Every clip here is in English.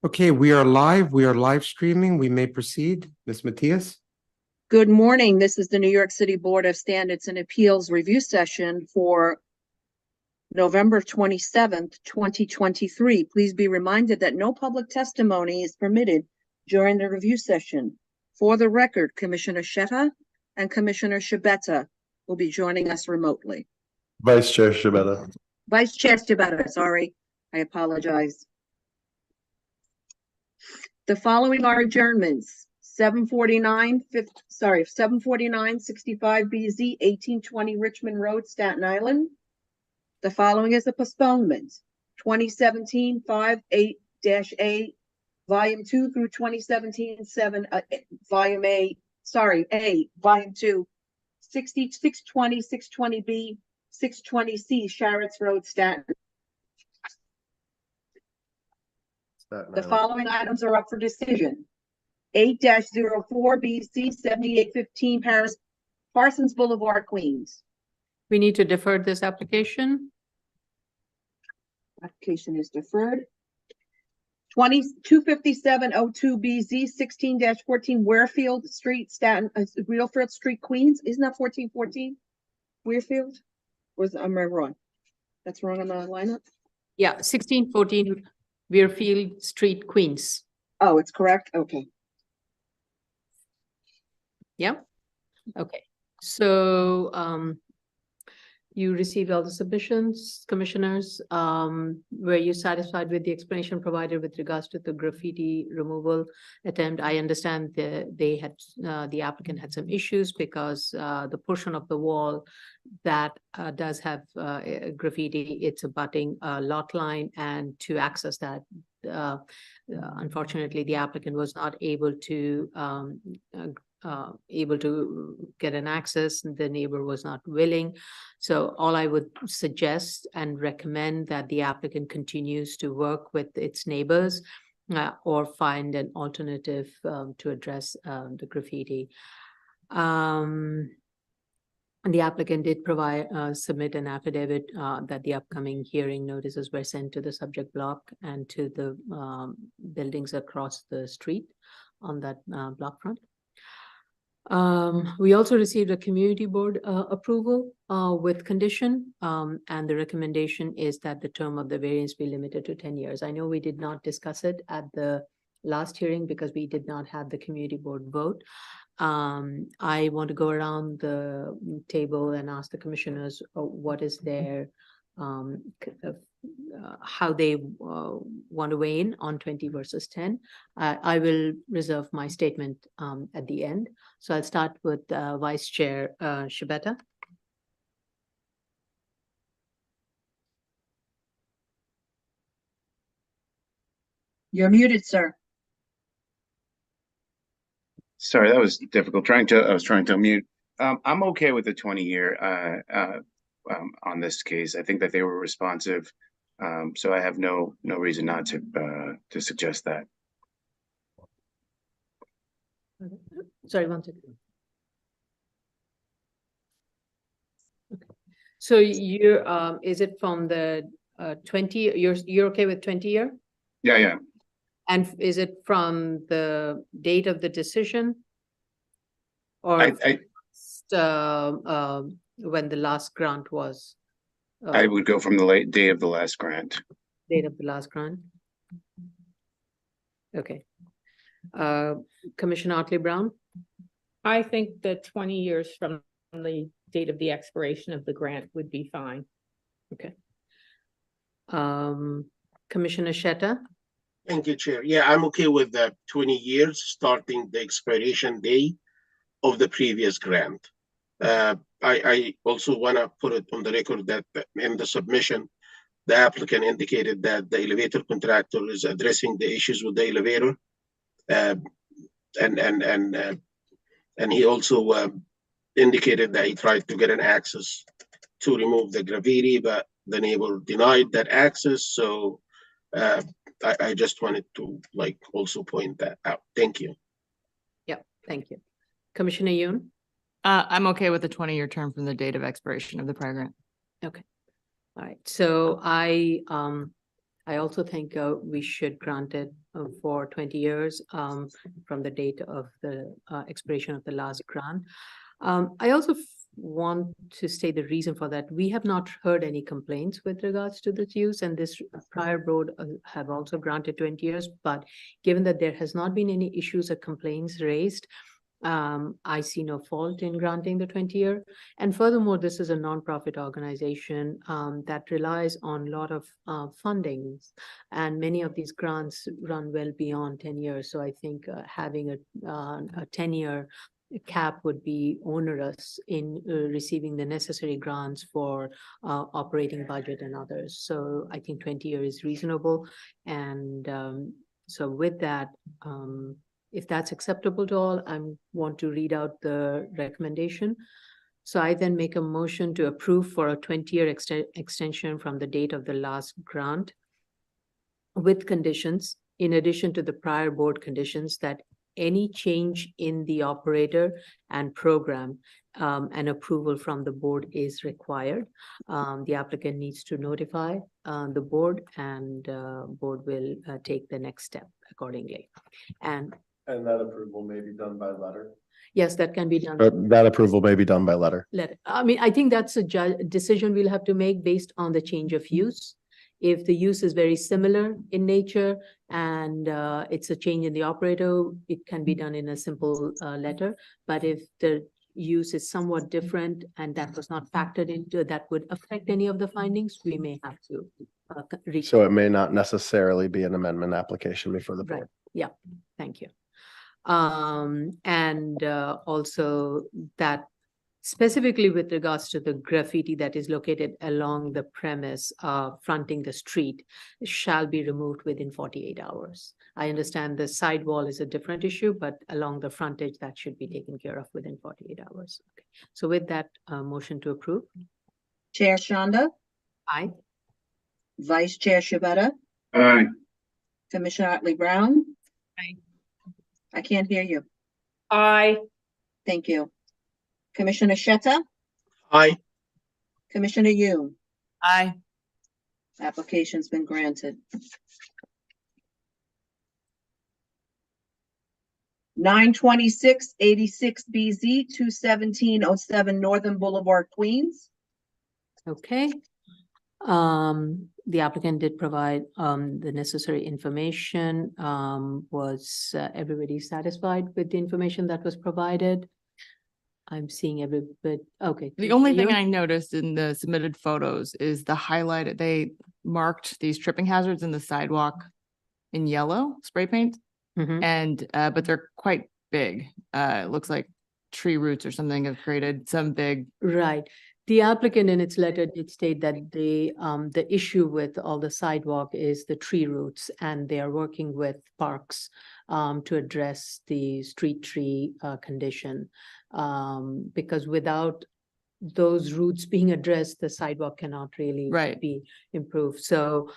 Okay, we are live. We are live streaming. We may proceed. Ms. Matias? Good morning. This is the New York City Board of Standards and Appeals review session for November 27th, 2023. Please be reminded that no public testimony is permitted during the review session. For the record, Commissioner Sheta and Commissioner Shibeta will be joining us remotely. Vice Chair Shibeta. Vice Chair Shibeta, sorry. I apologize. The following are adjournments. 749 65BZ 1820 Richmond Road, Staten Island. The following is a postponement. 2017 58-A Volume 2 through 2017 7 Volume A, Volume 2 620 620B 620C Sharretts Road, Staten. The following items are up for decision. 8-04BC 7815 Parsons Boulevard, Queens. We need to defer this application. Application is deferred. 25702BZ 16-14 Weirfield Street, Weirfield Street, Queens. Isn't that 1414? Weirfield? Or am I wrong? That's wrong on the lineup? Yeah, 1614 Weirfield Street, Queens. Oh, it's correct? Okay. Yeah. Okay. So you received all the submissions, commissioners. Were you satisfied with the explanation provided with regards to the graffiti removal attempt? I understand the applicant had some issues because the portion of the wall that does have graffiti, it's abutting a lot line, and to access that, unfortunately, the applicant was not able to get an access, and the neighbor was not willing. So all I would suggest and recommend that the applicant continues to work with its neighbors or find an alternative to address the graffiti. And the applicant did submit an affidavit that the upcoming hearing notices were sent to the subject block and to the buildings across the street on that block front. We also received a community board approval with condition, and the recommendation is that the term of the variance be limited to 10 years. I know we did not discuss it at the last hearing because we did not have the community board vote. I want to go around the table and ask the commissioners what is their how they want to weigh in on 20 versus 10. I will reserve my statement at the end. So I'll start with Vice Chair Shibeta. You're muted, sir. Sorry, that was difficult. I was trying to unmute. I'm okay with the 20-year on this case. I think that they were responsive, so I have no reason not to suggest that. Sorry, one second. Okay. So you're is it from the 20? You're okay with 20-year? Yeah. And is it from the date of the decision, or when the last grant was? I would go from the day of the last grant. Date of the last grant. Okay. Commissioner Otley Brown? I think that 20 years from the date of the expiration of the grant would be fine. Okay. Commissioner Sheta? Thank you, Chair. Yeah, I'm okay with the 20 years starting the expiration day of the previous grant. I also want to put it on the record that in the submission, the applicant indicated that the elevator contractor is addressing the issues with the elevator. And he also indicated that he tried to get an access to remove the graffiti, but the neighbor denied that access. So I just wanted to also point that out. Thank you. Yeah, thank you. Commissioner Yoon? I'm okay with the 20-year term from the date of expiration of the prior grant. Okay. All right. So I I also think we should grant it for 20 years from the date of the expiration of the last grant. I also want to state the reason for that. We have not heard any complaints with regards to this use, and this prior board have also granted 20 years. But given that there has not been any issues or complaints raised, I see no fault in granting the 20-year. And furthermore, this is a nonprofit organization that relies on a lot of fundings, and many of these grants run well beyond 10 years. So I think having a 10-year cap would be onerous in receiving the necessary grants for operating budget and others. So I think 20-year is reasonable. And so with that, if that's acceptable to all, I want to read out the recommendation. So I then make a motion to approve for a 20-year extension from the date of the last grant with conditions, in addition to the prior board conditions, that any change in the operator and program and approval from the board is required. The applicant needs to notify the board, and board will take the next step accordingly. And that approval may be done by letter. yes, that can be done. That approval may be done by letter. I mean, I think that's a decision we'll have to make based on the change of use. If the use is very similar in nature and it's a change in the operator, it can be done in a simple letter. But if the use is somewhat different and that was not factored into, that would affect any of the findings, we may have to reach. So it may not necessarily be an amendment application before the Right. board. Yeah, thank you. And also that specifically with regards to the graffiti that is located along the premise fronting the street shall be removed within 48 hours. I understand the sidewall is a different issue, but along the frontage that should be taken care of within 48 hours. Okay. So with that motion to approve. Chair Shanda, Aye. Vice Chair Shabeta, Aye. Commissioner Otley Brown. Aye. I can't hear you. Aye. Thank you. Commissioner Sheta, Aye. Commissioner Yoon. Aye. Application's been granted. 92686 BZ 21707 Northern Boulevard, Queens. Okay. The applicant did provide the necessary information. Was everybody satisfied with the information that was provided? I'm seeing every bit. Okay. The only thing you? I noticed in the submitted photos is the highlighted, they marked these tripping hazards in the sidewalk in yellow spray paint. Mhm. And, but they're quite big. It looks like tree roots or something have created some big, Right. The applicant in its letter did state that the issue with all the sidewalk is the tree roots, and they are working with parks to address the street tree condition. Because without those roots being addressed, the sidewalk cannot really Right. be improved. So,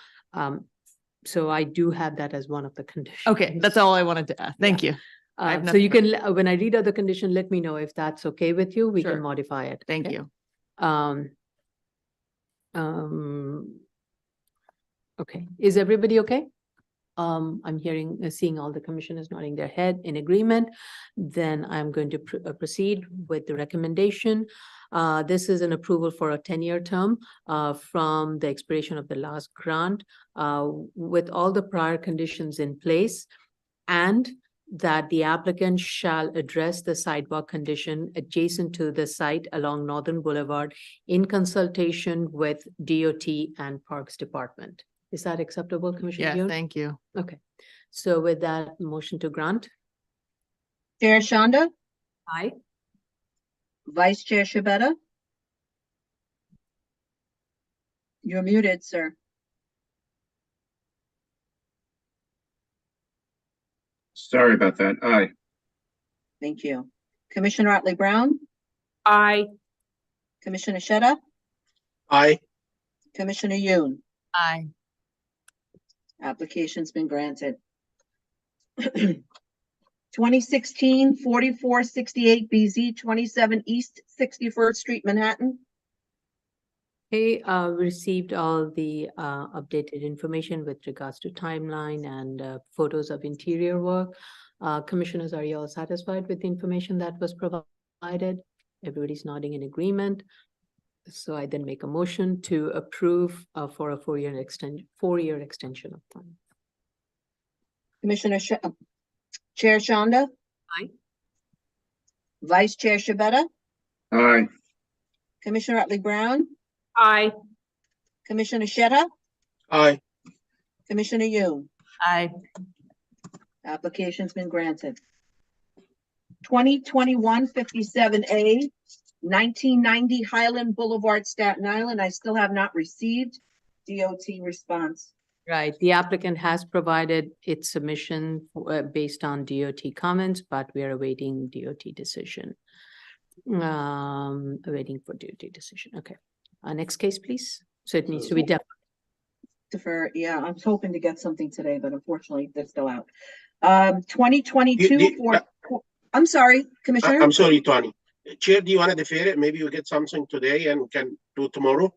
so I do have that as one of the conditions. okay, that's all I wanted to ask. Thank you. I have So you nothing can, when I read out the condition, let me know if that's okay with you. We Sure. can modify it. Thank okay? you. Okay, is everybody okay? I'm seeing all the commissioners nodding their head in agreement. Then I'm going to proceed with the recommendation. This is an approval for a 10-year term from the expiration of the last grant with all the prior conditions in place, and that the applicant shall address the sidewalk condition adjacent to the site along Northern Boulevard in consultation with DOT and Parks Department. Is that acceptable, Commissioner Yes, Yoon? thank you. Okay, so with that motion to grant, Chair Shanda, aye. Vice Chair Shabeta. You're muted, sir. Sorry about that. Aye. Thank you. Commissioner Otley Brown, Aye. Commissioner Sheta, Aye. Commissioner Yoon. Aye. Application's been granted. 2016-4468 BZ 27 East 61st Street, Manhattan. Hey, we received all the updated information with regards to timeline and photos of interior work. Commissioners, are you all satisfied with the information that was provided? Everybody's nodding in agreement. So I then make a motion to approve for a 4-year extension of time. Commissioner Chair Shonda? Aye. Vice Chair Shabeta? Aye. Commissioner Otley Brown? Aye. Commissioner Sheta? Aye. Commissioner Yoon? Aye. Application's been granted. 2021-57A, 1990 Highland Boulevard, Staten Island. I still have not received DOT response. Right, the applicant has provided its submission based on DOT comments, but we are awaiting DOT decision. Awaiting for DOT decision. Okay. Next case, please. So it needs to be deferred. Defer, yeah, I was hoping to get something today, but unfortunately they're still out. 2022 I'm sorry, Commissioner. I'm sorry, Tony. Chair, do you want to defer it? Maybe we get something today and we can do it tomorrow?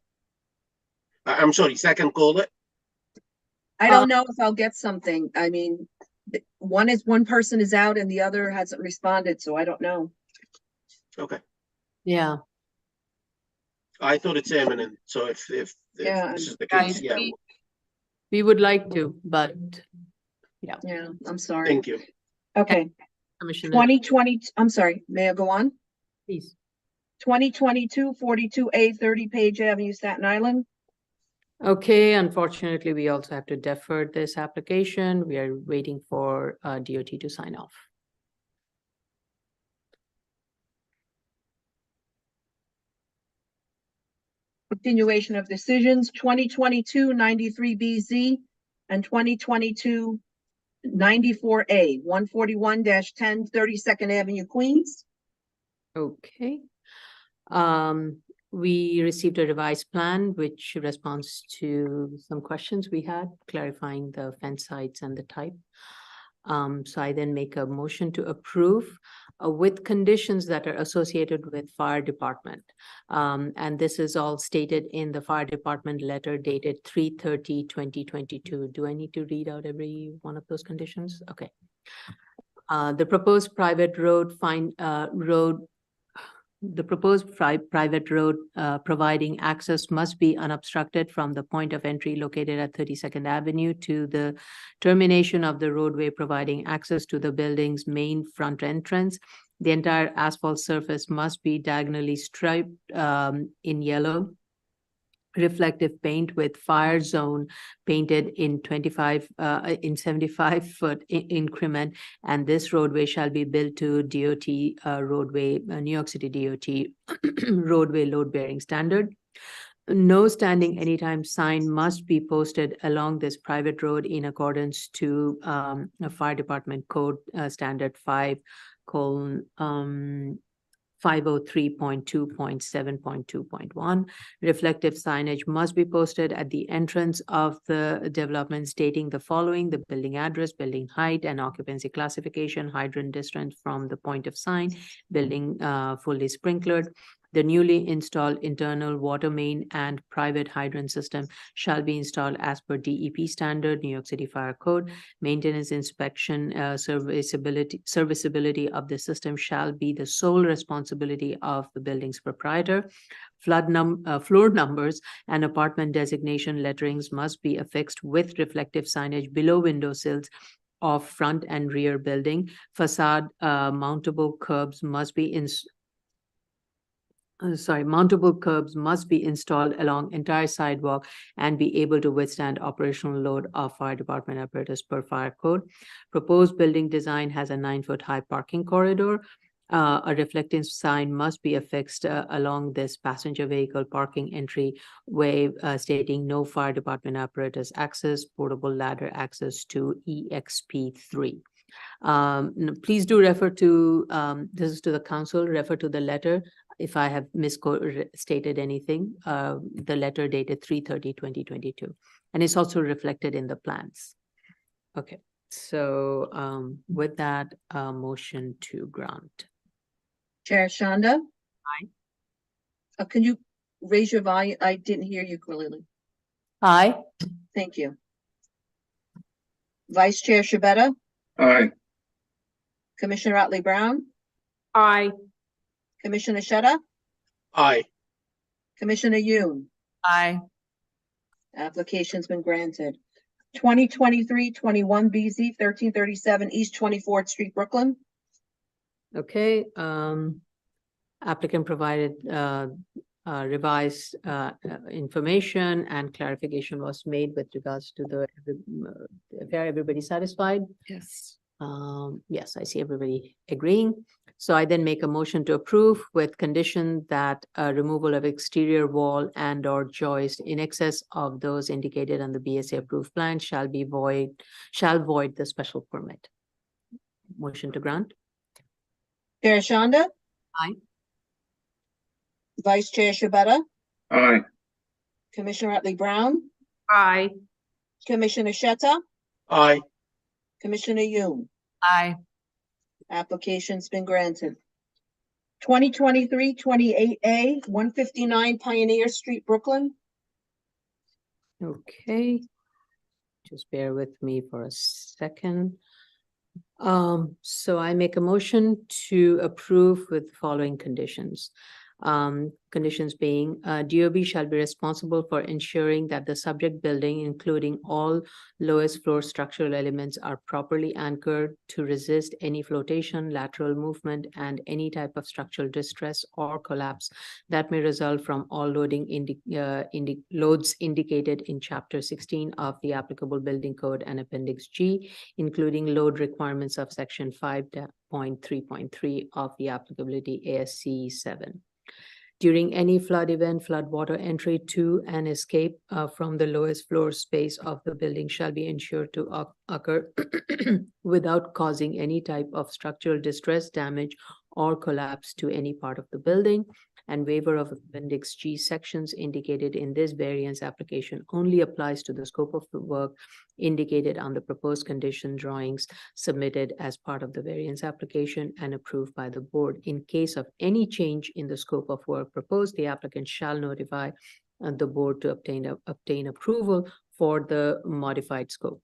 I'm sorry, second call it. I don't know if I'll get something. I mean, one person is out and the other hasn't responded, so I don't know. Okay. Yeah. I thought it's imminent. So if Yeah, this is the Right, case, yeah, we would like to, but Yeah, I'm sorry. thank you. Okay, Commissioner, 2020, I'm sorry, may I go on? please. 2022 42A 30 Page Avenue, Staten Island. Okay, unfortunately, we also have to defer this application. We are waiting for DOT to sign off. Continuation of decisions, 2022 93BZ and 2022 94A, 141-10 32nd Avenue, Queens. Okay. We received a revised plan which responds to some questions we had, clarifying the fence heights and the type. So I then make a motion to approve with conditions that are associated with fire department. And this is all stated in the fire department letter dated 3/30/2022. Do I need to read out every one of those conditions? Okay. The proposed private road providing access must be unobstructed from the point of entry located at 32nd Avenue to the termination of the roadway providing access to the building's main front entrance. The entire asphalt surface must be diagonally striped in yellow reflective paint with fire zone painted in 75-foot increment, and this roadway shall be built to DOT roadway, New York City DOT roadway load bearing standard. No standing anytime sign must be posted along this private road in accordance to a fire department code standard 503.2.7.2.1. Reflective signage must be posted at the entrance of the development stating the following: the building address, building height, and occupancy classification, hydrant distance from the point of sign, building fully sprinklered. The newly installed internal water main and private hydrant system shall be installed as per DEP standard, New York City Fire Code. Maintenance, inspection, serviceability of the system shall be the sole responsibility of the building's proprietor. Floor numbers and apartment designation letterings must be affixed with reflective signage below windowsills of front and rear building. Facade mountable curbs must be mountable curbs must be installed along entire sidewalk and be able to withstand operational load of fire department apparatus per fire code. Proposed building design has a 9-foot high parking corridor. A reflective sign must be affixed along this passenger vehicle parking entry way stating no fire department apparatus access, portable ladder access to EXP3. Please do refer to, this is to the council, refer to the letter. If I have misstated anything, the letter dated 3/30/2022, and it's also reflected in the plans. Okay, so with that, motion to grant. Chair Shonda? Aye. Can you raise your volume. I didn't hear you clearly. Aye. Thank you. Vice Chair Shabeta, Aye. Commissioner Otley Brown, Aye. Commissioner Sheta, Aye. Commissioner Yoon. Aye. Application's been granted. 2023-21 BZ 1337 East 24th Street, Brooklyn. Okay, applicant provided revised information and clarification was made with regards to the affair. Everybody satisfied? Yes. Yes, I see everybody agreeing. So I then make a motion to approve with condition that removal of exterior wall and or joist in excess of those indicated on the BSA approved plan shall void the special permit. Motion to grant. Chair Shanda. Aye. Vice Chair Shabeta, Aye. Commissioner Otley Brown, Aye. Commissioner Sheta, Aye. Commissioner Yoon. Aye. Application's been granted. 2023-28A 159 Pioneer Street, Brooklyn. Okay. Just bear with me for a second. So I make a motion to approve with the following conditions. Conditions being, DOB shall be responsible for ensuring that the subject building, including all lowest floor structural elements, are properly anchored to resist any flotation, lateral movement, and any type of structural distress or collapse that may result from all loads indicated in Chapter 16 of the applicable building code and Appendix G, including load requirements of Section 5.3.3 of the applicability ASC 7. During any flood event, flood water entry to and escape from the lowest floor space of the building shall be ensured to occur without causing any type of structural distress, damage, or collapse to any part of the building. And waiver of Appendix G sections indicated in this variance application only applies to the scope of the work indicated on the proposed condition drawings submitted as part of the variance application and approved by the board. In case of any change in the scope of work proposed, the applicant shall notify the board to obtain approval for the modified scope.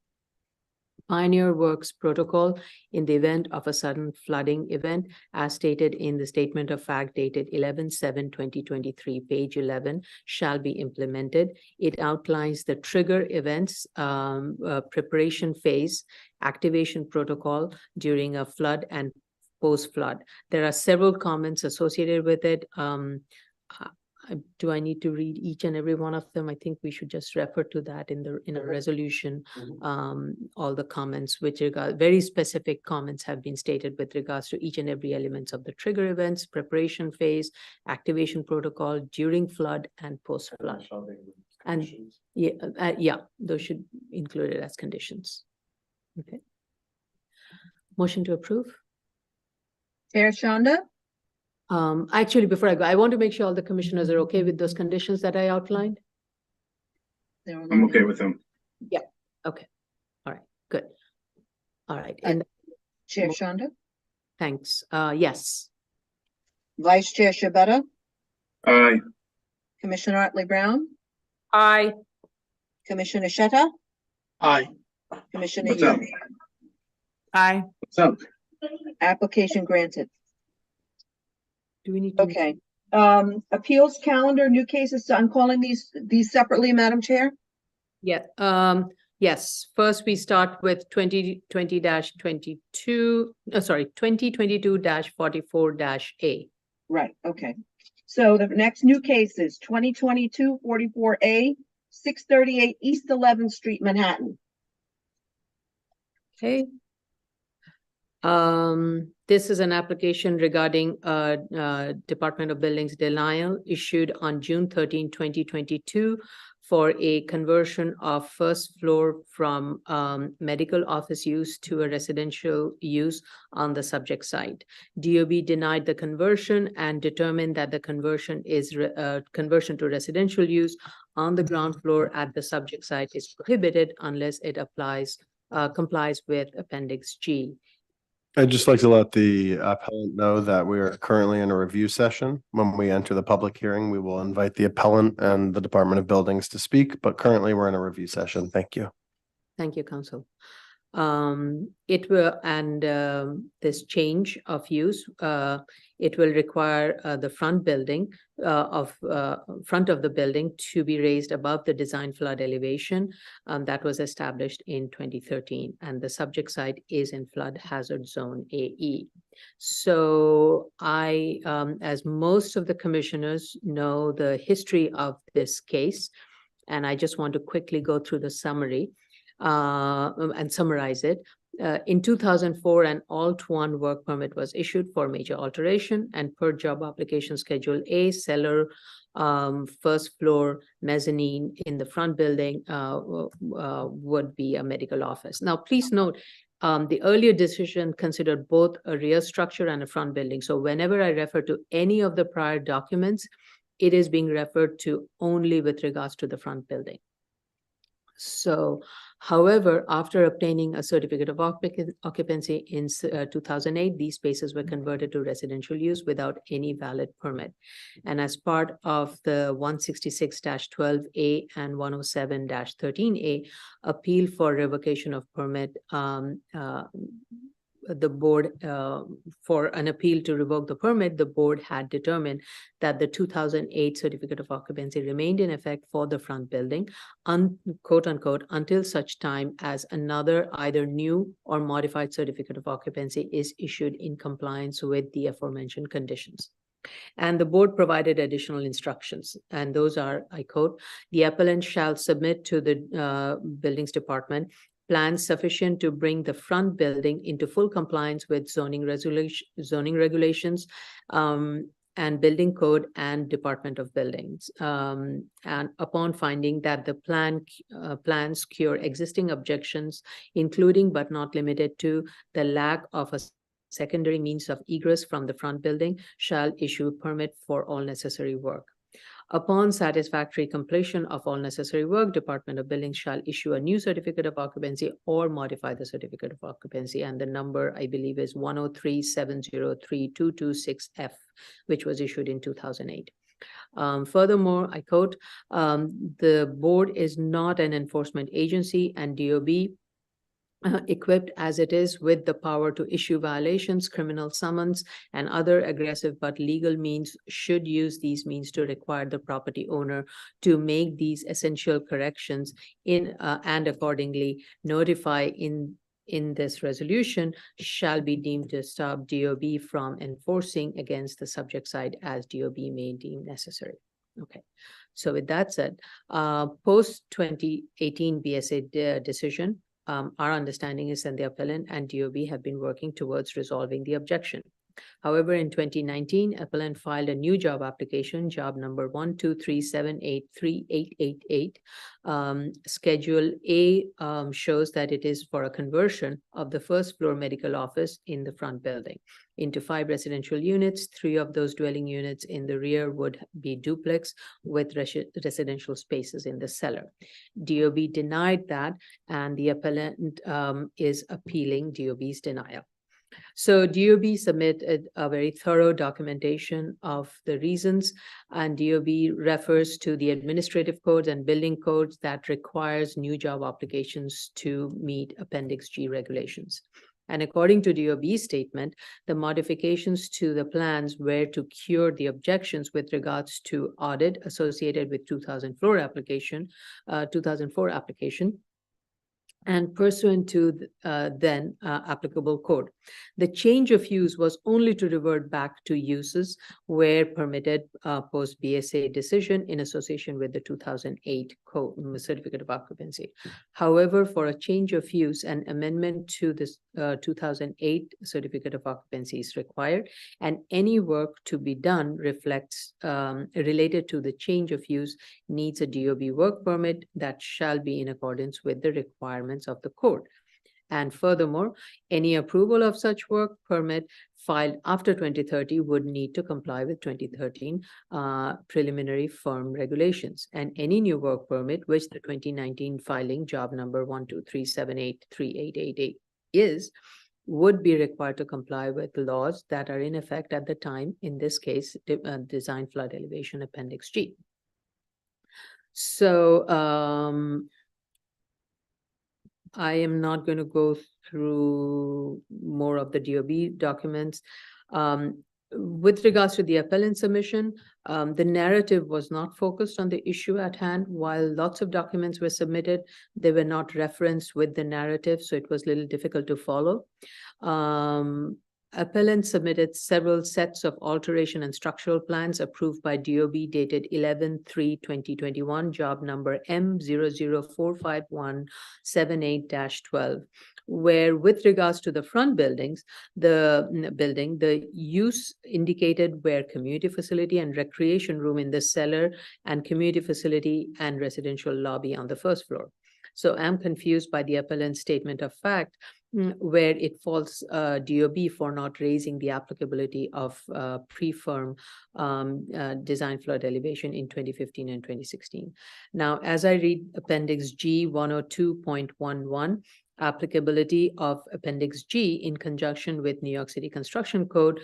Pioneer Works Protocol in the event of a sudden flooding event, as stated in the statement of fact dated 11/7/2023, page 11, shall be implemented. It outlines the trigger events, preparation phase, activation protocol during a flood and post-flood. There are several comments associated with it. Do I need to read each and every one of them? I think we should just refer to that in a resolution. All the comments which regard very specific comments have been stated with regards to each and every elements of the trigger events, preparation phase, activation protocol during flood and post-flood. And yeah, those should include it as conditions. Okay. Motion to approve. Chair Shanda, Actually, before I go, I want to make sure all the commissioners are okay with those conditions that I outlined. I'm okay with them. Okay. All right, good. All right, and Chair Shanda, thanks. Yes. Vice Chair Shabeta, Aye. Commissioner Otley Brown, Aye. Commissioner Sheta, Aye. Commissioner What's up? Yoon. Aye. What's up? Application granted. Do we need to? Okay. Appeals calendar, new cases. So I'm calling these separately, Madam Chair. Yeah, yes. First, we start with 2022-44-A. Right, okay. So the next new case is 2022-44A, 638 East 11th Street, Manhattan. Okay. This is an application regarding Department of Buildings denial issued on June 13, 2022 for a conversion of first floor from medical office use to a residential use on the subject site. DOB denied the conversion and determined that the conversion is conversion to residential use on the ground floor at the subject site is prohibited unless it complies with Appendix G. I'd just like to let the appellant know that we are currently in a review session. When we enter the public hearing, we will invite the appellant and the Department of Buildings to speak, but currently we're in a review session. Thank you. Thank you, Council. It will, and this change of use, it will require the front building front of the building to be raised above the design flood elevation that was established in 2013, and the subject site is in flood hazard zone AE. So I, as most of the commissioners know the history of this case, and I just want to quickly go through the summary and summarize it. In 2004, an Alt-1 work permit was issued for major alteration, and per job application Schedule A, cellar, first floor mezzanine in the front building would be a medical office. Now, please note, the earlier decision considered both a rear structure and a front building. So whenever I refer to any of the prior documents, it is being referred to only with regards to the front building. So, however, after obtaining a certificate of occupancy in 2008, these spaces were converted to residential use without any valid permit. And as part of the 166-12A and 107-13A appeal for revocation of permit, the board, for an appeal to revoke the permit, the board had determined that the 2008 certificate of occupancy remained in effect for the front building, quote unquote, until such time as another either new or modified certificate of occupancy is issued in compliance with the aforementioned conditions. And the board provided additional instructions, and those are, I quote, the appellant shall submit to the buildings department plans sufficient to bring the front building into full compliance with zoning regulations and building code and Department of Buildings. And upon finding that the plans cure existing objections, including but not limited to the lack of a secondary means of egress from the front building, shall issue a permit for all necessary work. Upon satisfactory completion of all necessary work, Department of Buildings shall issue a new certificate of occupancy or modify the certificate of occupancy. And the number, I believe, is 103-703-226F, which was issued in 2008. Furthermore, I quote, the board is not an enforcement agency, and DOB equipped as it is with the power to issue violations, criminal summons, and other aggressive but legal means, should use these means to require the property owner to make these essential corrections in and accordingly notify in this resolution, shall be deemed to stop DOB from enforcing against the subject side as DOB may deem necessary. Okay. So with that said, post 2018 BSA decision, our understanding is that the appellant and DOB have been working towards resolving the objection. However, in 2019, appellant filed a new job application, job number 123783888. Schedule A shows that it is for a conversion of the first floor medical office in the front building into 5 residential units. 3 of those dwelling units in the rear would be duplex with residential spaces in the cellar. DOB denied that, and the appellant is appealing DOB's denial. So DOB submitted a very thorough documentation of the reasons, and DOB refers to the administrative codes and building codes that requires new job applications to meet Appendix G regulations. And according to DOB's statement, the modifications to the plans were to cure the objections with regards to audit associated with 2004 application, and pursuant to then applicable code. The change of use was only to revert back to uses where permitted post BSA decision in association with the 2008 code certificate of occupancy. However, for a change of use, an amendment to this 2008 certificate of occupancy is required, and any work to be done reflects related to the change of use needs a DOB work permit that shall be in accordance with the requirements of the code. And furthermore, any approval of such work permit filed after 2030 would need to comply with 2013 preliminary firm regulations. And any new work permit, which the 2019 filing job number 123783888 is, would be required to comply with laws that are in effect at the time, in this case, Design Flood Elevation Appendix G. So I am not going to go through more of the DOB documents. With regards to the appellant submission, the narrative was not focused on the issue at hand. While lots of documents were submitted, they were not referenced with the narrative, so it was a little difficult to follow. Appellant submitted several sets of alteration and structural plans approved by DOB dated 11/3/2021, job number M0045178-12, where with regards to the front buildings, the use indicated were community facility and recreation room in the cellar and community facility and residential lobby on the first floor. So I'm confused by the appellant's statement of fact, where it faults DOB for not raising the applicability of pre-firm design flood elevation in 2015 and 2016. Now, as I read Appendix G 102.11, applicability of Appendix G in conjunction with New York City Construction Code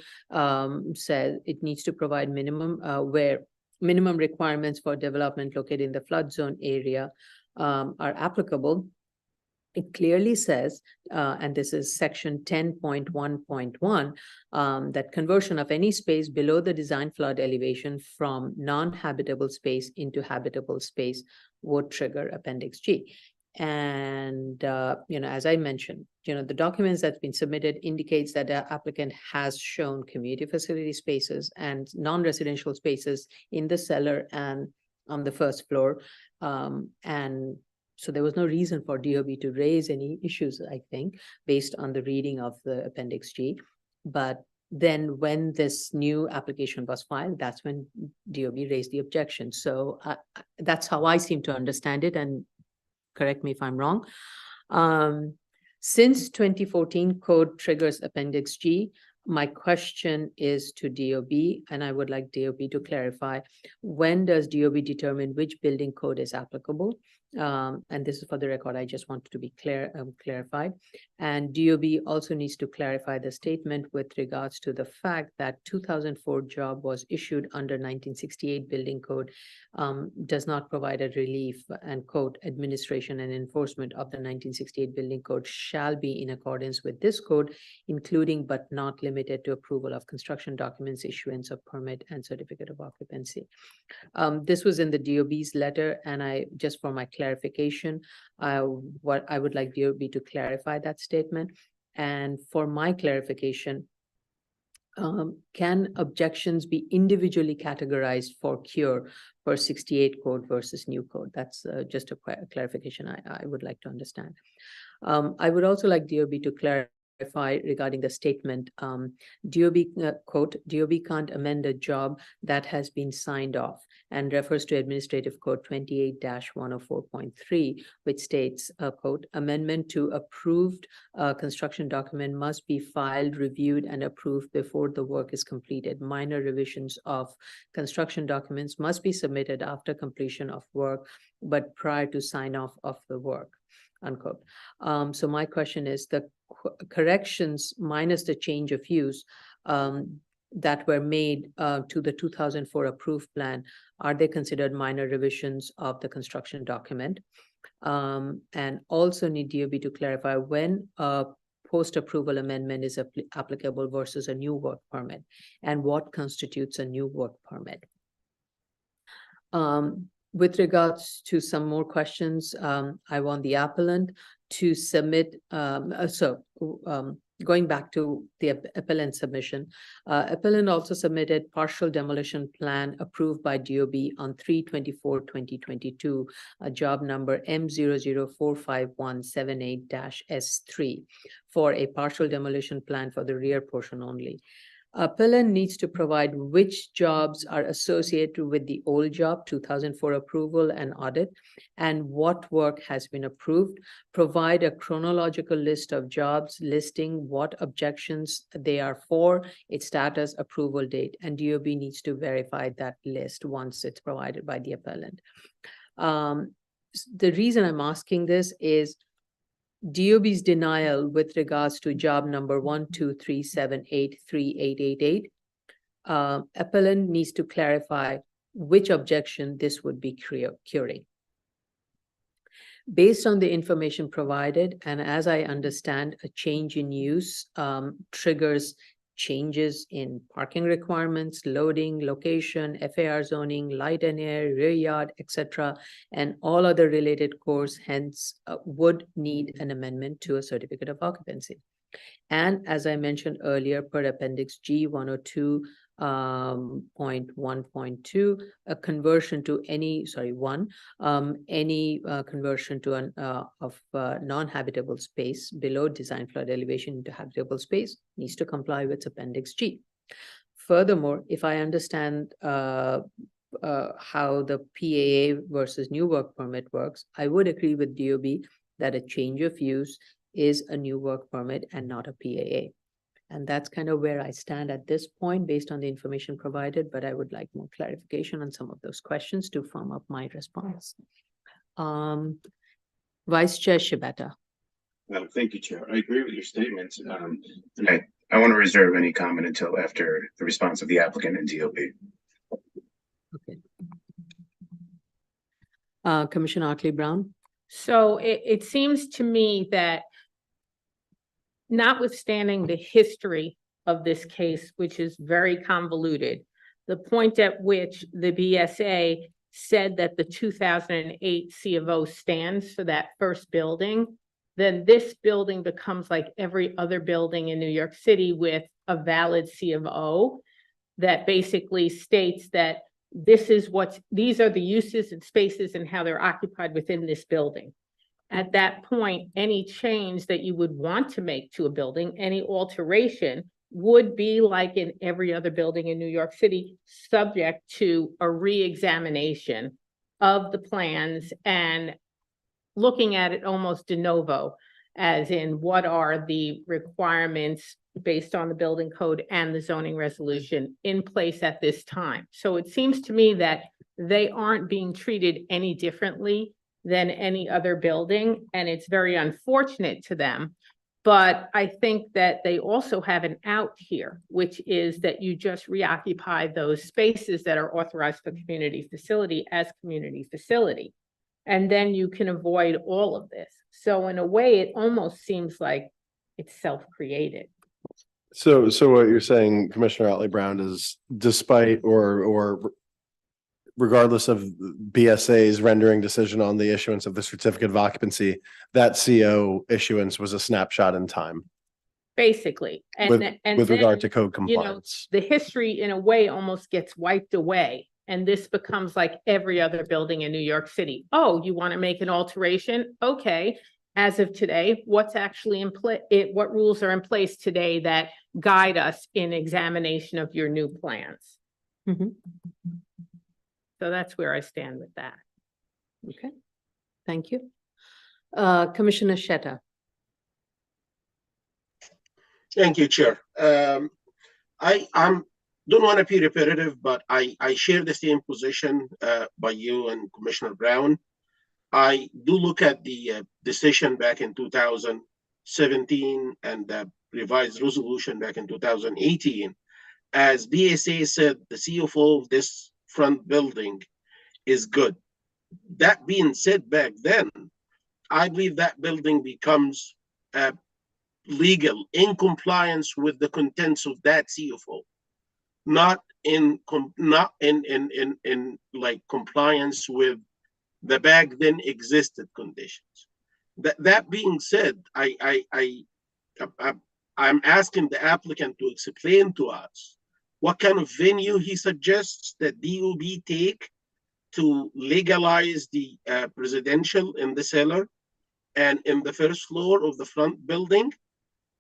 says it needs to provide minimum requirements for development located in the flood zone area are applicable. It clearly says, and this is section 10.1.1, that conversion of any space below the design flood elevation from non-habitable space into habitable space would trigger Appendix G. And, as I mentioned, the documents that's been submitted indicates that the applicant has shown community facility spaces and non-residential spaces in the cellar and on the first floor. And so there was no reason for DOB to raise any issues, I think, based on the reading of the Appendix G. But then when this new application was filed, that's when DOB raised the objection. So that's how I seem to understand it, and correct me if I'm wrong. Since 2014 code triggers Appendix G, my question is to DOB, and I would like DOB to clarify, when does DOB determine which building code is applicable? And this is for the record, I just wanted to be clarified. And DOB also needs to clarify the statement with regards to the fact that 2004 job was issued under 1968 building code, does not provide a relief, and quote, administration and enforcement of the 1968 building code shall be in accordance with this code, including but not limited to approval of construction documents, issuance of permit and certificate of occupancy. This was in the DOB's letter, and I, just for my clarification, what I would like DOB to clarify that statement. And for my clarification, can objections be individually categorized for cure for 68 code versus new code? That's just a clarification I would like to understand. I would also like DOB to clarify regarding the statement, DOB, quote, DOB can't amend a job that has been signed off, and refers to Administrative Code 28-104.3, which states, quote, amendment to approved construction document must be filed, reviewed, and approved before the work is completed. Minor revisions of construction documents must be submitted after completion of work, but prior to sign off of the work, unquote. So my question is, the corrections minus the change of use that were made to the 2004 approved plan, are they considered minor revisions of the construction document? And also need DOB to clarify when a post-approval amendment is applicable versus a new work permit, and what constitutes a new work permit. With regards to some more questions, I want the appellant to submit, going back to the appellant submission, appellant also submitted partial demolition plan approved by DOB on 3/24/2022, job number M0045178-S3 for a partial demolition plan for the rear portion only. Appellant needs to provide which jobs are associated with the old job, 2004 approval and audit, and what work has been approved. Provide a chronological list of jobs listing what objections they are for, its status, approval date, and DOB needs to verify that list once it's provided by the appellant. The reason I'm asking this is DOB's denial with regards to job number 123783888. Appellant needs to clarify which objection this would be curing. Based on the information provided, and as I understand, a change in use triggers changes in parking requirements, loading, location, FAR zoning, light and air, rear yard, etc., and all other related cores, hence would need an amendment to a certificate of occupancy. And as I mentioned earlier, per Appendix G 102.1.2, a conversion to any, any conversion to an non-habitable space below design flood elevation into habitable space needs to comply with Appendix G. Furthermore, if I understand how the PAA versus new work permit works, I would agree with DOB that a change of use is a new work permit and not a PAA. And that's kind of where I stand at this point based on the information provided, but I would like more clarification on some of those questions to firm up my response. Vice Chair Shibata. Thank you, Chair. I agree with your statements. And I want to reserve any comment until after the response of the applicant and DOB. Okay. Commissioner Otley-Brown. So it seems to me that notwithstanding the history of this case, which is very convoluted, the point at which the BSA said that the 2008 C of O stands for that first building, then this building becomes like every other building in New York City with a valid C of O that basically states that these are the uses and spaces and how they're occupied within this building. At that point, any change that you would want to make to a building, any alteration, would be like in every other building in New York City, subject to a re-examination of the plans and looking at it almost de novo, as in what are the requirements based on the building code and the zoning resolution in place at this time. So it seems to me that they aren't being treated any differently than any other building, and it's very unfortunate to them. But I think that they also have an out here, which is that you just reoccupy those spaces that are authorized for community facility as community facility. And then you can avoid all of this. So in a way, it almost seems like it's self-created. So what you're saying, Commissioner Otley-Brown, is despite or regardless of BSA's rendering decision on the issuance of the certificate of occupancy, that CO issuance was a snapshot in time Basically. with then, regard to code you know, compliance. the history in a way almost gets wiped away. And this becomes like every other building in New York City. Oh, you want to make an alteration? Okay. As of today, what's actually in place? What rules are in place today that guide us in examination of your new plans? Mm-hmm. So that's where I stand with that. Okay, thank you. Commissioner Sheta. Thank you, Chair. I don't want to be repetitive, but I share the same position by you and Commissioner Brown. I do look at the decision back in 2017 and the revised resolution back in 2018. As BSA said, the CFO of this front building is good. That being said, back then, I believe that building becomes legal in compliance with the contents of that CFO, not in like compliance with the back then existed conditions. That being said, I'm asking the applicant to explain to us what kind of venue he suggests that DOB take to legalize the residential in the cellar and in the first floor of the front building,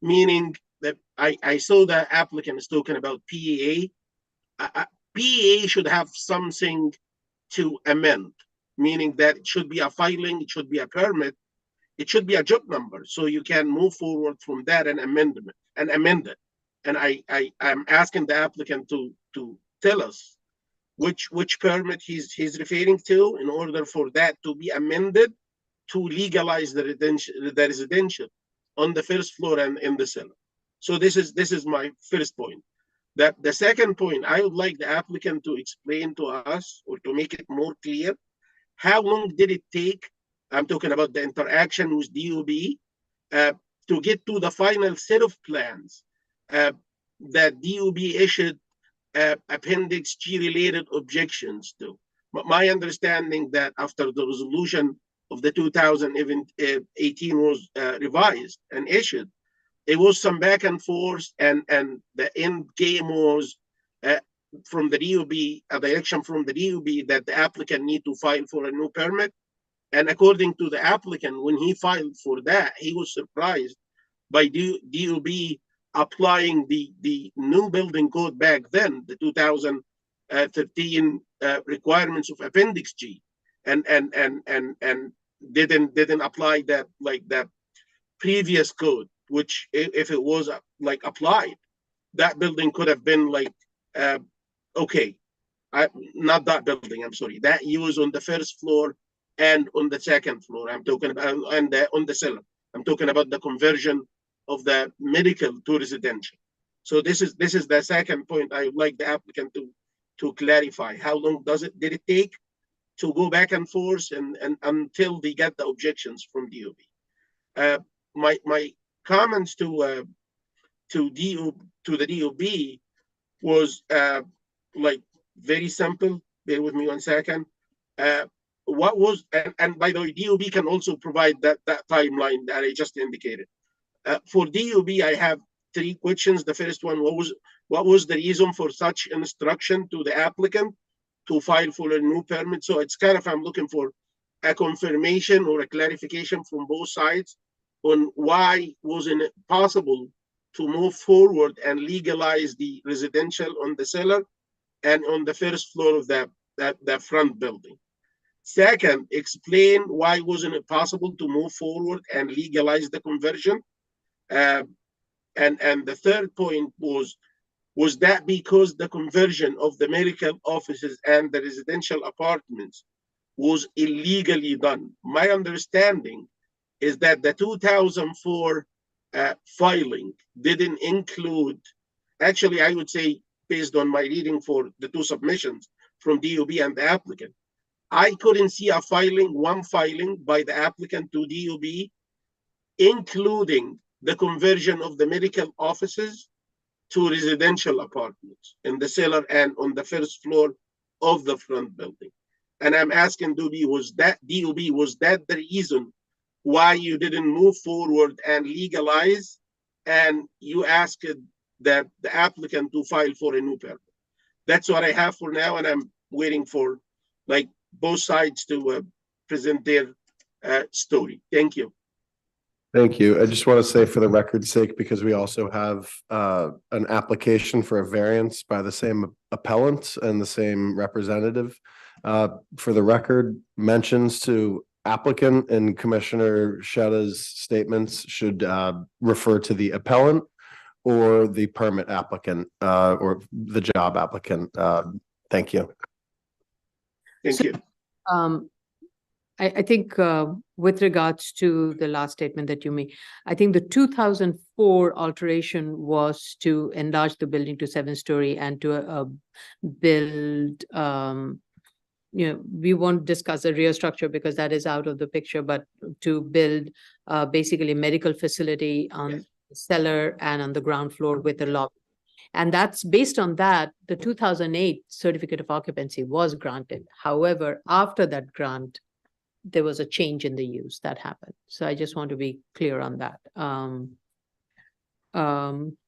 meaning that I saw the applicant is talking about PAA. PAA should have something to amend, meaning that it should be a filing, it should be a permit, it should be a job number, so you can move forward from that and amend it. And I'm asking the applicant to tell us which permit he's referring to in order for that to be amended to legalize the residential on the first floor and in the cellar. So this is my first point. That the second point, I would like the applicant to explain to us or to make it more clear, how long did it take? I'm talking about the interaction with DOB to get to the final set of plans that DOB issued Appendix G related objections to. But my understanding that after the resolution of the 2018 was revised and issued, it was some back and forth, and the end game was from the DOB, a direction from the DOB that the applicant need to file for a new permit. And according to the applicant, when he filed for that, he was surprised by DOB applying the new building code back then, the 2013 requirements of Appendix G, and didn't apply that, like that previous code, which if it was like applied, that building could have been like okay, not that building, I'm sorry, that use on the first floor and on the second floor. I'm talking about on the cellar. I'm talking about the conversion of the medical to residential. So this is the second point I would like the applicant to clarify. How long did it take to go back and forth and until they get the objections from DOB? My comments to the DOB was like very simple. Bear with me 1 second. What was, and by the way, DOB can also provide that timeline that I just indicated. For DOB, I have 3 questions. The first one, what was the reason for such instruction to the applicant to file for a new permit? So it's kind of, I'm looking for a confirmation or a clarification from both sides on why wasn't it possible to move forward and legalize the residential on the cellar and on the first floor of that front building. Second, explain why wasn't it possible to move forward and legalize the conversion. And the third point was that because the conversion of the medical offices and the residential apartments was illegally done. My understanding is that the 2004 filing didn't include, actually, I would say, based on my reading for the 2 submissions from DOB and the applicant, I couldn't see one filing by the applicant to DOB, including the conversion of the medical offices to residential apartments in the cellar and on the first floor of the front building. And I'm asking DOB, was that the reason why you didn't move forward and legalize, and you asked the applicant to file for a new permit? That's what I have for now, and I'm waiting for like both sides to present their story. Thank you. Thank you. I just want to say for the record's sake, because we also have an application for a variance by the same appellant and the same representative. For the record, mentions to applicant and Commissioner Shetta's statements should refer to the appellant or the permit applicant or the job applicant. Thank you. Thank you. I think with regards to the last statement that you made, I think the 2004 alteration was to enlarge the building to 7-story and to build, we won't discuss the rear structure because that is out of the picture, but to build basically a medical facility on the cellar and on the ground floor with a lobby. And that's based on that, the 2008 certificate of occupancy was granted. However, after that grant, there was a change in the use that happened. So I just want to be clear on that.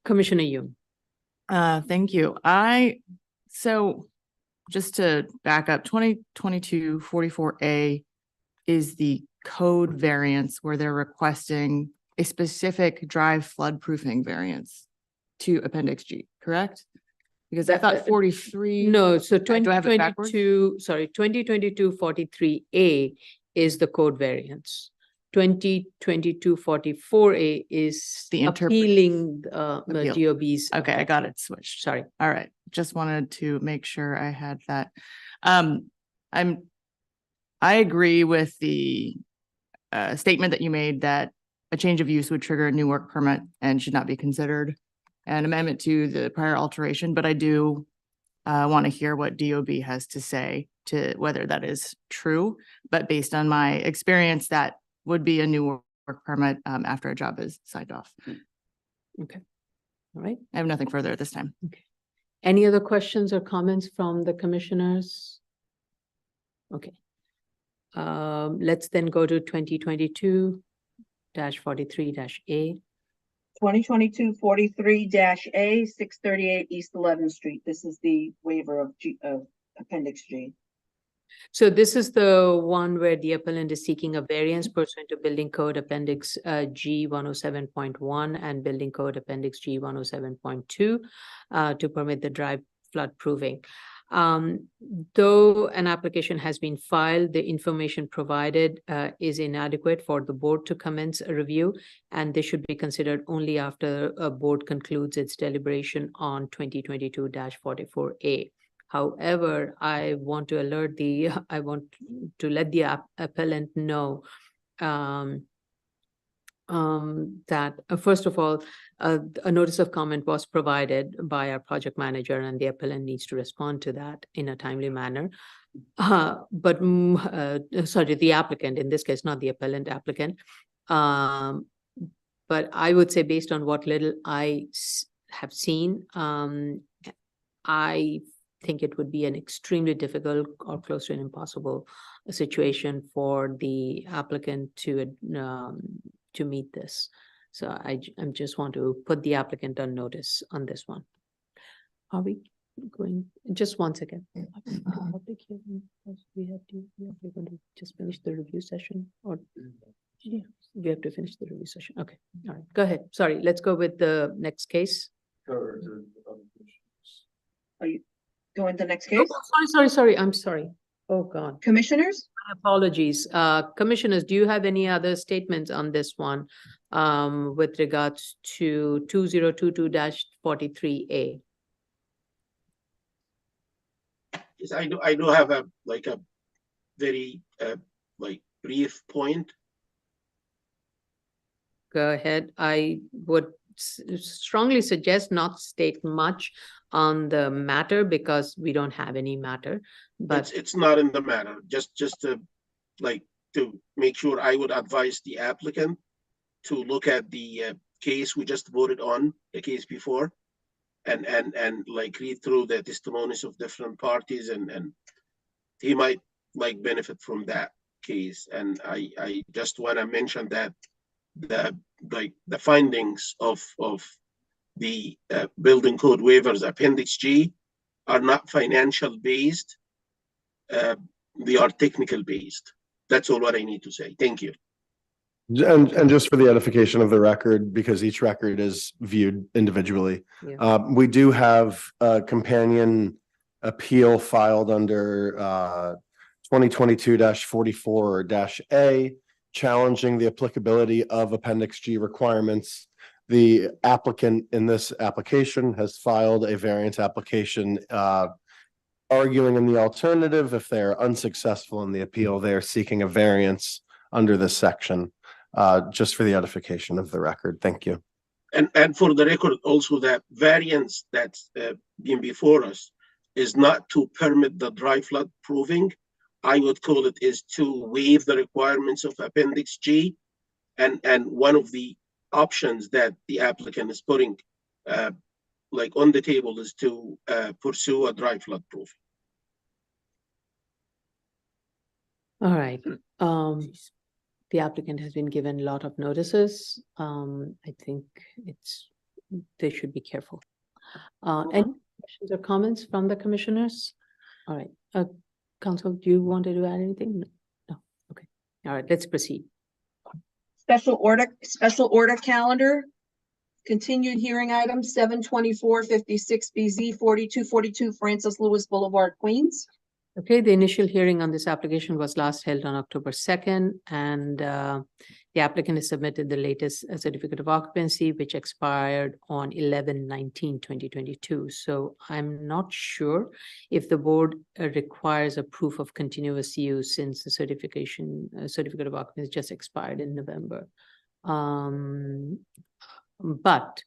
Commissioner Yoon. Thank you. So just to back up, 2022-44A is the code variance where they're requesting a specific dry flood proofing variance to Appendix G, correct? Because I thought 43. No, so Do I have it backwards? 2022-43A is the code variance. 2022-44A is The appealing the appeal. DOB's. Okay, I got it switched. Sorry. All right, just wanted to make sure I had that. I agree with the statement that you made that a change of use would trigger a new work permit and should not be considered an amendment to the prior alteration, but I do want to hear what DOB has to say to whether that is true. But based on my experience, that would be a new work permit after a job is signed off. Okay. All right. I have nothing further at this time. Any other questions or comments from the commissioners? Okay. Let's then go to 2022-43-A. 2022-43-A, 638 East 11th Street. This is the waiver of Appendix G. So this is the one where the appellant is seeking a variance pursuant to Building Code Appendix G 107.1 and Building Code Appendix G 107.2 to permit the dry flood proving. Though an application has been filed, the information provided is inadequate for the board to commence a review, and this should be considered only after a board concludes its deliberation on 2022-44A. However, I want to let the appellant know that first of all, a notice of comment was provided by our project manager, and the appellant needs to respond to that in a timely manner. Sorry, the applicant, in this case, not the appellant, applicant. But I would say based on what little I have seen, I think it would be an extremely difficult or close to an impossible situation for the applicant to meet this. So I just want to put the applicant on notice on this one. Are we going, just one second. Public hearing, we're going to just finish the review session, or we have to finish the review session. Okay, all right, go ahead. Sorry, let's go with the next case. Are you going to the next case? Sorry, I'm sorry. Oh, God. Commissioners? My apologies. Commissioners, do you have any other statements on this one with regards to 2022-43A? Yes, I do have a very brief point. Go ahead. I would strongly suggest not state much on the matter because we don't have any matter, but It's not in the matter, just to make sure, I would advise the applicant to look at the case we just voted on, the case before, and read through the testimonies of different parties, and he might benefit from that case. And I just want to mention that the findings of the building code waivers Appendix G are not financial based. They are technical based. That's all what I need to say. Thank you. And just for the edification of the record, because each record is viewed individually, yeah. we do have a companion appeal filed under 2022-44-A, challenging the applicability of Appendix G requirements. The applicant in this application has filed a variance application arguing in the alternative. If they're unsuccessful in the appeal, they are seeking a variance under this section, just for the edification of the record. Thank you. And for the record also, that variance that's been before us is not to permit the dry flood proving. I would call it is to waive the requirements of Appendix G. And one of the options that the applicant is putting on the table is to pursue a dry flood proof. All right. The applicant has been given a lot of notices. I think they should be careful. Any questions or comments from the commissioners? All right. Council, do you want to add anything? No. Okay. All right. Let's proceed. Special order calendar. Continued hearing item 724-56 BZ 4242 Francis Lewis Boulevard, Queens. Okay, the initial hearing on this application was last held on October 2nd, and the applicant has submitted the latest certificate of occupancy, which expired on 11/19/2022. So I'm not sure if the board requires a proof of continuous use since the certificate of occupancy just expired in November. But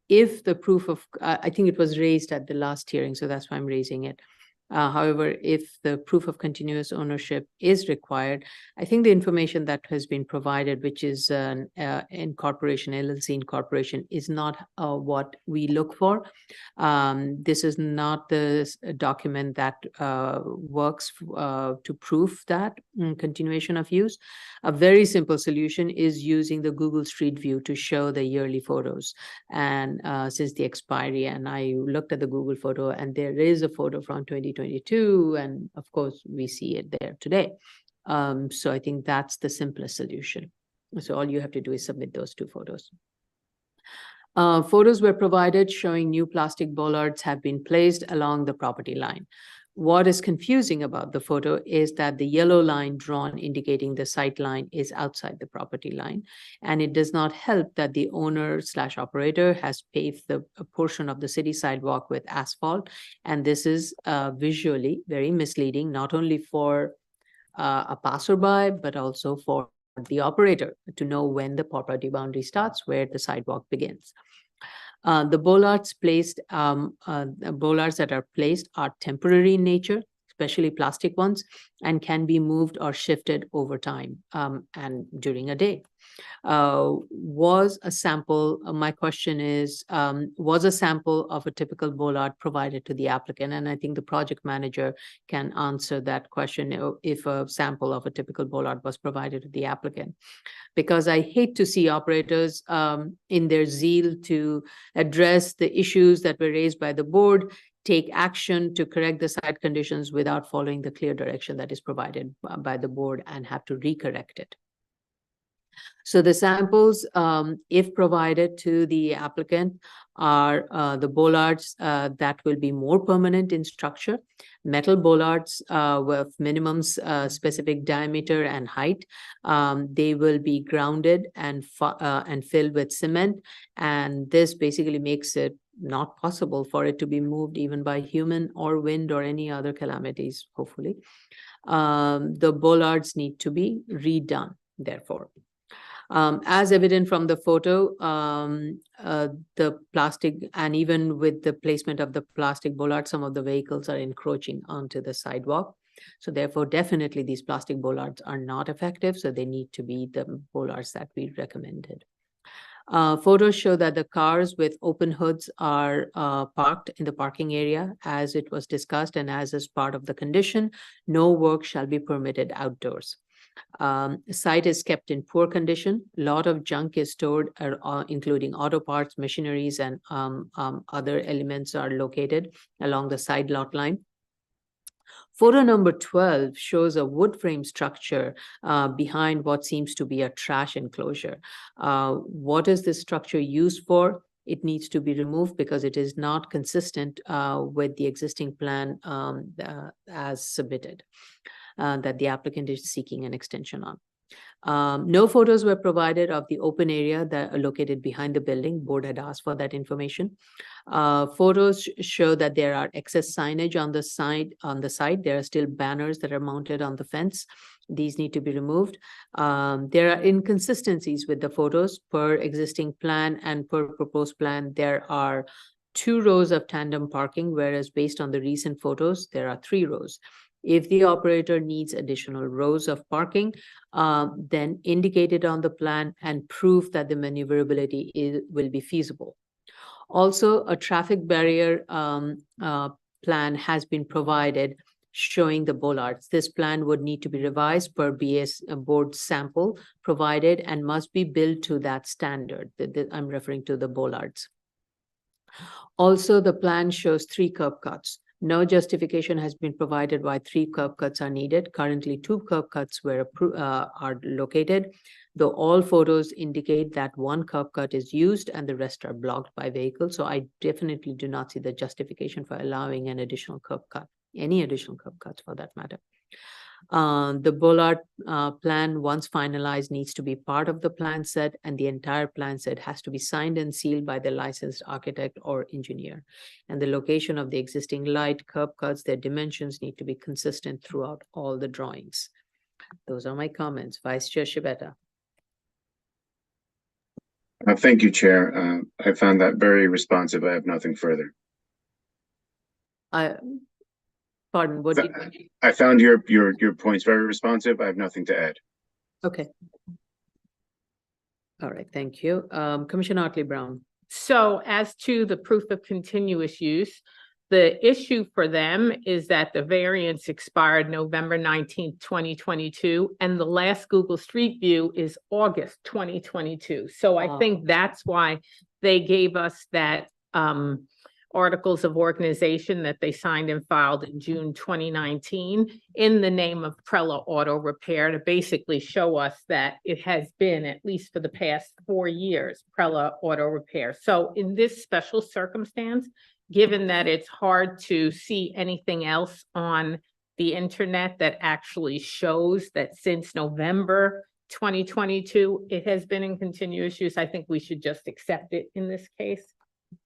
if the proof of, I think it was raised at the last hearing, so that's why I'm raising it. However, if the proof of continuous ownership is required, I think the information that has been provided, which is an incorporation, LLC incorporation, is not what we look for. This is not the document that works to prove that continuation of use. A very simple solution is using the Google Street View to show the yearly photos and since the expiry. And I looked at the Google photo, and there is a photo from 2022, and of course we see it there today. So I think that's the simplest solution. So all you have to do is submit those two photos. Photos were provided showing new plastic bollards have been placed along the property line. What is confusing about the photo is that the yellow line drawn indicating the sight line is outside the property line. And it does not help that the owner/operator has paved a portion of the city sidewalk with asphalt. And this is visually very misleading, not only for a passerby, but also for the operator to know when the property boundary starts, where the sidewalk begins. The bollards that are placed are temporary in nature, especially plastic ones, and can be moved or shifted over time and during a day. Was a sample, my question is, was a sample of a typical bollard provided to the applicant? And I think the project manager can answer that question if a sample of a typical bollard was provided to the applicant. Because I hate to see operators in their zeal to address the issues that were raised by the board, take action to correct the site conditions without following the clear direction that is provided by the board and have to recorrect it. So the samples, if provided to the applicant, are the bollards that will be more permanent in structure, metal bollards with minimum specific diameter and height. They will be grounded and filled with cement, and this basically makes it not possible for it to be moved even by human or wind or any other calamities, hopefully. The bollards need to be redone, therefore. As evident from the photo, the plastic, and even with the placement of the plastic bollard, some of the vehicles are encroaching onto the sidewalk. So therefore, definitely these plastic bollards are not effective. So they need to be the bollards that we recommended. Photos show that the cars with open hoods are parked in the parking area as it was discussed, and as is part of the condition, no work shall be permitted outdoors. Site is kept in poor condition. A lot of junk is stored, including auto parts, machineries, and other elements are located along the side lot line. Photo number 12 shows a wood frame structure behind what seems to be a trash enclosure. What is this structure used for? It needs to be removed because it is not consistent with the existing plan as submitted. That the applicant is seeking an extension on. No photos were provided of the open area that are located behind the building. Board had asked for that information. Photos show that there are excess signage on the side. There are still banners that are mounted on the fence. These need to be removed. There are inconsistencies with the photos per existing plan and per proposed plan. There are 2 rows of tandem parking, whereas based on the recent photos, there are 3 rows. If the operator needs additional rows of parking, then indicate it on the plan and prove that the maneuverability will be feasible. Also, a traffic barrier plan has been provided showing the bollards. This plan would need to be revised per BS board sample provided and must be built to that standard. I'm referring to the bollards. Also, the plan shows 3 curb cuts. No justification has been provided why 3 curb cuts are needed. Currently, 2 curb cuts are located, though all photos indicate that 1 curb cut is used and the rest are blocked by vehicles. So I definitely do not see the justification for allowing an additional curb cut any additional curb cuts for that matter. The Bollard plan, once finalized, needs to be part of the plan set, and the entire plan set has to be signed and sealed by the licensed architect or engineer. And the location of the existing light, curb cuts, their dimensions need to be consistent throughout all the drawings. Those are my comments. Vice Chair Shibeta. Thank you, Chair. I found that very responsive. I have nothing further. Pardon, what did you? I found your points very responsive. I have nothing to add. Okay. All right, thank you. Commissioner Otley Brown. So as to the proof of continuous use, the issue for them is that the variance expired November 19th, 2022, and the last Google Street View is August 2022. So I think that's why they gave us that articles of organization that they signed and filed in June 2019 in the name of Prella Auto Repair to basically show us that it has been, at least for the past 4 years, Prella Auto Repair. So in this special circumstance, given that it's hard to see anything else on the internet that actually shows that since November 2022, it has been in continuous use, I think we should just accept it in this case,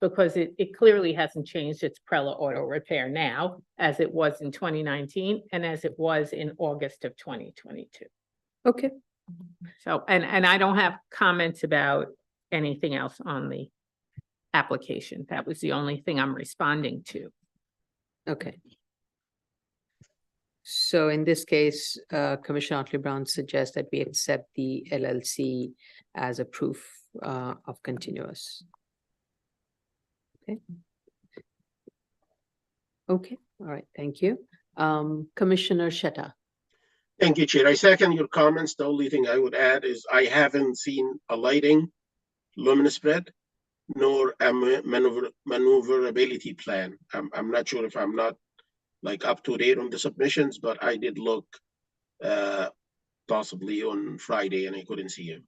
because it clearly hasn't changed. It's Prella Auto Repair now, as it was in 2019 and as it was in August of 2022. Okay. So, and I don't have comments about anything else on the application. That was the only thing I'm responding to. Okay. So in this case, Commissioner Otley Brown suggests that we accept the LLC as a proof of continuous. Okay. Okay, all right, thank you. Commissioner Sheta. Thank you, Chair. I second your comments. The only thing I would add is I haven't seen a lighting luminous spread nor a maneuverability plan. I'm not sure if I'm not like up to date on the submissions, but I did look possibly on Friday and I couldn't see him.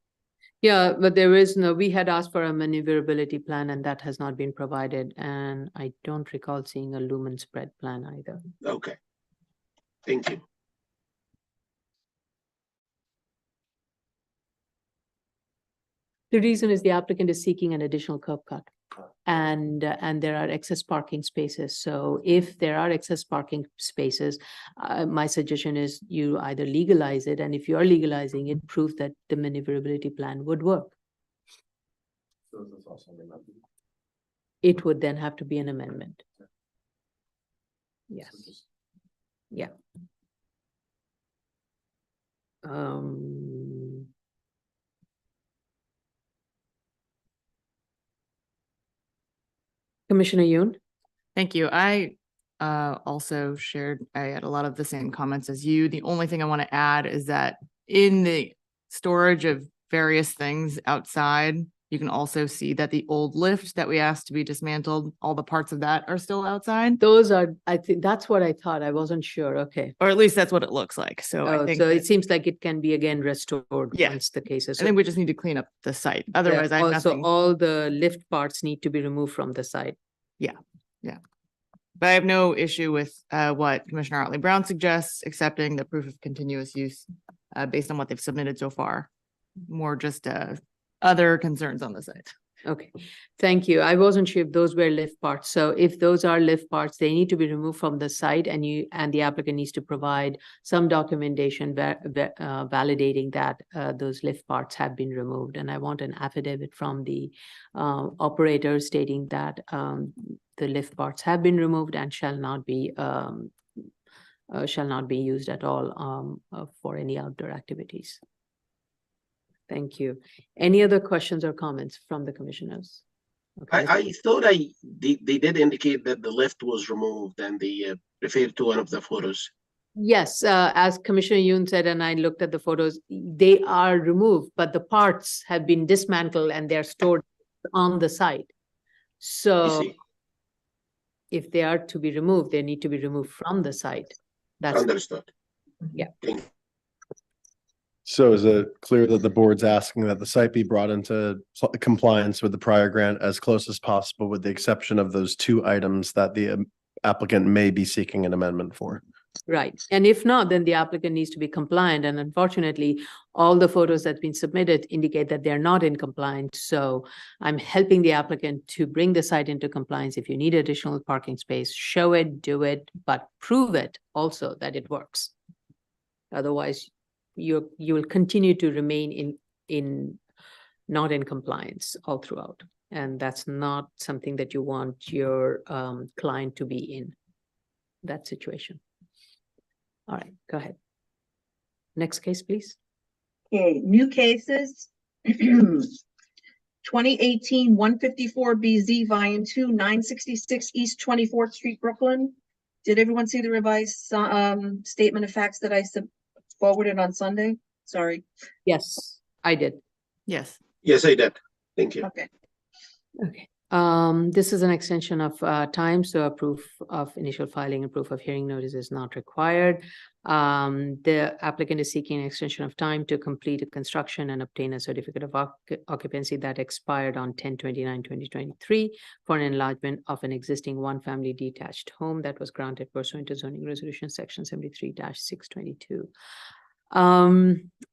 Yeah, but there is no, we had asked for a maneuverability plan and that has not been provided. And I don't recall seeing a lumen spread plan either. Okay. Thank you. The reason is the applicant is seeking an additional curb cut. And there are excess parking spaces. So if there are excess parking spaces, my suggestion is you either legalize it, and if you are legalizing it, prove that the maneuverability plan would work. It would then have to be an amendment. Yes. Yeah. Commissioner Yoon? Thank you. I also shared, I had a lot of the same comments as you. The only thing I want to add is that in the storage of various things outside, you can also see that the old lift that we asked to be dismantled, all the parts of that are still outside. Those are, I think that's what I thought. I wasn't sure. Okay. Or at least that's what it looks like. So I Oh, think so that- it seems like it can be again restored Yeah. once the case is. I think we just need to clean up the site. Otherwise, I have Also, nothing. all the lift parts need to be removed from the site. But I have no issue with what Commissioner Otley Brown suggests, accepting the proof of continuous use based on what they've submitted so far. More just other concerns on the site. Okay, thank you. I wasn't sure if those were lift parts. So if those are lift parts, they need to be removed from the site, and the applicant needs to provide some documentation validating that those lift parts have been removed. And I want an affidavit from the operator stating that the lift parts have been removed and shall not be used at all for any outdoor activities. Thank you. Any other questions or comments from the commissioners? Okay. I thought they did indicate that the lift was removed and they referred to one of the photos. Yes, as Commissioner Yoon said, and I looked at the photos, they are removed, but the parts have been dismantled and they're stored on the site. I So see. if they are to be removed, they need to be removed from the site. That's, Understood. Yeah. Thank you. So is it clear that the board's asking that the site be brought into compliance with the prior grant as close as possible, with the exception of those two items that the applicant may be seeking an amendment for. Right. And if not, then the applicant needs to be compliant. And unfortunately, all the photos that's been submitted indicate that they're not in compliance. So I'm helping the applicant to bring the site into compliance. If you need additional parking space, show it, do it, but prove it also that it works. Otherwise, you will continue to remain not in compliance all throughout. And that's not something that you want your client to be in, that situation. All right, go ahead. Next case, please. Okay, new cases. 2018-154 BZ Volume 2, 966 East 24th Street, Brooklyn. Did everyone see the revised statement of facts that I forwarded on Sunday? Sorry. Yes, I did. Yes. Yes, I did. Thank you. Okay. Okay. This is an extension of time, so a proof of initial filing and proof of hearing notice is not required. The applicant is seeking an extension of time to complete a construction and obtain a certificate of occupancy that expired on 10/29/2023 for an enlargement of an existing one-family detached home that was granted pursuant to zoning resolution section 73-622.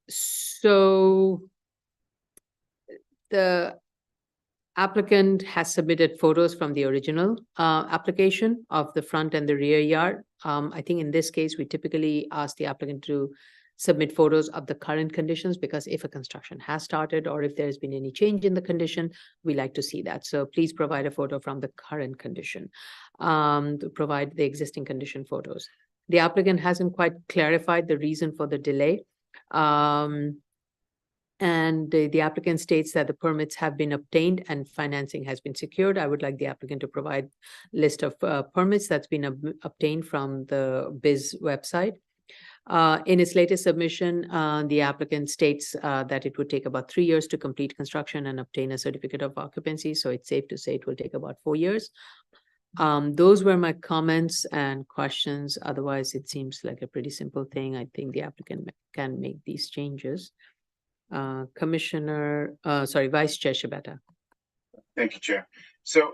So the applicant has submitted photos from the original application of the front and the rear yard. I think in this case, we typically ask the applicant to submit photos of the current conditions, because if a construction has started or if there's been any change in the condition, we like to see that. So please provide a photo from the current condition, to provide the existing condition photos. The applicant hasn't quite clarified the reason for the delay. And the applicant states that the permits have been obtained and financing has been secured. I would like the applicant to provide list of permits that's been obtained from the BIZ website. In its latest submission, the applicant states that it would take about 3 years to complete construction and obtain a certificate of occupancy. So it's safe to say it will take about 4 years. Those were my comments and questions. Otherwise, it seems like a pretty simple thing. I think the applicant can make these changes. Vice Chair Shabeta. Thank you, Chair. So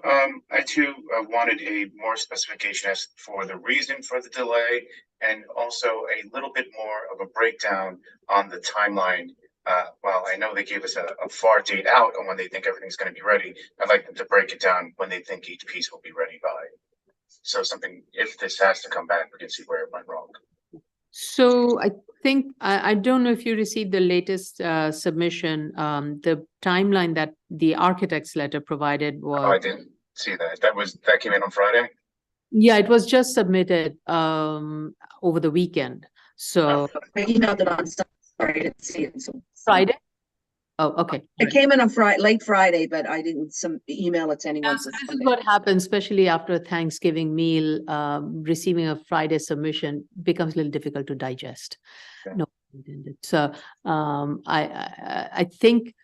I too wanted a more specification as for the reason for the delay, and also a little bit more of a breakdown on the timeline. While I know they gave us a far date out on when they think everything's going to be ready, I'd like them to break it down when they think each piece will be ready by. So something, if this has to come back, we can see where it went wrong. So I think, I don't know if you received the latest submission. The timeline that the architect's letter provided Oh, I was, didn't see that. That came in on Friday? yeah, it was just submitted over the weekend. So I emailed it on Sunday. Sorry, I didn't see it. So Friday? Oh, okay. it came in on late Friday, but I didn't email it to anyone. This is what happens, especially after a Thanksgiving meal. Receiving a Friday submission becomes a little difficult to digest. Okay. No pun intended. So I think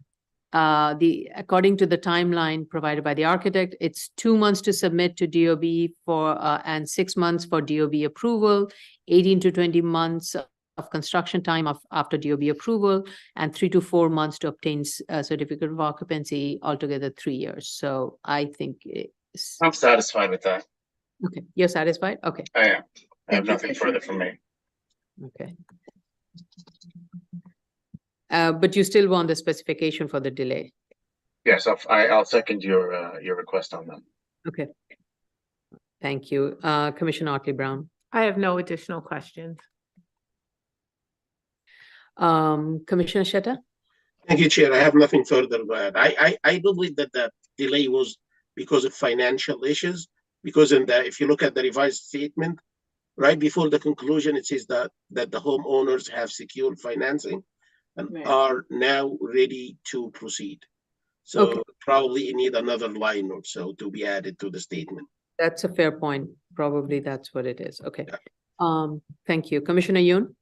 according to the timeline provided by the architect, it's 2 months to submit to DOB for and 6 months for DOB approval, 18 to 20 months of construction time after DOB approval, and 3 to 4 months to obtain a certificate of occupancy, altogether 3 years. So I think it's I'm satisfied with that. okay. You're satisfied? Okay. I am. I have Thank you, nothing further from me. Okay. But you still want the specification for the delay? Yes, I'll second your request on that. Okay. Thank you. Commissioner Otley Brown. I have no additional questions. Commissioner Sheta? Thank you, Chair. I have nothing further to add. I do believe that the delay was because of financial issues, because if you look at the revised statement, right before the conclusion, it says that the homeowners have secured financing and Right. are now ready to proceed. So Okay. probably you need another line or so to be added to the statement. That's a fair point. Probably that's what it is. Okay. Yeah. Thank you. Commissioner Yoon?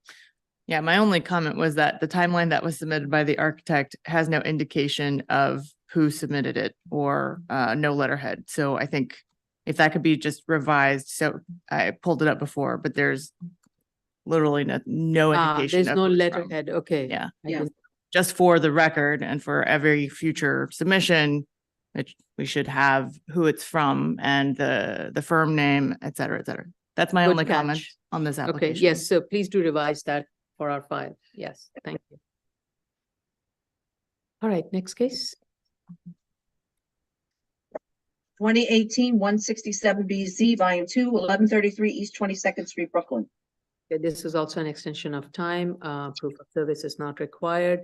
Yeah, my only comment was that the timeline that was submitted by the architect has no indication of who submitted it or no letterhead. So I think if that could be just revised, so I pulled it up before, but there's literally no indication. There's of no who it's from. letterhead. Okay. Yeah. I Yeah. didn't- Just for the record and for every future submission, We should have who it's from and the firm name, et cetera, et cetera. That's my Good only comment catch. on this Okay, application. yes, so please do revise that for our file. Yes, thank you. All right, next case. 2018-167BZ, Volume 2, 1133 East 22nd Street, Brooklyn. Okay, this is also an extension of time. Proof of service is not required.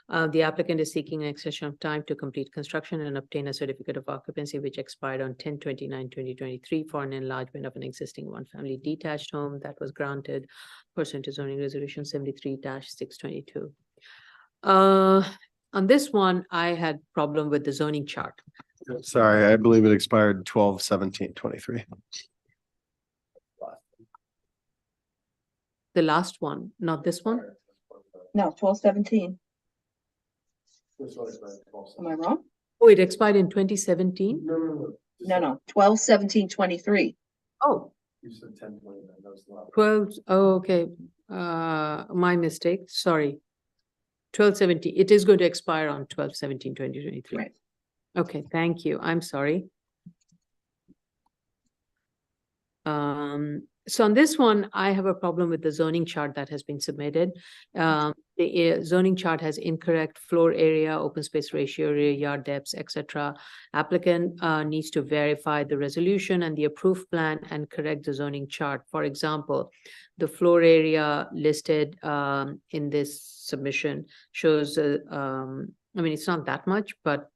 The applicant is seeking an extension of time to complete construction and obtain a certificate of occupancy which expired on 10/29/2023 for an enlargement of an existing one-family detached home that was granted pursuant to zoning resolution 73-622. On this one, I had problem with the zoning chart. Sorry, I believe it expired 12/17/23. The last one, not this one? No, 12/17. Am I wrong? Oh, it expired in 2017? No, 12/17/23. Oh, You said 10/29, that was the last. 12, oh, okay. My mistake, sorry. 12/17, it is going to expire on 12/17/2023. Right. Okay, thank you. I'm sorry. So on this one, I have a problem with the zoning chart that has been submitted. The zoning chart has incorrect floor area, open space ratio, rear yard depths, etc. Applicant needs to verify the resolution and the approved plan and correct the zoning chart. For example, the floor area listed in this submission shows, I mean, it's not that much, but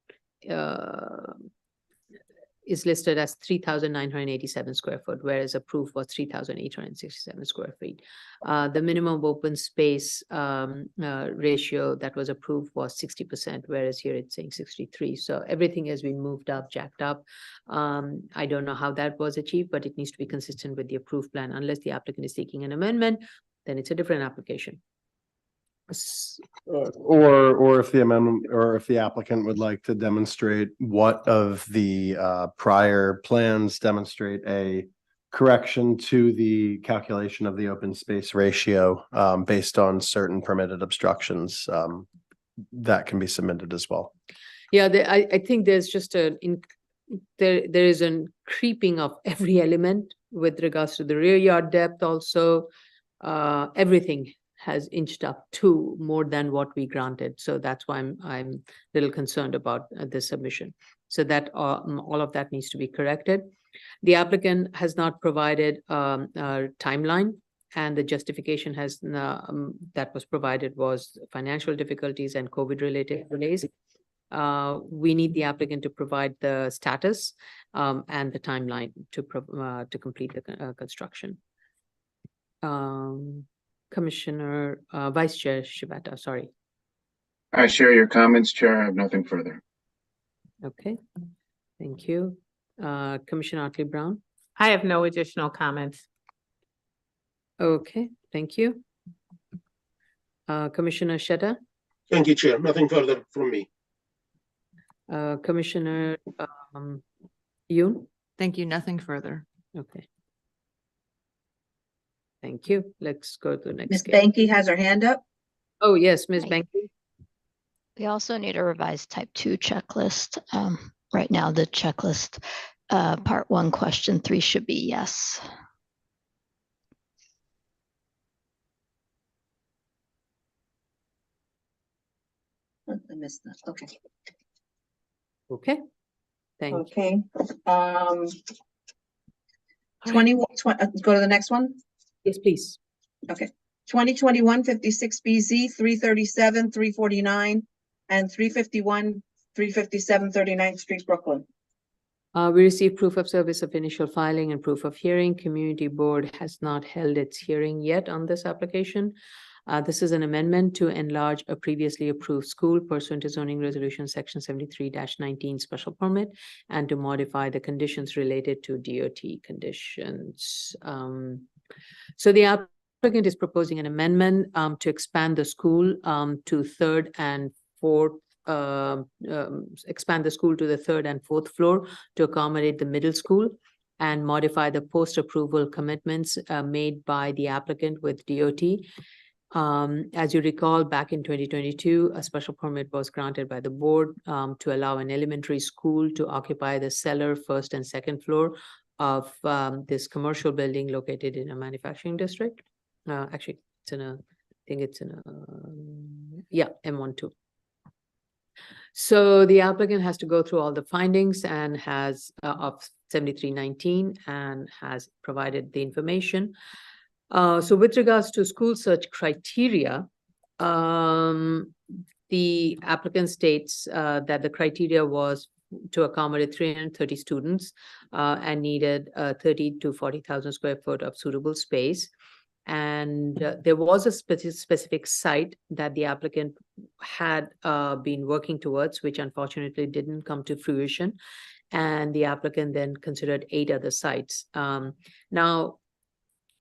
is listed as 3,987 square foot, whereas approved was 3,867 square feet. The minimum open space ratio that was approved was 60%, whereas here it's saying 63. So everything has been moved up, jacked up. I don't know how that was achieved, but it needs to be consistent with the approved plan. Unless the applicant is seeking an amendment, then it's a different application. Or if the amendment, or if the applicant would like to demonstrate what of the prior plans demonstrate a correction to the calculation of the open space ratio based on certain permitted obstructions, that can be submitted as well. Yeah, I think there's just there is a creeping of every element with regards to the rear yard depth also. Everything has inched up to more than what we granted. So that's why I'm a little concerned about this submission. So that all of that needs to be corrected. The applicant has not provided a timeline, and the justification has that was provided was financial difficulties and COVID-related delays. We need the applicant to provide the status and the timeline to complete the construction. Commissioner, Vice Chair Shibata, sorry. I share your comments, Chair. I have nothing further. Okay, thank you. Commissioner Otley Brown. I have no additional comments. Okay, thank you. Commissioner Sheta, Thank you, Chair. Nothing further from me. Commissioner Yoon. Thank you. Nothing further. Okay. Thank you. Let's go to the next. Ms. case. Banky has her hand up. Oh, yes, Ms. Right. Banky. We also need a revised type 2 checklist. Right now, the checklist, part 1, question 3 should be yes. I missed that. Okay. Okay. Thank you. Okay. 20, go to the next one. Yes, please. 2021-56BZ, 337, 349, and 351, 357 39th Street, Brooklyn. We received proof of service of initial filing and proof of hearing. Community Board has not held its hearing yet on this application. This is an amendment to enlarge a previously approved school pursuant to zoning resolution section 73-19 special permit and to modify the conditions related to DOT conditions. So the applicant is proposing an amendment to expand the school to third and fourth, expand the school to the third and fourth floor to accommodate the middle school and modify the post-approval commitments made by the applicant with DOT. As you recall, back in 2022, a special permit was granted by the board to allow an elementary school to occupy the cellar, first and second floor of this commercial building located in a manufacturing district. Actually, it's in a, I think it's in a, yeah, M12. So the applicant has to go through all the findings and has of 7319 and has provided the information. So with regards to school search criteria, the applicant states that the criteria was to accommodate 330 students and needed 30 to 40,000 square foot of suitable space. And there was a specific site that the applicant had been working towards, which unfortunately didn't come to fruition. And the applicant then considered 8 other sites. Now,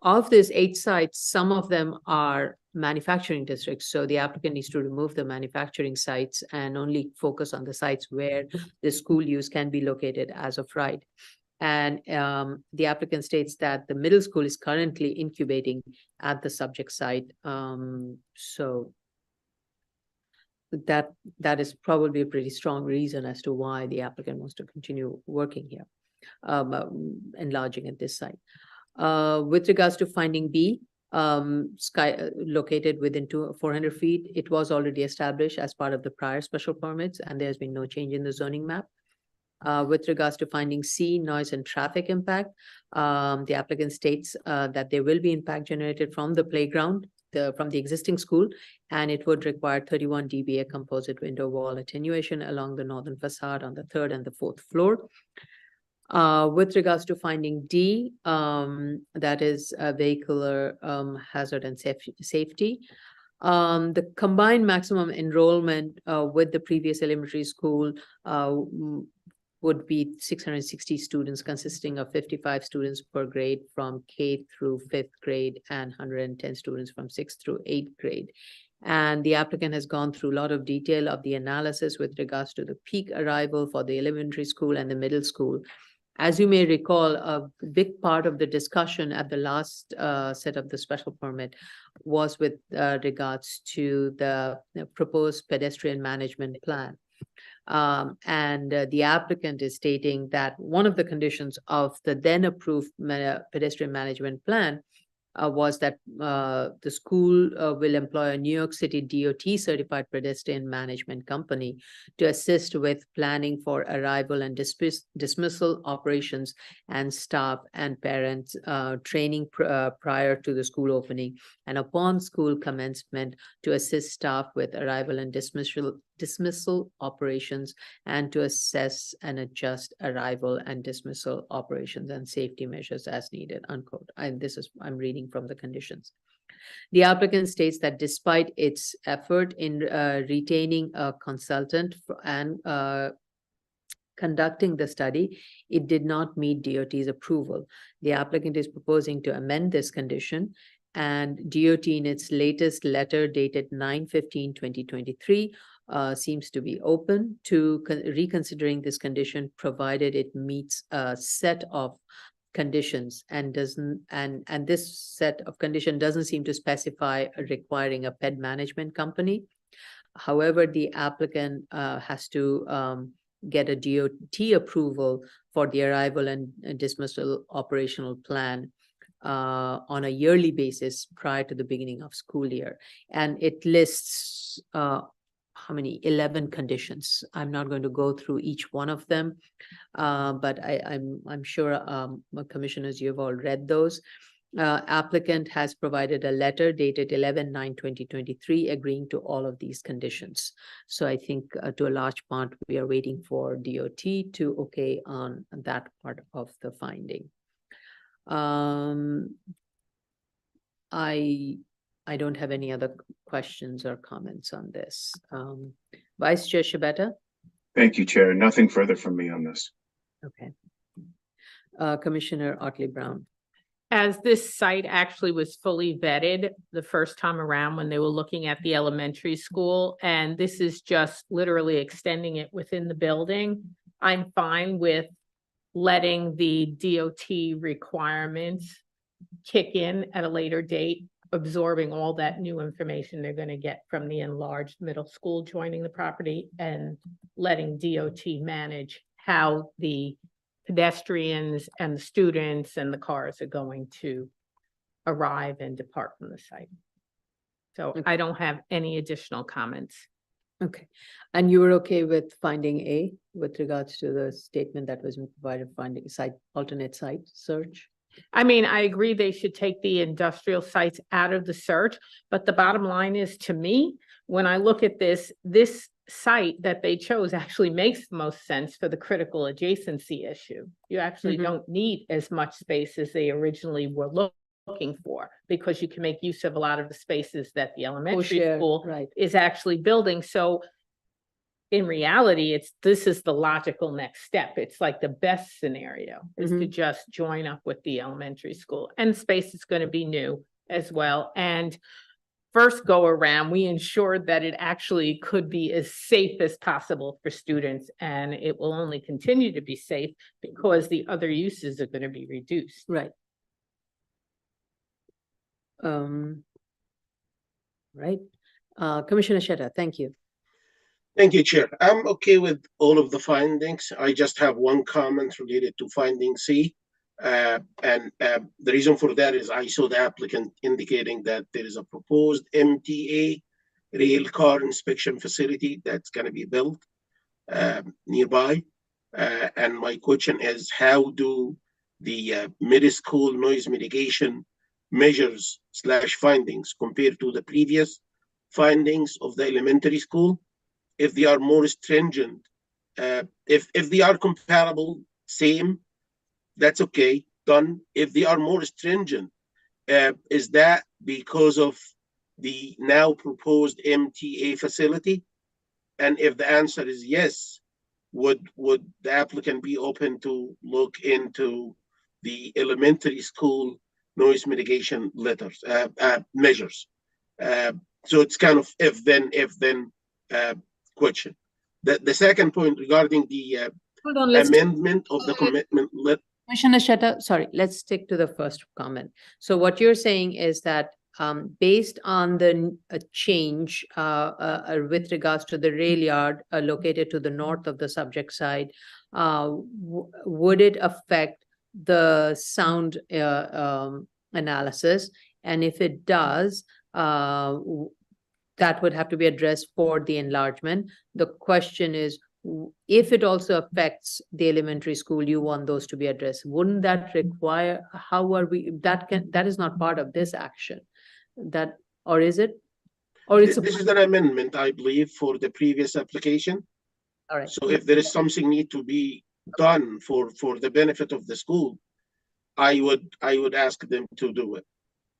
of these 8 sites, some of them are manufacturing districts. So the applicant needs to remove the manufacturing sites and only focus on the sites where the school use can be located as of right. And the applicant states that the middle school is currently incubating at the subject site. So that is probably a pretty strong reason as to why the applicant wants to continue working here, enlarging at this site. With regards to finding B, located within 400 feet, it was already established as part of the prior special permits, and there's been no change in the zoning map. With regards to finding C, noise and traffic impact, the applicant states that there will be impact generated from the playground, from the existing school, and it would require 31 dBA composite window wall attenuation along the northern facade on the 3rd and the 4th floor. With regards to finding D, that is vehicular hazard and safety. The combined maximum enrollment with the previous elementary school would be 660 students, consisting of 55 students per grade from K through 5th grade and 110 students from 6th through 8th grade. And the applicant has gone through a lot of detail of the analysis with regards to the peak arrival for the elementary school and the middle school. As you may recall, a big part of the discussion at the last set of the special permit was with regards to the proposed pedestrian management plan. The applicant is stating that one of the conditions of the then approved pedestrian management plan was that the school will employ a New York City DOT certified pedestrian management company to assist with planning for arrival and dismissal operations and staff and parents training prior to the school opening, and upon school commencement to assist staff with arrival and dismissal operations and to assess and adjust arrival and dismissal operations and safety measures as needed, unquote. And this is, I'm reading from the conditions. The applicant states that despite its effort in retaining a consultant and conducting the study, it did not meet DOT's approval. The applicant is proposing to amend this condition, and DOT in its latest letter dated 9/15/2023 seems to be open to reconsidering this condition, provided it meets a set of conditions and doesn't, and this set of condition doesn't seem to specify requiring a PED management company. However, the applicant has to get a DOT approval for the arrival and dismissal operational plan on a yearly basis prior to the beginning of school year. And it lists how many? 11 conditions. I'm not going to go through each one of them, but I'm sure commissioners, you've all read those. Applicant has provided a letter dated 11/9/2023 agreeing to all of these conditions. So I think to a large part, we are waiting for DOT to okay on that part of the finding. I don't have any other questions or comments on this. Vice Chair Shibata? Thank you, Chair. Nothing further from me on this. Okay. Commissioner Otley Brown? As this site actually was fully vetted the first time around when they were looking at the elementary school, and this is just literally extending it within the building, I'm fine with letting the DOT requirements kick in at a later date. absorbing all that new information they're gonna get from the enlarged middle school joining the property and letting DOT manage how the pedestrians and the students and the cars are going to arrive and depart from the site. So I don't have any additional comments. Okay, and you were okay with finding A with regards to the statement that was provided, finding site, alternate site search? I mean, I agree they should take the industrial sites out of the search, but the bottom line is, to me, when I look at this, this site that they chose actually makes the most sense for the critical adjacency issue. You actually Mhm. don't need as much space as they originally were looking for, because you can make use of a lot of the spaces that the elementary share, school right. is actually building. So in reality, this is the logical next step. It's like the best scenario is to just join up with the elementary school, and space is going to be new as well. And first go around, we ensured that it actually could be as safe as possible for students, and it will only continue to be safe because the other uses are going to be reduced. Right. Right. Commissioner Sheta, thank you. Thank you, Chair. I'm okay with all of the findings. I just have one comment related to finding C. The reason for that is I saw the applicant indicating that there is a proposed MTA rail car inspection facility that's going to be built nearby. And my question is, how do the middle school noise mitigation measures / findings compare to the previous findings of the elementary school? If they are more stringent, if they are comparable, same, that's okay, done. If they are more stringent, is that because of the now proposed MTA facility? And if the answer is yes, would the applicant be open to look into the elementary school noise mitigation measures? So it's kind of if then question. The second point regarding the Hold on, let's. amendment of the commitment Commissioner Sheta, sorry, let's stick to the first comment. So what you're saying is that based on the change with regards to the rail yard located to the north of the subject side, would it affect the sound analysis? And if it does, that would have to be addressed for the enlargement. The question is, if it also affects the elementary school, you want those to be addressed. Wouldn't that require, how are we, that is not part of this action? That, or is it? Or it's. This is an amendment, I believe, for the previous application. All right. So if there is something need to be done for the benefit of the school, I would ask them to do it.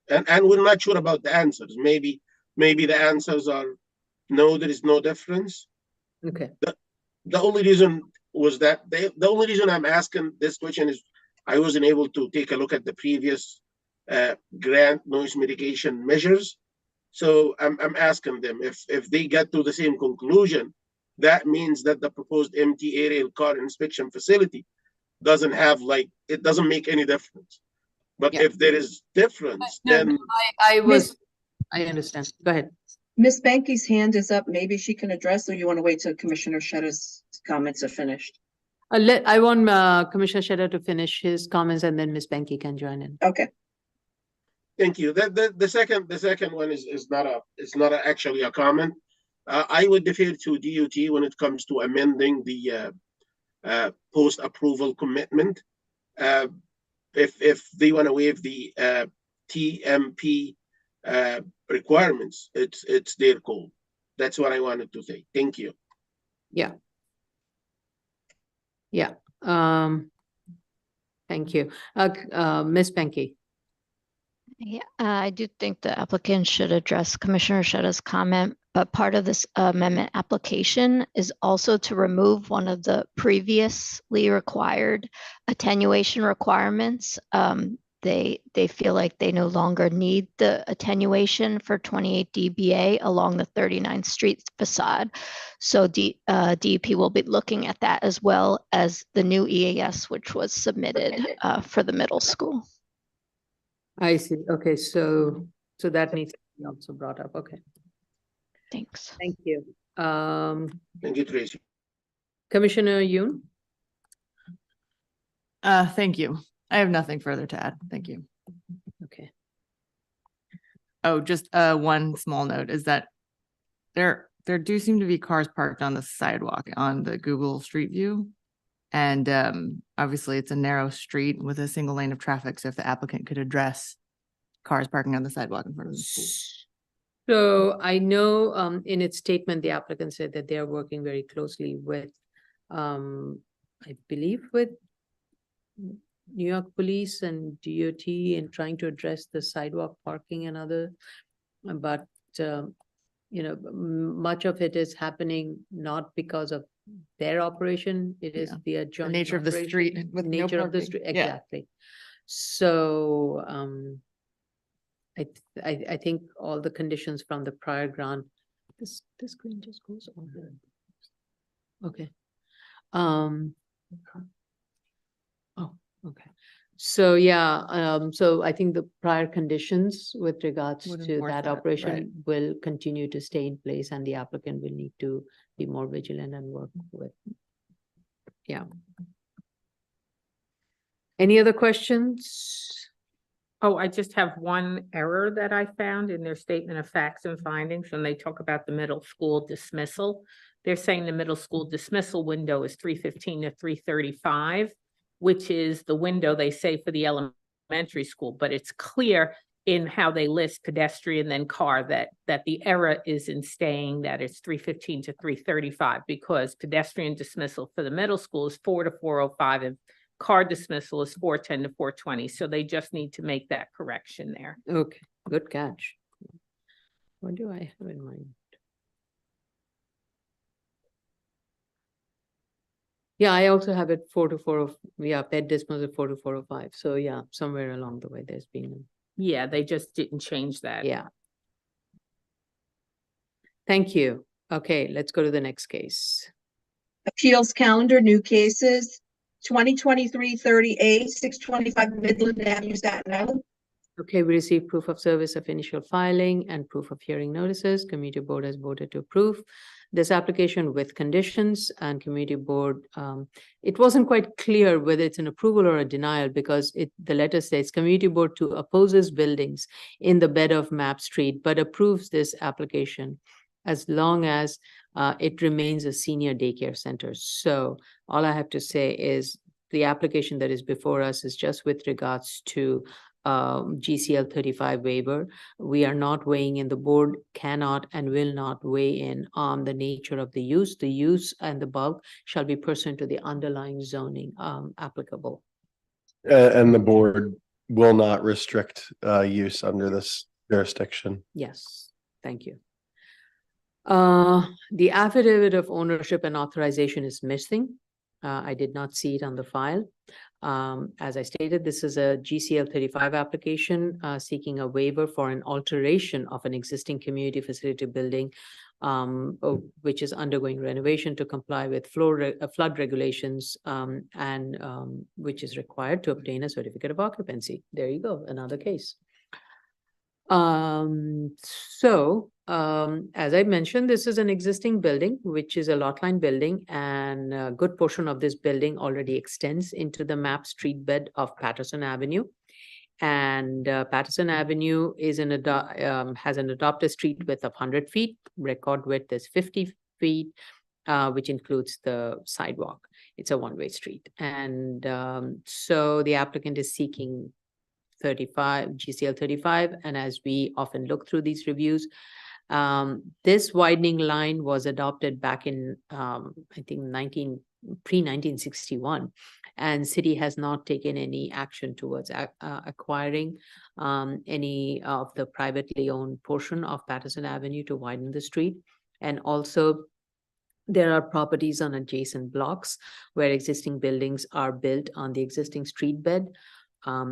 And we're not sure about the answers. Maybe the answers are no, there is no difference. Okay. The only reason was that the only reason I'm asking this question is I wasn't able to take a look at the previous grant noise mitigation measures. So I'm asking them if they get to the same conclusion, that means that the proposed MTA rail car inspection facility doesn't have it doesn't make any difference. But Yeah. if there is difference, then I understand. Go ahead. Ms. Banky's hand is up. Maybe she can address, or you want to wait till Commissioner Sheta's comments are finished? I want Commissioner Sheta to finish his comments and then Ms. Banky can join in. Okay. thank you. The second one is not actually a comment. I would defer to DOT when it comes to amending the post-approval commitment. If they want to waive the TMP requirements, it's their call. That's what I wanted to say. Thank you. Yeah. Thank you. Ms. Banky. Yeah, I do think the applicant should address Commissioner Sheta's comment, but part of this amendment application is also to remove one of the previously required attenuation requirements. They feel like they no longer need the attenuation for 28 dBA along the 39th Street facade. So DEP will be looking at that as well as the new EAS, which was submitted for the middle school. I see. Okay, so So that needs to be also brought up. Okay, Thanks. thank you. Thank you, Tracy. Commissioner Yoon? Thank you. I have nothing further to add. Thank you. Okay. Oh, just one small note is that there do seem to be cars parked on the sidewalk on the Google Street View. And obviously it's a narrow street with a single lane of traffic. So if the applicant could address cars parking on the sidewalk in front of the school. So I know in its statement, the applicant said that they are working very closely with, I believe with New York Police and DOT in trying to address the sidewalk parking and other. But, you know, much of it is happening not because of their operation. It is Yeah. the The adjoining nature of the operation, street with no nature of the parking. street, Yeah. exactly. So, I think all the conditions from the prior grant, this screen just goes over. Okay. Oh, okay. So, yeah, so I think the prior conditions with regards Would to enforce that that, right. operation will continue to stay in place and the applicant will need to be more vigilant and work with. Yeah. Any other questions? Oh, I just have one error that I found in their statement of facts and findings when they talk about the middle school dismissal. They're saying the middle school dismissal window is 3:15 to 3:35, which is the window they say for the elementary school, but it's clear in how they list pedestrian then car that the error is in saying that it's 3:15 to 3:35 because pedestrian dismissal for the middle school is 4 to 4:05 and car dismissal is 4:10 to 4:20. So they just need to make that correction there. Okay, good catch. What do I have in mind? Yeah, I also have it 4 to 4, yeah, pet dismissal 4 to 4:05. So yeah, somewhere along the way, there's been, Yeah, they just didn't change that. yeah. Thank you. Okay, let's go to the next case. Appeals calendar, new cases, 2023-30A, 625 Midland Avenue, Staten Island. Okay, we received proof of service of initial filing and proof of hearing notices. Community board has voted to approve this application with conditions and community board. It wasn't quite clear whether it's an approval or a denial because the letter says community board to opposes buildings in the bed of Map Street, but approves this application as long as it remains a senior daycare center. So all I have to say is the application that is before us is just with regards to GCL 35 waiver. We are not weighing in, the board cannot and will not weigh in on the nature of the use. The use and the bulk shall be pursuant to the underlying zoning applicable. And the board will not restrict use under this jurisdiction. Yes, thank you. The affidavit of ownership and authorization is missing. I did not see it on the file. As I stated, this is a GCL 35 application seeking a waiver for an alteration of an existing community facility building, which is undergoing renovation to comply with flood regulations and which is required to obtain a certificate of occupancy. There you go, another case. As I mentioned, this is an existing building, which is a lot line building, and a good portion of this building already extends into the Map Street bed of Patterson Avenue. And Patterson Avenue is has an adopted street width of 100 feet, record width is 50 feet, which includes the sidewalk. It's a one-way street. And so the applicant is seeking GCL 35, and as we often look through these reviews, this widening line was adopted back in I think pre-1961, and city has not taken any action towards acquiring any of the privately owned portion of Patterson Avenue to widen the street. And also there are properties on adjacent blocks where existing buildings are built on the existing street bed.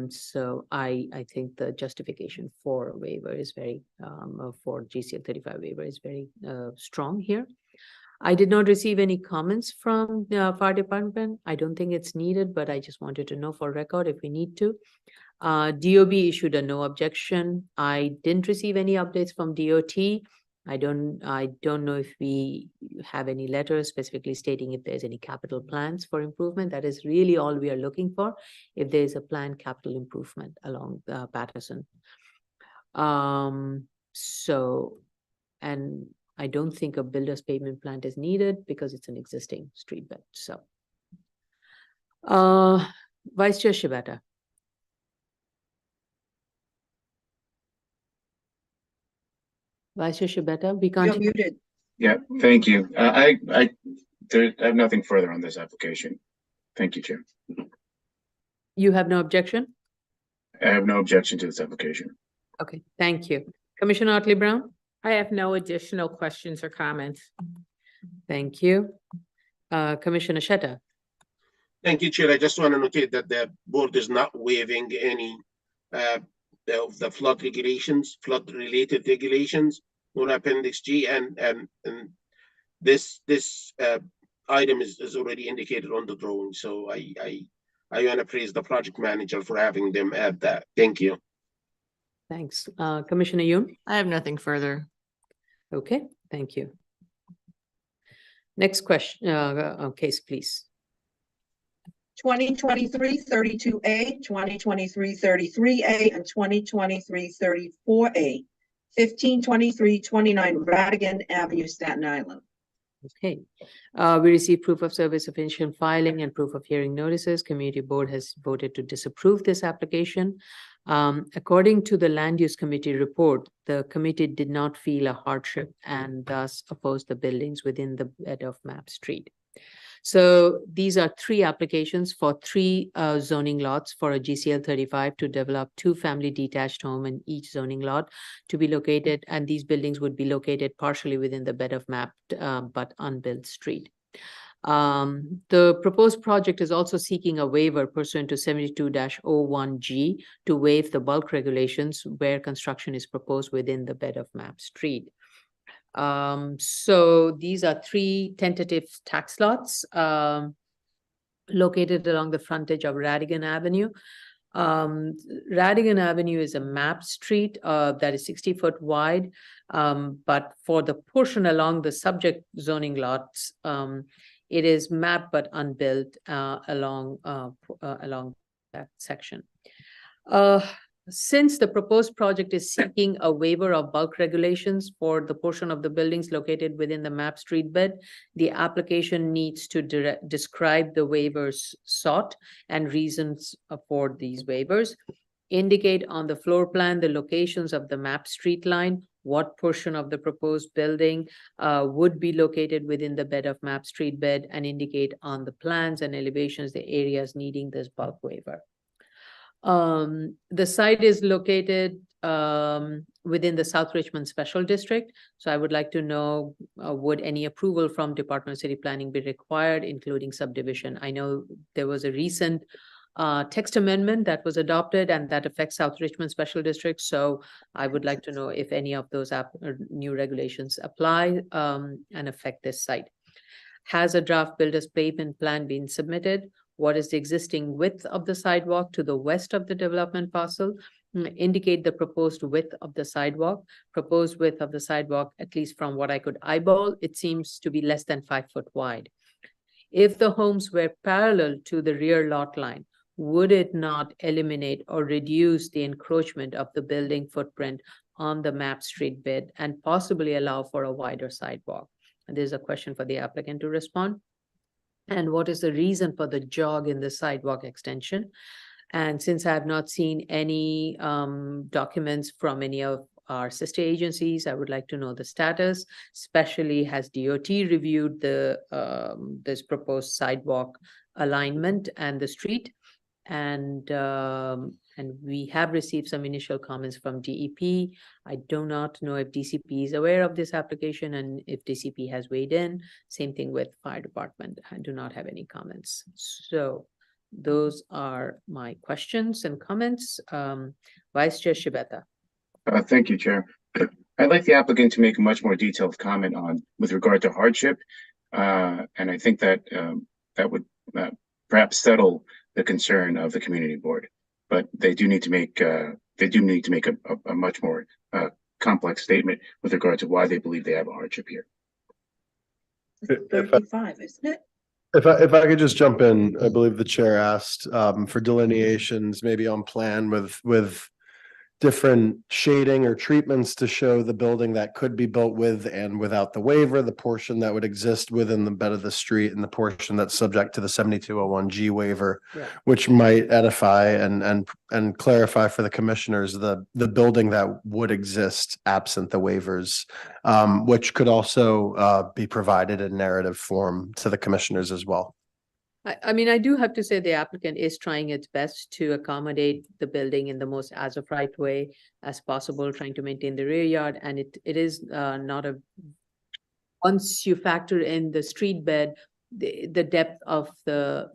So I think the justification for a waiver is very, for GCL 35 waiver is very strong here. I did not receive any comments from the fire department. I don't think it's needed, but I just wanted to know for record if we need to. DOB issued a no objection. I didn't receive any updates from DOT. I don't know if we have any letters specifically stating if there's any capital plans for improvement. That is really all we are looking for, if there's a planned capital improvement along Patterson. So, and I don't think a builder's pavement plant is needed because it's an existing street bed, so. Vice Chair Shibata. Vice Chair Shibata, we can't. You're muted. Yeah, thank you. I have nothing further on this application. Thank you, Chair. You have no objection? I have no objection to this application. Okay, thank you. Commissioner Otley Brown? I have no additional questions or comments. Thank you. Commissioner Shetta? Thank you, Chair. I just want to notate that the board is not waiving any of the flood regulations, flood-related regulations, or Appendix G, and this item is already indicated on the drawing. So I want to praise the project manager for having them add that. Thank you. Thanks. Commissioner Yoon? I have nothing further. Okay, thank you. Next question, case, please. 2023-32A, 2023-33A, and 2023-34A. 1523-29 Radigan Avenue, Staten Island. Okay, we received proof of service of initial filing and proof of hearing notices. Community board has voted to disapprove this application. According to the land use committee report, the committee did not feel a hardship and thus opposed the buildings within the bed of Map Street. So these are three applications for three zoning lots for a GCL 35 to develop two family detached home in each zoning lot to be located, and these buildings would be located partially within the bed of mapped but unbuilt street. The proposed project is also seeking a waiver pursuant to 72-01G to waive the bulk regulations where construction is proposed within the bed of Map Street. So these are three tentative tax lots located along the frontage of Radigan Avenue. Radigan Avenue is a map street that is 60 foot wide, but for the portion along the subject zoning lots, it is mapped but unbuilt along that section. Since the proposed project is seeking a waiver of bulk regulations for the portion of the buildings located within the map street bed, the application needs to describe the waivers sought and reasons for these waivers. Indicate on the floor plan the locations of the map street line, what portion of the proposed building would be located within the bed of map street bed, and indicate on the plans and elevations the areas needing this bulk waiver. The site is located within the South Richmond Special District. So I would like to know, would any approval from Department of City Planning be required, including subdivision? I know there was a recent text amendment that was adopted and that affects South Richmond Special District. So I would like to know if any of those new regulations apply and affect this site. Has a draft builder's pavement plan been submitted? What is the existing width of the sidewalk to the west of the development parcel? Indicate the proposed width of the sidewalk. Proposed width of the sidewalk, at least from what I could eyeball, it seems to be less than 5 foot wide. If the homes were parallel to the rear lot line, would it not eliminate or reduce the encroachment of the building footprint on the map street bed and possibly allow for a wider sidewalk? And there's a question for the applicant to respond. And what is the reason for the jog in the sidewalk extension? And since I have not seen any documents from any of our sister agencies, I would like to know the status. Especially, has DOT reviewed the this proposed sidewalk alignment and the street? And we have received some initial comments from DEP. I do not know if DCP is aware of this application and if DCP has weighed in. Same thing with fire department. I do not have any comments. So those are my questions and comments. Vice Chair Shibata. Thank you, Chair. I'd like the applicant to make a much more detailed comment on with regard to hardship. And I think that that would perhaps settle the concern of the community board. but they do need to make a much more complex statement with regard to why they believe they have a hardship here. If I- 35, isn't it? If I could just jump in, I believe the chair asked for delineations, maybe on plan with different shading or treatments to show the building that could be built with and without the waiver, the portion that would exist within the bed of the street and the portion that's subject to the 7201G waiver, Right. which might edify and clarify for the commissioners the building that would exist absent the waivers, which could also be provided in narrative form to the commissioners as well. I mean, I do have to say the applicant is trying its best to accommodate the building in the most as of right way as possible, trying to maintain the rear yard, and it is not a, once you factor in the street bed, the depth of the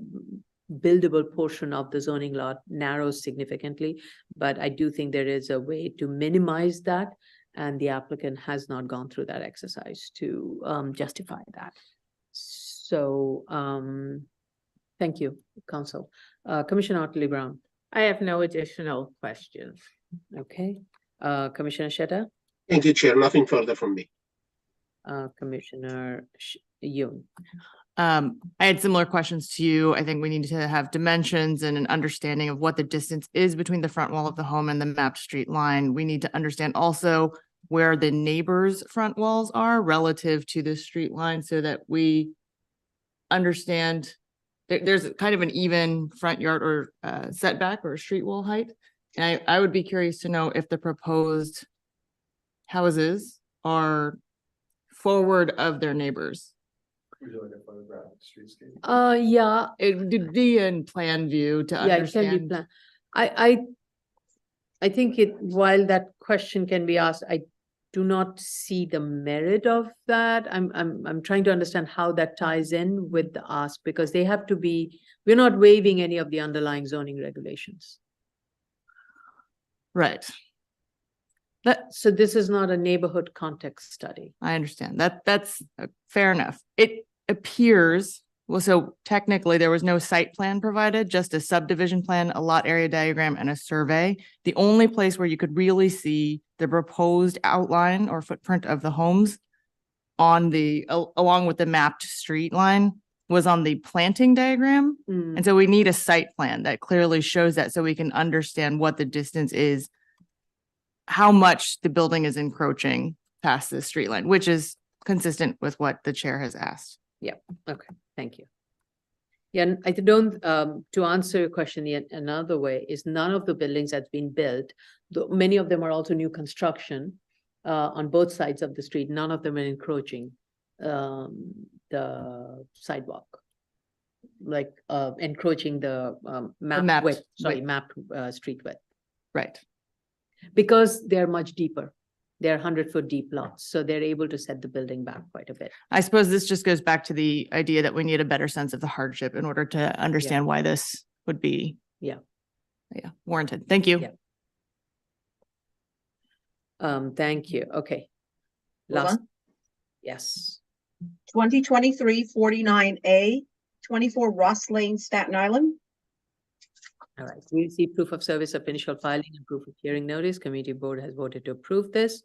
buildable portion of the zoning lot narrows significantly, but I do think there is a way to minimize that, and the applicant has not gone through that exercise to justify that. So, thank you, Council. Commissioner Otley Brown. I have no additional questions. Okay. Commissioner Sheta, Thank you, Chair. Nothing further from me. Commissioner Yoon. I had similar questions to you. I think we need to have dimensions and an understanding of what the distance is between the front wall of the home and the mapped street line. We need to understand also where the neighbors' front walls are relative to the street line so that we understand there's kind of an even front yard or setback or street wall height. And I would be curious to know if the proposed houses are forward of their neighbors. Would you like a photographic streetscape? Yeah, It would be in plan view to yeah, it can be understand. planned. I think while that question can be asked, I do not see the merit of that. I'm trying to understand how that ties in with the ask, because they have to be, we're not waiving any of the underlying zoning regulations. Right. So this is not a neighborhood context study. I understand that's fair enough. It appears, well, so technically there was no site plan provided, just a subdivision plan, a lot area diagram and a survey. The only place where you could really see the proposed outline or footprint of the homes on the, along with the mapped street line was on the planting diagram. Mm. And so we need a site plan that clearly shows that so we can understand what the distance is, how much the building is encroaching past the street line, which is consistent with what the chair has asked. Okay, thank you. Yeah, and I don't, to answer your question yet another way, is none of the buildings that's been built, many of them are also new construction on both sides of the street. None of them are encroaching the sidewalk, like encroaching the map mapped width, sorry, width. mapped street width, Right. because they're much deeper. They're 100-foot deep lots, so they're able to set the building back quite a bit. I suppose this just goes back to the idea that we need a better sense of the hardship in order to understand why this would be. Yeah. Yeah, warranted. Thank you. Yeah. Thank you. Okay. Hold Last, on. yes. 2023-49A, 24 Ross Lane, Staten Island. All right, we received proof of service of initial filing and proof of hearing notice. Committee board has voted to approve this.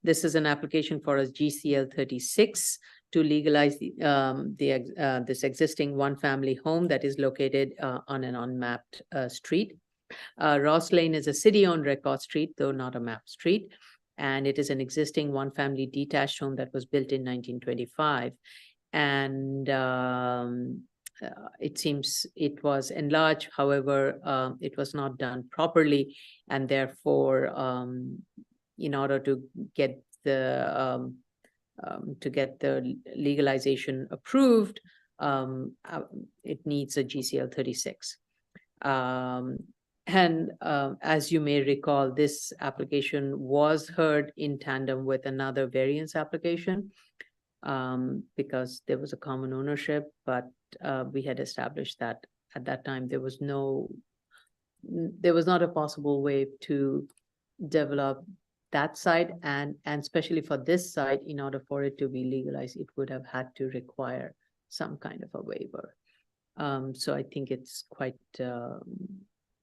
This is an application for a GCL 36 to legalize this existing one-family home that is located on an unmapped street. Ross Lane is a city-owned record street, though not a mapped street, and it is an existing one-family detached home that was built in 1925. And it seems it was enlarged, however, it was not done properly, and therefore, in order to get the legalization approved, it needs a GCL 36. And as you may recall, this application was heard in tandem with another variance application because there was a common ownership, but we had established that at that time there was not a possible way to develop that site, and especially for this site, in order for it to be legalized, it would have had to require some kind of a waiver. So I think it's quite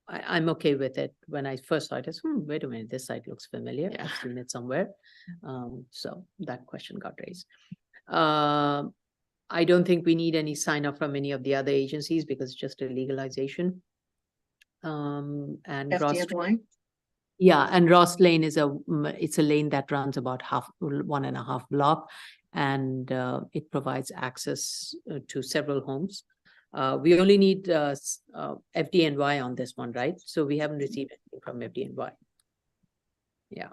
I'm okay with it. When I first saw it, I said, wait a minute, this site looks familiar. Yeah. I've seen it somewhere. So that question got raised. I don't think we need any sign off from any of the other agencies because it's just a legalization. And Ross, FDNY? yeah, and Ross Lane is it's a lane that runs about 1.5 block, and it provides access to several homes. We only need FDNY on this one, right? So we haven't received anything from FDNY. Yeah.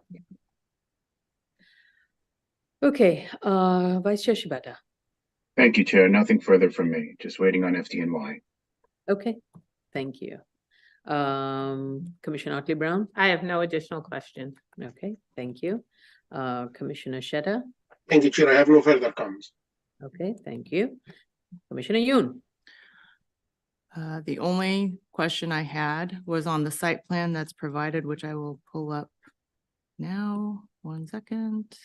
Okay, Vice Chair Shibata. Thank you, Chair. Nothing further from me. Just waiting on FDNY. Okay, thank you. Commissioner Otley Brown. I have no additional questions. Okay, thank you. Commissioner Sheta. Thank you, Chair. I have no further comments. Okay, thank you. Commissioner Yoon. The only question I had was on the site plan that's provided, which I will pull up now. 1 second.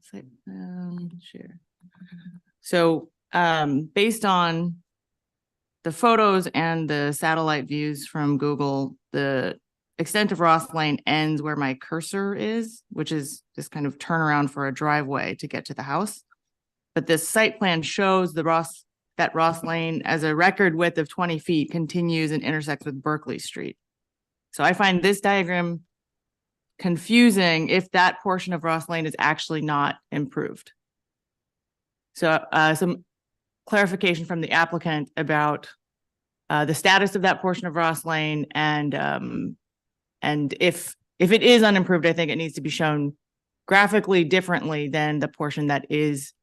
Site plan, share. So, based on the photos and the satellite views from Google, the extent of Ross Lane ends where my cursor is, which is just kind of turnaround for a driveway to get to the house. But this site plan shows that Ross Lane as a record width of 20 feet continues and intersects with Berkeley Street. So I find this diagram confusing if that portion of Ross Lane is actually not improved. So some clarification from the applicant about the status of that portion of Ross Lane, and if it is unimproved, I think it needs to be shown graphically differently than the portion that is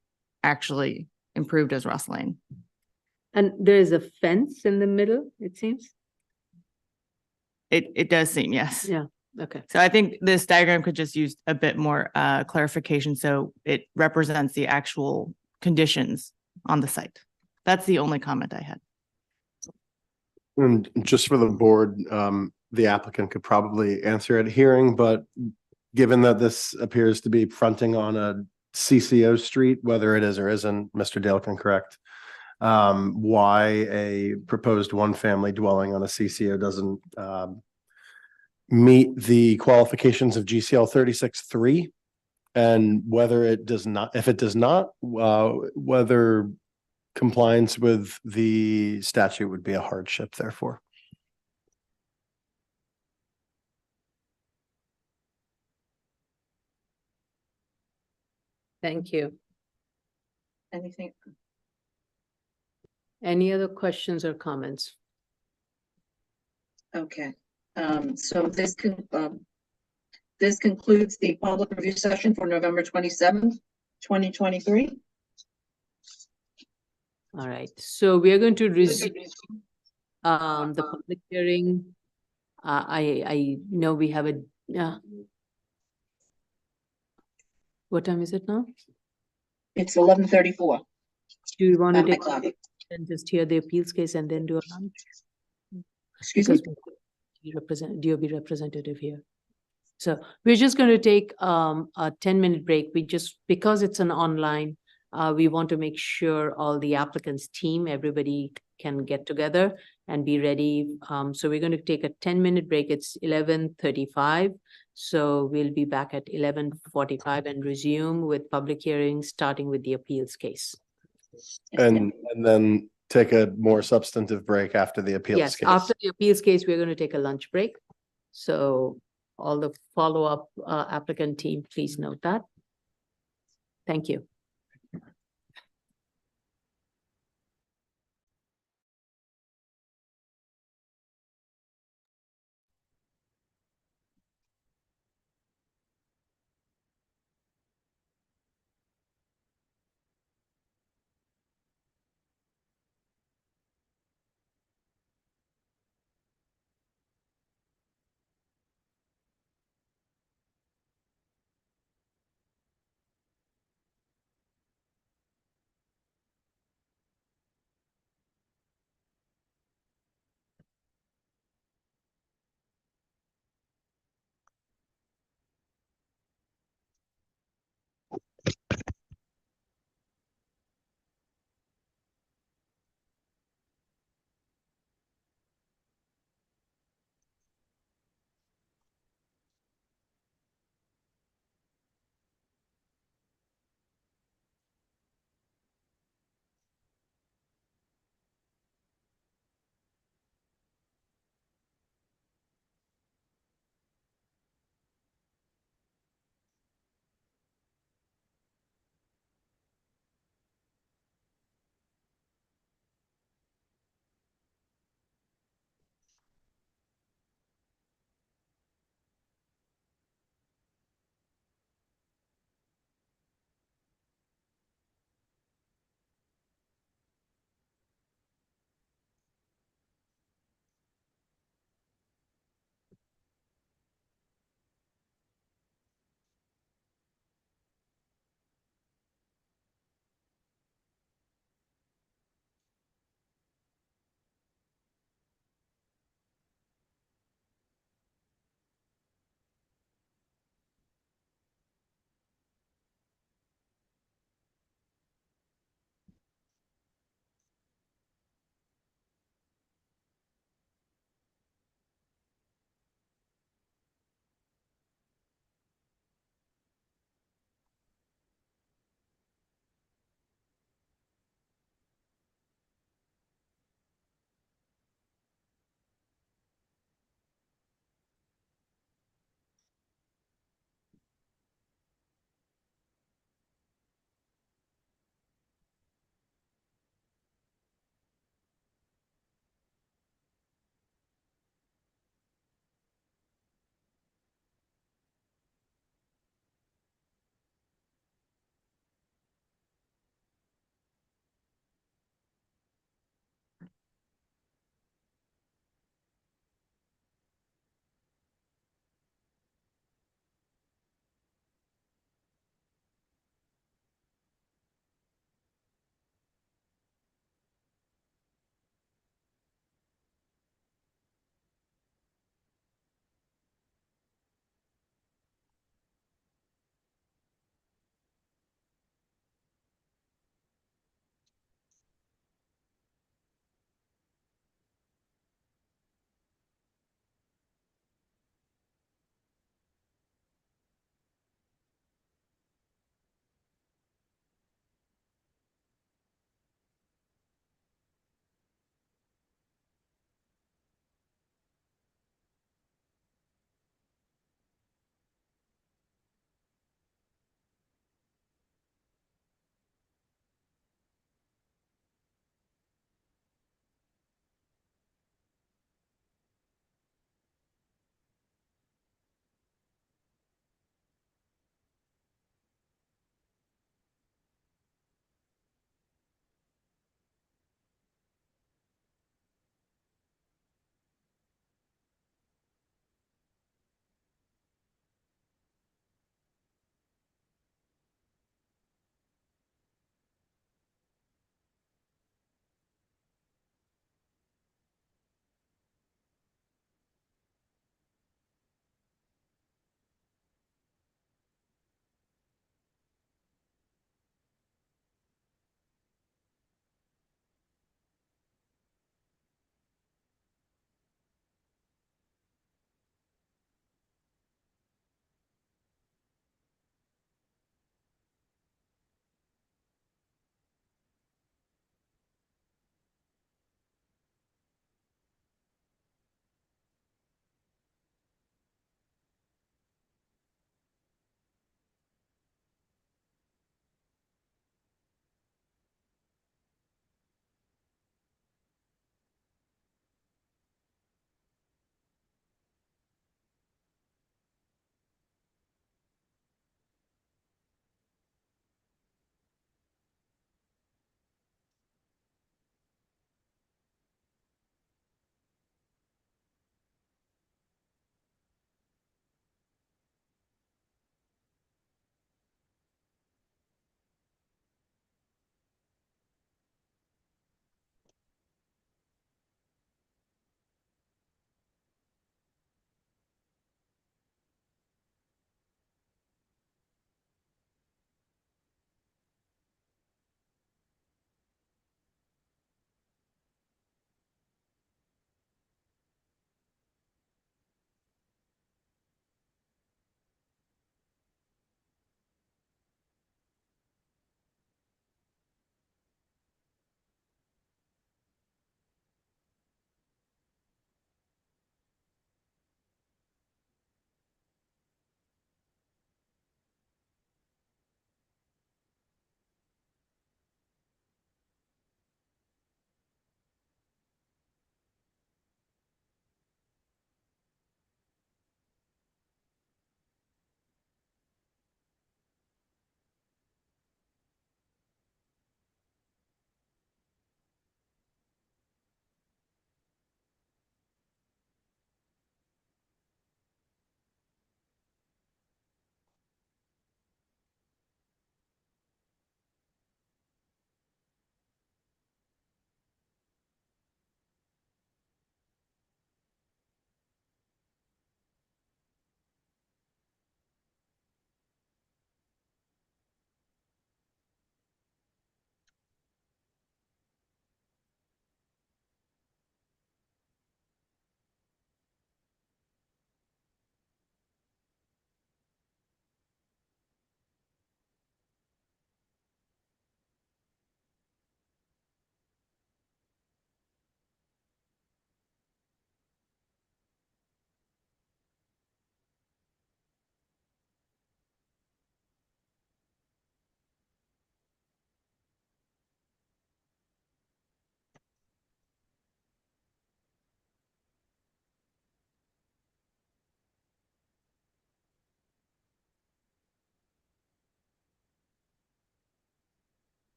actually improved as Ross Lane. And there is a fence in the middle, it seems? It does seem, yes. Yeah, okay. So I think this diagram could just use a bit more clarification so it represents the actual conditions on the site. That's the only comment I had. And just for the board, the applicant could probably answer at hearing, but given that this appears to be fronting on a CCO street, whether it is or isn't, Mr. Dale can correct, why a proposed one-family dwelling on a CCO doesn't meet the qualifications of GCL 36-3, and whether it does not, if it does not, whether compliance with the statute would be a hardship, therefore. Thank you. Anything? Any other questions or comments? Okay, so this concludes the public review session for November 27th, 2023. All right, so we are going to resume the public hearing. I know we have a what time is it now? It's 11:34. Do you want to on my take clock. and just hear the appeals case and then do a lunch? Excuse me? Because we represent DOB representative here. So we're just going to take a 10-minute break. Because it's an online, we want to make sure all the applicants team, everybody can get together and be ready. So we're going to take a 10-minute break. It's 11:35. So we'll be back at 11:45 and resume with public hearings, starting with the appeals case. And then take a more substantive break after the appeals Yes, case. after the appeals case, we're going to take a lunch break. So all the follow-up applicant team, please note that. Thank you.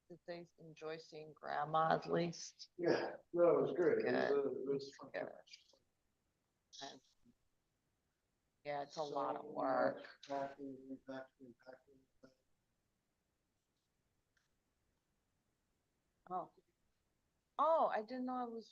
Did they enjoy seeing grandma at least? Yeah, no, it was great. Good. It was fun. Good. And- Yeah, it's a lot of work. Oh. Oh, I didn't know I was,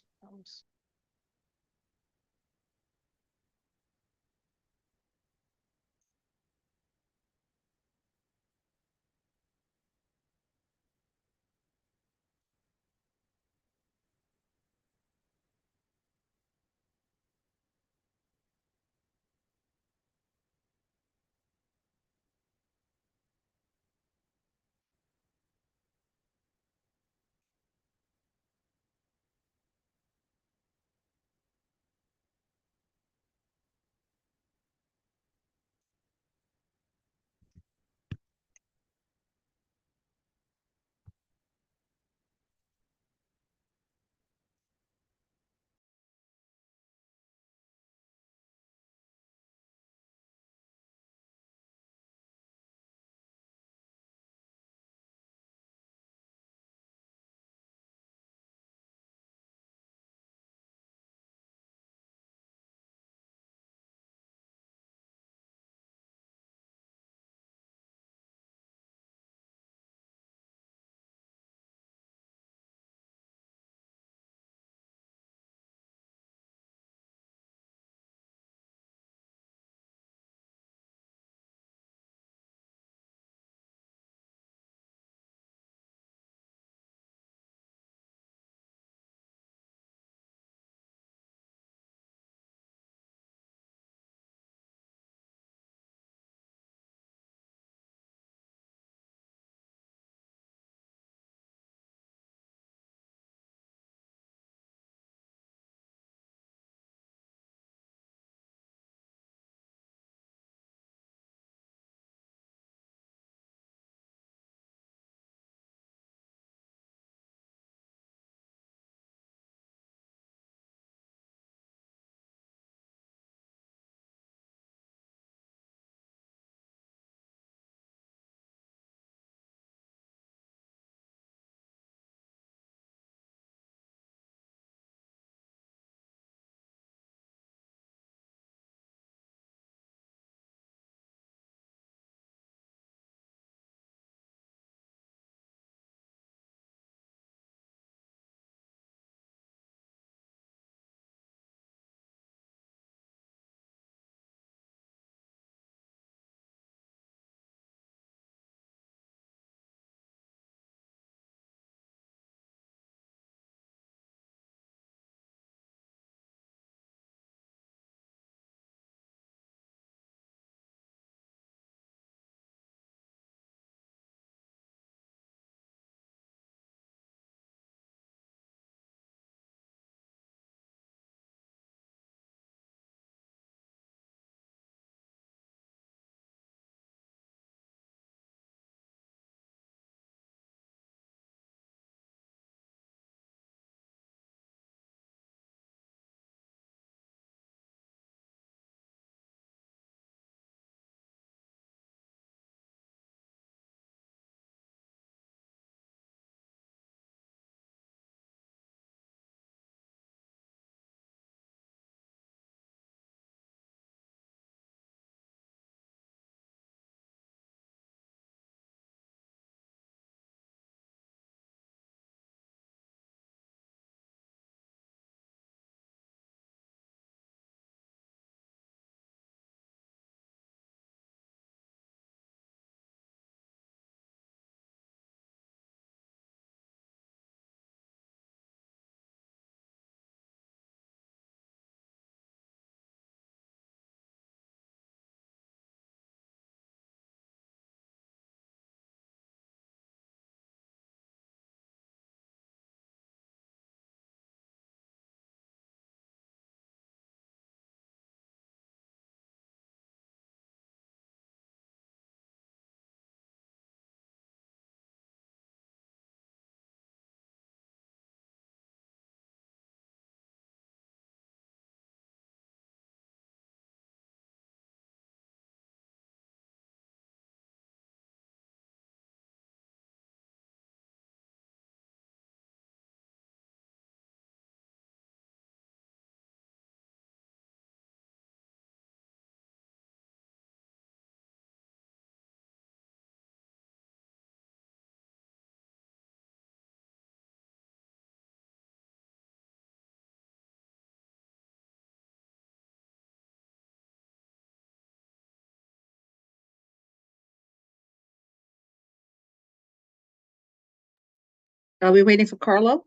Are we waiting for Carlo?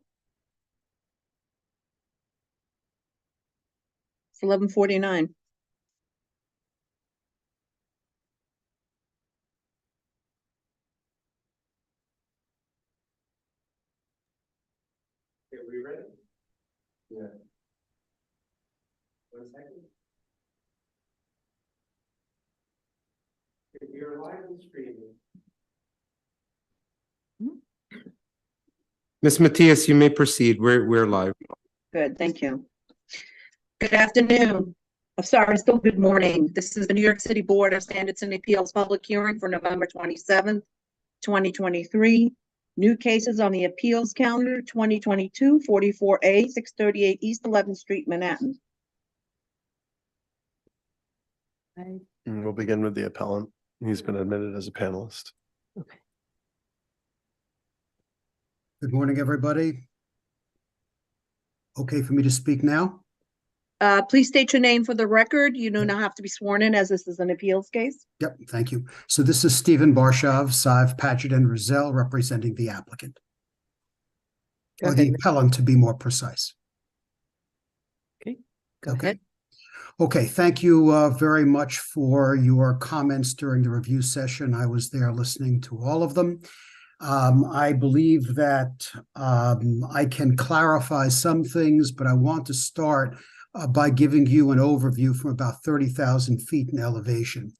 It's 11:49. Okay, we ready? Yeah. 1 second. We are live and streaming. Ms. Matias, you may proceed. We're live. Good, thank you. Good afternoon. I'm sorry, still good morning. This is the New York City Board of Standards and Appeals public hearing for November 27th, 2023. New cases on the appeals calendar, 2022 44A, 638 East 11th Street, Manhattan. And we'll begin with the appellant. He's been admitted as a panelist. Okay. Good morning, everybody. Okay for me to speak now? Please state your name for the record. You do not have to be sworn in as this is an appeals case. Yep, thank you. So this is Stephen Barshav, Sive, Paget, and Rizal, representing the applicant. Or the appellant, to be more precise. Okay, go Okay. ahead. Okay, thank you very much for your comments during the review session. I was there listening to all of them. I believe that I can clarify some things, but I want to start by giving you an overview from about 30,000 feet in elevation.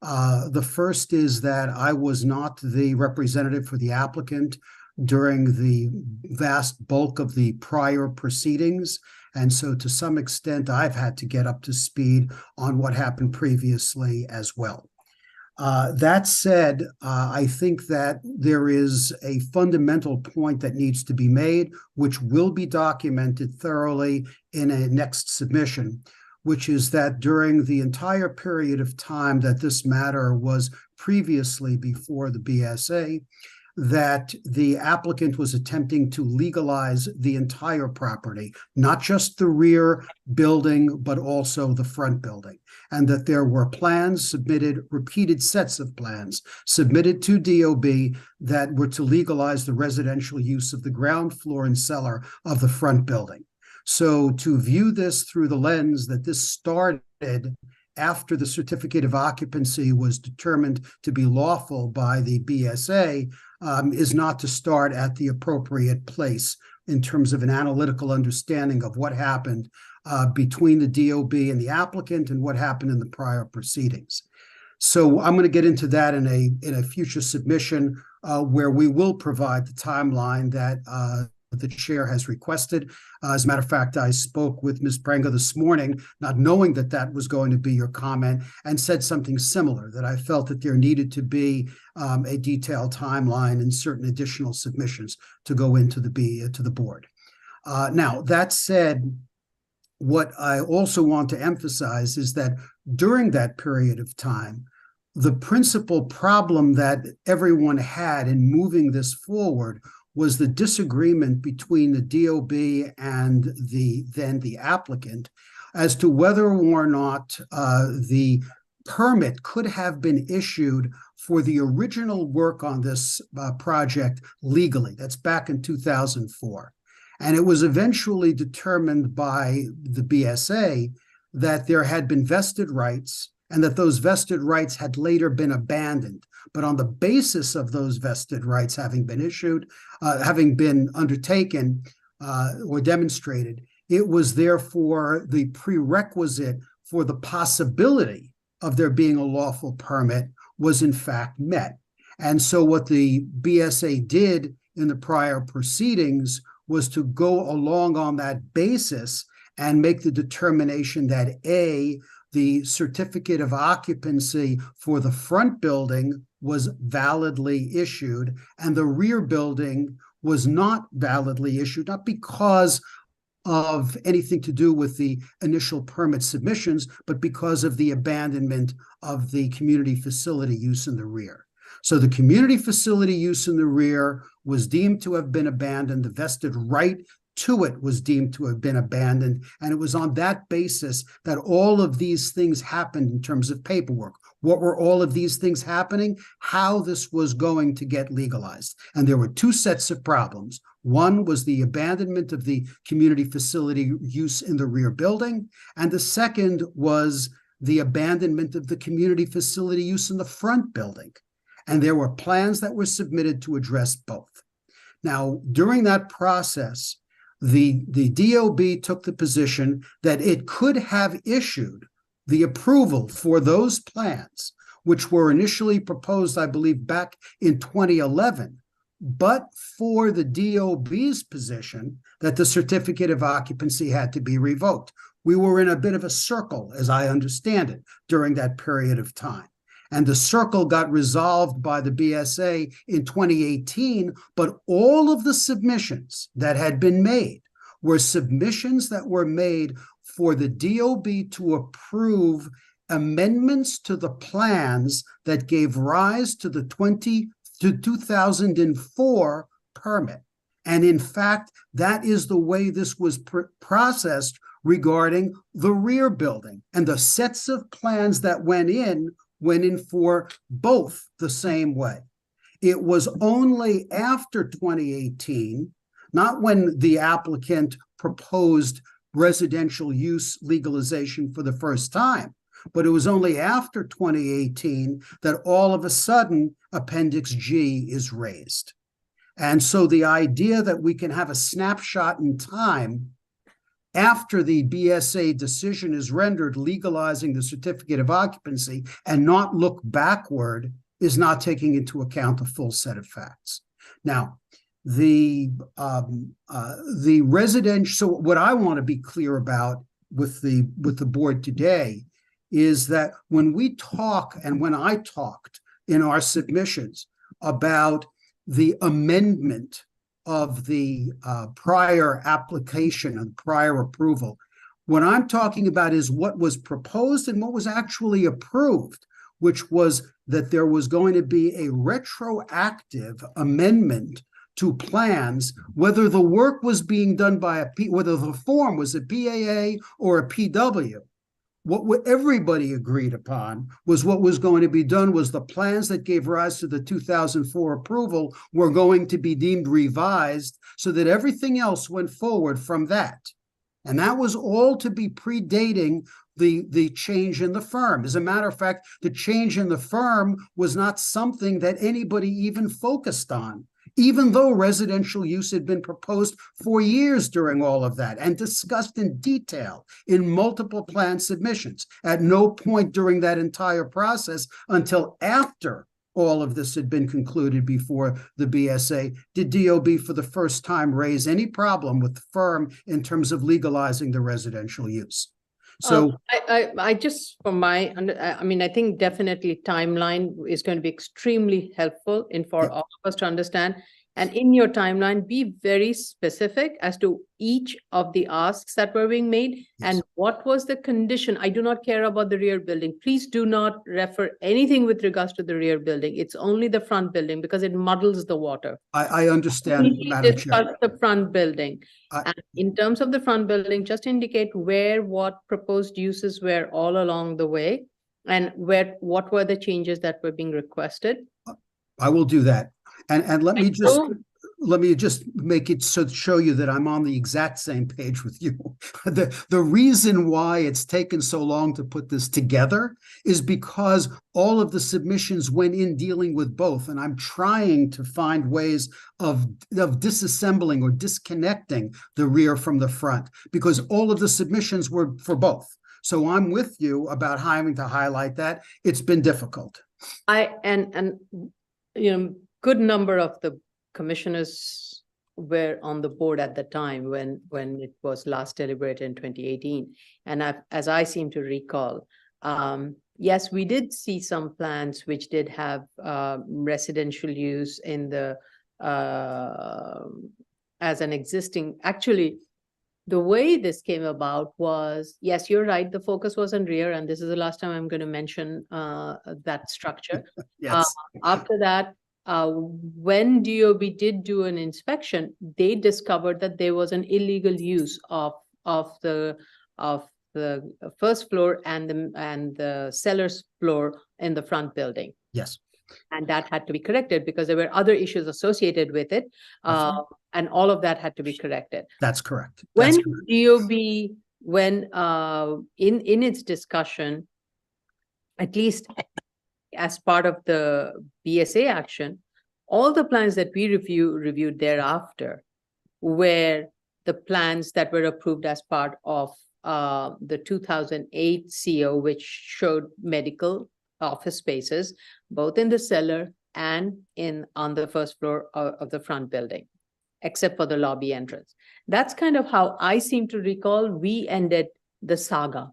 The first is that I was not the representative for the applicant during the vast bulk of the prior proceedings. And so to some extent, I've had to get up to speed on what happened previously as well. That said, I think that there is a fundamental point that needs to be made, which will be documented thoroughly in a next submission, which is that during the entire period of time that this matter was previously before the BSA, that the applicant was attempting to legalize the entire property, not just the rear building, but also the front building. And that there were plans submitted, repeated sets of plans submitted to DOB that were to legalize the residential use of the ground floor and cellar of the front building. So to view this through the lens that this started after the certificate of occupancy was determined to be lawful by the BSA is not to start at the appropriate place in terms of an analytical understanding of what happened between the DOB and the applicant and what happened in the prior proceedings. So I'm going to get into that in a future submission where we will provide the timeline that the chair has requested. As a matter of fact, I spoke with Ms. Prenga this morning, not knowing that that was going to be your comment, and said something similar, that I felt that there needed to be a detailed timeline and certain additional submissions to go into the board. Now, that said, what I also want to emphasize is that during that period of time, the principal problem that everyone had in moving this forward was the disagreement between the DOB and the applicant as to whether or not the permit could have been issued for the original work on this project legally. That's back in 2004. And it was eventually determined by the BSA that there had been vested rights and that those vested rights had later been abandoned. But on the basis of those vested rights having been issued, having been undertaken or demonstrated, it was therefore the prerequisite for the possibility of there being a lawful permit was in fact met. And so what the BSA did in the prior proceedings was to go along on that basis and make the determination that A, the certificate of occupancy for the front building was validly issued and the rear building was not validly issued, not because of anything to do with the initial permit submissions, but because of the abandonment of the community facility use in the rear. So the community facility use in the rear was deemed to have been abandoned. The vested right to it was deemed to have been abandoned. And it was on that basis that all of these things happened in terms of paperwork. what were all of these things happening, how this was going to get legalized. And there were two sets of problems. One was the abandonment of the community facility use in the rear building, and the second was the abandonment of the community facility use in the front building. And there were plans that were submitted to address both. Now, during that process, the DOB took the position that it could have issued the approval for those plans, which were initially proposed, I believe, back in 2011, but for the DOB's position that the certificate of occupancy had to be revoked. We were in a bit of a circle, as I understand it, during that period of time. And the circle got resolved by the BSA in 2018, but all of the submissions that had been made were submissions that were made for the DOB to approve amendments to the plans that gave rise to the 2004 permit. And in fact, that is the way this was processed regarding the rear building. And the sets of plans that went in for both the same way. It was only after 2018, not when the applicant proposed residential use legalization for the first time, but it was only after 2018 that all of a sudden Appendix G is raised. And so the idea that we can have a snapshot in time after the BSA decision is rendered legalizing the certificate of occupancy and not look backward is not taking into account the full set of facts. Now, the residential, so what I want to be clear about with the board today is that when we talk and when I talked in our submissions about the amendment of the prior application and prior approval, what I'm talking about is what was proposed and what was actually approved, which was that there was going to be a retroactive amendment to plans, whether the work was being done by whether the form was a PAA or a PW. What everybody agreed upon was what was going to be done was the plans that gave rise to the 2004 approval were going to be deemed revised so that everything else went forward from that. And that was all to be predating the change in the firm. As a matter of fact, the change in the firm was not something that anybody even focused on, even though residential use had been proposed for years during all of that and discussed in detail in multiple plan submissions. At no point during that entire process until after all of this had been concluded before the BSA did DOB for the first time raise any problem with the firm in terms of legalizing the residential use. So I just, from my, I mean, I think definitely timeline is going to be extremely helpful for all of us to understand. And in your timeline, be very specific as to each of the asks that were being made and what was the condition. I do not care about the rear building. Please do not refer anything with regards to the rear building. It's only the front building because it muddles the water. I understand, Madam Discuss Chair. the front building. And in terms of the front building, just indicate where what proposed uses were all along the way and what were the changes that were being requested. I will do that. And let me just make it so to show you that I'm on the exact same page with you. The reason why it's taken so long to put this together is because all of the submissions went in dealing with both, and I'm trying to find ways of disassembling or disconnecting the rear from the front because all of the submissions were for both. So I'm with you about having to highlight that. It's been difficult. Good number of the commissioners were on the board at the time when it was last deliberated in 2018. And as I seem to recall, yes, we did see some plans which did have residential use in the as an existing. Actually, the way this came about was, yes, you're right, the focus was on rear, and this is the last time I'm going to mention that structure. Yes. After that, when DOB did do an inspection, they discovered that there was an illegal use of the the first floor and the cellar's floor in the front building. Yes. And that had to be corrected because there were other issues associated with it. That's right. And all of that had to be corrected. That's correct. When That's correct. DOB, in its discussion, at least as part of the BSA action, all the plans that we reviewed thereafter were the plans that were approved as part of the 2008 CO, which showed medical office spaces, both in the cellar and on the first floor of the front building, except for the lobby entrance. That's kind of how I seem to recall we ended the saga.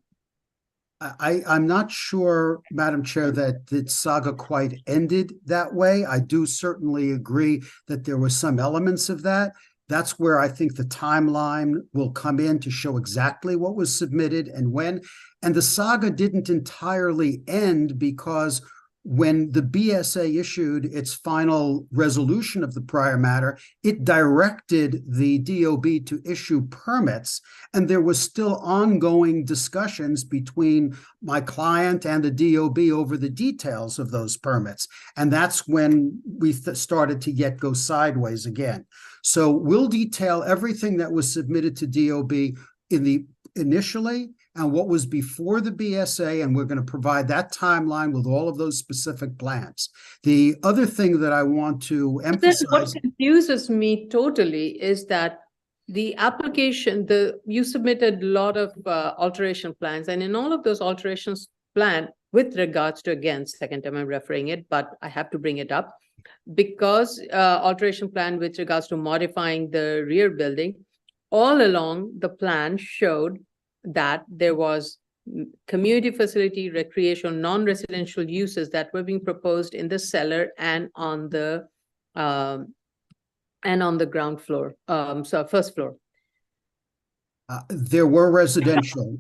I'm not sure, Madam Chair, that the saga quite ended that way. I do certainly agree that there were some elements of that. That's where I think the timeline will come in to show exactly what was submitted and when. And the saga didn't entirely end because when the BSA issued its final resolution of the prior matter, it directed the DOB to issue permits, and there was still ongoing discussions between my client and the DOB over the details of those permits. And that's when we started to go sideways again. So we'll detail everything that was submitted to DOB initially and what was before the BSA, and we're going to provide that timeline with all of those specific plans. The other thing that I want to emphasize— What confuses me totally is that the application, you submitted a lot of alteration plans, and in all of those alterations plan with regards to, again, second time I'm referring it, but I have to bring it up, because alteration plan with regards to modifying the rear building, all along the plan showed that there was community facility, recreation, non-residential uses that were being proposed in the cellar and on the ground floor, so first floor. There were residential.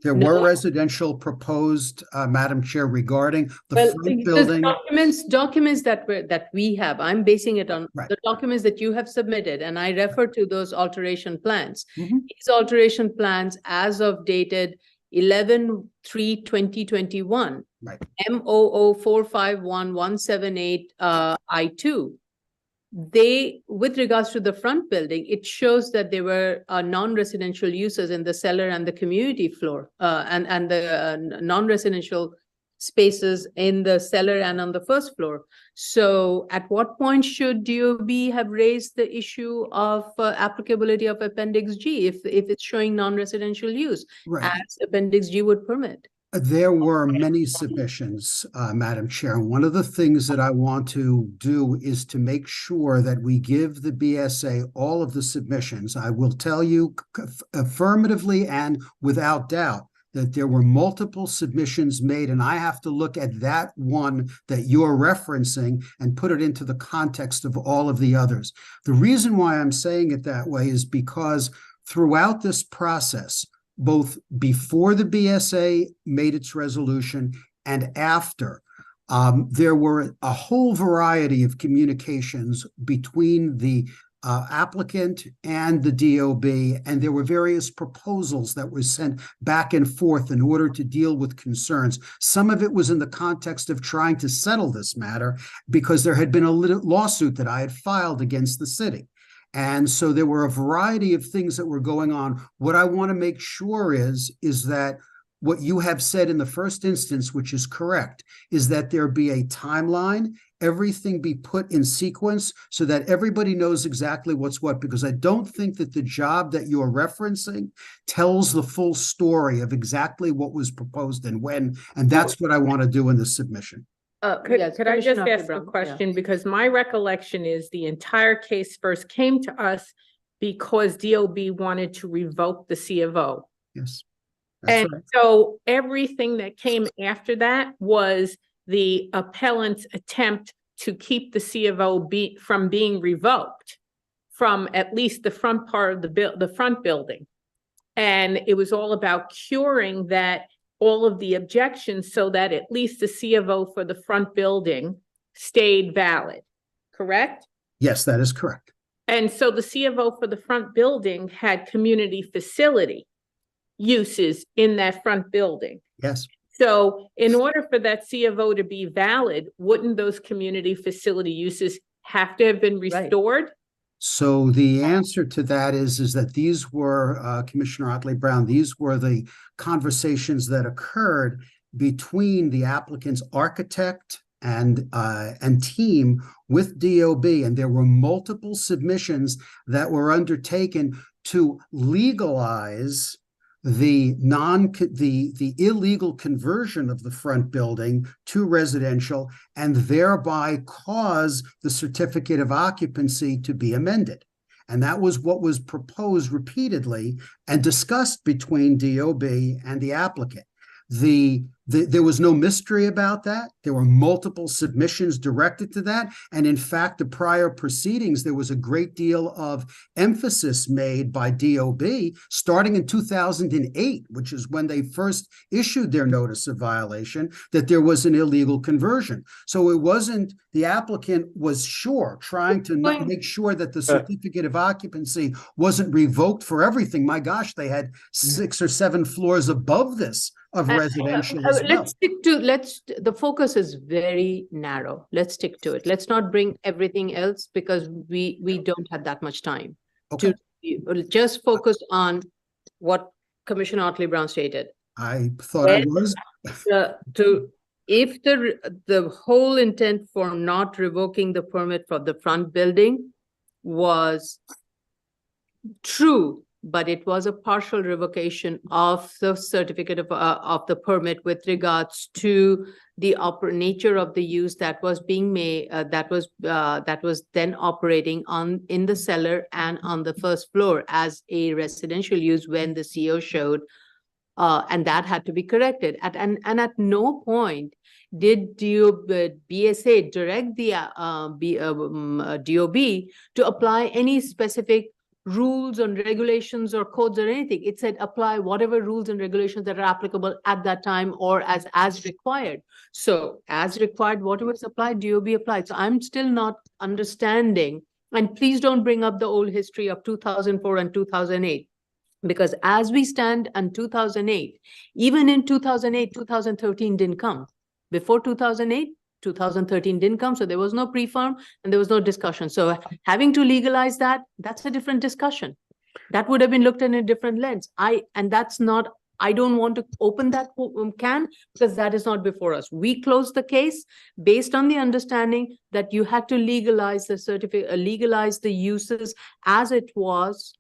There No. were residential proposed, Madam Chair, regarding the Well, front the building. documents that we have, I'm basing it on Right. the documents that you have submitted, and I refer to those alteration plans. Mhm. These alteration plans as of dated 11/3/2021. Right. MOO 451-178 I2. They, with regards to the front building, it shows that there were non-residential uses in the cellar and the community floor, and the non-residential spaces in the cellar and on the first floor. So at what point should DOB have raised the issue of applicability of Appendix G if it's showing non-residential use, Right. as Appendix G would permit? There were many submissions, Madam Chair. One of the things that I want to do is to make sure that we give the BSA all of the submissions. I will tell you affirmatively and without doubt that there were multiple submissions made, and I have to look at that one that you're referencing and put it into the context of all of the others. The reason why I'm saying it that way is because throughout this process, both before the BSA made its resolution and after, there were a whole variety of communications between the applicant and the DOB, and there were various proposals that were sent back and forth in order to deal with concerns. Some of it was in the context of trying to settle this matter because there had been a lawsuit that I had filed against the city. And so there were a variety of things that were going on. What I want to make sure is that what you have said in the first instance, which is correct, is that there be a timeline, everything be put in sequence so that everybody knows exactly what's what, because I don't think that the job that you're referencing tells the full story of exactly what was proposed and when, and that's what I want to do in the submission. Yes, Could I just Commissioner ask a Brown, yeah. question? Because my recollection is the entire case first came to us because DOB wanted to revoke the C of O. Yes. That's And right. so everything that came after that was the appellant's attempt to keep the C of O from being revoked from at least the front part of the front building. And it was all about curing all of the objections so that at least the C of O for the front building stayed valid, correct? Yes, that is correct. And so the C of O for the front building had community facility. uses in that front building. Yes. So in order for that C of O to be valid, wouldn't those community facility uses have to have been restored? So the answer to that is that these were, Commissioner Otley Brown, these were the conversations that occurred between the applicant's architect and team with DOB, and there were multiple submissions that were undertaken to legalize the illegal conversion of the front building to residential and thereby cause the certificate of occupancy to be amended. And that was what was proposed repeatedly and discussed between DOB and the applicant. There was no mystery about that. There were multiple submissions directed to that. And in fact, the prior proceedings, there was a great deal of emphasis made by DOB starting in 2008, which is when they first issued their notice of violation, that there was an illegal conversion. So it wasn't, the applicant was trying to make sure that the certificate of occupancy wasn't revoked for everything. My gosh, they had 6 or 7 floors above this of residential as well. Let's stick to, the focus is very narrow. Let's stick to it. Let's not bring everything else because we don't have that much time. Okay. To just focus on what Commissioner Otley Brown stated. I thought I was. If the whole intent for not revoking the permit for the front building was true, but it was a partial revocation of the certificate of the permit with regards to the nature of the use that was being made, that was then operating in the cellar and on the first floor as a residential use when the CO showed, and that had to be corrected. And at no point did BSA direct the DOB to apply any specific rules and regulations or codes or anything. It said apply whatever rules and regulations that are applicable at that time or as required. So as required, whatever is applied, DOB applied. So I'm still not understanding, and please don't bring up the old history of 2004 and 2008. Because as we stand in 2008, even in 2008, 2013 didn't come. Before 2008, 2013 didn't come, so there was no pre-farm and there was no discussion. So having to legalize that, that's a different discussion. That would have been looked at in a different lens. I don't want to open that can because that is not before us. We closed the case based on the understanding that you had to legalize the certificate, legalize the uses as it was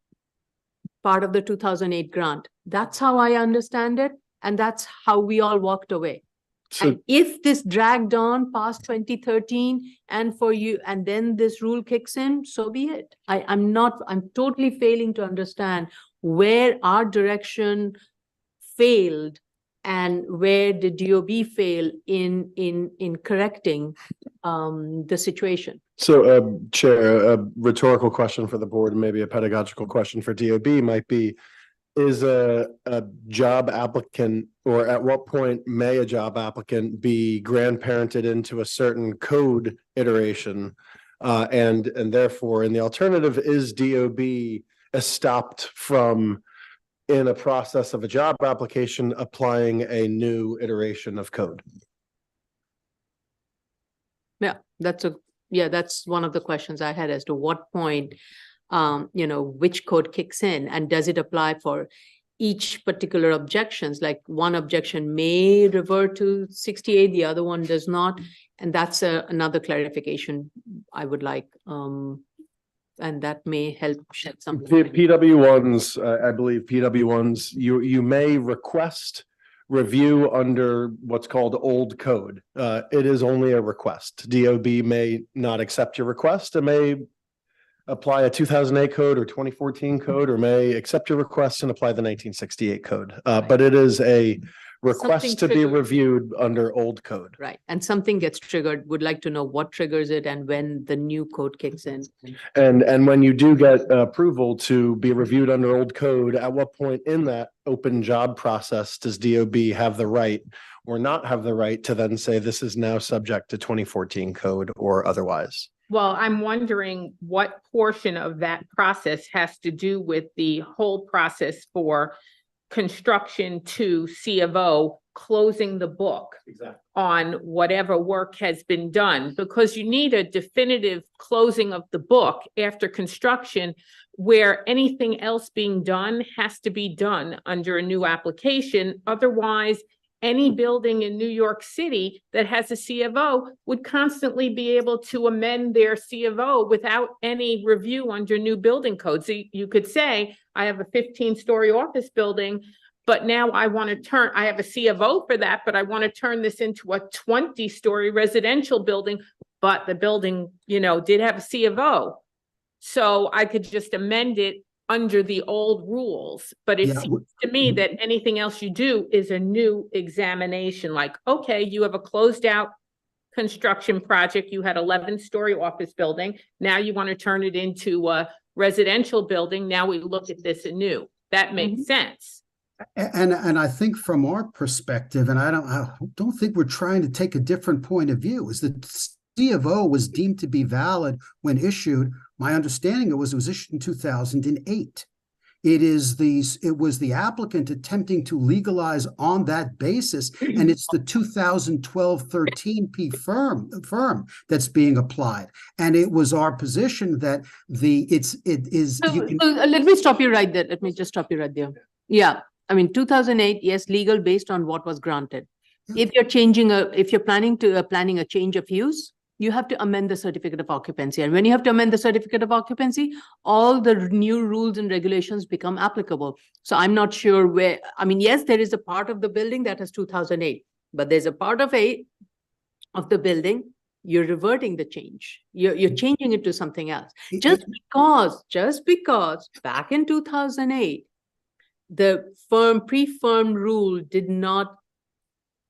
part of the 2008 grant. That's how I understand it. And that's how we all walked away. So, And if this dragged on past 2013 and then this rule kicks in, so be it. I'm totally failing to understand where our direction failed and where the DOB failed in correcting the situation. So, Chair, a rhetorical question for the board and maybe a pedagogical question for DOB might be, is a job applicant, or at what point may a job applicant be grandparented into a certain code iteration? And therefore, in the alternative, is DOB stopped from, in a process of a job application, applying a new iteration of code? Yeah, that's one of the questions I had as to what point, which code kicks in and does it apply for each particular objections? Like one objection may revert to 68, the other one does not. And that's another clarification I would like. And that may help shed some light. PW1s, I believe PW1s, you may request review under what's called old code. It is only a request. DOB may not accept your request and may apply a 2008 code or 2014 code, or may accept your request and apply the 1968 code. But it is a request Something to be triggered. reviewed under old code. Right. And something gets triggered, would like to know what triggers it and when the new code kicks in. And when you do get approval to be reviewed under old code, at what point in that open job process does DOB have the right or not have the right to then say this is now subject to 2014 code or otherwise? Well, I'm wondering what portion of that process has to do with the whole process for construction to C of O, closing the book Exactly. on whatever work has been done, because you need a definitive closing of the book after construction where anything else being done has to be done under a new application. Otherwise, any building in New York City that has a C of O would constantly be able to amend their C of O without any review under new building codes. So you could say, I have a 15-story office building, but now I want to I have a C of O for that, but I want to turn this into a 20-story residential building, but the building, did have a C of O. So I could just amend it under the old rules, but it Yeah, seems to me that anything else you do is a new examination, like, okay, you have a closed out construction project, you had 11-story office building, now you want to turn it into a residential building, now we look at this anew. That makes sense. And I think from our perspective, and I don't think we're trying to take a different point of view, is that C of O was deemed to be valid when issued. My understanding it was issued in 2008. It was the applicant attempting to legalize on that basis, and it's the 2012 13P firm that's being applied. And it was our position that Let me stop you right there. Let me just stop you right there. Yeah, I mean, 2008, yes, legal based on what was granted. If you're planning a change of use, you have to amend the certificate of occupancy. And when you have to amend the certificate of occupancy, all the new rules and regulations become applicable. So I'm not sure yes, there is a part of the building that has 2008, but there's a part of the building, you're reverting the change. You're changing it to something else. Just because back in 2008, the pre-firm rule did not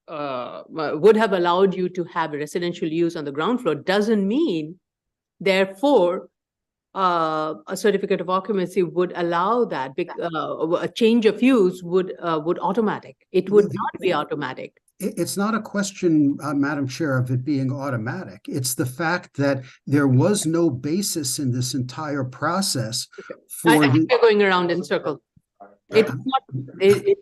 would have allowed you to have a residential use on the ground floor doesn't mean, therefore, a certificate of occupancy would allow that. A change of use would automatic. It would not be automatic. It's not a question, Madam Chair, of it being automatic. It's the fact that there was no basis in this entire process I think we're going around in circles. It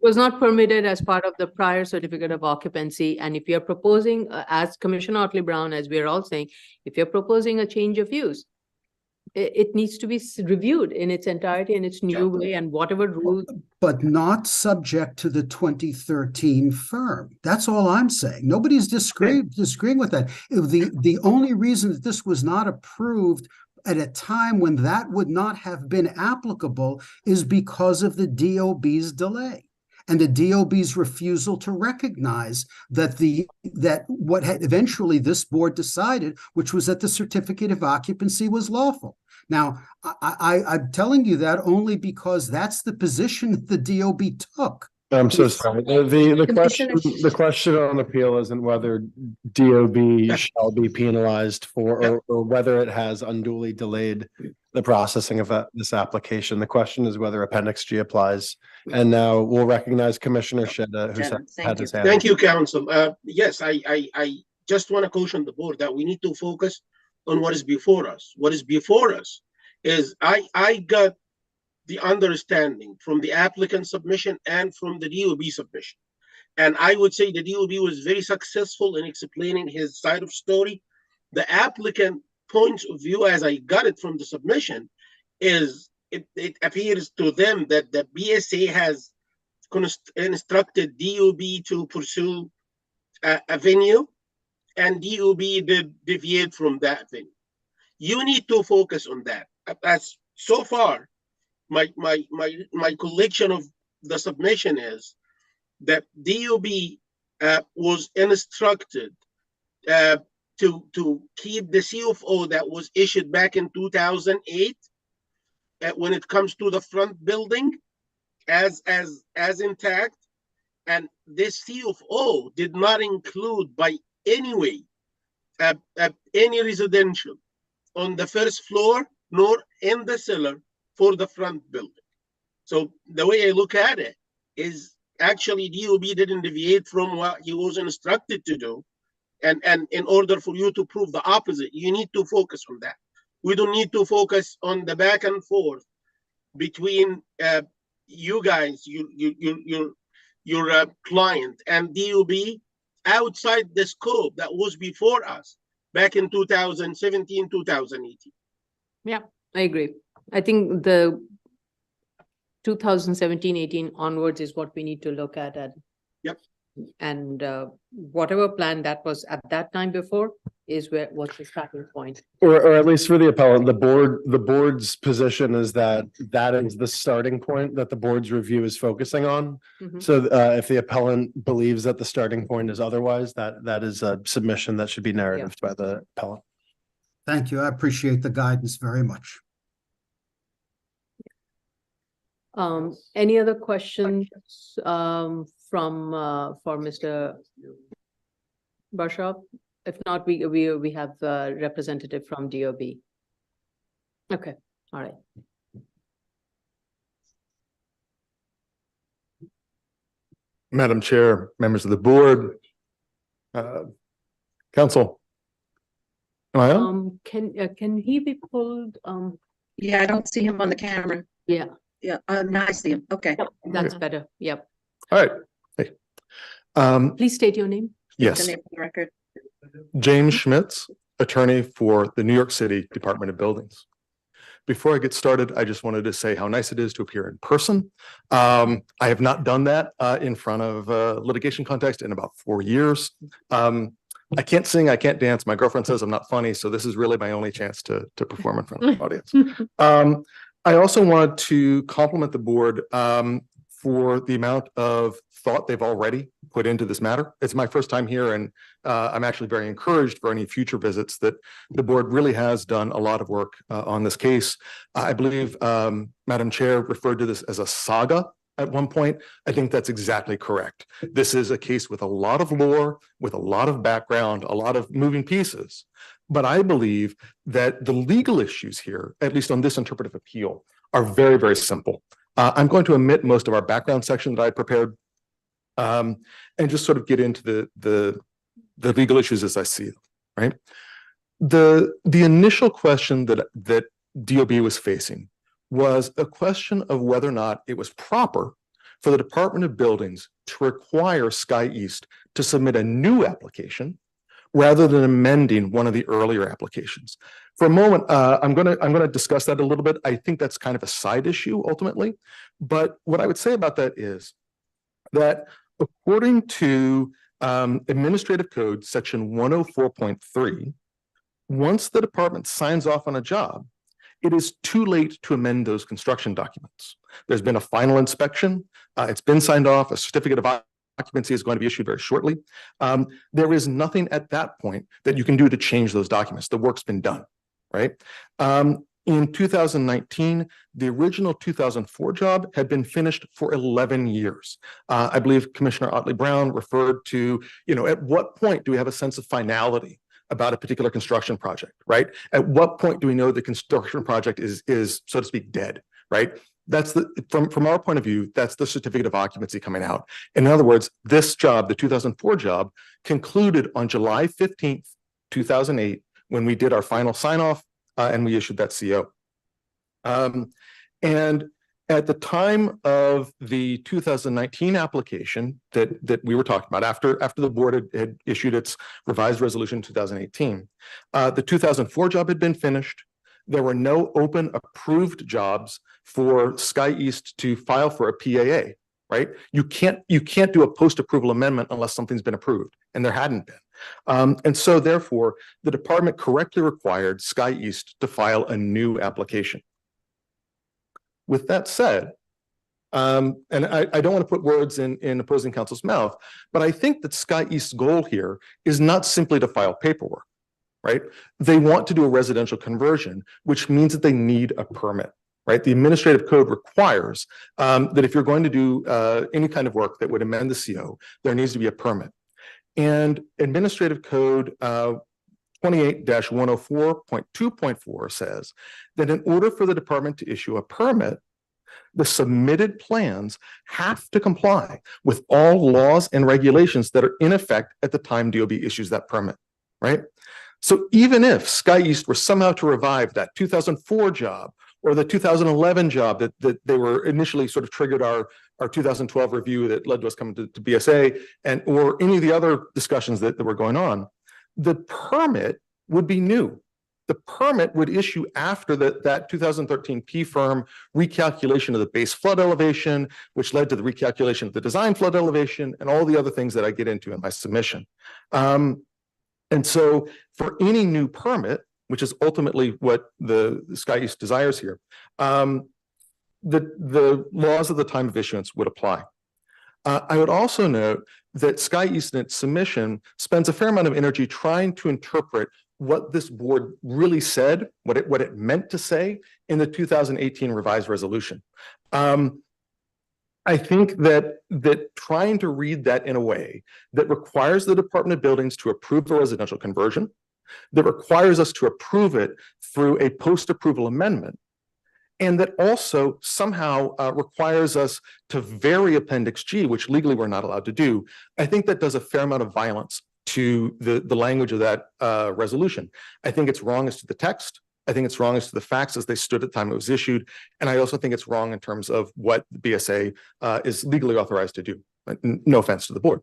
was not permitted as part of the prior certificate of occupancy. And if you're proposing, as Commissioner Otley Brown, as we're all saying, if you're proposing a change of use, it needs to be reviewed in its entirety in its new way and whatever rules. But not subject to the 2013 firm. That's all I'm saying. Nobody's disagreeing with that. The only reason that this was not approved at a time when that would not have been applicable is because of the DOB's delay and the DOB's refusal to recognize that what had eventually this board decided, which was that the certificate of occupancy was lawful. Now, I'm telling you that only because that's the position that the DOB took. I'm so sorry. The question on appeal isn't whether DOB shall be penalized for, or whether it has unduly delayed the processing of this application. The question is whether Appendix G applies. And now we'll recognize Commissioner Sheda, who had his hand. Thank you, Council. Yes, I just want to caution the board that we need to focus on what is before us. What is before us is I got the understanding from the applicant submission and from the DOB submission. And I would say the DOB was very successful in explaining his side of story. The applicant point of view, as I got it from the submission, is it appears to them that the BSA has instructed DOB to pursue a venue, and DOB did deviate from that venue. You need to focus on that. As so far, my collection of the submission is that DOB was instructed to keep the CFO that was issued back in 2008 when it comes to the front building as intact, and this CFO did not include by any way any residential on the first floor nor in the cellar for the front building. So the way I look at it is actually DOB didn't deviate from what he was instructed to do. And in order for you to prove the opposite, you need to focus on that. We don't need to focus on the back and forth between you guys, your client and DOB outside the scope that was before us back in 2017, 2018. I agree. I think the 2017-18 onwards is what we need to look at. Yep. And whatever plan that was at that time before is what's the starting point. Or at least for the appellant, the board's position is that that is the starting point that the board's review is focusing on. Mhm. So if the appellant believes that the starting point is otherwise, that is a submission that should be narrative by the appellant. Thank you. I appreciate the guidance very much. Any other questions for Mr. Barshaw? If not, we have a representative from DOB. Okay, all right. Madam Chair, members of the board, council. Am I on? Can he be pulled? Yeah, I don't see him on the camera. Yeah, Yeah, now I see him. Okay. that's better. Yep. All right. Hey. Please state your name. The Yes, name of the record. James Schmitz, attorney for the New York City Department of Buildings. Before I get started, I just wanted to say how nice it is to appear in person. I have not done that in front of litigation context in about 4 years. I can't sing, I can't dance. My girlfriend says I'm not funny, so this is really my only chance to perform in front of the audience. I also wanted to compliment the board for the amount of thought they've already put into this matter. It's my first time here, and I'm actually very encouraged for any future visits that the board really has done a lot of work on this case. I believe Madam Chair referred to this as a saga at one point. I think that's exactly correct. This is a case with a lot of lore, with a lot of background, a lot of moving pieces. But I believe that the legal issues here, at least on this interpretive appeal, are very, very simple. I'm going to omit most of our background section that I prepared and just sort of get into the legal issues as I see them, right? The initial question that DOB was facing was a question of whether or not it was proper for the Department of Buildings to require Sky East to submit a new application rather than amending one of the earlier applications. For a moment, I'm gonna discuss that a little bit. I think that's kind of a side issue ultimately, but what I would say about that is that according to Administrative Code Section 104.3, once the department signs off on a job, it is too late to amend those construction documents. There's been a final inspection. It's been signed off. A certificate of occupancy is going to be issued very shortly. There is nothing at that point that you can do to change those documents. The work's been done, right? In 2019, the original 2004 job had been finished for 11 years. I believe Commissioner Otley Brown referred to, at what point do we have a sense of finality about a particular construction project, right? At what point do we know the construction project is so to speak, dead, right? That's from our point of view, that's the certificate of occupancy coming out. In other words, this job, the 2004 job, concluded on July 15th, 2008, when we did our final sign off and we issued that CO. And at the time of the 2019 application that we were talking about, after the board had issued its revised resolution in 2018, the 2004 job had been finished. There were no open approved jobs for Sky East to file for a PAA, right? You can't do a post-approval amendment unless something's been approved, and there hadn't been. And so therefore, the department correctly required Sky East to file a new application. With that said, and I don't want to put words in opposing counsel's mouth, but I think that Sky East's goal here is not simply to file paperwork, right? They want to do a residential conversion, which means that they need a permit, right? The administrative code requires that if you're going to do any kind of work that would amend the CO, there needs to be a permit. And Administrative Code 28-104.2.4 says that in order for the department to issue a permit, the submitted plans have to comply with all laws and regulations that are in effect at the time DOB issues that permit, right? So even if Sky East were somehow to revive that 2004 job or the 2011 job that they were initially sort of triggered our 2012 review that led to us coming to BSA, and or any of the other discussions that were going on, the permit would be new. The permit would issue after that 2013 P firm recalculation of the base flood elevation, which led to the recalculation of the design flood elevation and all the other things that I get into in my submission. And so for any new permit, which is ultimately what the Sky East desires here, the laws of the time of issuance would apply. I would also note that Sky East in its submission spends a fair amount of energy trying to interpret what this board really said, what it meant to say in the 2018 revised resolution. I think that trying to read that in a way that requires the Department of Buildings to approve the residential conversion, that requires us to approve it through a post-approval amendment, and that also somehow requires us to vary Appendix G, which legally we're not allowed to do. I think that does a fair amount of violence to the language of that resolution. I think it's wrong as to the text. I think it's wrong as to the facts as they stood at the time it was issued. And I also think it's wrong in terms of what the BSA is legally authorized to do. No offense to the board.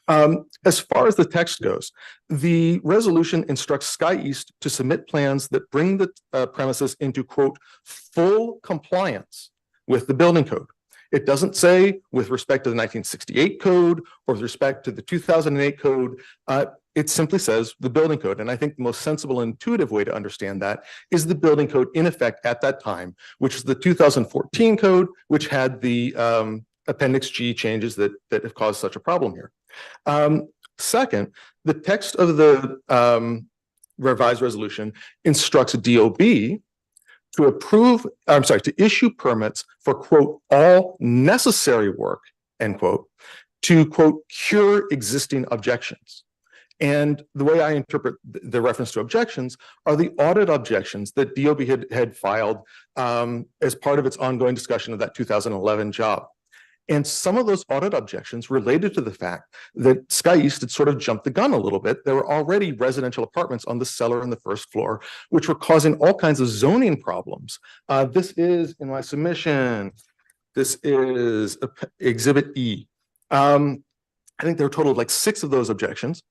As far as the text goes, the resolution instructs Sky East to submit plans that bring the premises into, quote, full compliance with the building code. It doesn't say with respect to the 1968 code or with respect to the 2008 code. It simply says the building code. And I think the most sensible and intuitive way to understand that is the building code in effect at that time, which is the 2014 code, which had the Appendix G changes that have caused such a problem here. Second, the text of the revised resolution instructs DOB to issue permits for, quote, all necessary work, end quote, to, quote, cure existing objections. And the way I interpret the reference to objections are the audit objections that DOB had filed as part of its ongoing discussion of that 2011 job. And some of those audit objections related to the fact that Sky East had sort of jumped the gun a little bit. There were already residential apartments on the cellar and the first floor, which were causing all kinds of zoning problems. This is in my submission. This is Exhibit E. I think there were a total of like 6 of those objections.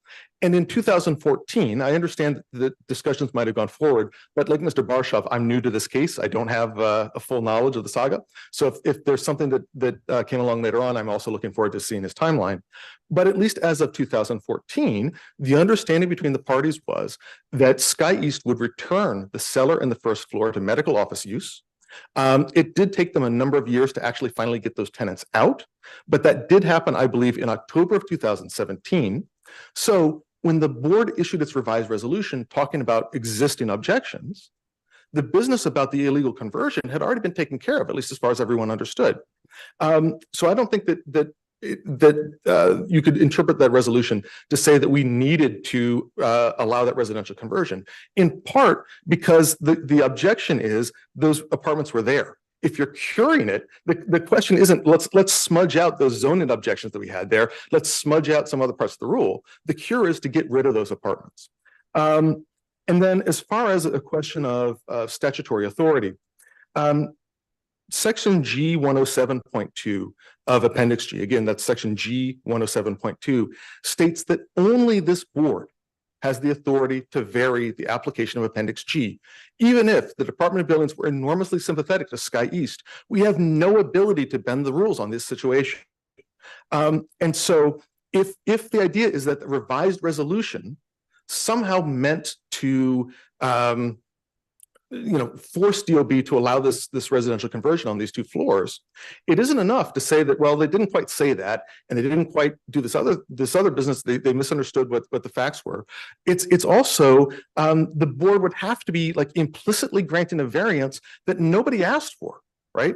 And in 2014, I understand that discussions might have gone forward, but like Mr. Barshoff, I'm new to this case. I don't have a full knowledge of the saga. So if there's something that came along later on, I'm also looking forward to seeing his timeline. But at least as of 2014, the understanding between the parties was that Sky East would return the cellar and the first floor to medical office use. It did take them a number of years to actually finally get those tenants out, but that did happen, I believe, in October of 2017. So when the board issued its revised resolution talking about existing objections, the business about the illegal conversion had already been taken care of, at least as far as everyone understood. So I don't think that you could interpret that resolution to say that we needed to allow that residential conversion, in part because the objection is those apartments were there. If you're curing it, the question isn't let's smudge out those zoning objections that we had there. Let's smudge out some other parts of the rule. The cure is to get rid of those apartments. And then as far as a question of statutory authority, Section G 107.2 of Appendix G, again, that's Section G 107.2, states that only this board has the authority to vary the application of Appendix G. Even if the Department of Buildings were enormously sympathetic to Sky East, we have no ability to bend the rules on this situation. And so if the idea is that the revised resolution somehow meant to force DOB to allow this residential conversion on these 2 floors, it isn't enough to say that, well, they didn't quite say that, and they didn't quite do this other business. They misunderstood what the facts were. It's also the board would have to be like implicitly granting a variance that nobody asked for, right?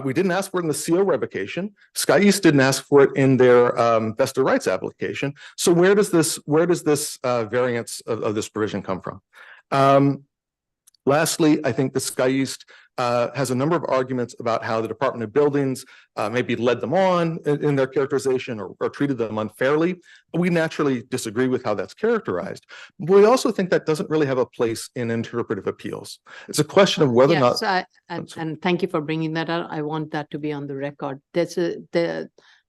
We didn't ask for it in the CO revocation. Sky East didn't ask for it in their vested rights application. So where does this variance of this provision come from? Lastly, I think the Sky East has a number of arguments about how the Department of Buildings maybe led them on in their characterization or treated them unfairly. We naturally disagree with how that's characterized. But we also think that doesn't really have a place in interpretive appeals. It's a question of whether or not. Yes, and thank you for bringing that up. I want that to be on the record.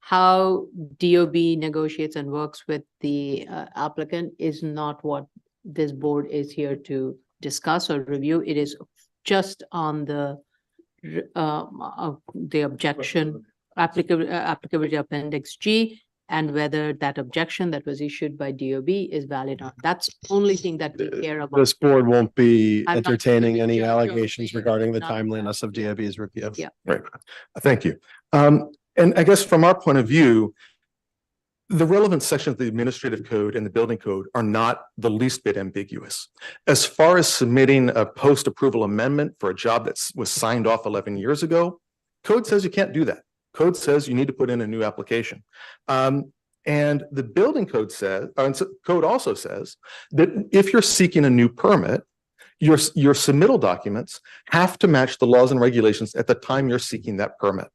How DOB negotiates and works with the applicant is not what this board is here to discuss or review. It is just on the objection applicability appendix G and whether that objection that was issued by DOB is valid or not. That's the only thing that we care about. This board won't be I'm not entertaining gonna any judge your allegations opinion, regarding the not- timeliness of DOB's review. Yeah. Right. Thank you. And I guess from our point of view, the relevant sections of the administrative code and the building code are not the least bit ambiguous. As far as submitting a post-approval amendment for a job that was signed off 11 years ago, code says you can't do that. Code says you need to put in a new application. And the building code says, code also says that if you're seeking a new permit, your submittal documents have to match the laws and regulations at the time you're seeking that permit.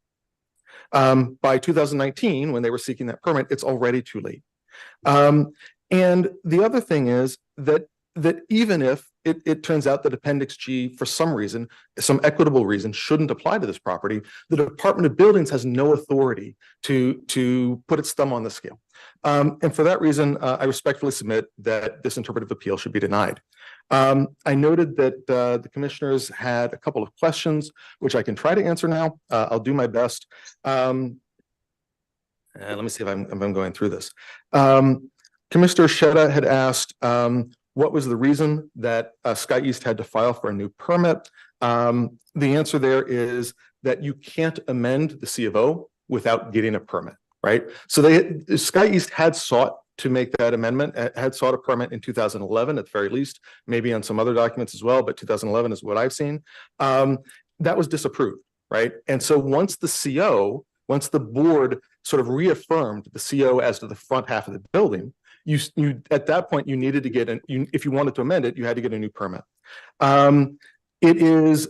By 2019, when they were seeking that permit, it's already too late. And the other thing is that even if it turns out that Appendix G, for some reason, some equitable reason, shouldn't apply to this property, the Department of Buildings has no authority to put its thumb on the scale. And for that reason, I respectfully submit that this interpretive appeal should be denied. I noted that the commissioners had a couple of questions, which I can try to answer now. I'll do my best. Let me see if I'm going through this. Commissioner Sheta had asked, what was the reason that Sky East had to file for a new permit? The answer there is that you can't amend the C of O without getting a permit, right? So Sky East had sought to make that amendment, had sought a permit in 2011 at the very least, maybe on some other documents as well, but 2011 is what I've seen. That was disapproved, right? And so once the board sort of reaffirmed the CO as to the front half of the building, you at that point you needed to get if you wanted to amend it, you had to get a new permit. It is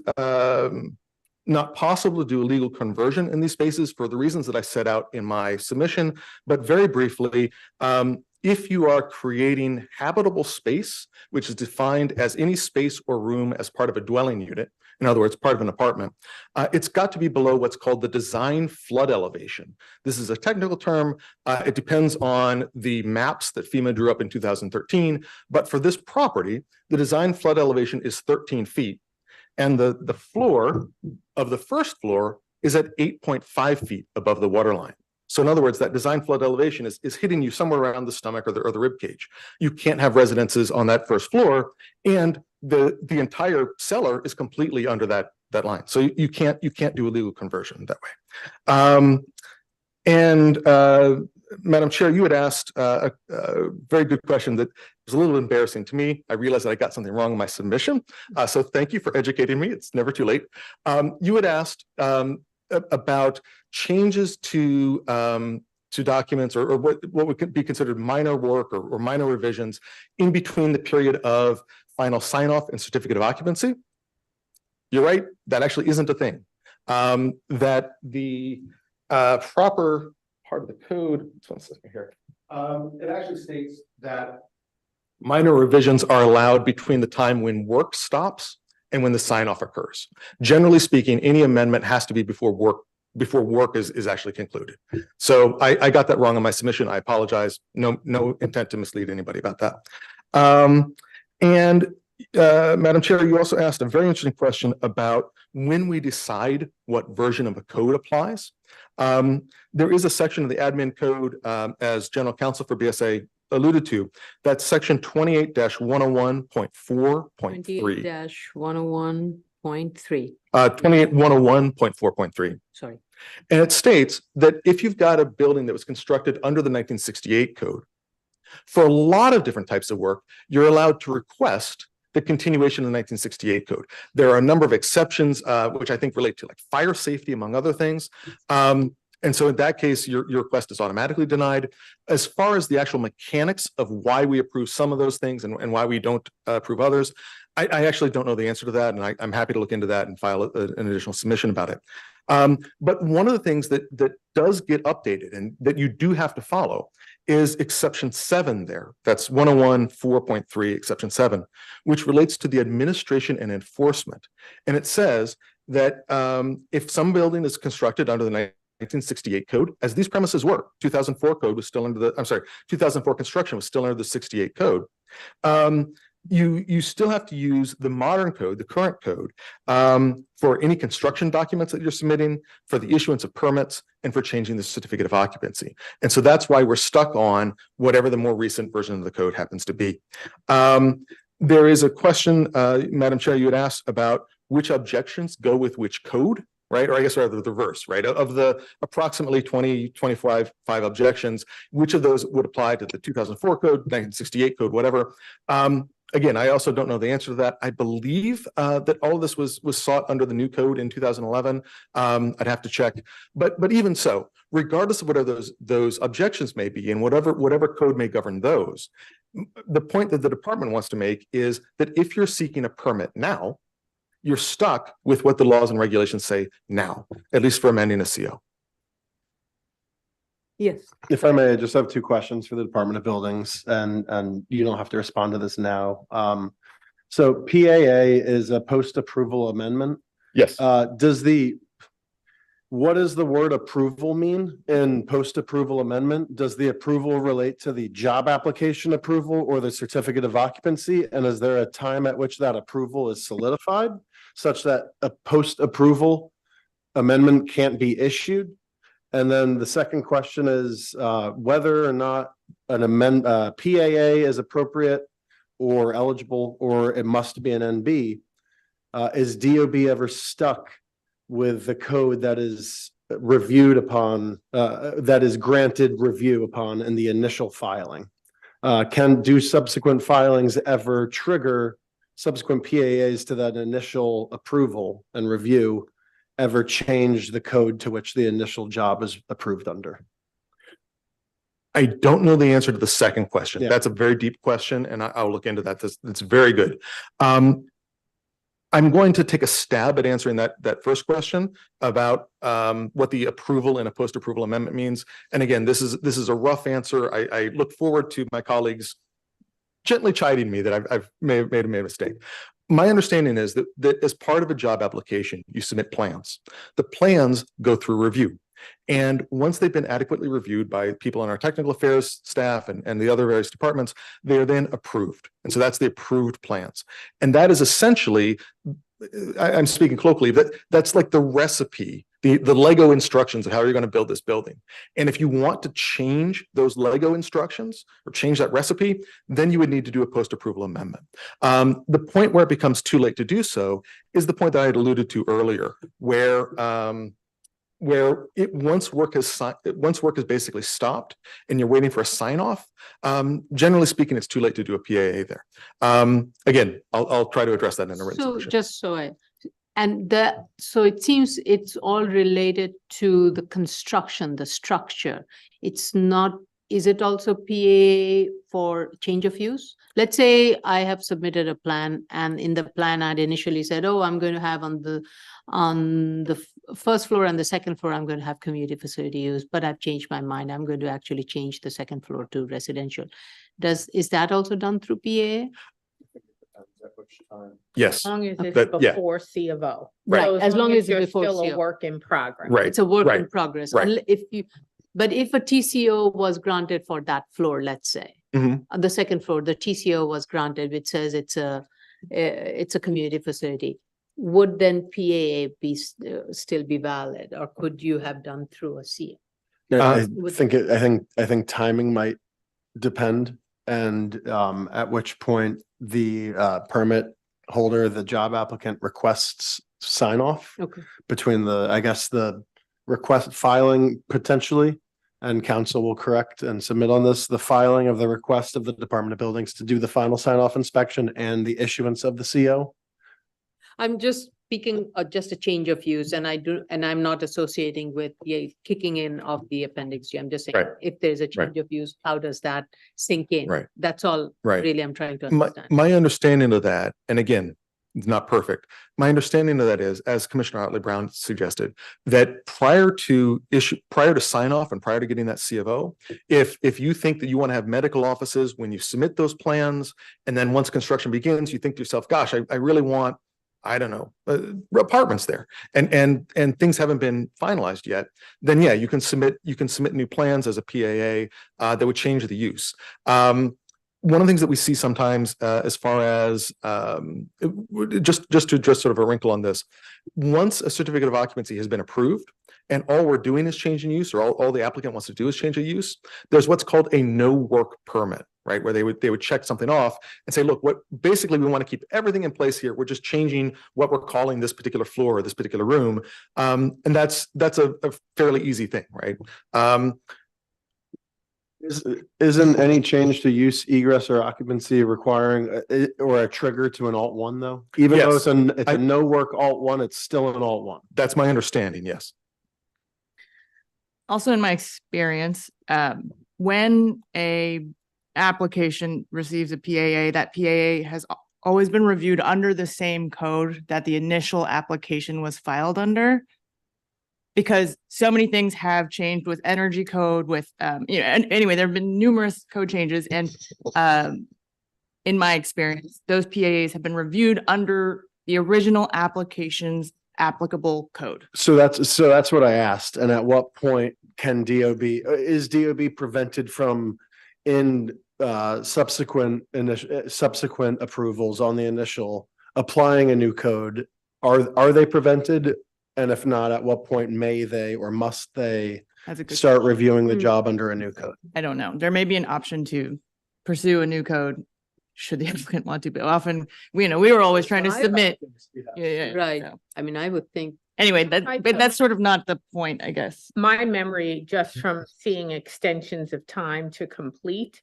not possible to do a legal conversion in these spaces for the reasons that I set out in my submission, but very briefly, if you are creating habitable space, which is defined as any space or room as part of a dwelling unit, in other words, part of an apartment, it's got to be below what's called the design flood elevation. This is a technical term. It depends on the maps that FEMA drew up in 2013. But for this property, the design flood elevation is 13 feet. And the floor of the first floor is at 8.5 feet above the water line. So in other words, that design flood elevation is hitting you somewhere around the stomach or the rib cage. You can't have residences on that first floor, and the entire cellar is completely under that line. So you can't do a legal conversion that way. Madam Chair, you had asked a very good question that was a little embarrassing to me. I realized that I got something wrong in my submission. So thank you for educating me. It's never too late. You had asked about changes to documents or what would be considered minor work or minor revisions in between the period of final sign-off and certificate of occupancy. You're right, that actually isn't a thing. That the proper part of the code, one second here, it actually states that minor revisions are allowed between the time when work stops and when the sign-off occurs. Generally speaking, any amendment has to be before work is actually concluded. So I got that wrong in my submission. I apologize. No intent to mislead anybody about that. Madam Chair, you also asked a very interesting question about when we decide what version of a code applies. There is a section of the admin code, as General Counsel for BSA alluded to, that's section 28-101.4.3. 28-101.3. 28-101.4.3. Sorry. And it states that if you've got a building that was constructed under the 1968 code, for a lot of different types of work, you're allowed to request the continuation of the 1968 code. There are a number of exceptions, which I think relate to like fire safety, among other things. And so in that case, your request is automatically denied. As far as the actual mechanics of why we approve some of those things and why we don't approve others, I actually don't know the answer to that, and I'm happy to look into that and file an additional submission about it. But one of the things that does get updated and that you do have to follow is exception 7 there. That's 101 4.3 exception 7, which relates to the administration and enforcement. And it says that if some building is constructed under the 1968 code, as these premises were, 2004 code was still under the, 2004 construction was still under the 68 code. You still have to use the modern code, the current code, for any construction documents that you're submitting, for the issuance of permits, and for changing the certificate of occupancy. And so that's why we're stuck on whatever the more recent version of the code happens to be. There is a question, Madam Chair, you had asked about which objections go with which code, right? Or I guess rather the reverse, right? Of the approximately 25 objections, which of those would apply to the 2004 code, 1968 code, whatever. Again, I also don't know the answer to that. I believe that all of this was sought under the new code in 2011. I'd have to check, but even so, regardless of whatever those objections may be, and whatever code may govern those, the point that the department wants to make is that if you're seeking a permit now, you're stuck with what the laws and regulations say now, at least for amending a CO. Yes. If I may, I just have 2 questions for the Department of Buildings, and you don't have to respond to this now. So PAA is a post-approval amendment. Yes. What does the word approval mean in post-approval amendment? Does the approval relate to the job application approval or the certificate of occupancy? And is there a time at which that approval is solidified such that a post-approval amendment can't be issued? And then the second question is whether or not an PAA is appropriate or eligible, or it must be an NB. Is DOB ever stuck with the code that is reviewed upon, that is granted review upon in the initial filing? Do subsequent filings ever trigger subsequent PAAs to that initial approval and review ever change the code to which the initial job is approved under? I don't know the answer to the second question. Yeah. That's a very deep question, and I'll look into that. That's very good. I'm going to take a stab at answering that first question about what the approval in a post-approval amendment means. And again, this is a rough answer. I look forward to my colleagues gently chiding me that I've made a mistake. My understanding is that as part of a job application, you submit plans. The plans go through review. And once they've been adequately reviewed by people on our technical affairs staff and the other various departments, they are then approved. And so that's the approved plans. And that is essentially, I'm speaking colloquially, that's like the recipe, the Lego instructions of how you're going to build this building. And if you want to change those Lego instructions or change that recipe, then you would need to do a post-approval amendment. The point where it becomes too late to do so is the point that I had alluded to earlier, where once work is basically stopped and you're waiting for a sign off, generally speaking, it's too late to do a PAA there. Again, I'll try to address that in a written So submission. just so so it seems it's all related to the construction, the structure. It's not, is it also PAA for change of use? Let's say I have submitted a plan, and in the plan I'd initially said, oh, I'm going to have on the first floor and the second floor, I'm going to have community facility use, but I've changed my mind. I'm going to actually change the second floor to residential. Is that also done through PAA? Yes. As long as it's But, yeah. before C of O. Right. So As long as it's you're before still C a of O. work in progress. Right. It's a work in right, progress. right. But if a TCO was granted for that floor, let's say, Mhm. on the second floor, the TCO was granted, which says it's a community facility, would then PAA be still be valid, or could you have done through a CO? I Would- think timing might depend, and at which point the permit holder, the job applicant, requests sign off Okay. between the request filing potentially, and council will correct and submit on this, the filing of the request of the Department of Buildings to do the final sign off inspection and the issuance of the CO. I'm just speaking of just a change of use, and I'm not associating with the kicking in of the appendix G. I'm just saying, Right. if there's a change of use, how does that sink in? Right. That's all Right. really I'm trying to My, understand. my understanding of that, and again, it's not perfect. My understanding of that is, as Commissioner Otley Brown suggested, that prior to sign off and prior to getting that C of O, if you think that you want to have medical offices when you submit those plans, and then once construction begins, you think to yourself, gosh, I really want, I don't know, apartments there, and things haven't been finalized yet, then yeah, you can submit new plans as a PAA that would change the use. One of the things that we see sometimes, as far as just to address sort of a wrinkle on this, once a certificate of occupancy has been approved and all we're doing is changing use, or all the applicant wants to do is change a use, there's what's called a no work permit, right? Where they would check something off and say, look, what basically we want to keep everything in place here. We're just changing what we're calling this particular floor or this particular room. And that's a fairly easy thing, right? Isn't any change to use, egress, or occupancy requiring or a trigger to an alt one though? Even though Yes. it's a no work alt one, it's still an alt one. That's my understanding, yes. Also, in my experience, when a application receives a PAA, that PAA has always been reviewed under the same code that the initial application was filed under. Because so many things have changed with energy code, with, and anyway, there have been numerous code changes, and in my experience, those PAAs have been reviewed under the original application's applicable code. So that's what I asked. And at what point can is DOB prevented from subsequent approvals on the initial applying a new code? Are they prevented? And if not, at what point may they or must they That's a good start question. reviewing the job under a new code? I don't know. There may be an option to pursue a new code should the applicant want to, but often, we were always trying to submit. Yeah. Right. So, I mean, I would think, anyway, but that's sort of not the point, I guess. My memory, just from seeing extensions of time to complete,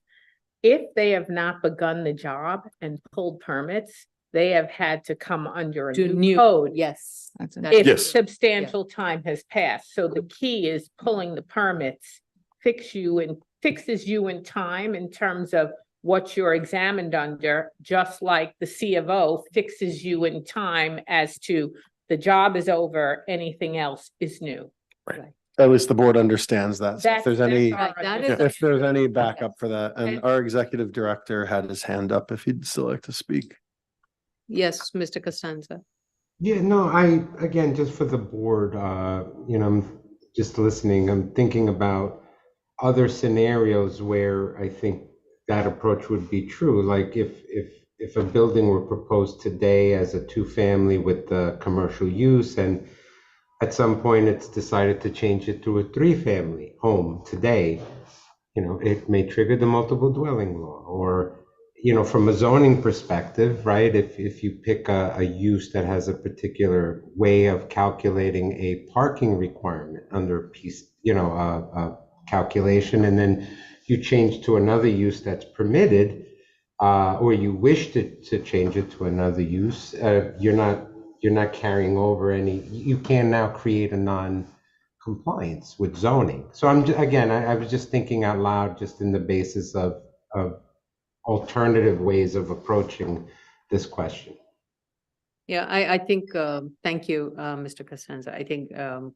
if they have not begun the job and pulled permits, they have had to come under a to new new, code. yes. That's That- If Yes. substantial time has passed. So the key is pulling the permits, fixes you in time in terms of what you're examined under, just like the C of O fixes you in time as to the job is over, anything else is new. At least the board understands that. So if there's any, Right, that is- if there's any backup for that, and our executive director had his hand up if he'd still like to speak. Yes, Mr. Costanza. Yeah, no, again, just for the board, I'm just listening, I'm thinking about other scenarios where I think that approach would be true. Like if a building were proposed today as a 2-family with the commercial use, and at some point it's decided to change it to a 3-family home today, it may trigger the multiple dwelling law. Or from a zoning perspective, right? If you pick a use that has a particular way of calculating a parking requirement under a calculation, and then you change to another use that's permitted, or you wish to change it to another use, you're not carrying over you can now create a non-compliance with zoning. So I was just thinking out loud, just in the basis of alternative ways of approaching this question. Yeah, I think, thank you, Mr. Costanza. I think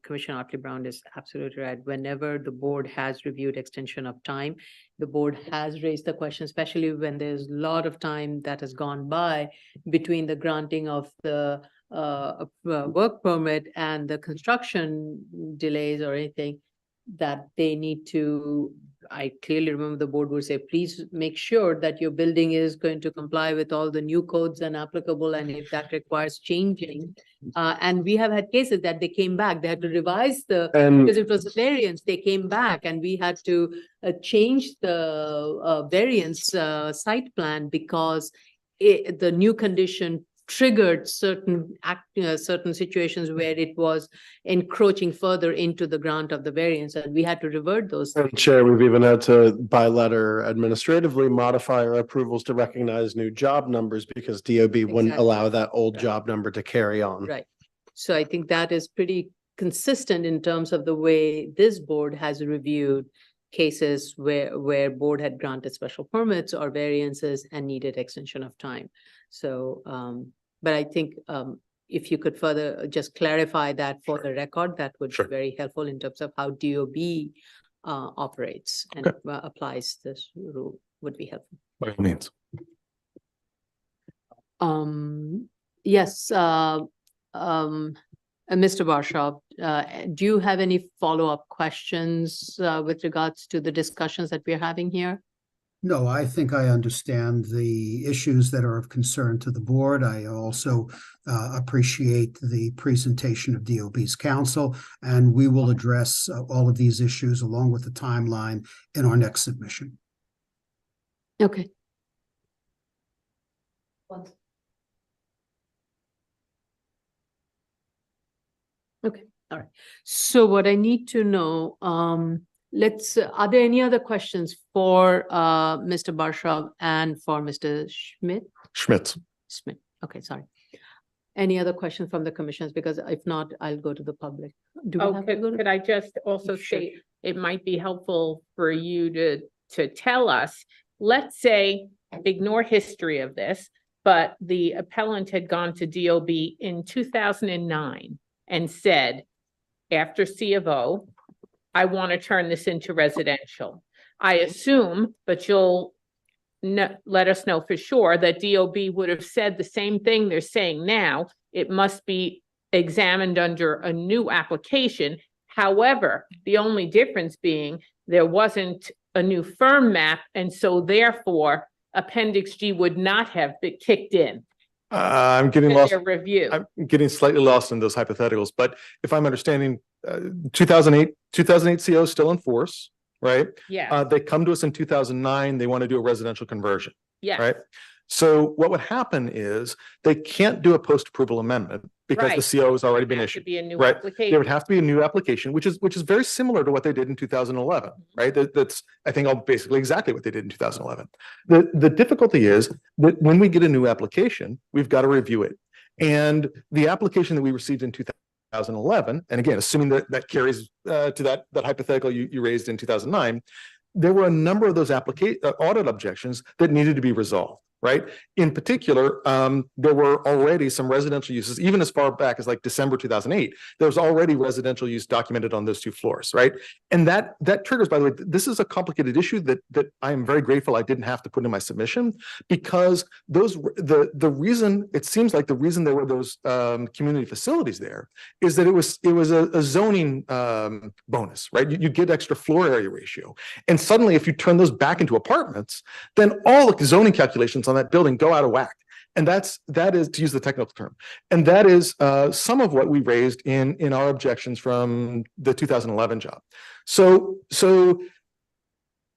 Commissioner Otley Brown is absolutely right. Whenever the board has reviewed extension of time, the board has raised the question, especially when there's a lot of time that has gone by between the granting of the work permit and the construction delays or anything, that they need to, I clearly remember the board would say, please make sure that your building is going to comply with all the new codes and applicable, and if that requires changing. And we have had cases that they came back, they had to revise because it was a variance, they came back and we had to change the variance site plan because the new condition triggered certain situations where it was encroaching further into the grant of the variance, and we had to revert those. And Chair, we've even had to, by letter administratively, modify our approvals to recognize new job numbers because DOB wouldn't Exactly. allow that old job number to carry on. Right. So I think that is pretty consistent in terms of the way this board has reviewed cases where board had granted special permits or variances and needed extension of time. So, but I think if you could further just clarify that for the record, that would Sure. be very helpful in terms of how DOB operates and Okay. applies this rule would be helpful. By all means. Yes, Mr. Barshaw, do you have any follow-up questions with regards to the discussions that we're having here? No, I think I understand the issues that are of concern to the board. I also appreciate the presentation of DOB's counsel, and we will address all of these issues along with the timeline in our next submission. Okay. Okay, all right. So what I need to know, are there any other questions for Mr. Barshaw and for Mr. Schmidt? Schmitz. Schmidt, okay, sorry. Any other questions from the commissioners? Because if not, I'll go to the public. Do we Oh, have to go to- could I just also Sure. say, it might be helpful for you to tell us, let's say, ignore history of this, but the appellant had gone to DOB in 2009 and said, after C of O, I want to turn this into residential. I assume, but you'll let us know for sure, that DOB would have said the same thing they're saying now. It must be examined under a new application. However, the only difference being there wasn't a new firm map, and so therefore Appendix G would not have been kicked in I'm getting to lost. their review. I'm getting slightly lost in those hypotheticals, but if I'm understanding, 2008 CO is still in force, right? Yeah, They come to us in 2009, they want to do a residential conversion, yeah, right? So what would happen is they can't do a post-approval amendment because the Right. CO has already been Has to issued. be a new right. application. There would have to be a new application, which is very similar to what they did in 2011, right? That's, I think, basically exactly what they did in 2011. The difficulty is that when we get a new application, we've got to review it. And the application that we received in 2011, and again, assuming that carries to that hypothetical you raised in 2009, there were a number of those audit objections that needed to be resolved. Right. In particular, there were already some residential uses, even as far back as like December 2008. There was already residential use documented on those two floors. Right. And that triggers, by the way, this is a complicated issue that I am very grateful I didn't have to put in my submission, because the reason it seems like the reason there were those community facilities there is that it was a zoning bonus. Right. You get extra floor area ratio. And suddenly, if you turn those back into apartments, then all the zoning calculations on that building go out of whack. And that is, to use the technical term, and that is some of what we raised in our objections from the 2011 job. So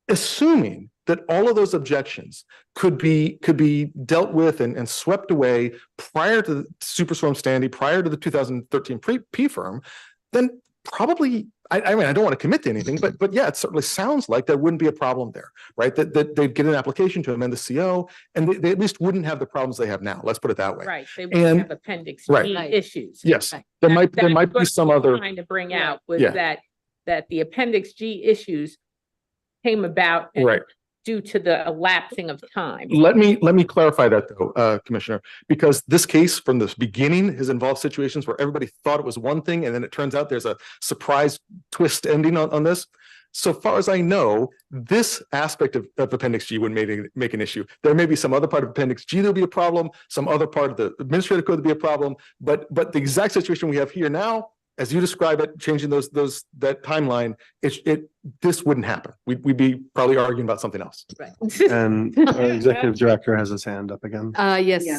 assuming that all of those objections could be dealt with and swept away prior to the Superstorm Sandy, prior to the 2013 PFIRM, then probably, I mean, I don't want to commit to anything, but yeah, it certainly sounds like there wouldn't be a problem there, right? That they'd get an application to amend the CO, and they at least wouldn't have the problems they have now. Let's put it that way. Right, they wouldn't And- have Appendix right. G Right. issues. Yes, Right. there might That's be what some we were other. Trying to bring out was Yeah. that the Appendix G issues came about Right. due to the elapsing of time. Let me clarify that though, Commissioner, because this case from the beginning has involved situations where everybody thought it was one thing, and then it turns out there's a surprise twist ending on this. So far as I know, this aspect of Appendix G would make an issue. There may be some other part of Appendix G that'll be a problem, some other part of the administrative code that'll be a problem, but the exact situation we have here now, as you describe it, changing that timeline, this wouldn't happen. We'd be probably arguing about something else. Right. And our executive director has his hand up again. Yes. Yeah.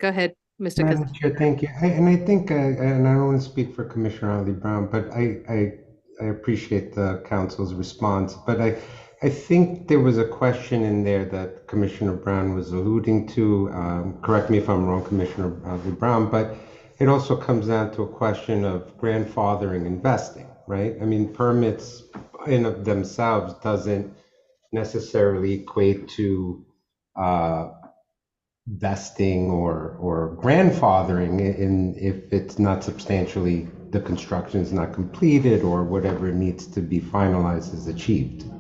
Go ahead, Mr. Madam Kazansky. Chair, thank you. And I think, and I don't want to speak for Commissioner Ali Brown, but I appreciate the council's response. But I think there was a question in there that Commissioner Brown was alluding to. Correct me if I'm wrong, Commissioner Ali Brown, but it also comes down to a question of grandfathering investing, right? I mean, permits in of themselves doesn't necessarily equate to vesting or grandfathering in if it's not substantially, the construction is not completed or whatever needs to be finalized is achieved.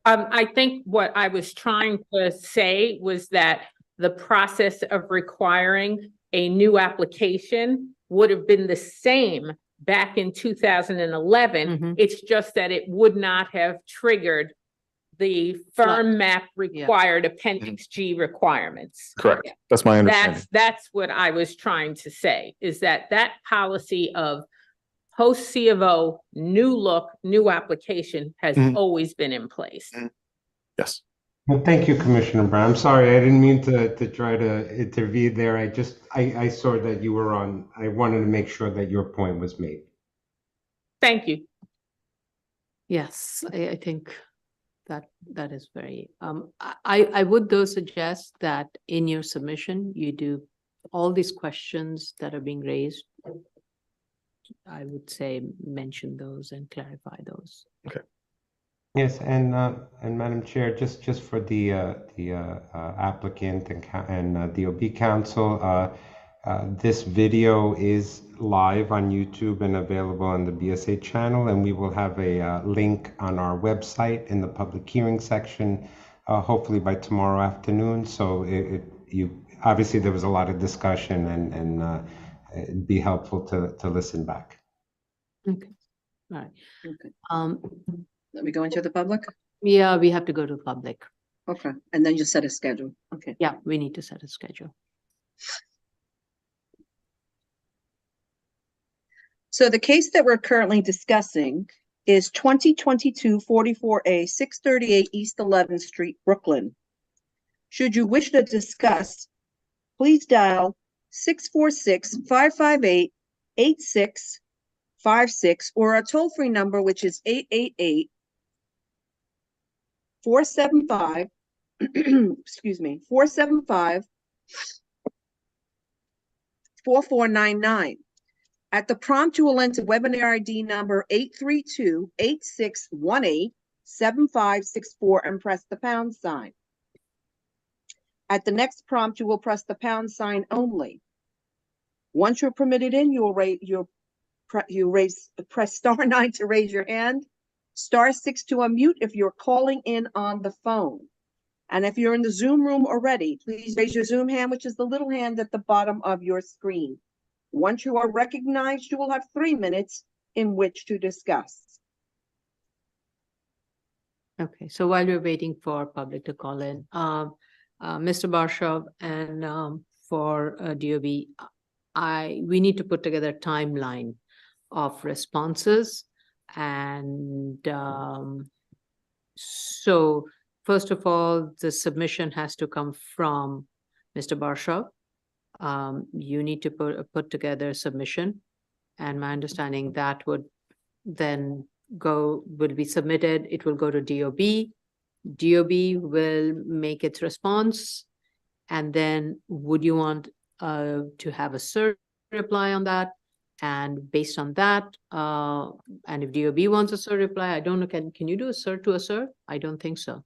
I think what I was trying to say was that the process of requiring a new application would have been the same back in 2011. Mhm. It's just that it would not have triggered the firm map required Appendix G requirements. Correct. That's my understanding. That's what I was trying to say, is that policy of post C of O, new look, new application has Mhm. always been in place. Yes. Well, thank you, Commissioner Brown. I'm sorry, I didn't mean to try to intervene there. I saw that you were on. I wanted to make sure that your point was made. Thank you. Yes, I think that is very, I would though suggest that in your submission, you do all these questions that are being raised. I would say mention those and clarify those. Yes, and Madam Chair, just for the applicant and DOB counsel, this video is live on YouTube and available on the BSA channel, and we will have a link on our website in the public hearing section, hopefully by tomorrow afternoon. So you obviously there was a lot of discussion, and it'd be helpful to listen back. Okay, all right. Okay. Let me go into the public. Yeah, we have to go to the public. Okay, and then you set a schedule. Okay. Yeah, we need to set a schedule. So the case that we're currently discussing is 2022 44A 638 East 11th Street, Brooklyn. Should you wish to discuss, please dial 646-558-8656 or a toll-free number, which is 888-475, excuse me, 475-4499. At the prompt, you will enter webinar ID number 832-8618-7564 and press the pound sign. At the next prompt, you will press the pound sign only. Once you're permitted in, press star 9 to raise your hand, star 6 to unmute if you're calling in on the phone. And if you're in the Zoom room already, please raise your Zoom hand, which is the little hand at the bottom of your screen. Once you are recognized, you will have 3 minutes in which to discuss. Okay, so while we're waiting for public to call in, Mr. Barshaw and for DOB, we need to put together a timeline of responses. And so first of all, the submission has to come from Mr. Barshaw. You need to put together a submission, and my understanding that would then will be submitted. It will go to DOB. DOB will make its response, and then would you want to have a cert reply on that? And based on that, and if DOB wants a cert reply, I don't know, can you do a cert to a cert? I don't think so.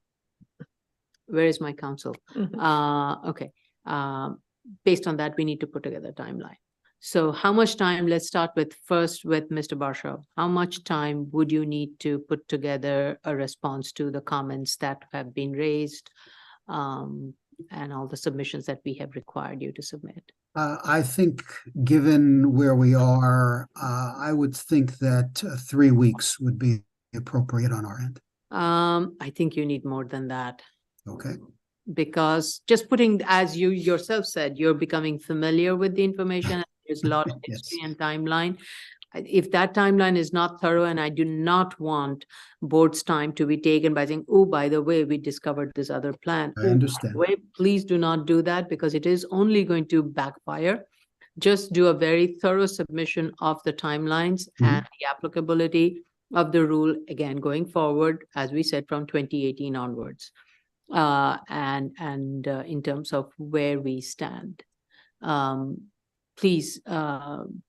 Where is my counsel? Okay. Based on that, we need to put together a timeline. So how much time, let's start with first with Mr. Barshaw. How much time would you need to put together a response to the comments that have been raised and all the submissions that we have required you to submit? I think, given where we are, I would think that 3 weeks would be appropriate on our end. I think you need more than that. Okay. Because just putting, as you yourself said, you're becoming familiar with the information. There's a lot of history and timeline. If that timeline is not thorough, and I do not want board's time to be taken by saying, oh, by the way, we discovered this other plan. I understand. Please do not do that, because it is only going to backfire. Just do a very thorough submission of the timelines and the applicability of the rule, again, going forward, as we said, from 2018 onwards. And in terms of where we stand. Please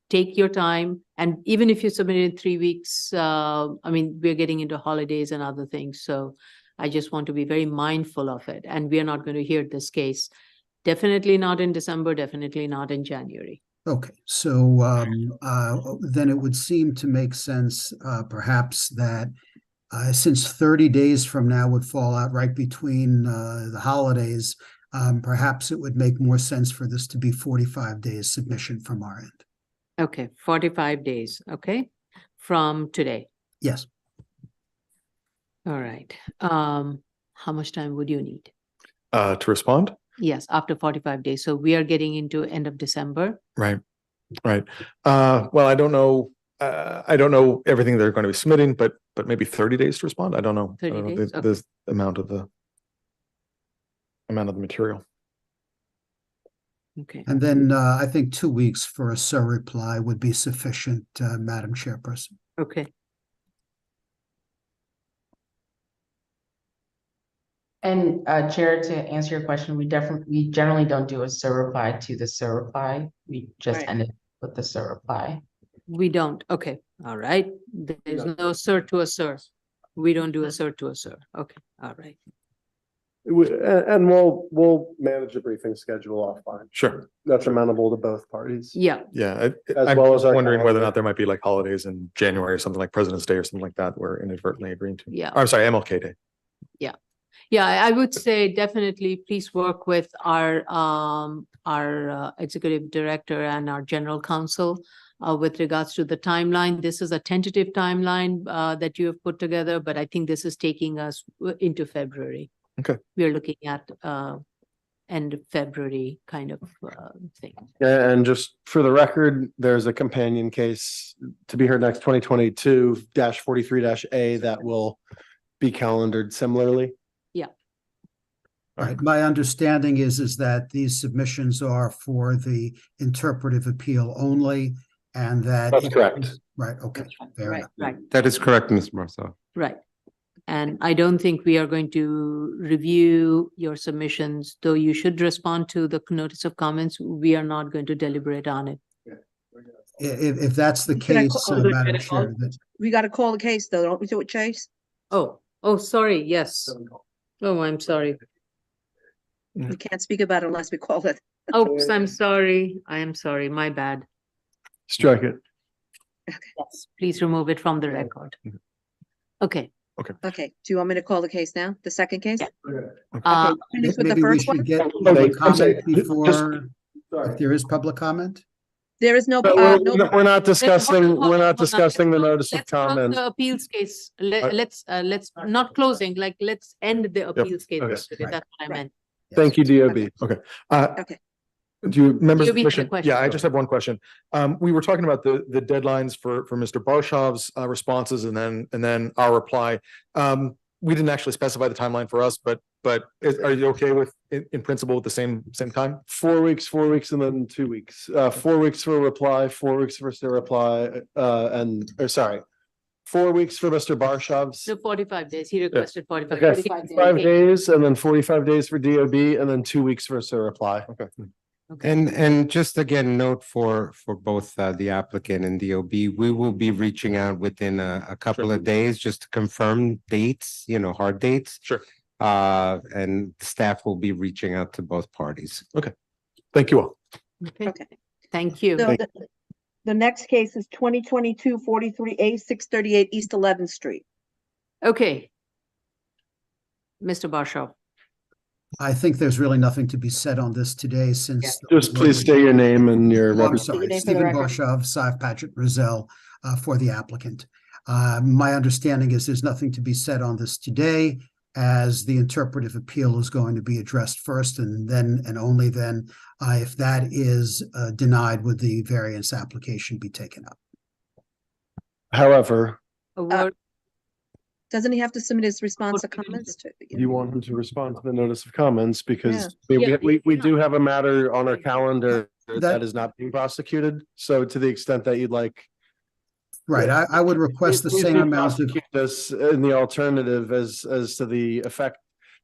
take your time. And even if you submit it in 3 weeks, I mean, we're getting into holidays and other things. So I just want to be very mindful of it. And we are not going to hear this case Definitely not in December, definitely not in January. Okay, so then it would seem to make sense, perhaps that since 30 days from now would fall out right between the holidays, perhaps it would make more sense for this to be 45 days submission from our end. Okay, 45 days, okay, from today. Yes. All right. How much time would you need? To respond? Yes, after 45 days. So we are getting into end of December. Right, right. Well, I don't know. I don't know everything they're going to be submitting, but maybe 30 days to respond. I don't know. 30 I don't know days, the amount of the material. Okay. And then I think 2 weeks for a SIR reply would be sufficient, Madam Chairperson. Okay. And Chair, to answer your question, we generally don't do a SIR reply to the SIR reply. We just Right. end it with the SIR reply. We don't. Okay. All right. There's no SIR to a SIR. We don't do a SIR to a SIR. Okay. All right. And we'll manage a briefing schedule offline. Sure. That's amenable to both parties. Yeah. Yeah. As I'm well as our wondering whether or calendar. not there might be like holidays in January or something like President's Day or something like that we're inadvertently agreeing to. Yeah. I'm sorry, MLK Day. Yeah, I would say definitely please work with our executive director and our general counsel with regards to the timeline. This is a tentative timeline that you have put together, but I think this is taking us into February. Okay. We are looking at end of February kind of thing. And just for the record, there's a companion case to be heard next 2022-43-A that will be calendared similarly. Right. My understanding is that these submissions are for the interpretive appeal only, and that. That's correct. Right, okay, fair Right. enough. Right. That is correct, Ms. Marcel. Right. And I don't think we are going to review your submissions, though you should respond to the notice of comments. We are not going to deliberate on it. If that's the Can I case, call- Madam Chair, that We got to call the case though, don't we do it, Chase? Oh, sorry. Yes. Oh, I'm sorry. We can't speak about it unless we call it. Oops, I'm sorry. I am sorry. My bad. Strike it. Yes, please remove it from the record. Okay. Okay, do you want me to call the case now? The second case? Uh, Finished with the maybe we first one? should get Okay, public I'm sorry, comment before, if there is public comment? There is no, But no, we're not discussing, hold on, we're not hold on. discussing the notice of Let's drop comment. the appeals case. Let's not closing, like, let's end the appeals case. okay. yesterday. That's what I meant. Thank you, DOB. Okay. Okay. Do you, members of DOB the had a commission? question. Yeah, I just have one question. We were talking about the deadlines for Mr. Barshav's responses and then our reply. We didn't actually specify the timeline for us, but are you okay with, in principle, with the same time? 4 weeks, 4 weeks, and then 2 weeks. 4 weeks for a reply, 4 weeks for a reply, 4 weeks for Mr. Barshav's. So 45 days. He requested 45. Okay, 45 5 days, and then 45 days for DOB, and then 2 weeks for a reply. Okay. Okay. And just again, note for both the applicant and DOB, we will be reaching out within a couple of days just to confirm dates, hard dates. Sure. And staff will be reaching out to both parties. Thank you all. Okay. Okay. Thank you. So the next case is 2022-43A, 638 East 11th Street. Okay. Mr. Barshaw. I think there's really nothing to be said on this today since. Just please state your name and your. Oh, I'm sorry, Stephen Barshaw, Sav Paget Rizal, for the applicant. My understanding is there's nothing to be said on this today, as the interpretive appeal is going to be addressed first, and then, and only then, if that is denied, would the variance application be taken up. However, A word. Doesn't he have to submit his response or comments to? you want him to respond to the notice of comments because Yeah. we do have a matter on our calendar That- that is not being prosecuted. So to the extent that you'd like. Right, I would request the please same do amount of, prosecute This in the alternative as to the effect.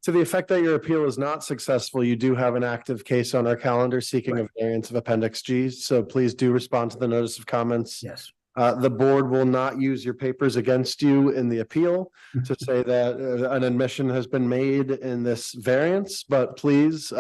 To the effect that your appeal is not successful, you do have an active case on our calendar seeking a variance of Appendix G. So please do respond to the notice of comments. yes. The board will not use your papers against you in the appeal to say that an admission has been made in this variance, but please,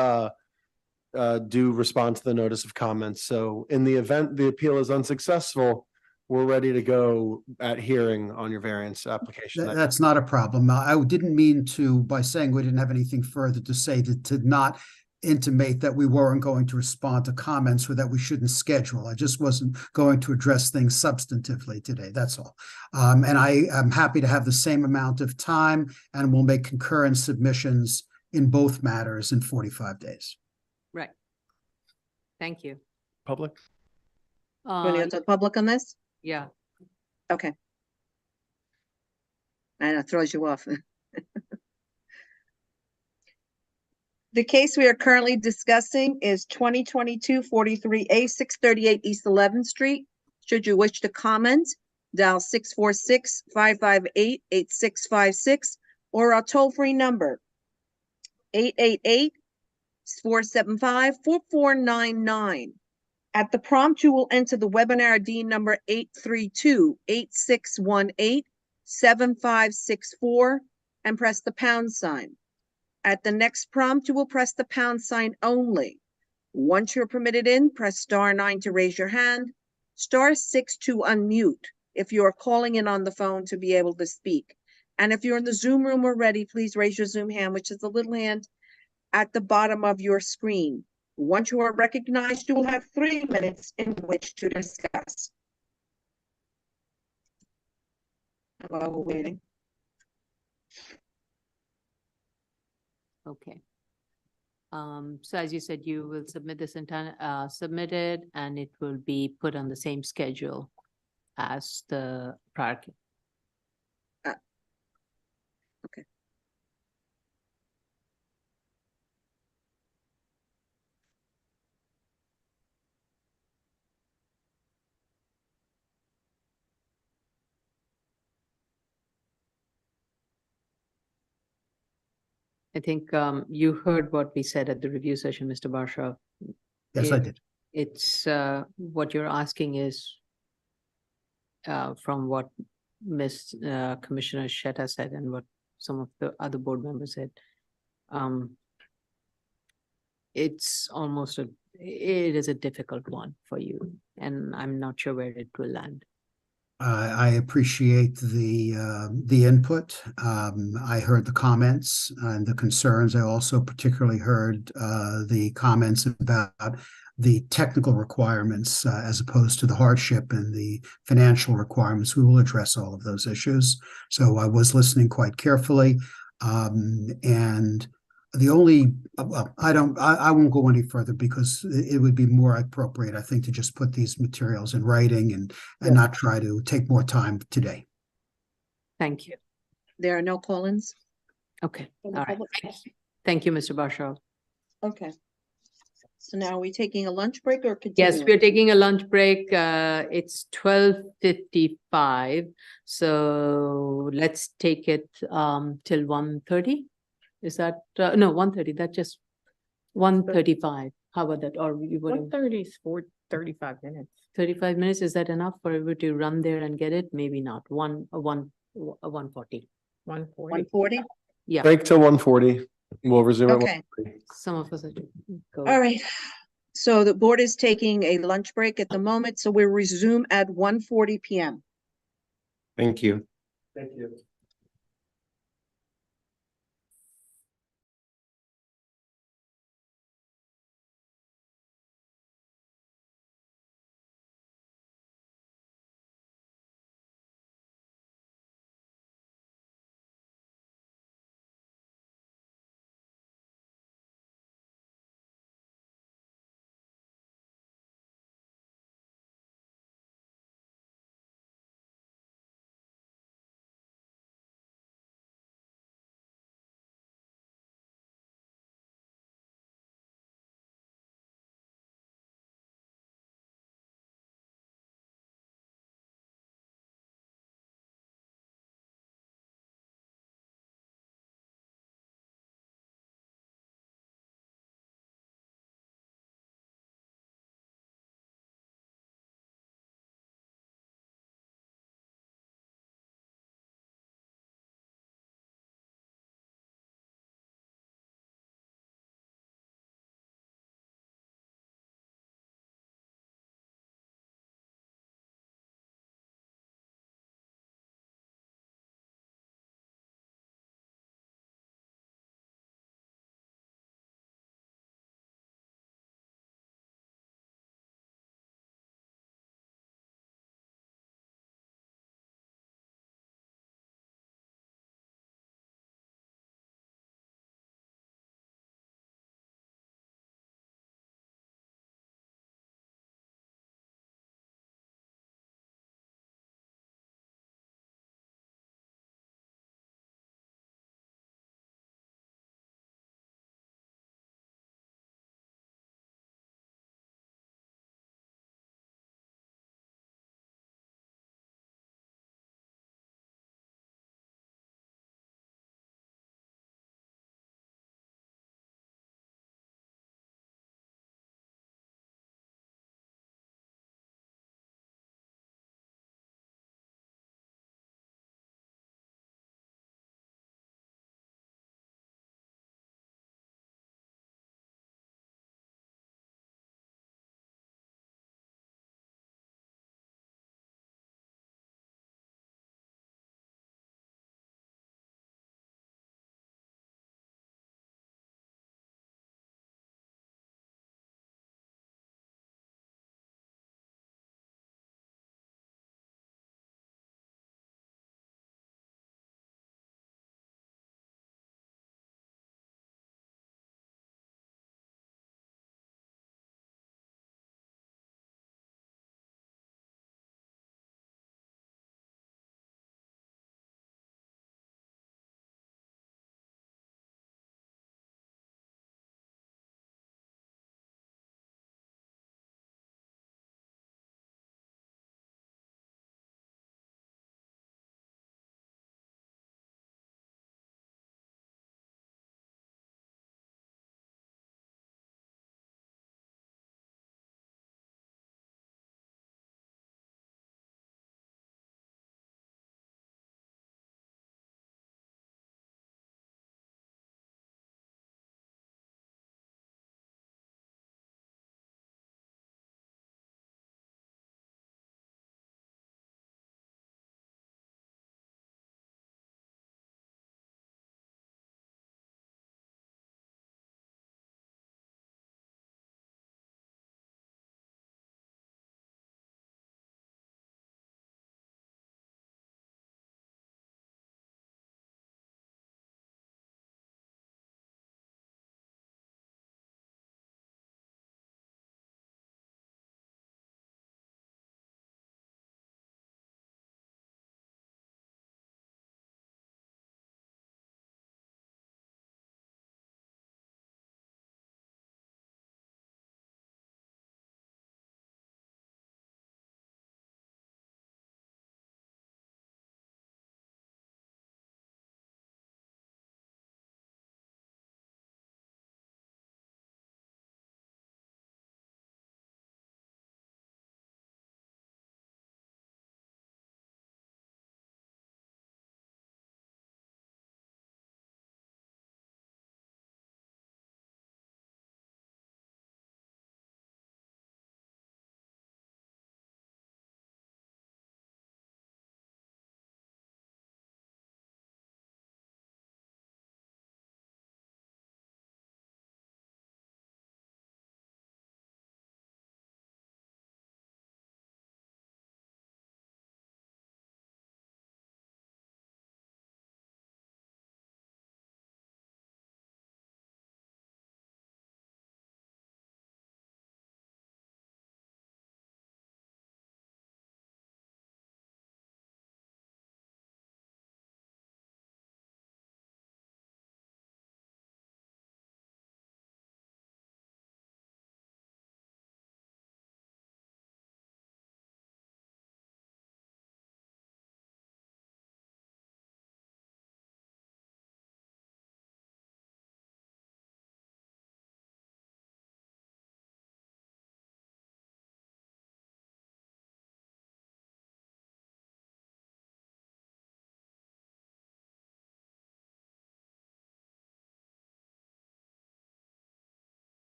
do respond to the notice of comments. So in the event the appeal is unsuccessful, we're ready to go at hearing on your variance application. That's not a problem. I didn't mean to, by saying we didn't have anything further to say, to not intimate that we weren't going to respond to comments or that we shouldn't schedule. I just wasn't going to address things substantively today. That's all. And I am happy to have the same amount of time, and we'll make concurrent submissions in both matters in 45 days. Right. Thank you. Public? You want to Uh, go to the public on this? yeah, Okay. I know, it throws you off. The case we are currently discussing is 2022-43A, 638 East 11th Street. Should you wish to comment, dial 646-558-8656 or our toll-free number 888-475-4499. At the prompt, you will enter the webinar ID number 832-8618-7564 and press the pound sign. At the next prompt, you will press the pound sign only. Once you're permitted in, press *9 to raise your hand, *6 to unmute if you are calling in on the phone to be able to speak. And if you're in the Zoom room already, please raise your Zoom hand, which is the little hand at the bottom of your screen. Once you are recognized, you will have 3 minutes in which to discuss. While we're waiting. okay. So as you said, you will submit this submit it, and it will be put on the same schedule as the prior. Okay. I think you heard what we said at the review session, Mr. Barshaw. Yes, I did. It's what you're asking is from what Commissioner Sheta said and what some of the other board members said. It's almost it is a difficult one for you, and I'm not sure where it will land. I appreciate the input. I heard the comments and the concerns. I also particularly heard the comments about the technical requirements as opposed to the hardship and the financial requirements. We will address all of those issues. So I was listening quite carefully. And the only, I won't go any further because it would be more appropriate, I think, to just put these materials in writing and not try to take more time today. Thank you. There are no call-ins? Okay, From all the right. public? Thank you, Mr. Barshaw. Okay. So now are we taking a lunch break or Yes, continuing? we're taking a lunch break. It's 12:55. So let's take it till 1:30. Is that no 1:30? That just 1:35. How about that? Or you would 1:30 is for 35 minutes. 35 minutes? Is that enough for you to run there and get it? Maybe not. 1:40. 1:40. 1:40? Yeah, Break till 1:40. We'll resume at Okay. 1:40. some of us are go. All right. So the board is taking a lunch break at the moment, so we'll resume at 1:40 PM. Thank you. Thank you.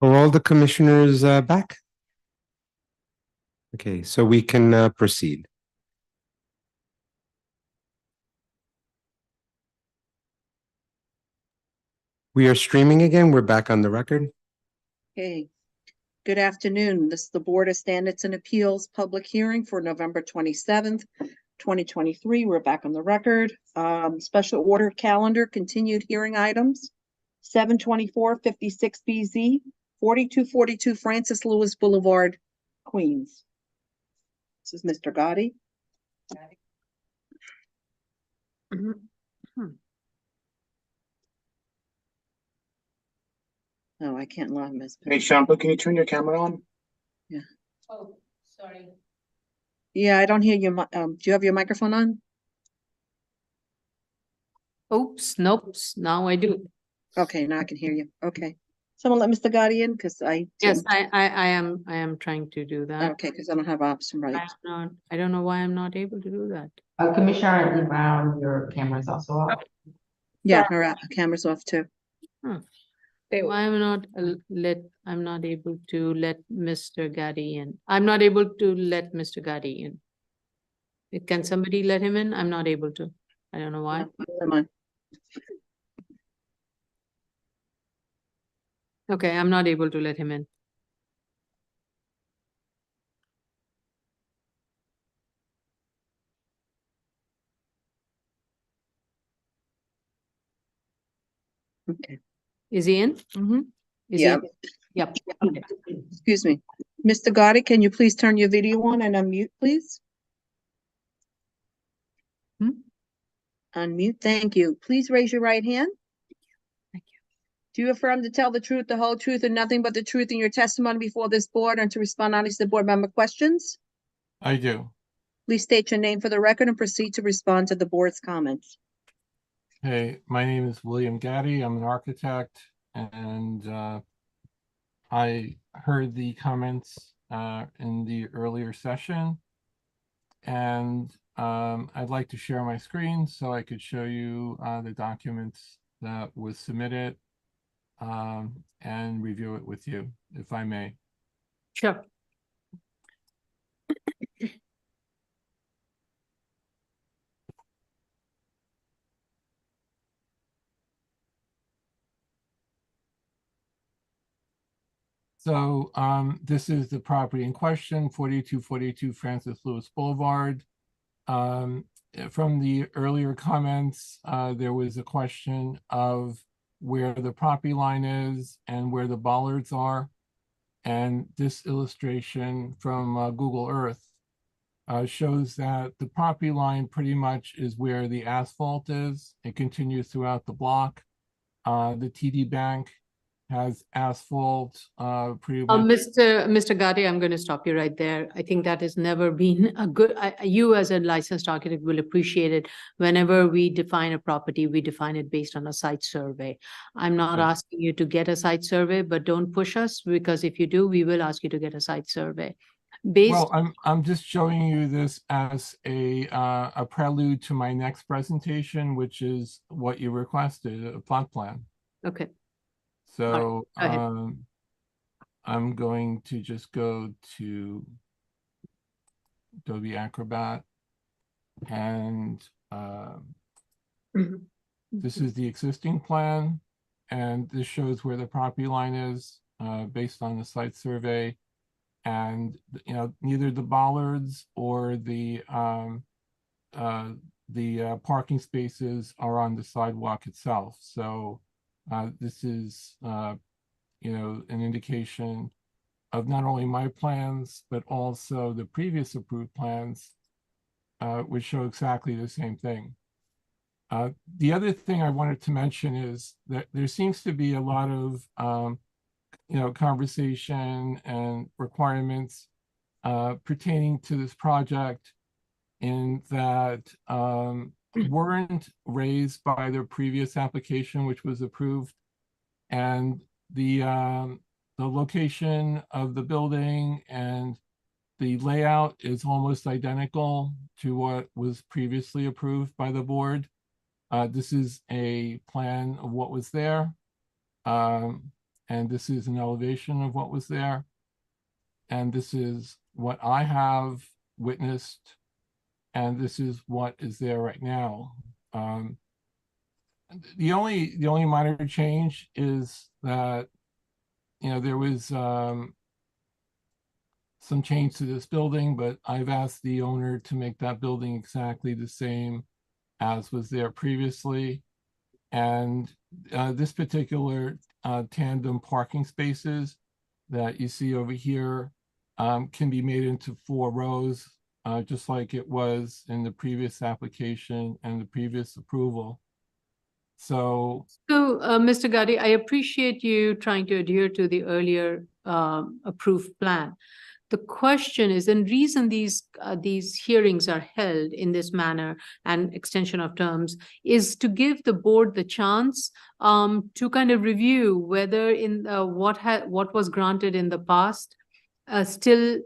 Are all the commissioners back? Okay, so we can proceed. We are streaming again. We're back on the record. Okay. Good afternoon. This is the Board of Standards and Appeals public hearing for November 27th, 2023. We're back on the record. Special order calendar, continued hearing items. 724-56 BZ, 4242 Francis Lewis Boulevard, Queens. This is Mr. Gotti. No, I can't love Ms. Hey, Shampa, can you turn your camera on? Oh, sorry. Yeah, I don't hear you. Do you have your microphone on? Oops, nope, now I do. Okay, now I can hear you. Okay. Someone let Mr. Gotti in because Yes, I am trying to do that. Okay, because I don't have option right. I don't know why I'm not able to do that. Commissioner Lee Brown, your camera is also off. Yeah, her camera's off too. Why am I not I'm not able to let Mr. Gaddy in. I'm not able to let Mr. Gaddy in. Can somebody let him in? I'm not able to. I don't know why. Never mind. Okay, I'm not able to let him in. Okay. Is he in? Mm-hmm. Is Yeah. he? Yep. Okay. Excuse me. Mr. Gotti, can you please turn your video on and unmute, please? Unmute, thank you. Please raise your right hand. Thank you. Do you affirm to tell the truth, the whole truth, and nothing but the truth in your testimony before this board and to respond honestly to board member questions? I do. Please state your name for the record and proceed to respond to the board's comments. Hey, my name is William Gaddy. I'm an architect, and I heard the comments in the earlier session, and I'd like to share my screen so I could show you the documents that was submitted and review it with you, if I may. Sure. So this is the property in question, 4242 Francis Lewis Boulevard. From the earlier comments, there was a question of where the property line is and where the bollards are. And this illustration from Google Earth shows that the property line pretty much is where the asphalt is. It continues throughout the block. The TD Bank has asphalt pretty much. Mr. Gaddy, I'm going to stop you right there. I think that has never been a good, you as a licensed architect will appreciate it. Whenever we define a property, we define it based on a site survey. I'm not asking you to get a site survey, but don't push us, because if you do, we will ask you to get a site survey. Well, I'm just showing you this as a prelude to my next presentation, which is what you requested, a plot plan. Okay. So I'm going to just go to Adobe Acrobat, and this is the existing plan, and this shows where the property line is based on the site survey. And, you know, neither the bollards or the parking spaces are on the sidewalk itself. So this is, you know, an indication of not only my plans, but also the previous approved plans, which show exactly the same thing. The other thing I wanted to mention is that there seems to be a lot of, you know, conversation and requirements pertaining to this project in that weren't raised by the previous application, which was approved. And the location of the building and the layout is almost identical to what was previously approved by the board. This is a plan of what was there. And this is an elevation of what was there. And this is what I have witnessed. And this is what is there right now. The only minor change is that, you know, there was some change to this building, but I've asked the owner to make that building exactly the same as was there previously. And this particular tandem parking spaces that you see over here can be made into 4 rows, just like it was in the previous application and the previous approval. So, Mr. Gatti, I appreciate you trying to adhere to the earlier approved plan. The question is, and reason these hearings are held in this manner and extension of terms is to give the board the chance to kind of review whether in what was granted in the past still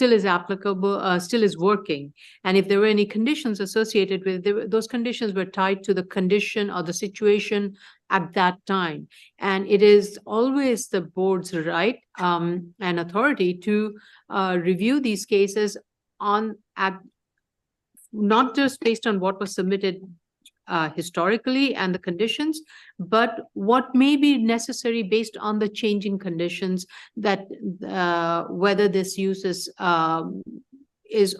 is applicable, still is working. And if there were any conditions associated with it, those conditions were tied to the condition or the situation at that time. And it is always the board's right and authority to review these cases not just based on what was submitted historically and the conditions, but what may be necessary based on the changing conditions that whether this use is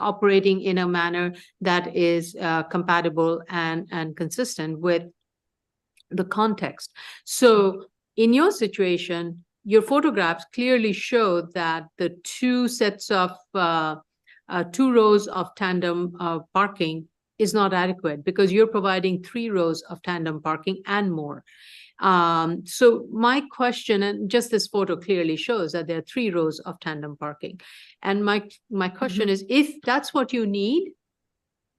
operating in a manner that is compatible and consistent with the context. So in your situation, your photographs clearly show that the 2 sets of 2 rows of tandem parking is not adequate because you're providing 3 rows of tandem parking and more. So my question, and just this photo clearly shows that there are 3 rows of tandem parking. And my question is, if that's what you need,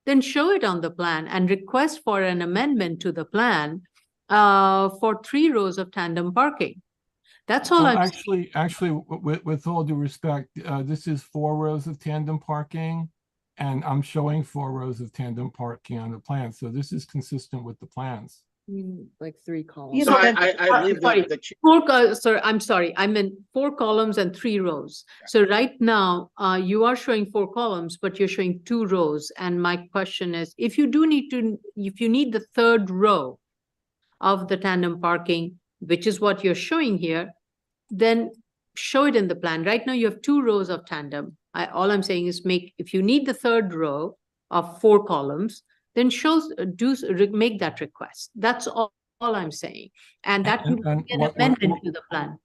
then show it on the plan and request for an amendment to the plan for 3 rows of tandem parking. That's all. well, actually, with all due respect, this is 4 rows of tandem parking. And I'm showing 4 rows of tandem parking on the plan. So this is consistent with the plans. Like 3 columns. You So know, I believe sorry, that sorry, I'm sorry. I meant 4 columns and 3 rows. So right now, you are showing 4 columns, but you're showing 2 rows. And my question is, if you need the 3rd row of the tandem parking, which is what you're showing here, then show it in the plan. Right now, you have 2 rows of tandem. All I'm saying is if you need the 3rd row of 4 columns, then make that request. That's all I'm saying. And that would be an amendment to the plan.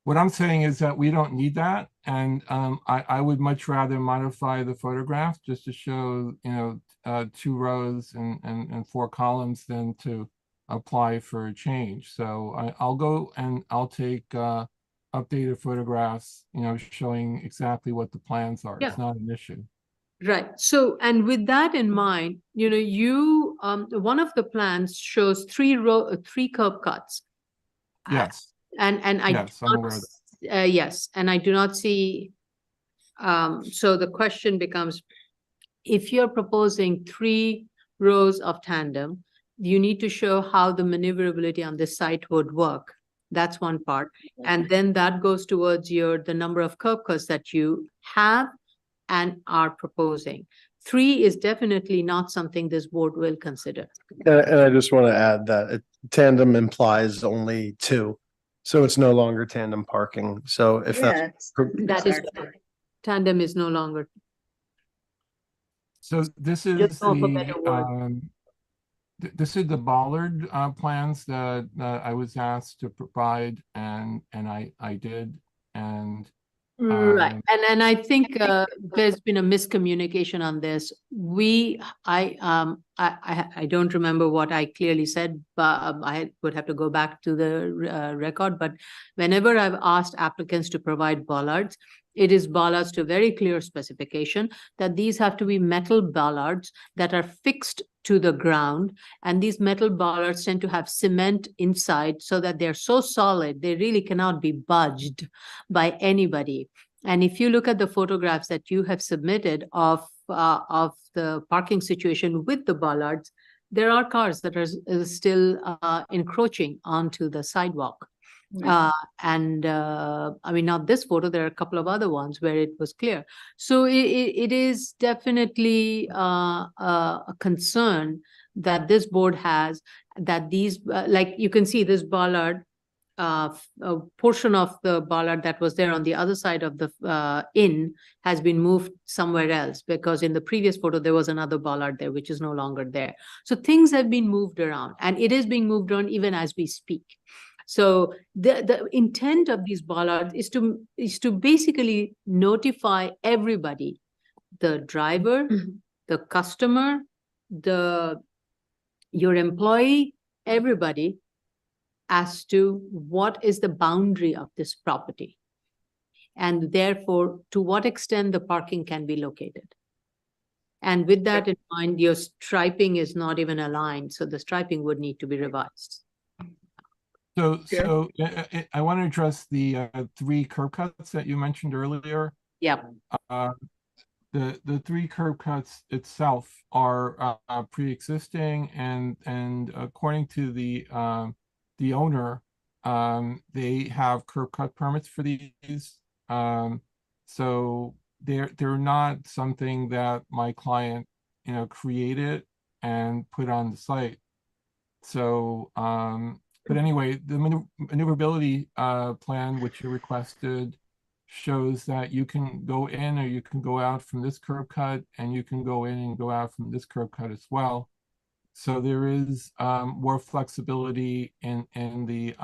What I'm saying is that we don't need that. And I would much rather modify the photograph just to show, you know, 2 rows and 4 columns than to apply for a change. So I'll go and I'll take updated photographs, you know, showing exactly what the plans are. Yeah. It's not an issue. Right. So, and with that in mind, you know, one of the plans shows 3 curb cuts. Yes. And I Yes, I'm aware of that. yes, and I do not see. So the question becomes, if you're proposing 3 rows of tandem, you need to show how the maneuverability on this site would work. That's one part. And then that goes towards the number of curb cuts that you have and are proposing. 3 is definitely not something this board will consider. And I just want to add that tandem implies only 2. So it's no longer tandem parking. So if that's. Yes. That is, tandem is no longer. So this is Just for better the, word. this is the bollard, plans that, I was asked to provide and I did. And Right, and I think there's been a miscommunication on this. I don't remember what I clearly said, but I would have to go back to the record. But whenever I've asked applicants to provide bollards, it is bollards to very clear specification that these have to be metal bollards that are fixed to the ground. And these metal bollards tend to have cement inside so that they're so solid, they really cannot be budged by anybody. And if you look at the photographs that you have submitted of the parking situation with the bollards, there are cars that are still encroaching onto the sidewalk. I mean, not this photo, there are a couple of other ones where it was clear. So it is definitely a concern that this board has, that these, like you can see this bollard, a portion of the bollard that was there on the other side of the inn has been moved somewhere else, because in the previous photo there was another bollard there which is no longer there. So things have been moved around, and it is being moved around even as we speak. So the intent of these bollards is to basically notify everybody, the driver, the customer, your employee, everybody, as to what is the boundary of this property, and therefore to what extent the parking can be located. And with that in mind, your striping is not even aligned, so the striping would need to be revised. so I want to address the 3 curb cuts that you mentioned earlier. Yeah. The 3 curb cuts itself are pre-existing, and according to the owner, they have curb cut permits for these. So they're not something that my client, created and put on the site. So, but anyway, the maneuverability plan, which you requested, shows that you can go in or you can go out from this curb cut, and you can go in and go out from this curb cut as well. So there is more flexibility in the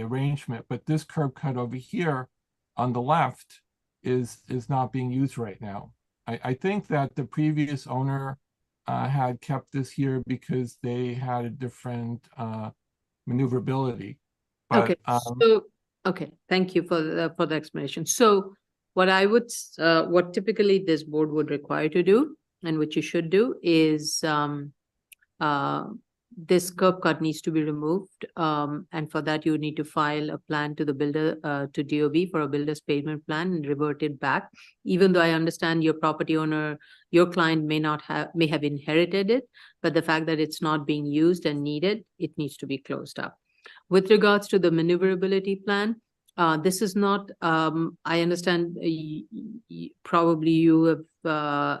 arrangement, but this curb cut over here on the left is not being used right now. I think that the previous owner had kept this here because they had a different maneuverability. But, okay, thank you for the explanation. So what typically this board would require to do, and what you should do, is this curb cut needs to be removed, and for that you need to file a plan to the builder, to DOB, for a builder's pavement plan, and revert it back. Even though I understand your property owner, your client may have inherited it, but the fact that it's not being used and needed, it needs to be closed up. With regards to the maneuverability plan, this is not, I understand probably you have,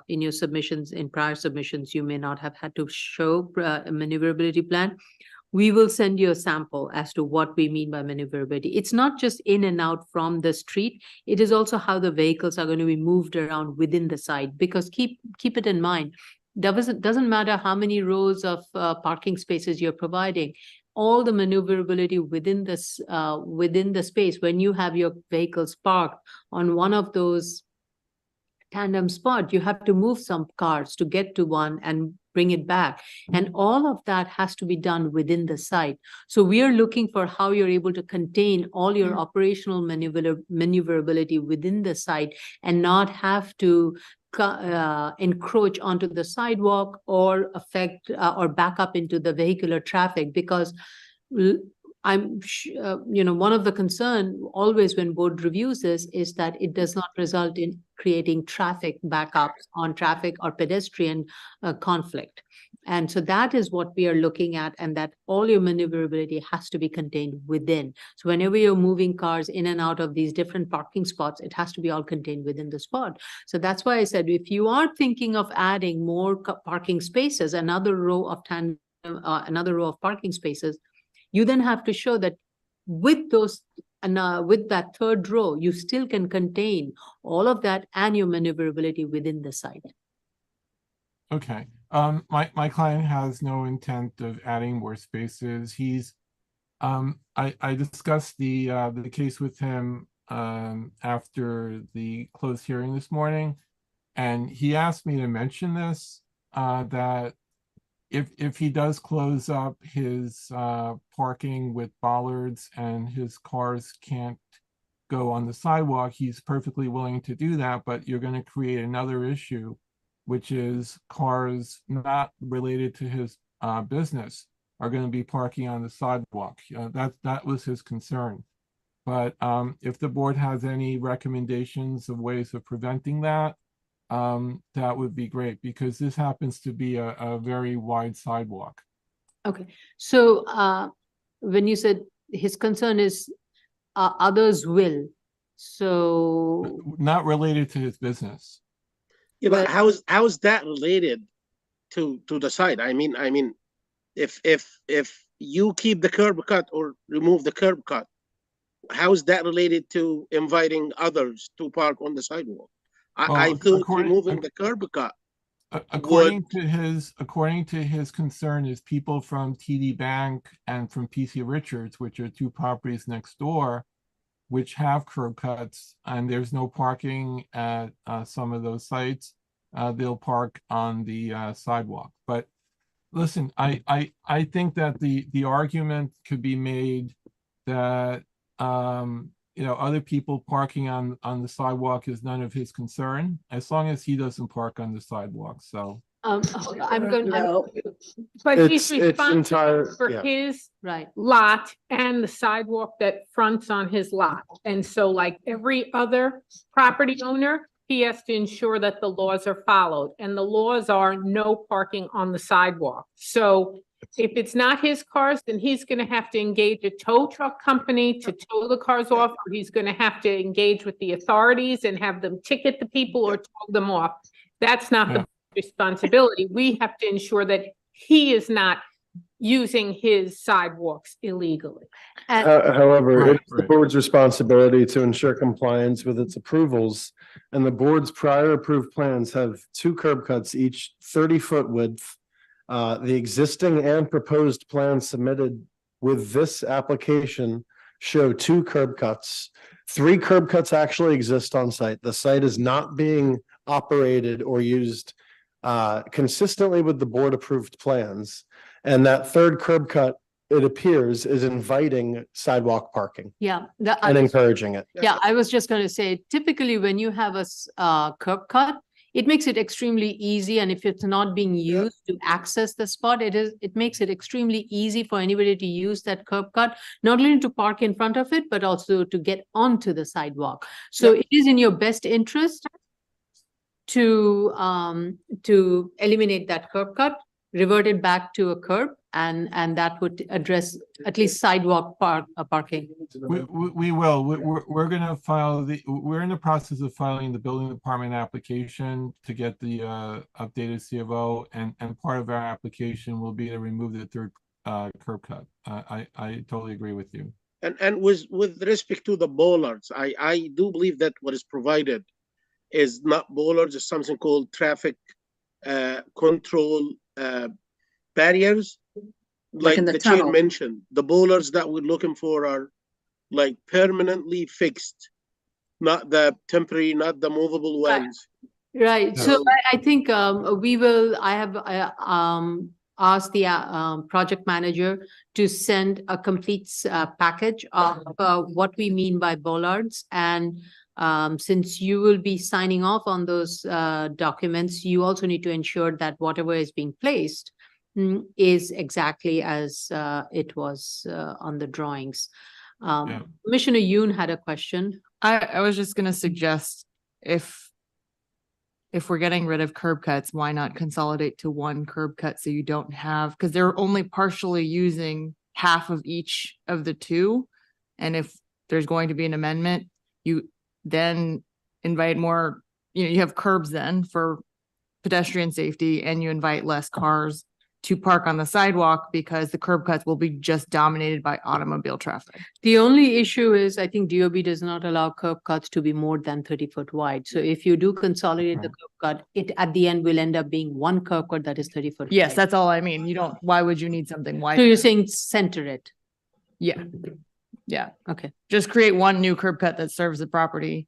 in your submissions, in prior submissions, you may not have had to show a maneuverability plan. We will send you a sample as to what we mean by maneuverability. It's not just in and out from the street. It is also how the vehicles are going to be moved around within the site, because keep it in mind, doesn't matter how many rows of parking spaces you're providing. All the maneuverability within the space, when you have your vehicles parked on one of those tandem spots, you have to move some cars to get to one and bring it back. And all of that has to be done within the site. So we are looking for how you're able to contain all your operational maneuverability within the site and not have to encroach onto the sidewalk or affect or back up into the vehicular traffic, because I'm one of the concern always when board reviews this is that it does not result in creating traffic backups on traffic or pedestrian conflict. And so that is what we are looking at, and that all your maneuverability has to be contained within. So whenever you're moving cars in and out of these different parking spots, it has to be all contained within the spot. So that's why I said, if you are thinking of adding more parking spaces, another row of parking spaces, you then have to show that with those, and with that third row, you still can contain all of that and your maneuverability within the site. Okay, my client has no intent of adding more spaces. He's, I discussed the case with him, after the closed hearing this morning. And he asked me to mention this, that if he does close up his, parking with bollards and his cars can't go on the sidewalk, he's perfectly willing to do that, but you're gonna create another issue, which is cars not related to his business are going to be parking on the sidewalk. That was his concern. But if the board has any recommendations of ways of preventing that, that would be great, because this happens to be a very wide sidewalk. Okay, so when you said his concern is others will, so Not related to his business. Yeah, but how is that related to the site? I mean, if you keep the curb cut or remove the curb cut, how is that related to inviting others to park on the sidewalk? I thought removing the curb cut. According to his concern is people from TD Bank and from PC Richards, which are two properties next door, which have curb cuts, and there's no parking at some of those sites. They'll park on the sidewalk. But listen, I think that the argument could be made that other people parking on the sidewalk is none of his concern, as long as he doesn't park on the sidewalk. So I'm going to. But he's It's entire, responsible for yeah. his Right. lot and the sidewalk that fronts on his lot. And so like every other property owner, he has to ensure that the laws are followed, and the laws are no parking on the sidewalk. So if it's not his cars, then he's gonna have to engage a tow truck company to tow the cars off, or he's gonna have to engage with the authorities and have them ticket the people or tow them off. That's not the responsibility. We have to ensure that he is not using his sidewalks illegally. However, Right, it's the right. board's responsibility to ensure compliance with its approvals. And the board's prior approved plans have two curb cuts, each 30-foot width. The existing and proposed plans submitted with this application show two curb cuts. 3 curb cuts actually exist on site. The site is not being operated or used consistently with the board approved plans. And that third curb cut, it appears, is inviting sidewalk parking Yeah. and encouraging it. Yeah, I was just going to say, typically when you have a curb cut, it makes it extremely easy. And if it's not being used to access the spot, it makes it extremely easy for anybody to use that curb cut, not only to park in front of it, but also to get onto the sidewalk. So it is in your best interest to eliminate that curb cut, revert it back to a curb, and that would address at least sidewalk parking. We will. We're gonna file we're in the process of filing the building department application to get the updated C of O, and part of our application will be to remove the third curb cut. I totally agree with you. And with respect to the bollards, I do believe that what is provided is not bollards, it's something called traffic control barriers. Like in the the chair tunnel. mentioned, the bollards that we're looking for are like permanently fixed, not the temporary, not the movable ones. Right. So I think I have asked the project manager to send a complete package of what we mean by bollards. And since you will be signing off on those documents, you also need to ensure that whatever is being placed is exactly as it was on the drawings. Commissioner Yoon had a question. I was just gonna suggest if we're getting rid of curb cuts, why not consolidate to one curb cut so you don't have, because they're only partially using half of each of the two. And if there's going to be an amendment, you then invite more, you have curbs then for pedestrian safety, and you invite less cars to park on the sidewalk because the curb cuts will be just dominated by automobile traffic. The only issue is, I think DOB does not allow curb cuts to be more than 30-foot wide. So if you do consolidate the curb cut, it at the end will end up being one curb cut that is 30-foot. Yes, that's all I mean. You don't, why would you need something So wider? you're saying center it. Yeah. Yeah. Okay. Just create one new curb cut that serves the property,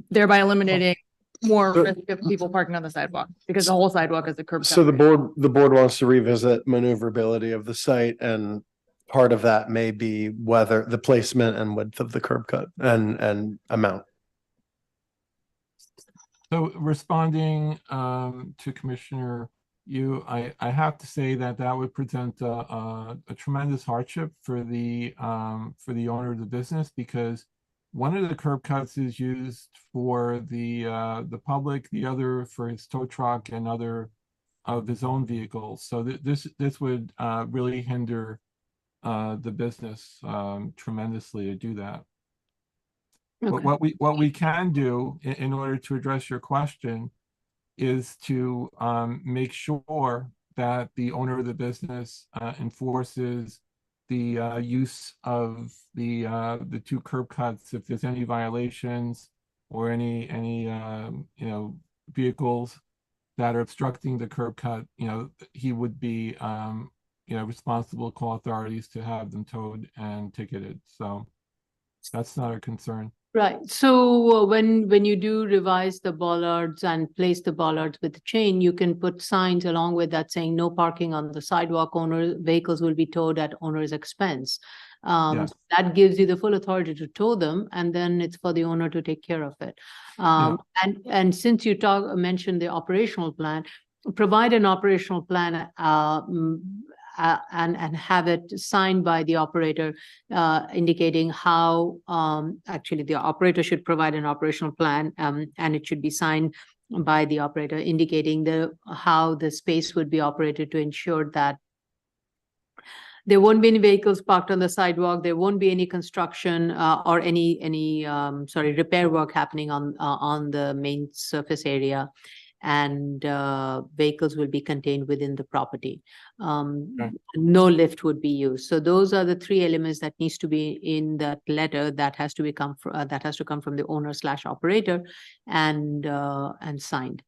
thereby eliminating more So- risk of people parking on the sidewalk because the whole sidewalk is a curb cut. So the board wants to revisit maneuverability of the site, and part of that may be whether the placement and width of the curb cut and amount. So responding to Commissioner Yu, I have to say that that would present a tremendous hardship for the owner of the business, because one of the curb cuts is used for the public, the other for his tow truck and other of his own vehicles. So this would really hinder the business tremendously to do that. But Okay. what we can do in order to address your question is to make sure that the owner of the business enforces the use of the two curb cuts. If there's any violations or any vehicles that are obstructing the curb cut, he would be responsible to call authorities to have them towed and ticketed. So that's not a concern. Right. So when you do revise the bollards and place the bollards with the chain, you can put signs along with that saying no parking on the sidewalk. Owner vehicles will be towed at owner's expense. Yes. That gives you the full authority to tow them, and then it's for the owner to take care of it. And since you mentioned the operational plan, provide an operational plan and have it signed by the operator, indicating how actually the operator should provide an operational plan, and it should be signed by the operator, indicating how the space would be operated to ensure that there won't be any vehicles parked on the sidewalk. There won't be any construction or any repair work happening on the main surface area, and vehicles will be contained within the property. No lift would be used. So those are the three elements that needs to be in that letter that has to come from the owner/operator and signed.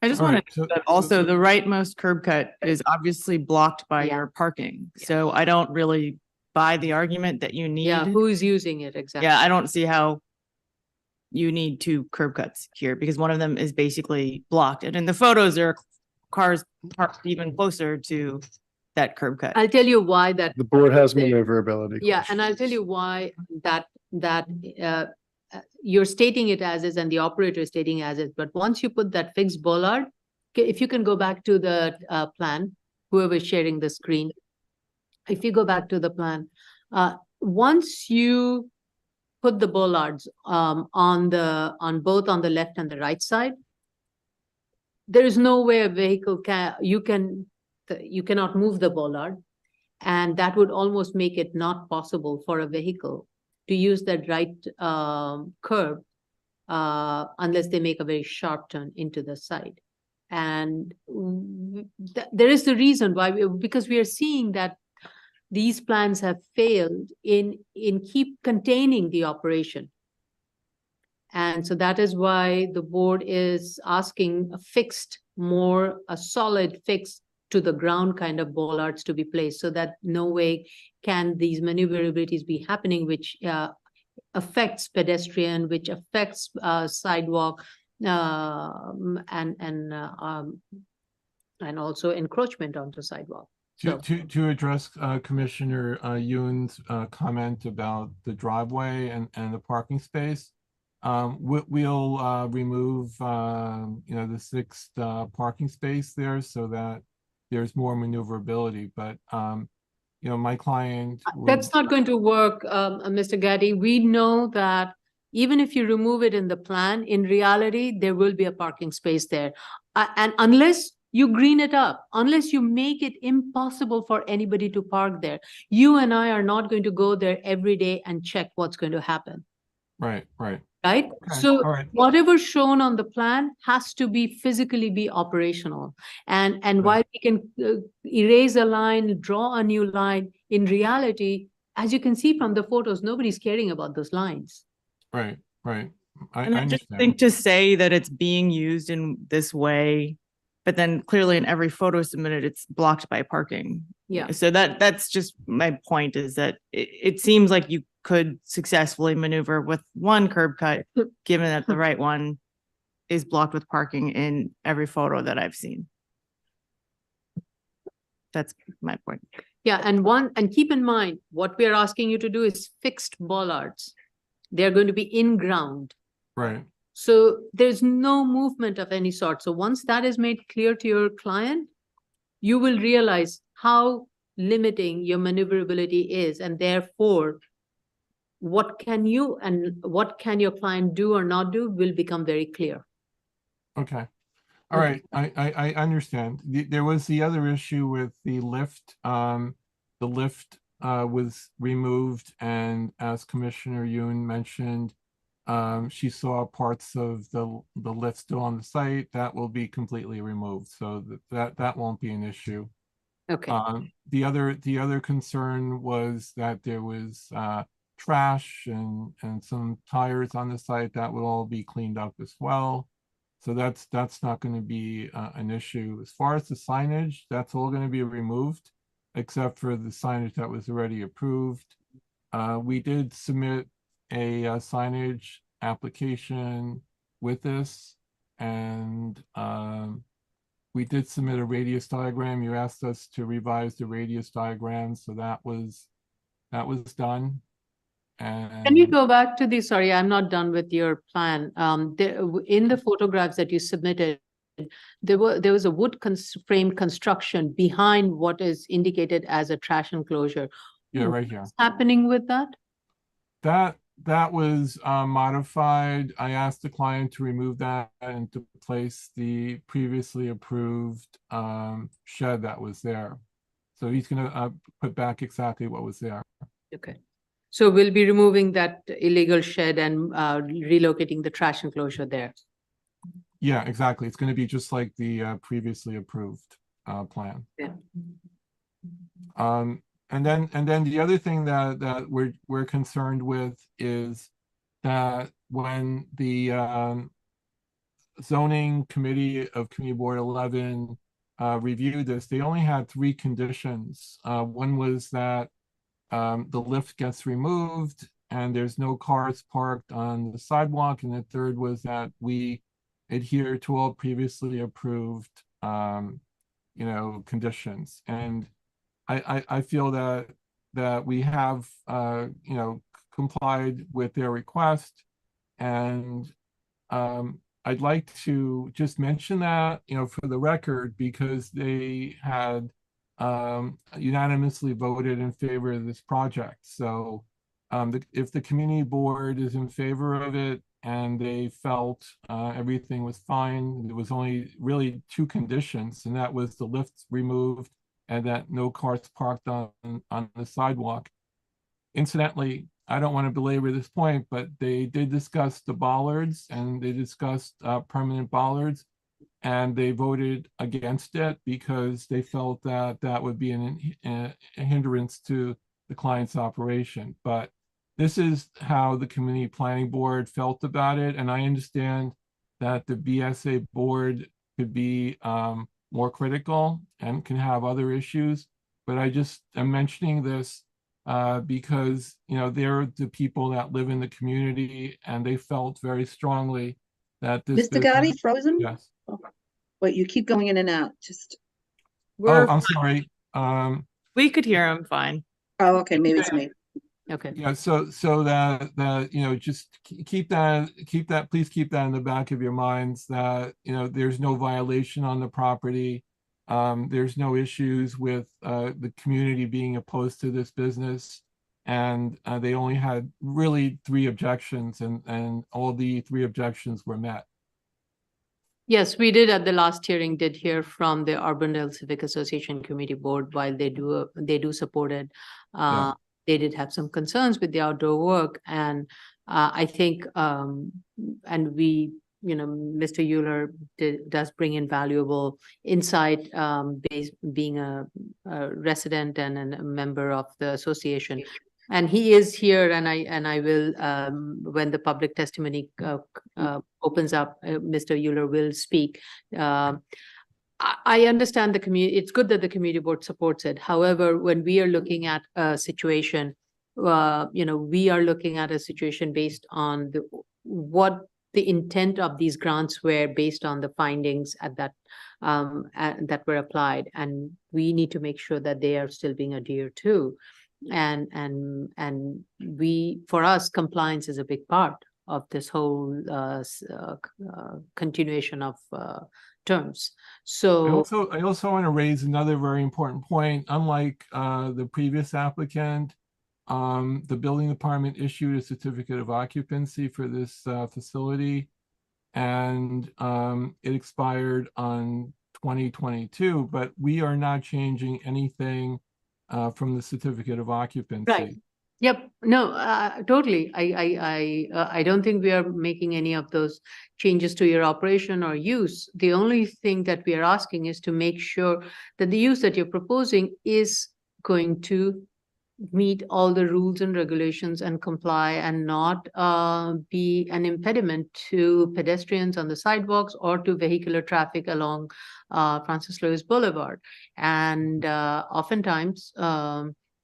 I just All want right, to so- note that also the rightmost curb cut is obviously blocked by Yeah. your parking. So I don't really buy the argument that you need. Yeah, who's using it exactly? Yeah, I don't see how you need two curb cuts here because one of them is basically blocked. And in the photos, there are cars parked even closer to that curb cut. I'll tell you why that. The board has maneuverability. Yeah, and I'll tell you why that you're stating it as is and the operator is stating as is. But once you put that fixed bollard, if you can go back to the plan, whoever is sharing the screen, if you go back to the plan, once you put the bollards on both on the left and the right side, there is no way a vehicle you cannot move the bollard, and that would almost make it not possible for a vehicle to use that right curb unless they make a very sharp turn into the side. And there is the reason why, because we are seeing that these plans have failed in keep containing the operation. And so that is why the board is asking a solid fixed to the ground kind of bollards to be placed, so that no way can these maneuverabilities be happening, which affects pedestrian, which affects sidewalk, and also encroachment onto sidewalk. To address Commissioner Yoon's comment about the driveway and the parking space, we'll remove the sixth parking space there so that there's more maneuverability. But my client That's not going to work, Mr. Gaddy. We know that even if you remove it in the plan, in reality, there will be a parking space there. And unless you green it up, unless you make it impossible for anybody to park there, you and I are not going to go there every day and check what's going to happen. Right. right? Okay, So all right. whatever shown on the plan has to be physically be operational. And Right. while we can erase a line, draw a new line, in reality, as you can see from the photos, nobody's caring about those lines. Right, right. I And I just understand. think to say that it's being used in this way, but then clearly in every photo submitted, it's blocked by parking. Yeah. So that's just my point, is that it seems like you could successfully maneuver with one curb cut, given that the right one is blocked with parking in every photo that I've seen. That's my point. Yeah, and keep in mind, what we are asking you to do is fixed bollards. They're going to be in ground. Right, So there's no movement of any sort. So once that is made clear to your client, you will realize how limiting your maneuverability is, and therefore what can you and what can your client do or not do will become very clear. okay. All right, I understand. There was the other issue with the lift. The lift was removed, and as Commissioner Yoon mentioned, she saw parts of the lift still on the site. That will be completely removed, so that won't be an issue. Okay. The other concern was that there was trash and some tires on the site. That will all be cleaned up as well. So that's not going to be an issue. As far as the signage, that's all going to be removed, except for the signage that was already approved. We did submit a signage application with this, and we did submit a radius diagram. You asked us to revise the radius diagram, so that was done. Can you And go back to the, sorry, I'm not done with your plan. In the photographs that you submitted, there was a wood frame construction behind what is indicated as a trash enclosure. yeah, right here. What's happening with that? That was modified. I asked the client to remove that and to place the previously approved shed that was there. So he's gonna put back exactly what was there. Okay. So we'll be removing that illegal shed and relocating the trash enclosure there. Yeah, exactly. It's gonna be just like the previously approved plan. Yeah. And then the other thing that we're concerned with is that when the zoning committee of Community Board 11 reviewed this, they only had 3 conditions. One was that the lift gets removed and there's no cars parked on the sidewalk, and the third was that we adhere to all previously approved conditions. And I feel that we have complied with their request, and I'd like to just mention that for the record, because they had unanimously voted in favor of this project. So if the community board is in favor of it and they felt everything was fine, there was only really 2 conditions, and that was the lift removed and that no cars parked on the sidewalk. Incidentally, I don't want to belabor this point, but they did discuss the bollards, and they discussed permanent bollards, and they voted against it because they felt that that would be a hindrance to the client's operation. But this is how the community planning board felt about it, and I understand that the BSA board could be more critical and can have other issues, but I just am mentioning this because they're the people that live in the community, and they felt very strongly that this. Mr. Gotti, frozen? Yes. Wait, you keep going in and out, just. Oh, I'm sorry. We could hear him fine. Oh, okay, maybe it's me. Okay. Yeah, so that just keep that, please keep that in the back of your minds, that there's no violation on the property. There's no issues with the community being opposed to this business, and they only had really 3 objections, and all the 3 objections were met. Yes, we did at the last hearing, did hear from the Urbandale Civic Association Committee Board. While they do support it, Yeah. they did have some concerns with the outdoor work, and I think, and we, Mr. Euler does bring in valuable insight, being a resident and a member of the association. And he is here, and I will, when the public testimony opens up, Mr. Euler will speak. I understand the community. It's good that the community board supports it. However, when we are looking at a situation, we are looking at a situation based on what the intent of these grants were, based on the findings at that that were applied, and we need to make sure that they are still being adhered to. And we, for us, compliance is a big part of this whole continuation of terms. So I also want to raise another very important point. Unlike the previous applicant, the building department issued a certificate of occupancy for this facility, and it expired on 2022, but we are not changing anything from the certificate of occupancy. Right. Yep. No, totally. I don't think we are making any of those changes to your operation or use. The only thing that we are asking is to make sure that the use that you're proposing is going to meet all the rules and regulations and comply, and not be an impediment to pedestrians on the sidewalks or to vehicular traffic along Francis Lewis Boulevard. And oftentimes,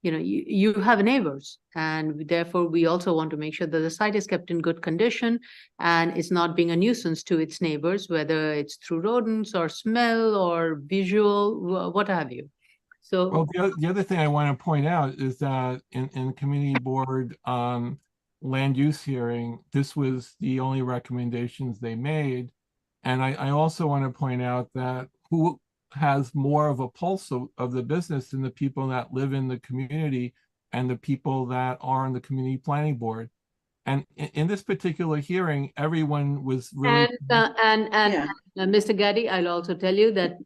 you have neighbors, and therefore we also want to make sure that the site is kept in good condition and is not being a nuisance to its neighbors, whether it's through rodents or smell or visual, what have you. So, well, the other thing I want to point out is that in community board land use hearing, this was the only recommendations they made. And I also want to point out that who has more of a pulse of the business than the people that live in the community and the people that are on the community planning board. And in this particular hearing, everyone was really. And Mr. Gaddy, I'll also tell you that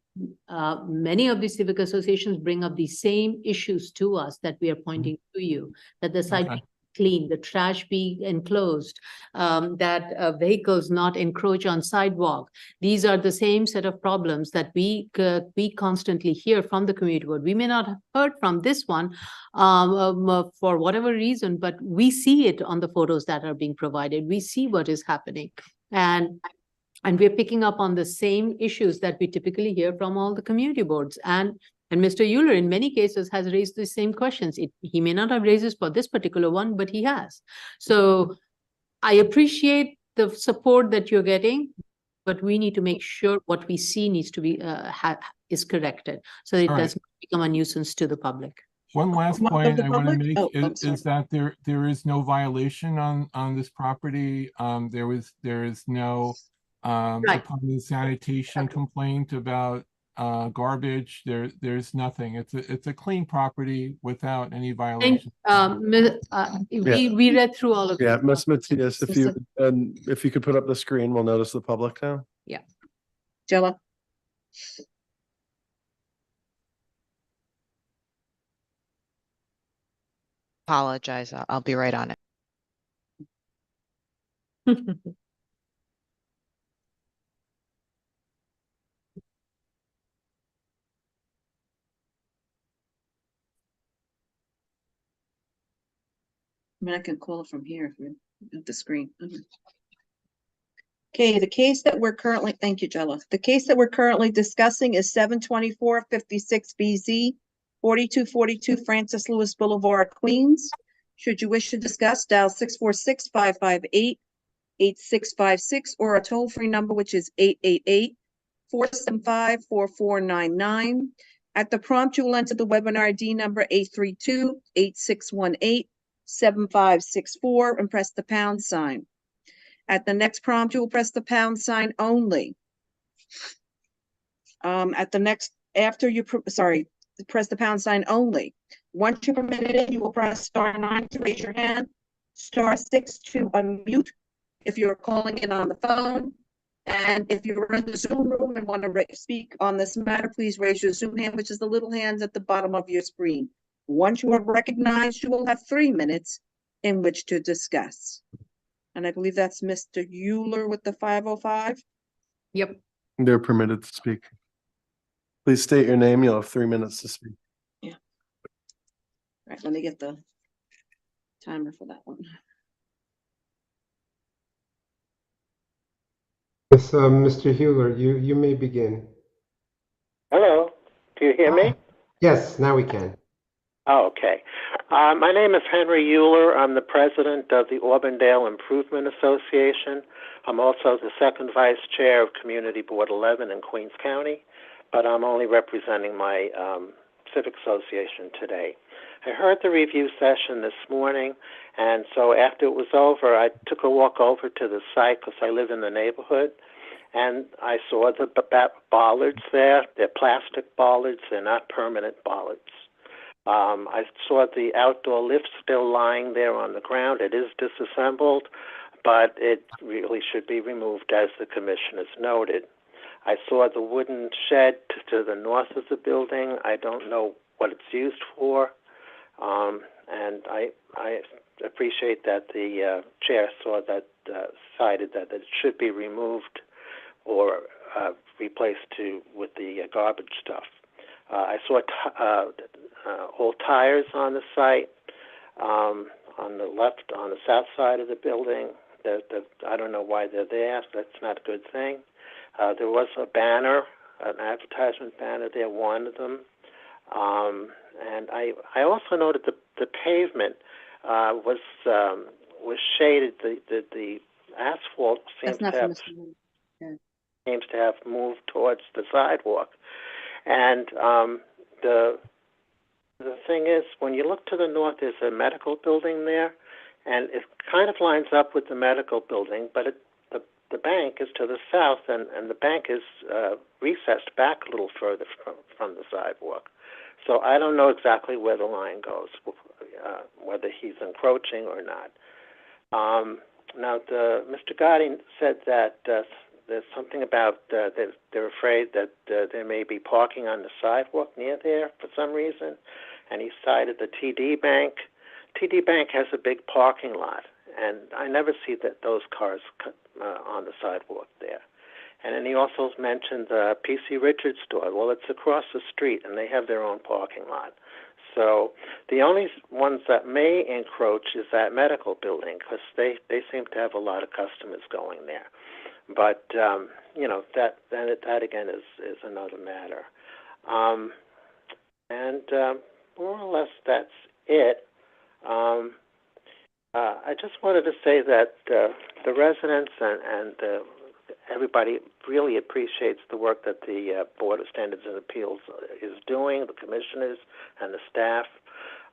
many of the civic associations bring up the same issues to us that we are pointing to you, that the site be clean, the trash be enclosed, that vehicles not encroach on sidewalk. These are the same set of problems that we constantly hear from the community board. We may not have heard from this one for whatever reason, but we see it on the photos that are being provided. We see what is happening. And we're picking up on the same issues that we typically hear from all the community boards. And Mr. Euler, in many cases, has raised the same questions. He may not have raised this for this particular one, but he has. So I appreciate the support that you're getting, but we need to make sure what we see needs to be is corrected, so that it does not become a nuisance to the public. One last point I want to make is that there is no violation on this property. There is no Department sanitation complaint about garbage. There's nothing. It's a clean property without any violation. We read through all of it. Yeah, Ms. Matias, if you could put up the screen, we'll notice the public now. Yeah. Jella. Apologize. I'll be right on it. I mean, I can call it from here if you're at the screen. Okay, the case that we're currently, thank you, Jella. The case that we're currently discussing is 72456 BZ, 4242 Francis Lewis Boulevard, Queens. Should you wish to discuss, dial 646-558-8656 or a toll-free number, which is 888-475-4499. At the prompt, you will enter the webinar ID number 832-8618-7564 and press the pound sign. At the next prompt, you will press the pound sign only. Press the pound sign only. Once you're permitted, you will press *9 to raise your hand, *6 to unmute if you're calling in on the phone. And if you're in the Zoom room and want to speak on this matter, please raise your Zoom hand, which is the little hands at the bottom of your screen. Once you are recognized, you will have 3 minutes in which to discuss. And I believe that's Mr. Euler with the 505. Yep. They're permitted to speak. Please state your name. You'll have 3 minutes to speak. All right, let me get the timer for that one. Yes, Mr. Hewler, you may begin. Hello, do you hear me? Yes, now we can. Oh, okay. My name is Henry Euler. I'm the president of the Auburndale Improvement Association. I'm also the second vice chair of Community Board 11 in Queens County, but I'm only representing my civic association today. I heard the review session this morning, and so after it was over, I took a walk over to the site because I live in the neighborhood, and I saw the bollards there. They're plastic bollards. They're not permanent bollards. I saw the outdoor lift still lying there on the ground. It is disassembled, but it really should be removed, as the commissioners noted. I saw the wooden shed to the north of the building. I don't know what it's used for, and I appreciate that the chair saw that, cited that it should be removed or replaced with the garbage stuff. I saw old tires on the site, on the south side of the building. I don't know why they're there. That's not a good thing. There was a banner, an advertisement banner there, one of them. And I also noted the pavement was shaded. The asphalt seems to have moved towards the sidewalk. And the thing is, when you look to the north, there's a medical building there, and it kind of lines up with the medical building, but the bank is to the south, and the bank is recessed back a little further from the sidewalk. So I don't know exactly where the line goes, whether he's encroaching or not. Now, Mr. Gotti said that there's something about they're afraid that there may be parking on the sidewalk near there for some reason, and he cited the TD Bank. TD Bank has a big parking lot, and I never see those cars on the sidewalk there. And then he also mentioned the PC Richards store. Well, it's across the street, and they have their own parking lot. So the only ones that may encroach is that medical building, because they seem to have a lot of customers going there. But you know, that again is another matter. And more or less that's it. I just wanted to say that the residents and everybody really appreciates the work that the Board of Standards and Appeals is doing, the commissioners and the staff,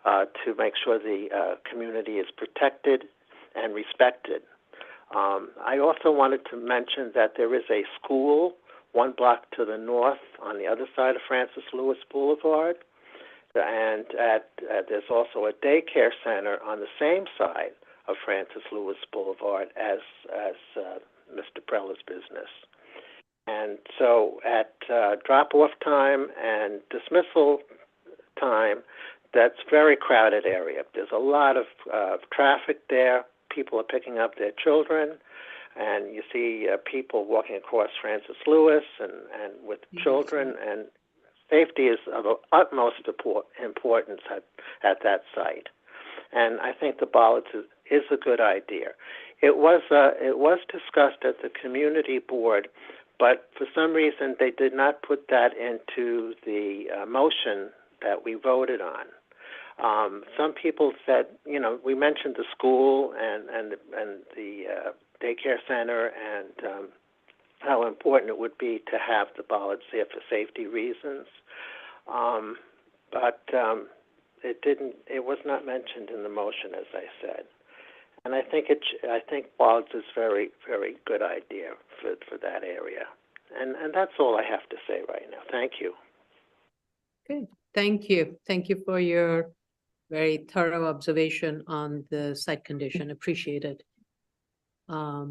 to make sure the community is protected and respected. I also wanted to mention that there is a school 1 block to the north on the other side of Francis Lewis Boulevard, and there's also a daycare center on the same side of Francis Lewis Boulevard as Mr. Prella's business. And so at drop-off time and dismissal time, that's a very crowded area. There's a lot of traffic there. People are picking up their children, and you see people walking across Francis Lewis and with children, and safety is of utmost importance at that site. And I think the bollards is a good idea. It was discussed at the community board, but for some reason they did not put that into the motion that we voted on. Some people said, you know, we mentioned the school and the daycare center and how important it would be to have the bollards there for safety reasons, but it was not mentioned in the motion, as I said. And I think bollards is very, very good idea for that area. And that's all I have to say right now. Thank you. Okay, thank you. Thank you for your very thorough observation on the site condition. Appreciate it. I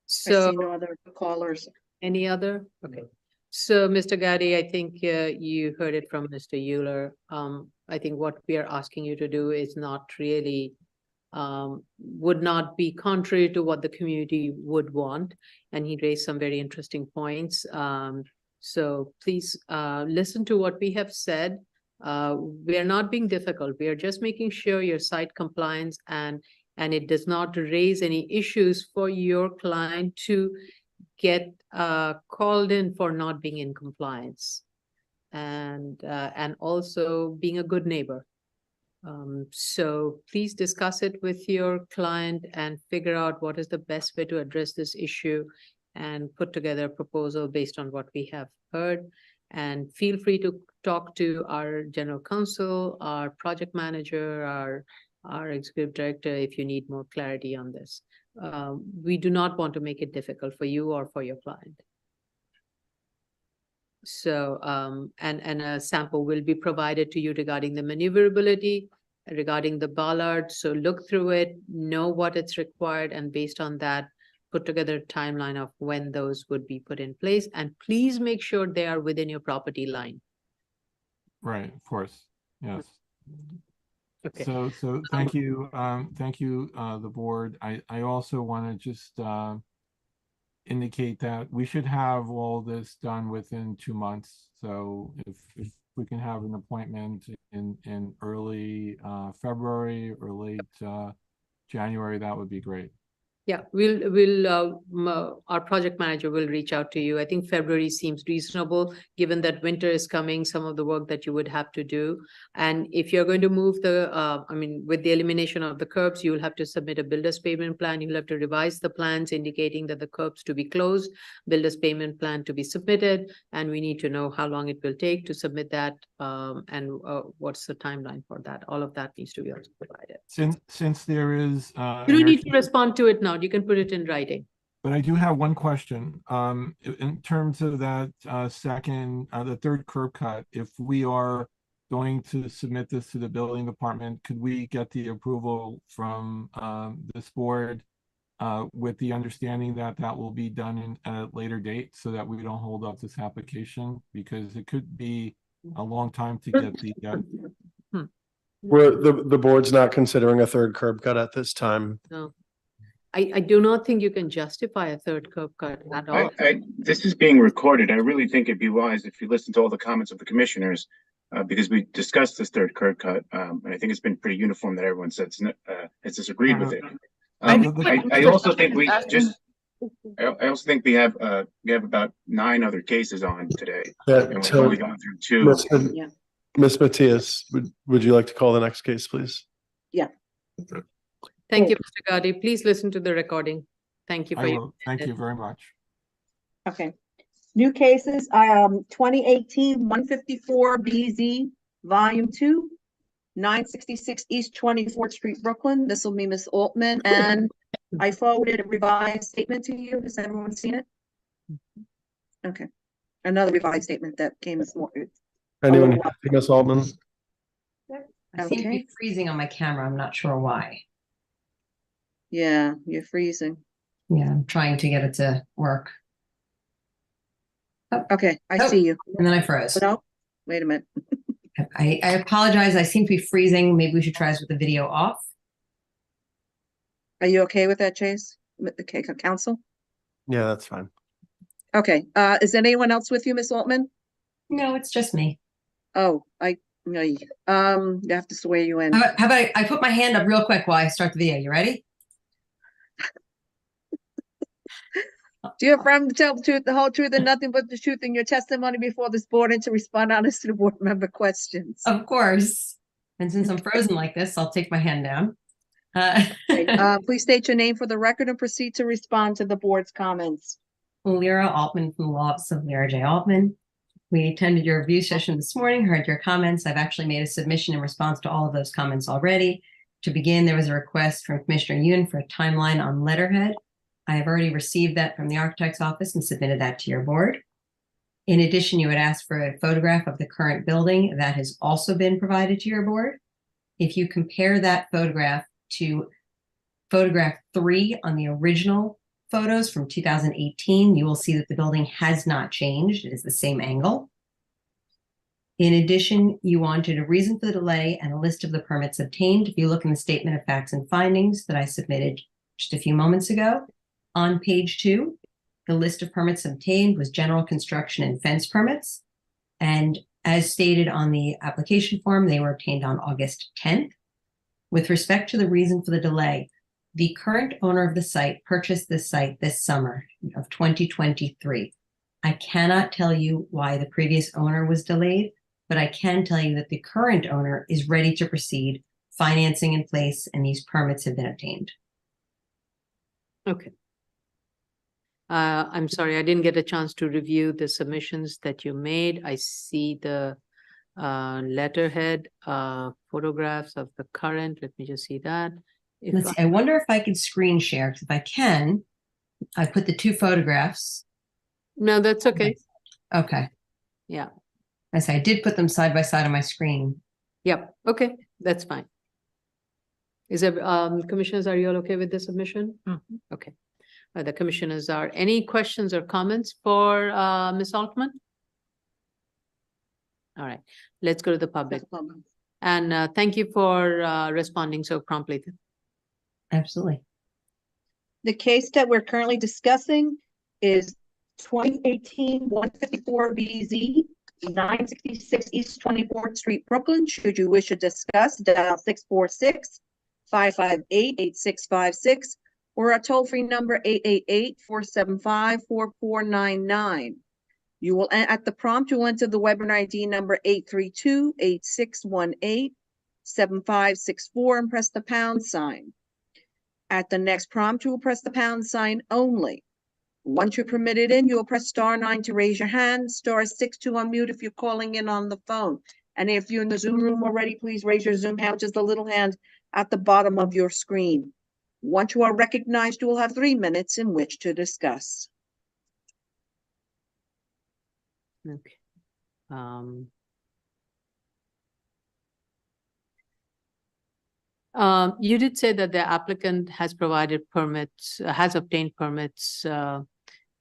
see So no other callers. any other? Okay. So Mr. Gaddy, I think you heard it from Mr. Euler. I think what we are asking you to do is not really would not be contrary to what the community would want. And he raised some very interesting points. So please listen to what we have said. We are not being difficult. We are just making sure your site compliance and it does not raise any issues for your client to get called in for not being in compliance. And also being a good neighbor. So please discuss it with your client and figure out what is the best way to address this issue and put together a proposal based on what we have heard. And feel free to talk to our general counsel, our project manager, our executive director if you need more clarity on this. We do not want to make it difficult for you or for your client. So, and a sample will be provided to you regarding the maneuverability, regarding the bollard. So look through it, know what it's required, and based on that, put together a timeline of when those would be put in place. And please make sure they are within your property line. Right, of course, yes. Okay. So thank you, the board. I also want to just indicate that we should have all this done within 2 months. So if we can have an appointment in early February or late January, that would be great. Yeah, our project manager will reach out to you. I think February seems reasonable, given that winter is coming, some of the work that you would have to do. And if you're going to move with the elimination of the curbs, you will have to submit a builder's payment plan. You'll have to revise the plans indicating that the curbs to be closed, builder's payment plan to be submitted, and we need to know how long it will take to submit that, and what's the timeline for that. All of that needs to be also provided. Since there is You don't need to respond to it now. You can put it in writing. But I do have one question. In terms of that the third curb cut, if we are going to submit this to the building department, could we get the approval from this board with the understanding that that will be done in a later date so that we don't hold up this application? Because it could be a long time to get the Where the board's not considering a third curb cut at this time. No. I do not think you can justify a third curb cut at all. This is being recorded. I really think it'd be wise if you listen to all the comments of the commissioners, because we discussed this third curb cut, and I think it's been pretty uniform that everyone says has disagreed with it. I also think we have about 9 other cases on today. And we've only gone through 2. Ms. Matias, would you like to call the next case, please? Yeah. Thank you, Mr. Gadi. Please listen to the recording. Thank you for your. Thank you very much. Okay. New cases, 2018 154 BZ, Volume 2, 966 East 24th Street, Brooklyn. This will be Ms. Altman, and I forwarded a revised statement to you. Has everyone seen it? Okay. Another revised statement that came this morning. Anyone here, Ms. Altman? I seem to be freezing on my camera. I'm not sure why. Yeah, you're freezing. Yeah, I'm trying to get it to work. Oh. Okay, I see you. And then I froze. No, wait a minute. I apologize. I seem to be freezing. Maybe we should try this with the video off. Are you okay with that, Chase? Okay, council? Yeah, that's fine. Okay, is anyone else with you, Ms. Altman? No, it's just me. Oh, you have to swear you in. How about I put my hand up real quick while I start the video. You ready? Do you affirm to tell the truth, the whole truth, and nothing but the truth in your testimony before this board, and to respond honestly to board member questions? Of course. And since I'm frozen like this, I'll take my hand down. Please state your name for the record and proceed to respond to the board's comments. Lyra Altman from the Law Office of Lyra J. Altman. We attended your review session this morning, heard your comments. I've actually made a submission in response to all of those comments already. To begin, there was a request from Commissioner Yoon for a timeline on letterhead. I have already received that from the architect's office and submitted that to your board. In addition, you had asked for a photograph of the current building. That has also been provided to your board. If you compare that photograph to photograph 3 on the original photos from 2018, you will see that the building has not changed. It is the same angle. In addition, you wanted a reason for the delay and a list of the permits obtained. If you look in the statement of facts and findings that I submitted just a few moments ago, on page 2, the list of permits obtained was general construction and fence permits. And as stated on the application form, they were obtained on August 10th. With respect to the reason for the delay, the current owner of the site purchased this site this summer of 2023. I cannot tell you why the previous owner was delayed, but I can tell you that the current owner is ready to proceed, financing in place, and these permits have been obtained. Okay. I'm sorry, I didn't get a chance to review the submissions that you made. I see the letterhead, photographs of the current. Let me just see that. If Let's see, I wonder if I could screen share, because if I can, I put the 2 photographs. No, that's okay. Okay. Yeah. I say I did put them side by side on my screen. Yep. Okay, that's fine. Is it, commissioners, are you all okay with the submission? Okay. The commissioners are, any questions or comments for Ms. Altman? All right, let's go to the public. And thank you for responding so promptly. Absolutely. The case that we're currently discussing is 2018-154BZ, 966 East 24th Street, Brooklyn. Should you wish to discuss, dial 646-558-8656 or a toll-free number 888-475-4499. You will, at the prompt, you will enter the webinar ID number 832-8618-7564 and press the pound sign. At the next prompt, you will press the pound sign only. Once you're permitted in, you will press *9 to raise your hand, *6 to unmute if you're calling in on the phone. And if you're in the Zoom room already, please raise your Zoom hand, which is the little hand at the bottom of your screen. Once you are recognized, you will have 3 minutes in which to discuss. Okay. You did say that the applicant has provided permits, has obtained permits.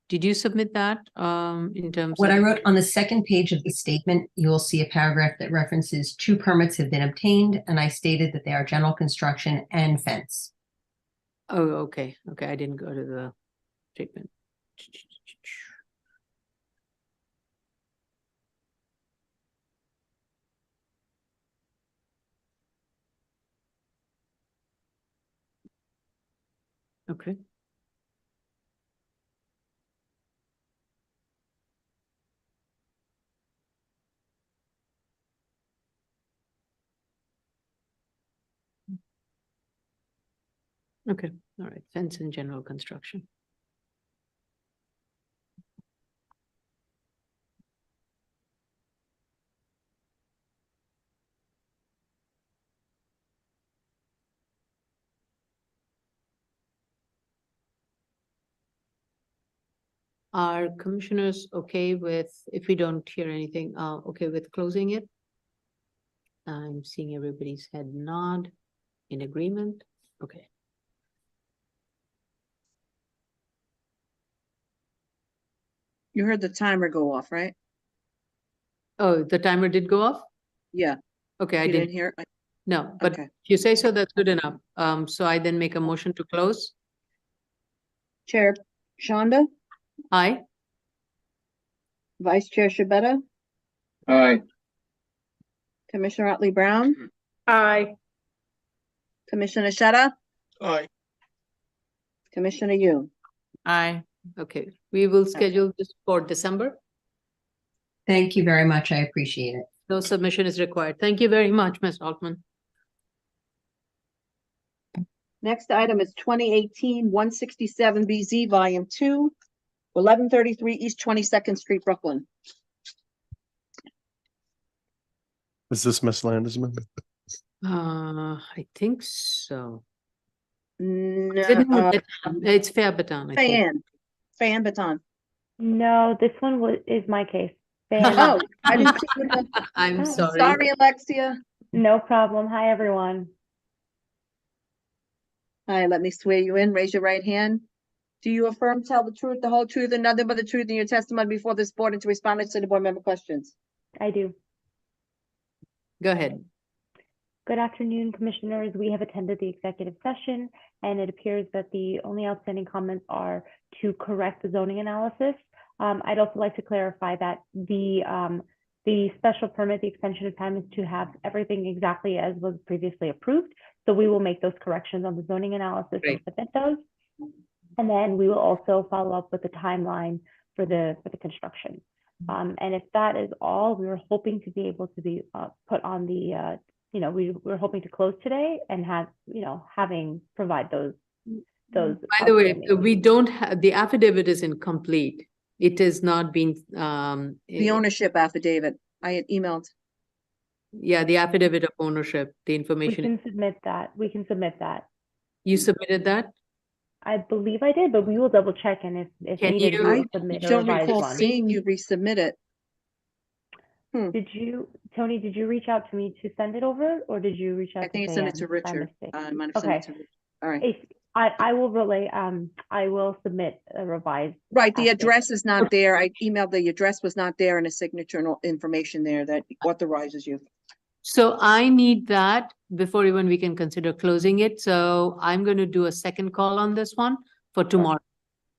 Did you submit that in terms What of? I wrote on the second page of the statement, you will see a paragraph that references 2 permits have been obtained, and I stated that they are general construction and fence. Oh, okay. Okay, I didn't go to the statement. Okay. Okay, all right, fence and general construction. Are commissioners okay with, if we don't hear anything, okay with closing it? I'm seeing everybody's head nod in agreement. Okay. You heard the timer go off, right? Oh, the timer did go off? Yeah. Okay, I You didn't. didn't hear it? No, but Okay. if you say so, that's good enough. So I then make a motion to close. Chair Shonda, Aye. Vice Chair Shabeta, Aye. Commissioner Otley Brown, Aye. Commissioner Sheta, Aye. Commissioner Yu. Aye. Okay, we will schedule this for December. Thank you very much. I appreciate it. No submission is required. Thank you very much, Ms. Altman. Next item is 2018-167BZ, Volume 2, 1133 East 22nd Street, Brooklyn. Is this Miss Landesman? I think so. No, It's Fair Baton. I think. Fan Baton. No, this one is my case. Oh, I didn't see the. I'm sorry. Sorry, Alexia. No problem. Hi, everyone. Hi, let me swear you in. Raise your right hand. Do you affirm, tell the truth, the whole truth, and nothing but the truth in your testimony before this board and to respond to the board member questions? I do. Go ahead. Good afternoon, Commissioners. We have attended the executive session, and it appears that the only outstanding comments are to correct the zoning analysis. I'd also like to clarify that the special permit, the extension of time is to have everything exactly as was previously approved. So we will make those corrections on the zoning analysis and submit those. And then we will also follow up with the timeline for the construction. And if that is all, we were hoping to be able to be put on the we're hoping to close today and have, provide those. By the way, we don't have, the affidavit is incomplete. It has not been, The ownership affidavit, I had emailed. yeah, the affidavit of ownership, the We information. can submit that. We can submit that. You submitted that? I believe I did, but we will double check, and if Can needed, we you- will submit a Don't revised recall one. seeing you resubmit it. Tony, did you reach out to me to send it over, or did you reach out I to think you sent it to Diane by Richard. mistake? I might have sent it to Richard. All right. I will relay, I will submit a revised. Right, the affidavit. address is not there. I emailed the address was not there and a signature and information there that authorizes you. So I need that before even we can consider closing it. So I'm going to do a second call on this one for tomorrow.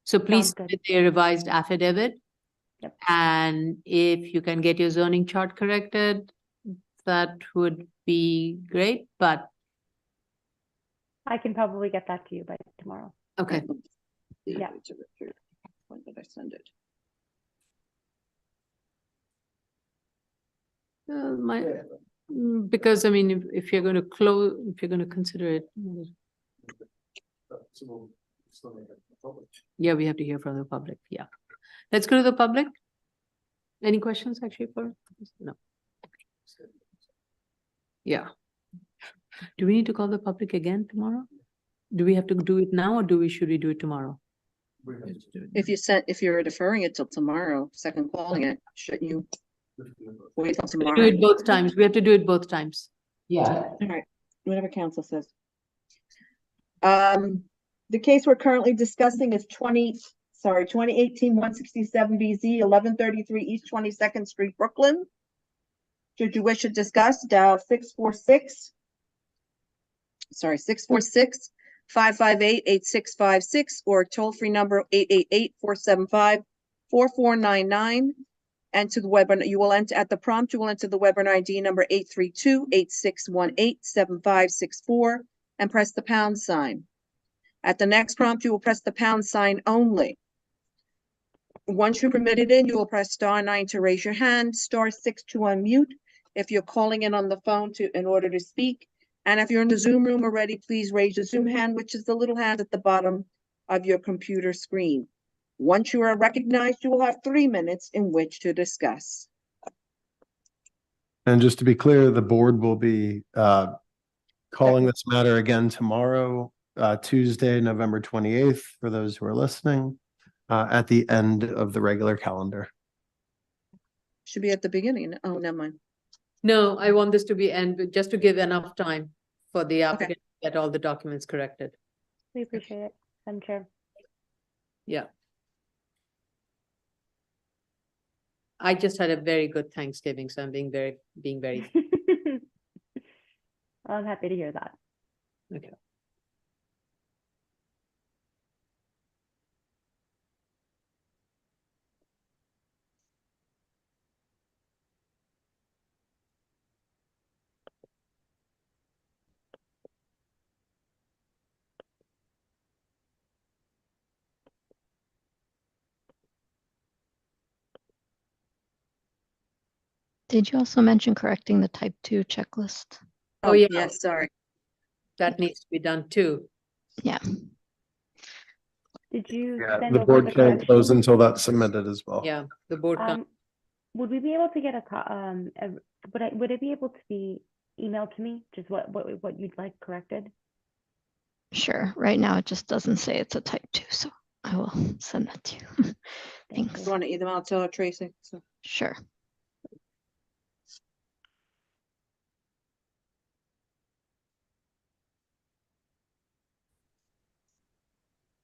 So please Sounds good. submit a revised affidavit. Yep. And if you can get your zoning chart corrected, that would be great, but I can probably get that to you by tomorrow. okay. Yeah. To Richard. When did I send it? Because I mean, if you're going to close, if you're going to consider it. Yeah, we have to hear from the public. Yeah. Let's go to the public. Any questions actually for? No. Yeah. Do we need to call the public again tomorrow? Do we have to do it now or should we do it tomorrow? If you're deferring it till tomorrow, second calling it, shouldn't you wait till We tomorrow? do it both times. We have to do it both times. Yeah. All right, whatever council says. The case we're currently discussing is 2018-167 BZ, 1133 East 22nd Street, Brooklyn. Should you wish to discuss, dial 646-558-8656 or toll-free number 888-475-4499. And to the webinar, you will enter at the prompt, you will enter the webinar ID number 832-8618-7564 and press the pound sign. At the next prompt, you will press the pound sign only. Once you're permitted in, you will press *9 to raise your hand, *6 to unmute if you're calling in on the phone in order to speak. And if you're in the Zoom room already, please raise your Zoom hand, which is the little hand at the bottom of your computer screen. Once you are recognized, you will have 3 minutes in which to discuss. And just to be clear, the board will be calling this matter again tomorrow, Tuesday, November 28th, for those who are listening, at the end of the regular calendar. Should be at the beginning. Oh, never mind. No, I want this to be just to give enough time for the applicant to get all the documents corrected. We appreciate it, Madam Chair. Yeah. I just had a very good Thanksgiving, so I'm being very. I'm happy to hear that. Okay. Did you also mention correcting the type 2 checklist? Oh, yeah. Yes, sorry. That needs to be done too. Yeah. Did you Yeah, send the over board the can't close correction? until that's submitted as well. Yeah, the board can't. Would we be able to get would it be able to be emailed to me, just what you'd like corrected? Sure. Right now, it just doesn't say it's a type 2, so I will send that to you. Thanks. You want to email out to Tracy? Sure.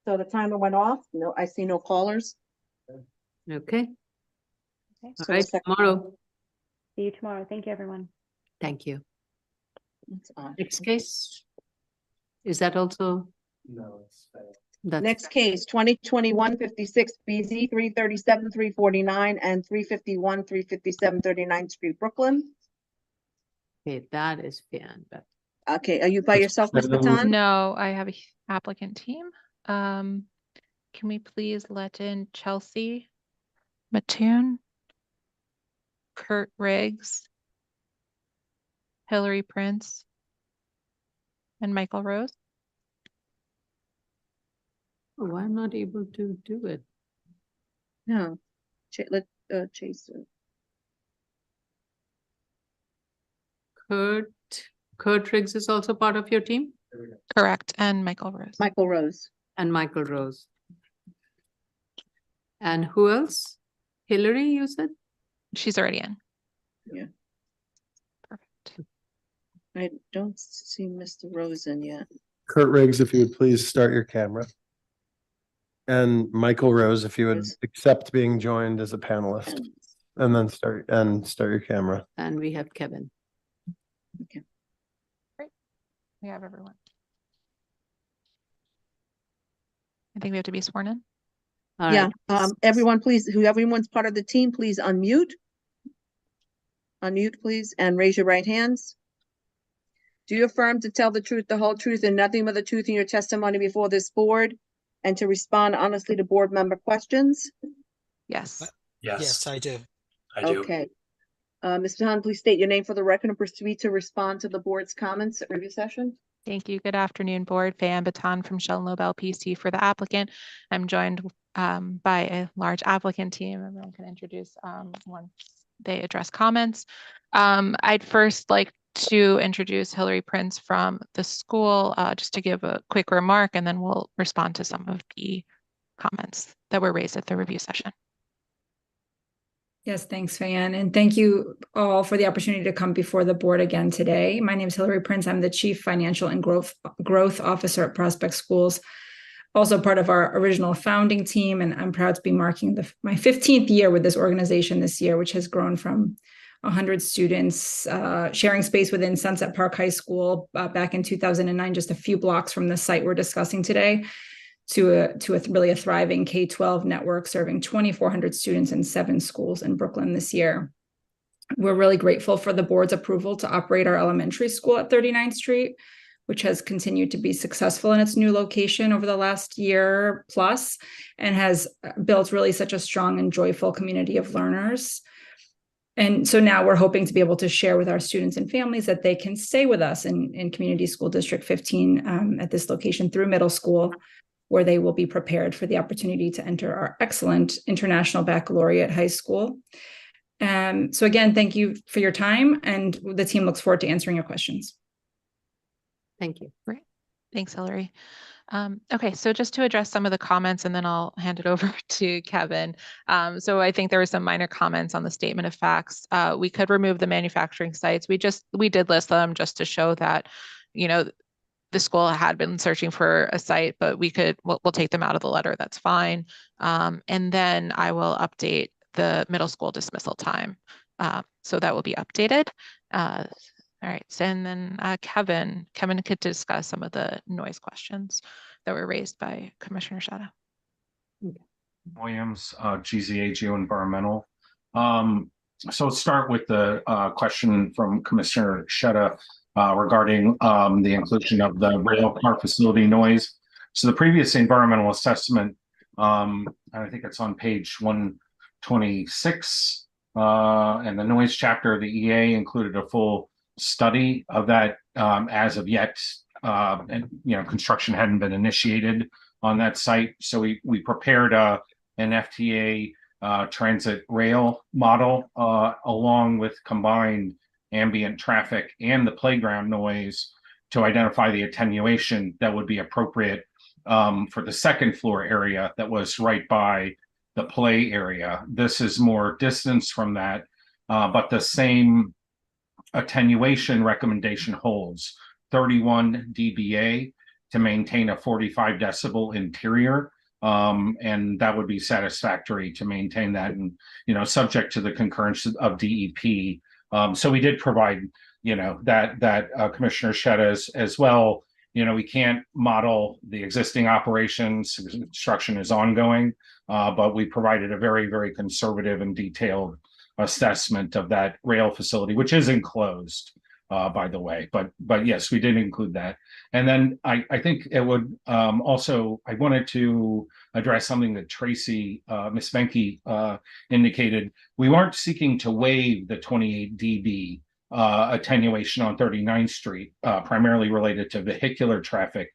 So the timer went off. No, I see no callers. Okay. Okay. All right, tomorrow. See you tomorrow. Thank you, everyone. Thank you. That's odd. Next case? Is that also? No, it's. That's Next case, 2021-56 BZ, 337, 349, and 351, 357, 39th Street, Brooklyn. okay, that is fan, but Okay, are you by yourself, Ms. Baton? No, I have a applicant team. Can we please let in Chelsea Mattoon, Kurt Riggs, Hillary Prince, and Michael Rose? oh, I'm not able to do it. No. Let Chase. Kurt Riggs is also part of your team? Correct, and Michael Rose. Michael Rose. And Michael Rose. And who else? Hillary, you said? She's already in. Yeah. Perfect. I don't see Mr. Rose in yet. Kurt Riggs, if you would please start your camera. And Michael Rose, if you would accept being joined as a panelist, and then start your camera. And we have Kevin. Okay. Great. We have everyone. I think we have to be sworn in. All Yeah, right. everyone, please, everyone's part of the team, please unmute. Unmute, please, and raise your right hands. Do you affirm to tell the truth, the whole truth, and nothing but the truth in your testimony before this board, and to respond honestly to board member questions? Yes. Yes, I do. I do. Okay. Mr. Hahn, please state your name for the record and proceed to respond to the board's comments at review session. Thank you. Good afternoon, Board. Fayan Baton from Sheldon Lobel PC for the applicant. I'm joined by a large applicant team. Everyone can introduce once they address comments. I'd first like to introduce Hillary Prince from the school, just to give a quick remark, and then we'll respond to some of the comments that were raised at the review session. Yes, thanks, Fan. And thank you all for the opportunity to come before the board again today. My name is Hillary Prince. I'm the Chief Financial and Growth Officer at Prospect Schools, also part of our original founding team. And I'm proud to be marking my 15th year with this organization this year, which has grown from 100 students sharing space within Sunset Park High School back in 2009, just a few blocks from the site we're discussing today, to really a thriving K-12 network serving 2,400 students in 7 schools in Brooklyn this year. We're really grateful for the board's approval to operate our elementary school at 39th Street, which has continued to be successful in its new location over the last year plus, and has built really such a strong and joyful community of learners. And so now we're hoping to be able to share with our students and families that they can stay with us in Community School District 15 at this location through middle school, where they will be prepared for the opportunity to enter our excellent International Baccalaureate high school. So again, thank you for your time, and the team looks forward to answering your questions. Thank you. Great. Thanks, Hillary. Okay, so just to address some of the comments, and then I'll hand it over to Kevin. So I think there were some minor comments on the statement of facts. We could remove the manufacturing sites. We did list them just to show that, the school had been searching for a site, but we'll take them out of the letter. That's fine. And then I will update the middle school dismissal time. So that will be updated. All right. So, and then Kevin could discuss some of the noise questions that were raised by Commissioner Shetta. Williams, GZA Geoenvironmental. So let's start with the question from Commissioner Shetta regarding the inclusion of the rail car facility noise. So the previous environmental assessment, I think it's on page 126, and the noise chapter of the EA included a full study of that. As of yet, and construction hadn't been initiated on that site. So we prepared an FTA transit rail model along with combined ambient traffic and the playground noise to identify the attenuation that would be appropriate for the second floor area that was right by the play area. This is more distance from that, but the same attenuation recommendation holds 31 dBA to maintain a 45 decibel interior. And that would be satisfactory to maintain that, and subject to the concurrence of DEP So we did provide, that Commissioner Sheta as well. We can't model the existing operations. Construction is ongoing, but we provided a very, very conservative and detailed assessment of that rail facility, which is enclosed, by the way. But yes, we did include that. And then I think it would also, I wanted to address something that Tracy, Ms. Venke, indicated. We weren't seeking to waive the 28 dB attenuation on 39th Street, primarily related to vehicular traffic.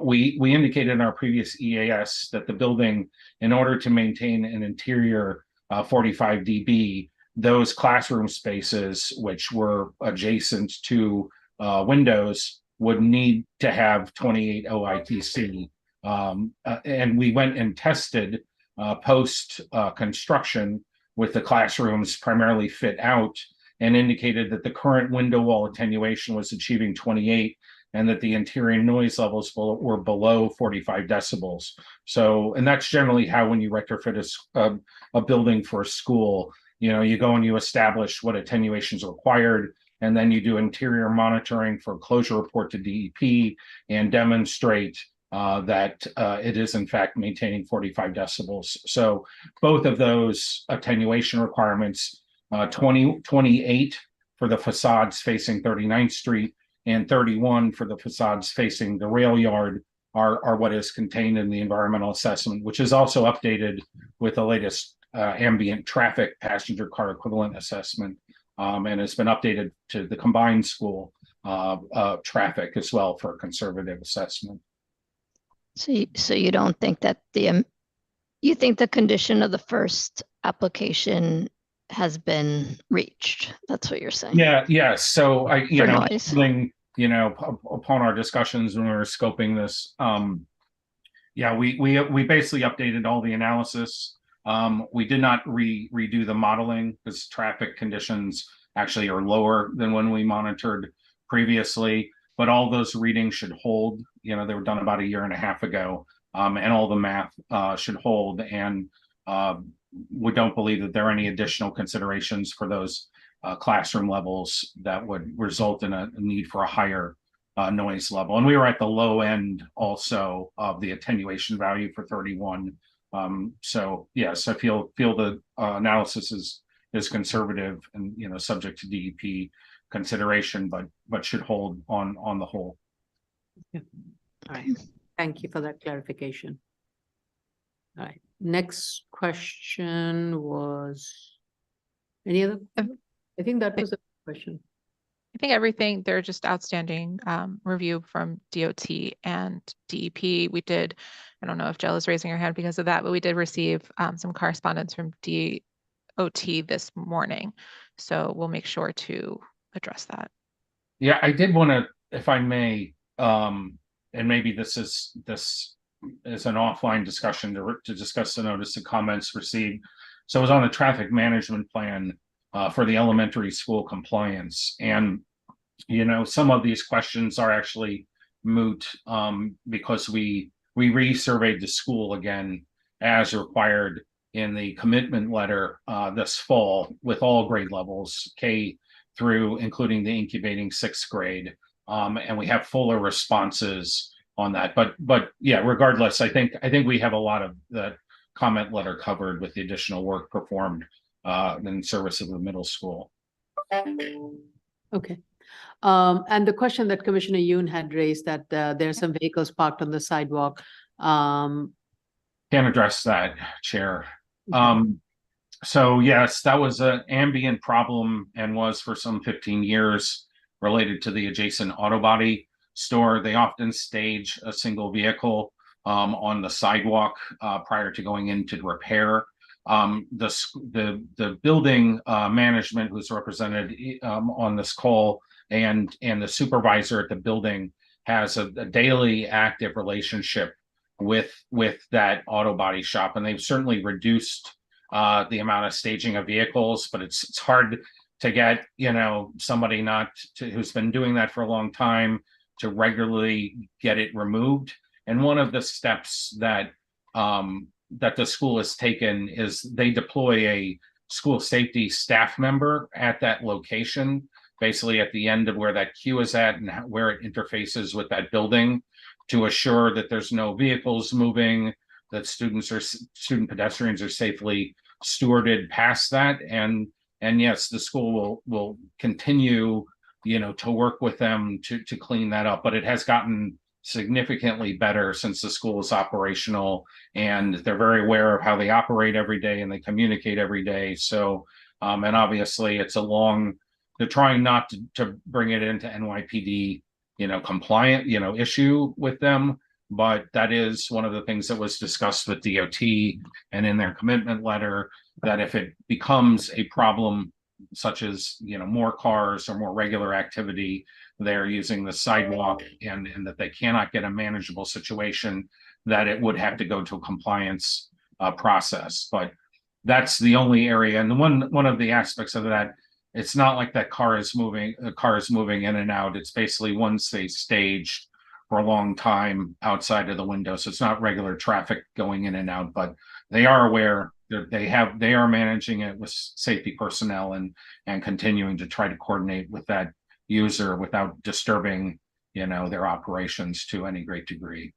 We indicated in our previous EAS that the building, in order to maintain an interior 45 dB, those classroom spaces, which were adjacent to windows, would need to have 28 OITC. And we went and tested post construction with the classrooms primarily fit out, and indicated that the current window wall attenuation was achieving 28, and that the interior noise levels were below 45 decibels. So, and that's generally how, when you retrofit a building for a school, you go and you establish what attenuation is required, and then you do interior monitoring for closure report to DEP and demonstrate that it is in fact maintaining 45 decibels. So both of those attenuation requirements, 28 for the facades facing 39th Street and 31 for the facades facing the rail yard, are what is contained in the environmental assessment, which is also updated with the latest ambient traffic passenger car equivalent assessment, and has been updated to the combined school traffic as well for a conservative assessment. So you don't think that you think the condition of the first application has been reached? That's what you're saying? Yeah. So noise. Upon our discussions when we were scoping this, we basically updated all the analysis. We did not redo the modeling because traffic conditions actually are lower than when we monitored previously, but all those readings should hold. They were done about a year and a half ago, and all the math should hold. And we don't believe that there are any additional considerations for those classroom levels that would result in a need for a higher noise level. And we were at the low end also of the attenuation value for 31. So yes, I feel the analysis is conservative and subject to DEP consideration, but should hold on the whole. Yeah. All right. Thank you for that clarification. All right. Next question was any other? I think that was a question. I think everything, they're just outstanding review from DOT and DEP. We did, I don't know if Jill is raising her hand because of that, but we did receive some correspondence from DOT this morning. So we'll make sure to address that. Yeah, I did want to, if I may, and maybe this is an offline discussion to discuss the notice of comments received. So it was on the traffic management plan for the elementary school compliance. And, some of these questions are actually moot because we resurveyed the school again as required in the commitment letter this fall with all grade levels, K through including the incubating 6th grade. And we have fuller responses on that. But yeah, regardless, I think we have a lot of the comment letter covered with the additional work performed in service of the middle school. Okay. And the question that Commissioner Yoon had raised that there are some vehicles parked on the sidewalk. Can't address that, Chair. So yes, that was an ambient problem and was for some 15 years related to the adjacent auto body store. They often stage a single vehicle on the sidewalk prior to going into repair. The building management who's represented on this call and the supervisor at the building has a daily active relationship with that auto body shop, and they've certainly reduced the amount of staging of vehicles, but it's hard to get somebody who's been doing that for a long time to regularly get it removed. And one of the steps that the school has taken is they deploy a school safety staff member at that location, basically at the end of where that queue is at and where it interfaces with that building, to assure that there's no vehicles moving, that student pedestrians are safely stewarded past that. And yes, the school will continue, to work with them to clean that up, but it has gotten significantly better since the school is operational, and they're very aware of how they operate every day and they communicate every day. So, and obviously they're trying not to bring it into NYPD, compliant, issue with them. But that is one of the things that was discussed with DOT and in their commitment letter, that if it becomes a problem, such as, more cars or more regular activity, they're using the sidewalk and that they cannot get a manageable situation, that it would have to go to a compliance process. But that's the only area. And one of the aspects of that, it's not like that car is moving in and out. It's basically once they staged for a long time outside of the window. So it's not regular traffic going in and out, but they are aware that they are managing it with safety personnel and continuing to try to coordinate with that user without disturbing, their operations to any great degree.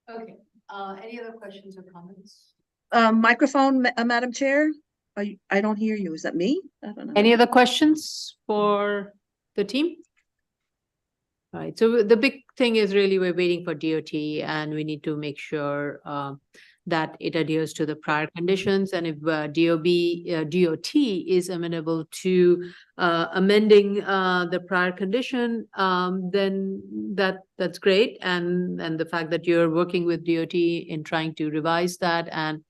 Okay, any other questions or comments? Microphone, Madam Chair? I don't hear you. Is that me? I don't know. Any other questions for the team? All right, so the big thing is really we're waiting for DOT, and we need to make sure that it adheres to the prior conditions. And if DOT is amenable to amending the prior condition, then that's great. And the fact that you're working with DOT in trying to revise that and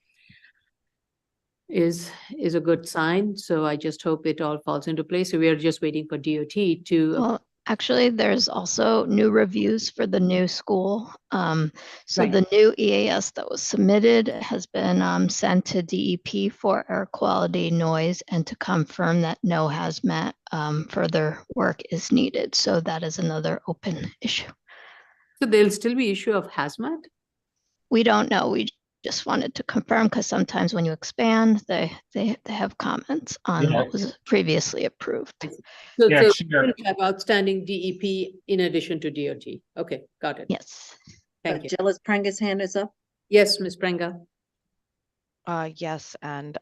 is a good sign. So I just hope it all falls into place. So we are just waiting for DOT to. Well, actually, there's also new reviews for the new school. So Right. the new EAS that was submitted has been sent to DEP for air quality, noise, and to confirm that no hazmat further work is needed. So that is another open issue. So there'll still be issue of hazmat? We don't know. We just wanted to confirm, because sometimes when you expand, they have comments on what was previously approved. So, Yeah, so sure. we have outstanding DEP in addition to DOT. Okay, got it. Yes. Thank you. Jill Prenga's hand is up. Yes, Ms. Prenga. Yes, and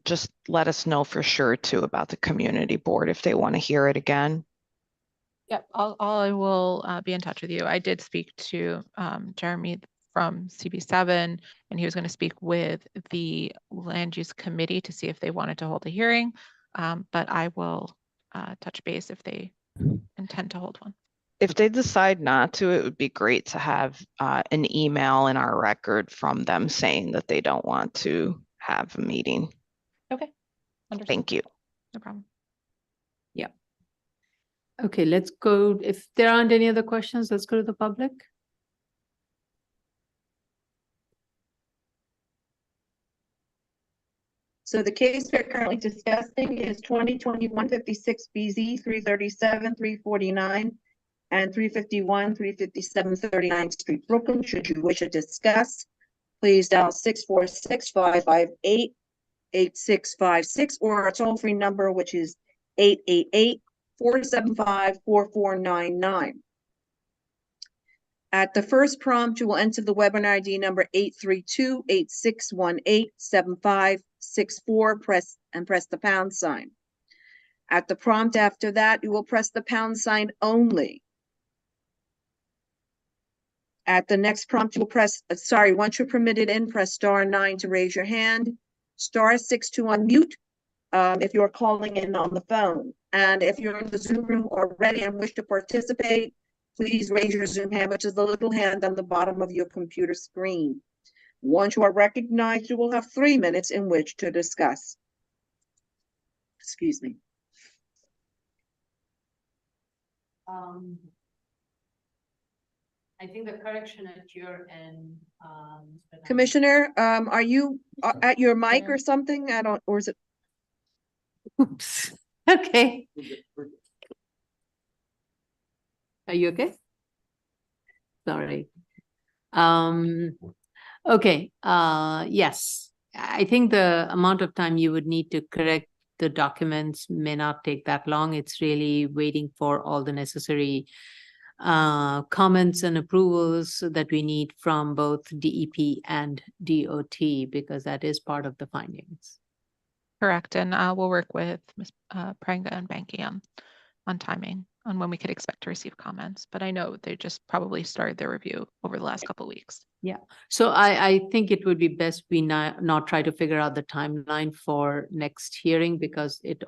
just let us know for sure too about the community board if they want to hear it again. Yep, I will be in touch with you. I did speak to Jeremy from CB7, and he was going to speak with the land use committee to see if they wanted to hold a hearing. But I will touch base if they intend to hold one. If they decide not to, it would be great to have an email in our record from them saying that they don't want to have a meeting. Okay. Understood. Thank you. No problem. Yeah. Okay, let's go. If there aren't any other questions, let's go to the public. So the case we're currently discussing is 2021-56 BZ 337, 349, and 351, 357, 39th Street, Brooklyn. Should you wish to discuss, please dial 646-558-8656 or our toll-free number, which is 888-475-4499. At the first prompt, you will enter the webinar ID number 832-8618-7564, press the pound sign. At the prompt after that, you will press the pound sign only. At the next prompt, you will press, once you're permitted in, press *9 to raise your hand, *6 to unmute if you're calling in on the phone. And if you're in the Zoom room already and wish to participate, please raise your Zoom hand, which is the little hand on the bottom of your computer screen. Once you are recognized, you will have 3 minutes in which to discuss. Excuse me. I think the correction at your end. Commissioner, are you at your mic or something? Or is it? Oops. Okay. Are you okay? Sorry. Okay, yes. I think the amount of time you would need to correct the documents may not take that long. It's really waiting for all the necessary comments and approvals that we need from both DEP and DOT, because that is part of the findings. Correct. And we'll work with Ms. Pranga and Banky on timing on when we could expect to receive comments. But I know they just probably started their review over the last couple of weeks. Yeah, so I think it would be best we not try to figure out the timeline for next hearing, because it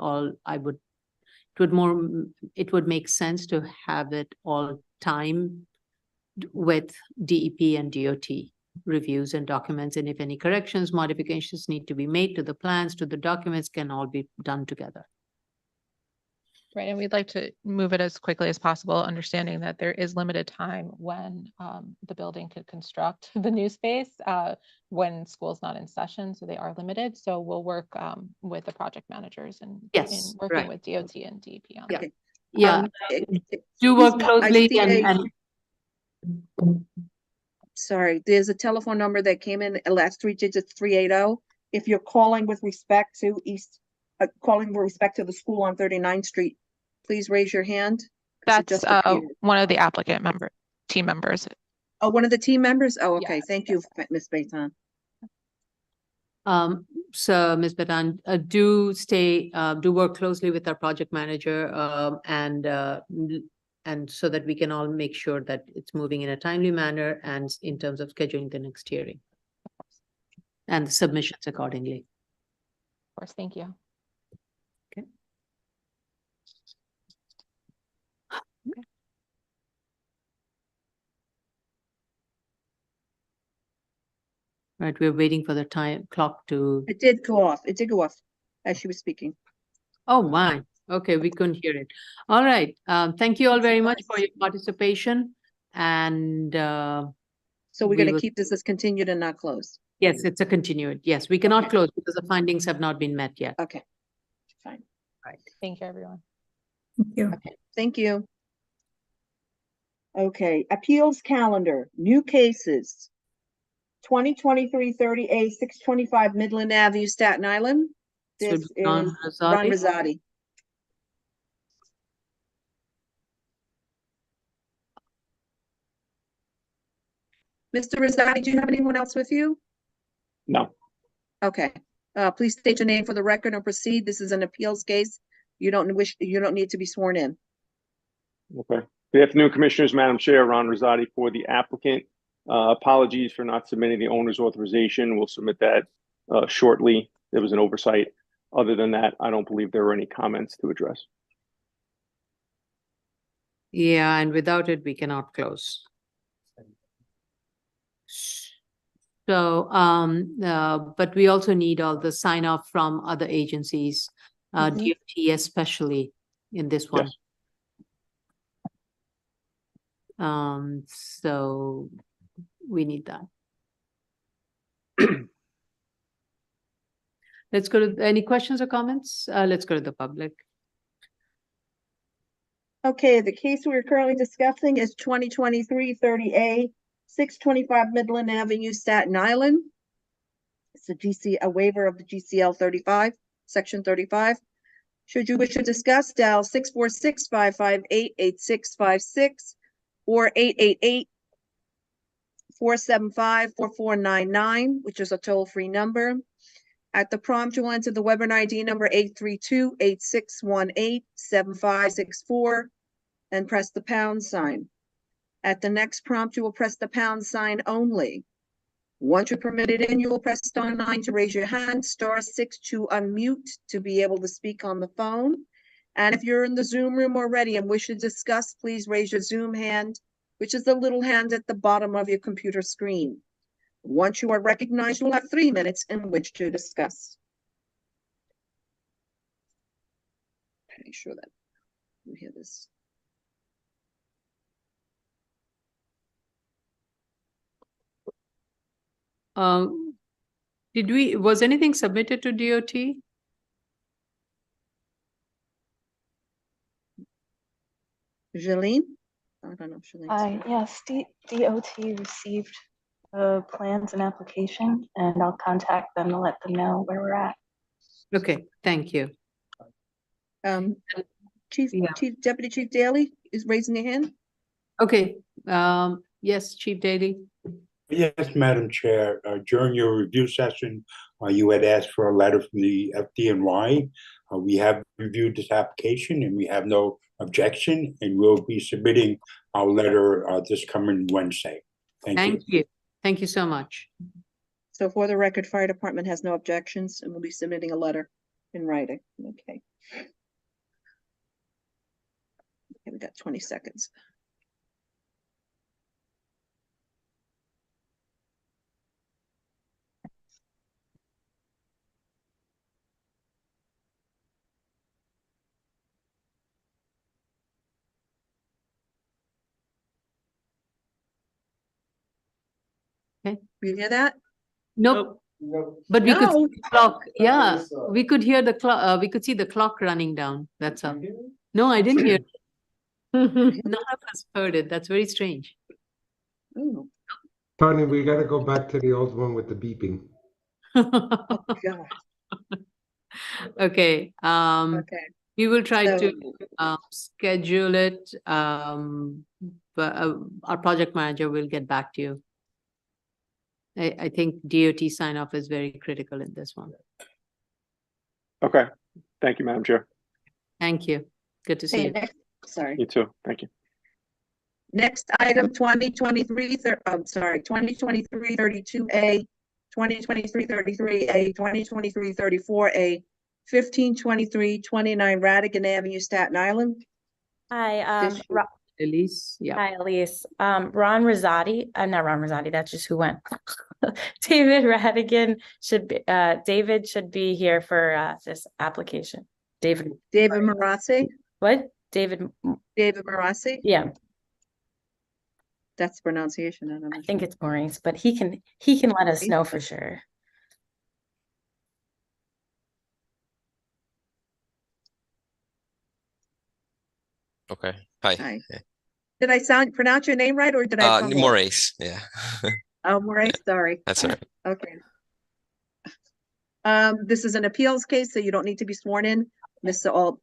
would make sense to have it all time with DEP and DOT reviews and documents. And if any corrections, modifications need to be made to the plans, to the documents, can all be done together. Right, and we'd like to move it as quickly as possible, understanding that there is limited time when the building could construct the new space when school's not in session, so they are limited. So we'll work with the project managers and Yes, in working right. with DOT and DEP on Yeah. that. Yeah, do work I closely see and Sorry, there's a telephone number that came in, last three digits, 380. If you're calling with respect to calling with respect to the school on 39th Street, please raise your hand. 'Cause it That's just appeared. one of the applicant team members. Oh, one of the team members? Oh, okay. Yes, Thank you, Ms. Baton. so Ms. Betan, do work closely with our project manager, and so that we can all make sure that it's moving in a timely manner and in terms of scheduling the next hearing and the submissions accordingly. Of course, thank you. Right, we're waiting for the time clock to. It did go off. It did go off as she was speaking. Oh, my. Okay, we couldn't hear it. All right. Thank you all very much for your participation. And So we're we going to will- keep this as continued and not closed. yes, it's a continued. Yes, we cannot Okay. close because the findings have not been met yet. Okay, fine. Right. Thank you, everyone. Thank you. Okay, thank you. Okay, appeals calendar, new cases. 2023-30A, 625 Midland Avenue, Staten Island. Should This be is Ron Ron Rosati. Rosati. Mr. Rosati, do you have anyone else with you? No. Okay, please state your name for the record and proceed. This is an appeals case. You don't need to be sworn in. Okay. Good afternoon, Commissioners, Madam Chair, Ron Rosati for the applicant. Apologies for not submitting the owner's authorization. We'll submit that shortly. There was an oversight. Other than that, I don't believe there were any comments to address. Yeah, and without it, we cannot close. So, but we also need all the sign off from other agencies, DOT especially in this one. Yes. So we need that. Let's go to any questions or comments? Let's go to the public. Okay, the case we're currently discussing is 2023-30A, 625 Midland Avenue, Staten Island. It's a waiver of the GCL 35, section 35. Should you wish to discuss, dial 646-558-8656 or 888-475-4499, which is a toll-free number. At the prompt, you'll enter the webinar ID number 832-8618-7564 and press the pound sign. At the next prompt, you will press the pound sign only. Once you're permitted in, you will press *9 to raise your hand, *6 to unmute to be able to speak on the phone. And if you're in the Zoom room already and wish to discuss, please raise your Zoom hand, which is the little hand at the bottom of your computer screen. Once you are recognized, you will have 3 minutes in which to discuss. Make sure that you hear this. Was anything submitted to DOT? Jeline? I don't know. if Jalene's here. Yes, DOT received the plans and application, and I'll contact them to let them know where we're at. Okay, thank you. Deputy Chief Daley is raising their hand. Okay, yes, Chief Daly. Yes, Madam Chair, during your review session, you had asked for a letter from the FDNY. We have reviewed this application and we have no objection, and we'll be submitting our letter this coming Wednesday. Thank you. Thank you so much. So for the record, fire department has no objections and will be submitting a letter in writing. Okay. Okay, we got 20 seconds. Okay. You hear that? Nope. But we could see No. the clock. Yeah, we could hear the clock. We could see the clock running down. That's all. No, I didn't hear. None of us heard it. That's very strange. Ooh. Tony, we gotta go back to the old one with the beeping. God. Okay. Okay. We will try So- to schedule it. But our project manager will get back to you. I think DOT sign off is very critical in this one. Okay, thank you, Madam Chair. Thank you. Good to see Okay, you. next, sorry. You too, thank you. Next item, 2023-32A, 2023-33A, 2023-34A, 1523-29 Radigan Avenue, Staten Island. Hi, This- Elise, yeah. hi, Elise. Ron Rosati, not Ron Rosati, that's just who went. David Radigan should be, David should be here for this application. David Marazzi? What? David Marazzi? Yeah, That's pronunciation. I don't know. I think it's Maurice, but he can let us know for sure. Okay. Hi. Hi. Did I pronounce your name right, or did I? fumble? Maurice. Yeah. Oh, Maurice, sorry. That's all right. Okay. This is an appeals case, so you don't need to be sworn in. Mr. Alt,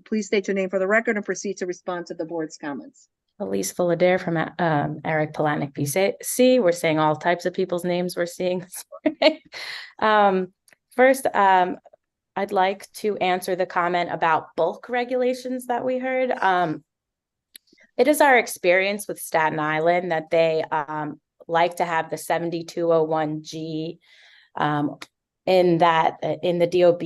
please state your name for the record and proceed to respond to the board's comments. Elise Fullader from Eric Palatnik PC. We're saying all types of people's names we're seeing this morning. First, I'd like to answer the comment about bulk regulations that we heard. It is our experience with Staten Island that they like to have the 7201G in the DOB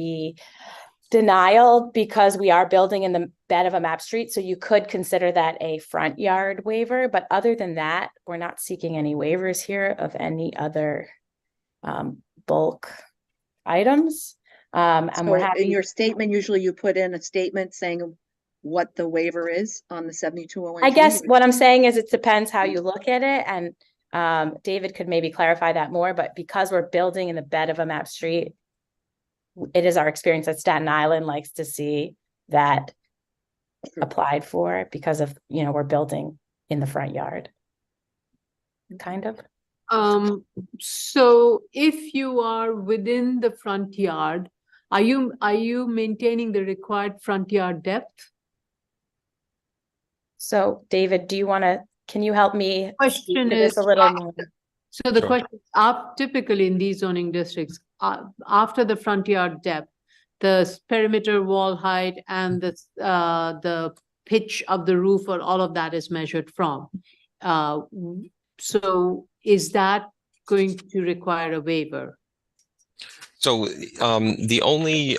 denial, because we are building in the bed of a map street. So you could consider that a front yard waiver, but other than that, we're not seeking any waivers here of any other bulk items. And we're So happy. in your statement, usually you put in a statement saying what the waiver is on the 7201. I guess what I'm saying is it depends how you look at it, and David could maybe clarify that more, but because we're building in the bed of a map street, it is our experience that Staten Island likes to see that applied for, because of, we're building in the front yard. Kind of. So if you are within the front yard, are you maintaining the required front yard depth? So David, can you help me? Question do this is, a little more? So the Sure. question, typically in these zoning districts, after the front yard depth, the perimeter wall height and the pitch of the roof, or all of that is measured from. So is that going to require a waiver? So the only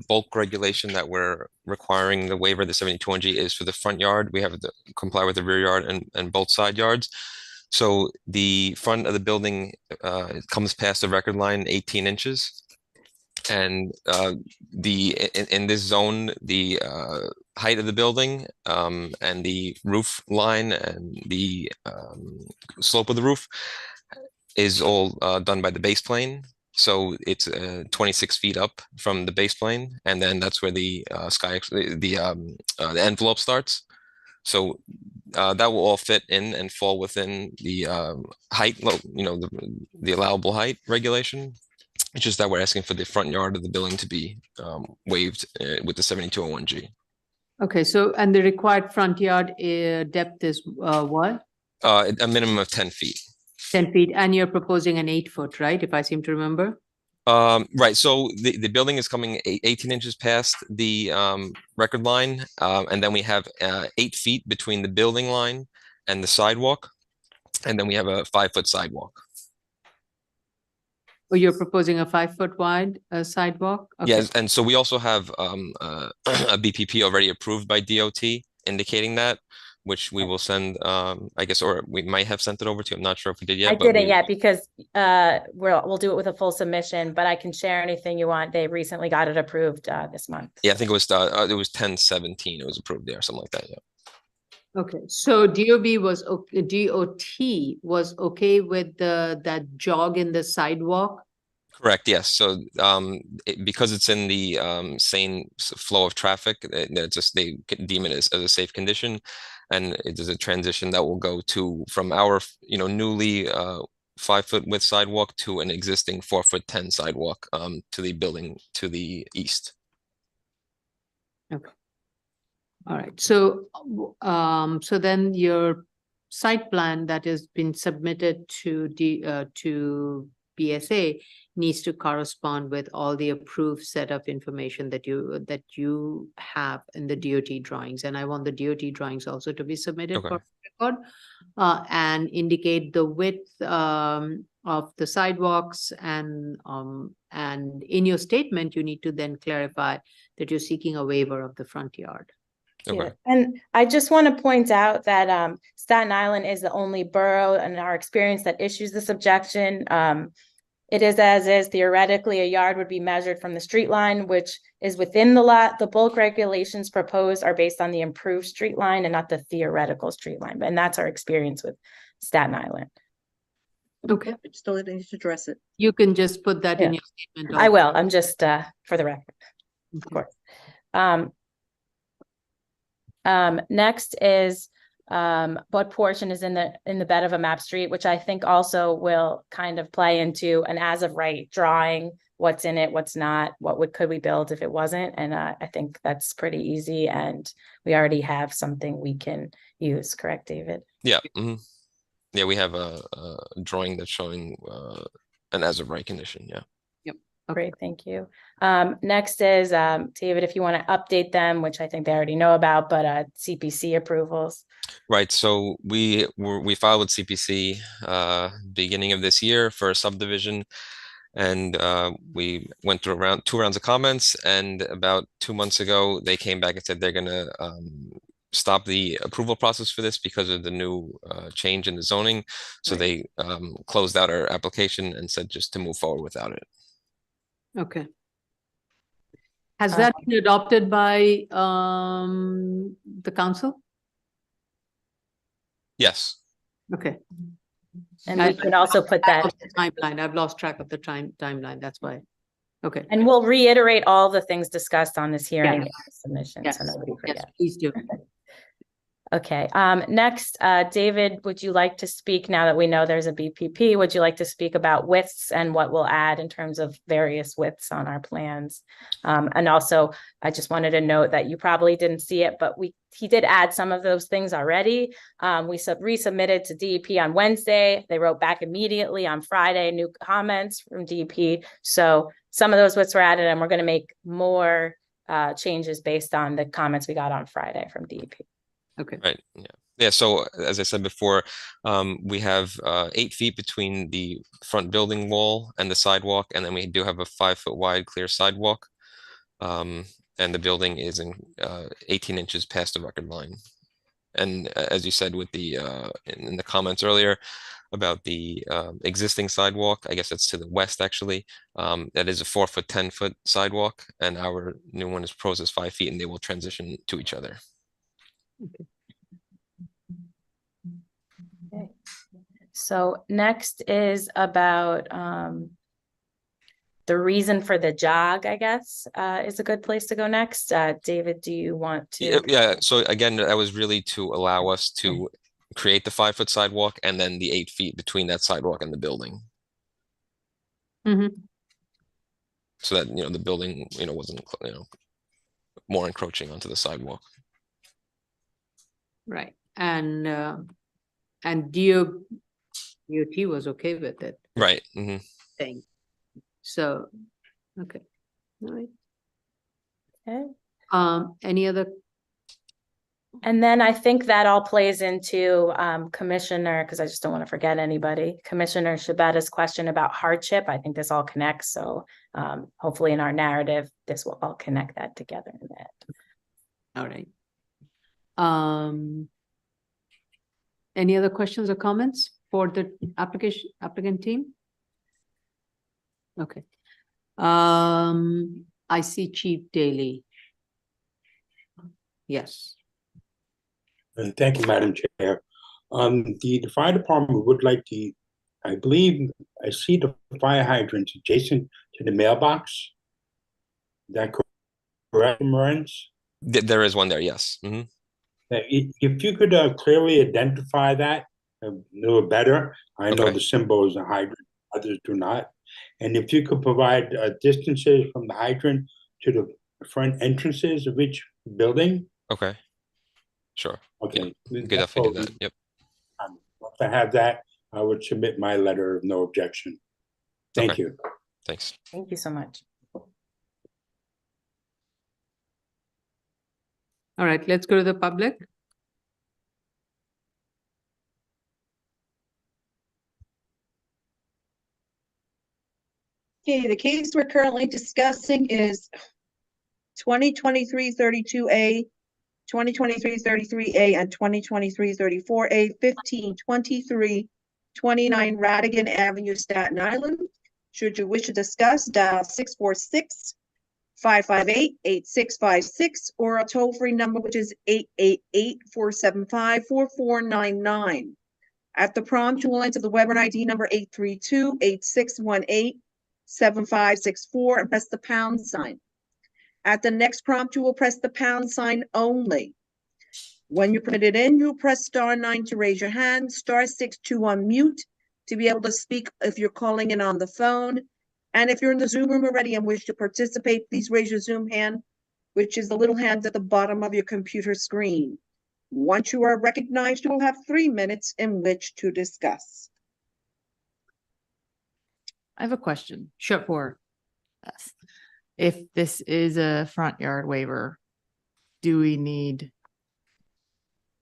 bulk regulation that we're requiring the waiver, the 7201G, is for the front yard. We have to comply with the rear yard and both side yards. So the front of the building comes past the record line 18 inches. And in this zone, the height of the building and the roof line and the slope of the roof is all done by the base plane. So it's 26 feet up from the base plane, and then that's where the the envelope starts. So that will all fit in and fall within the height, the allowable height regulation. It's just that we're asking for the front yard of the building to be waived with the 7201G. Okay, so, and the required front yard depth is what? A minimum of 10 feet. 10 feet, and you're proposing an 8 foot, right? If I seem to remember. Right, so the building is coming 18 inches past the record line, and then we have 8 feet between the building line and the sidewalk, and then we have a 5-foot sidewalk. Or you're proposing a 5 foot wide sidewalk? Okay. Yes, and so we also have a BPP already approved by DOT indicating that, which we will send, I guess, or we might have sent it over to you. I'm not sure if we did yet. I didn't yet because we'll do it with a full submission, but I can share anything you want. They recently got it approved this month. Yeah, I think it was 10/17. It was approved there, something like that. Yeah. Okay, so DOT was okay with that jog in the sidewalk? Correct, yes. So because it's in the same flow of traffic, they deem it as a safe condition, and it is a transition that will go from our newly 5-foot width sidewalk to an existing 4-foot 10 sidewalk to the building to the east. Okay. All right, so so then your site plan that has been submitted to BSA needs to correspond with all the approved set of information that you have in the DOT drawings, and I want the DOT drawings also to be submitted for record and indicate the width of the sidewalks, and in your statement you need to then clarify that you're seeking a waiver of the front yard. Okay. Yeah. And I just want to point out that Staten Island is the only borough in our experience that issues this objection. It is as is. Theoretically, a yard would be measured from the street line, which is within the lot. The bulk regulations proposed are based on the improved street line and not the theoretical street line. And that's our experience with Staten Island. Okay. Still need to address it. You can just put that in your statement. I will. I'm just for the record, of course. Next is what portion is in the bed of a map street, which I think also will kind of play into an as of right drawing, what's in it, what's not, could we build if it wasn't, and I think that's pretty easy, and we already have something we can use, correct, David? Yeah. Yeah, we have a drawing that's showing an as of right condition. Yeah. Great, thank you. Next is David, if you want to update them, which I think they already know about, but CPC approvals. Right. So we filed with CPC beginning of this year for a subdivision, and we went through two rounds of comments, and about 2 months ago they came back and said they're going to stop the approval process for this because of the new change in the zoning. So they closed out our application and said just to move forward without it. Okay. Has that been adopted by the council? Yes. Okay. And we can also put that timeline. I've lost track of the timeline. That's why. Okay. And we'll reiterate all the things discussed on this hearing submission. Yes. So nobody forgets. Yes, please do. Okay, next, David, would you like to speak, now that we know there's a BPP, would you like to speak about widths and what we'll add in terms of various widths on our plans? And also, I just wanted to note that you probably didn't see it, but he did add some of those things already. We resubmitted to DEP on Wednesday. They wrote back immediately on Friday, new comments from DEP. So some of those widths were added, and we're gonna make more changes based on the comments we got on Friday from DEP. Okay. Right. Yeah. Yeah. So as I said before, we have 8 feet between the front building wall and the sidewalk, and then we do have a 5-foot wide clear sidewalk. And the building is in 18 inches past the record line. And as you said with the in the comments earlier about the existing sidewalk, I guess that's to the west actually. That is a 4-foot, 10-foot sidewalk, and our new one is proposed as 5 feet, and they will transition to each other. Okay. So next is about the reason for the jog, I guess, is a good place to go next. David, do you want to? Yeah, so again, that was really to allow us to create the 5-foot sidewalk and then the 8 feet between that sidewalk and the building. So that, the building, wasn't, more encroaching onto the sidewalk. Right, and DOT was okay with it. Right. Thing. So, okay. All right. Okay. Any other? And then I think that all plays into Commissioner, because I just don't want to forget anybody, Commissioner Shabetta's question about hardship. I think this all connects. So hopefully in our narrative, this will all connect that together in that. All right. Any other questions or comments for the applicant team? Okay. I see Chief Daly. Yes. Thank you, Madam Chair. The fire department would like to, I believe, I see the fire hydrants adjacent to the mailbox. Is that correct, Morenz? There is one there, yes. If you could clearly identify that a little better. I know the symbol is a hydrant, others do not. And if you could provide distances from the hydrant to the front entrances of each building. Okay. Sure. Okay. We could definitely do that. Yep. Once I have that, I would submit my letter of no objection. Thank you. Thanks. Thank you so much. All right, let's go to the public. Okay, the case we're currently discussing is 2023-32A, 2023-33A, and 2023-34A, 1523 29 Radigan Avenue, Staten Island. Should you wish to discuss, dial 646-558-8656 or a toll-free number, which is 888-475-4499. At the prompt, you will enter the webinar ID number 832-8618-7564 and press the pound sign. At the next prompt, you will press the pound sign only. When you put it in, you'll press *9 to raise your hand, *6 to unmute to be able to speak if you're calling in on the phone. And if you're in the Zoom room already and wish to participate, please raise your Zoom hand, which is the little hand at the bottom of your computer screen. Once you are recognized, you will have 3 minutes in which to discuss. I have a question. Sure. For us. If this is a front yard waiver, do we need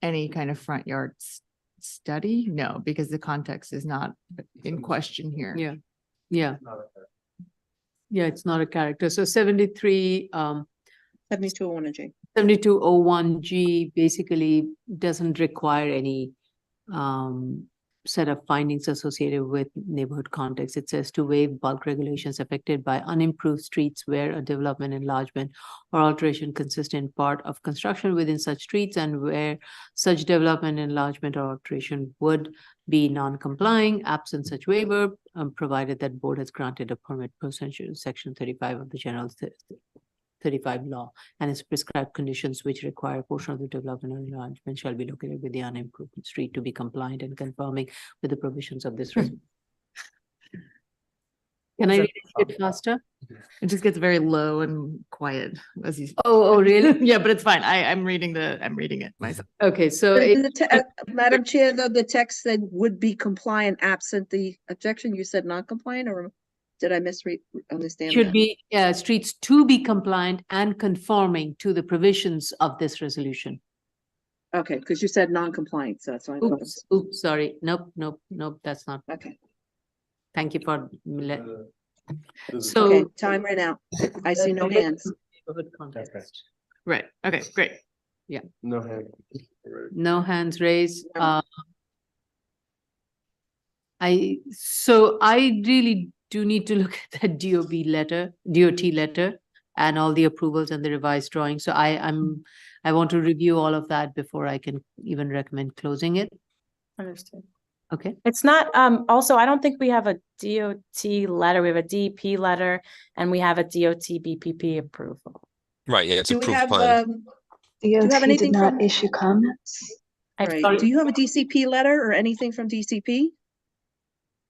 any kind of front yard study? No, because the context is not in question here. Yeah. Yeah. Yeah, it's not a character. So 7201G 7201G basically doesn't require any set of findings associated with neighborhood context. It says to waive bulk regulations affected by unimproved streets where a development, enlargement, or alteration consists in part of construction within such streets and where such development, enlargement, or alteration would be non-complying, absent such waiver, provided that board has granted a permit pursuant to section 35 of the general 35 law and its prescribed conditions which require a portion of the development or enlargement shall be located with the unimproved street to be compliant and conforming with the provisions of this. Can I read it a bit faster? It just gets very low and quiet as you. Oh, really? Yeah, but it's fine. I'm reading it myself. Okay, so Madam Chair, though the text said would be compliant absent the objection, you said non-compliant, or did I understand? Should that? be streets to be compliant and conforming to the provisions of this resolution. Okay, because you said non-compliant, so that's why I thought it was. Oops, sorry. Nope, that's not. Okay. Thank you for So okay, time ran out. I see no hands. Right. Okay, great. Yeah. No hands. No hands raised. I really do need to look at that DOT letter and all the approvals and the revised drawing. So I want to review all of that before I can even recommend closing it. Understood. Okay. It's not, also, I don't think we have a DOT letter, we have a DEP letter, and we have a DOT BPP approval. Right, yeah, it's Do we approved have, plan. you have DOT anything did not from- issue comments. right, do you have a DCP letter or anything from DCP?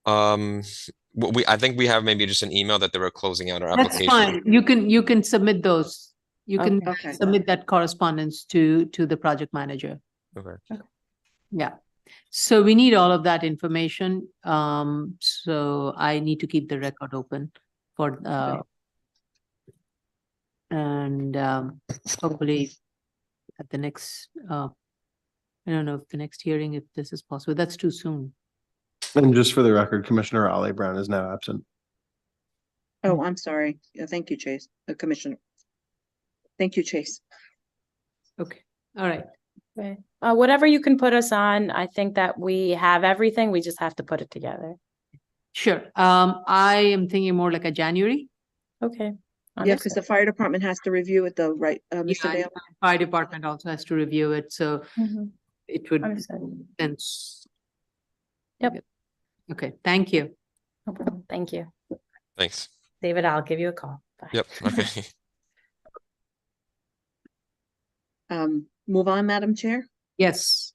I think we have maybe just an email that they were closing out our That's application. fine. You can submit those. You can Okay. submit that correspondence to the project manager. Okay. Yeah. So we need all of that information. So I need to keep the record open for, and hopefully at the next, I don't know if the next hearing, if this is possible, that's too soon. And just for the record, Commissioner Ali Brown is now absent. Oh, I'm sorry. Yeah, thank you, Chase, Commissioner. Thank you, Chase. Okay, all right. Okay. Whatever you can put us on, I think that we have everything. We just have to put it together. Sure. I am thinking more like a January. Okay. Yeah, because the fire department has to review it though, right, Mr. Yeah, Dale? Fire department also has to review it, so Mhm. it would Understood. sense. Yep. Okay, thank you. No problem. Thank you. Thanks. David, I'll give you a call. Bye. Yep, okay. Move on, Madam Chair. Yes.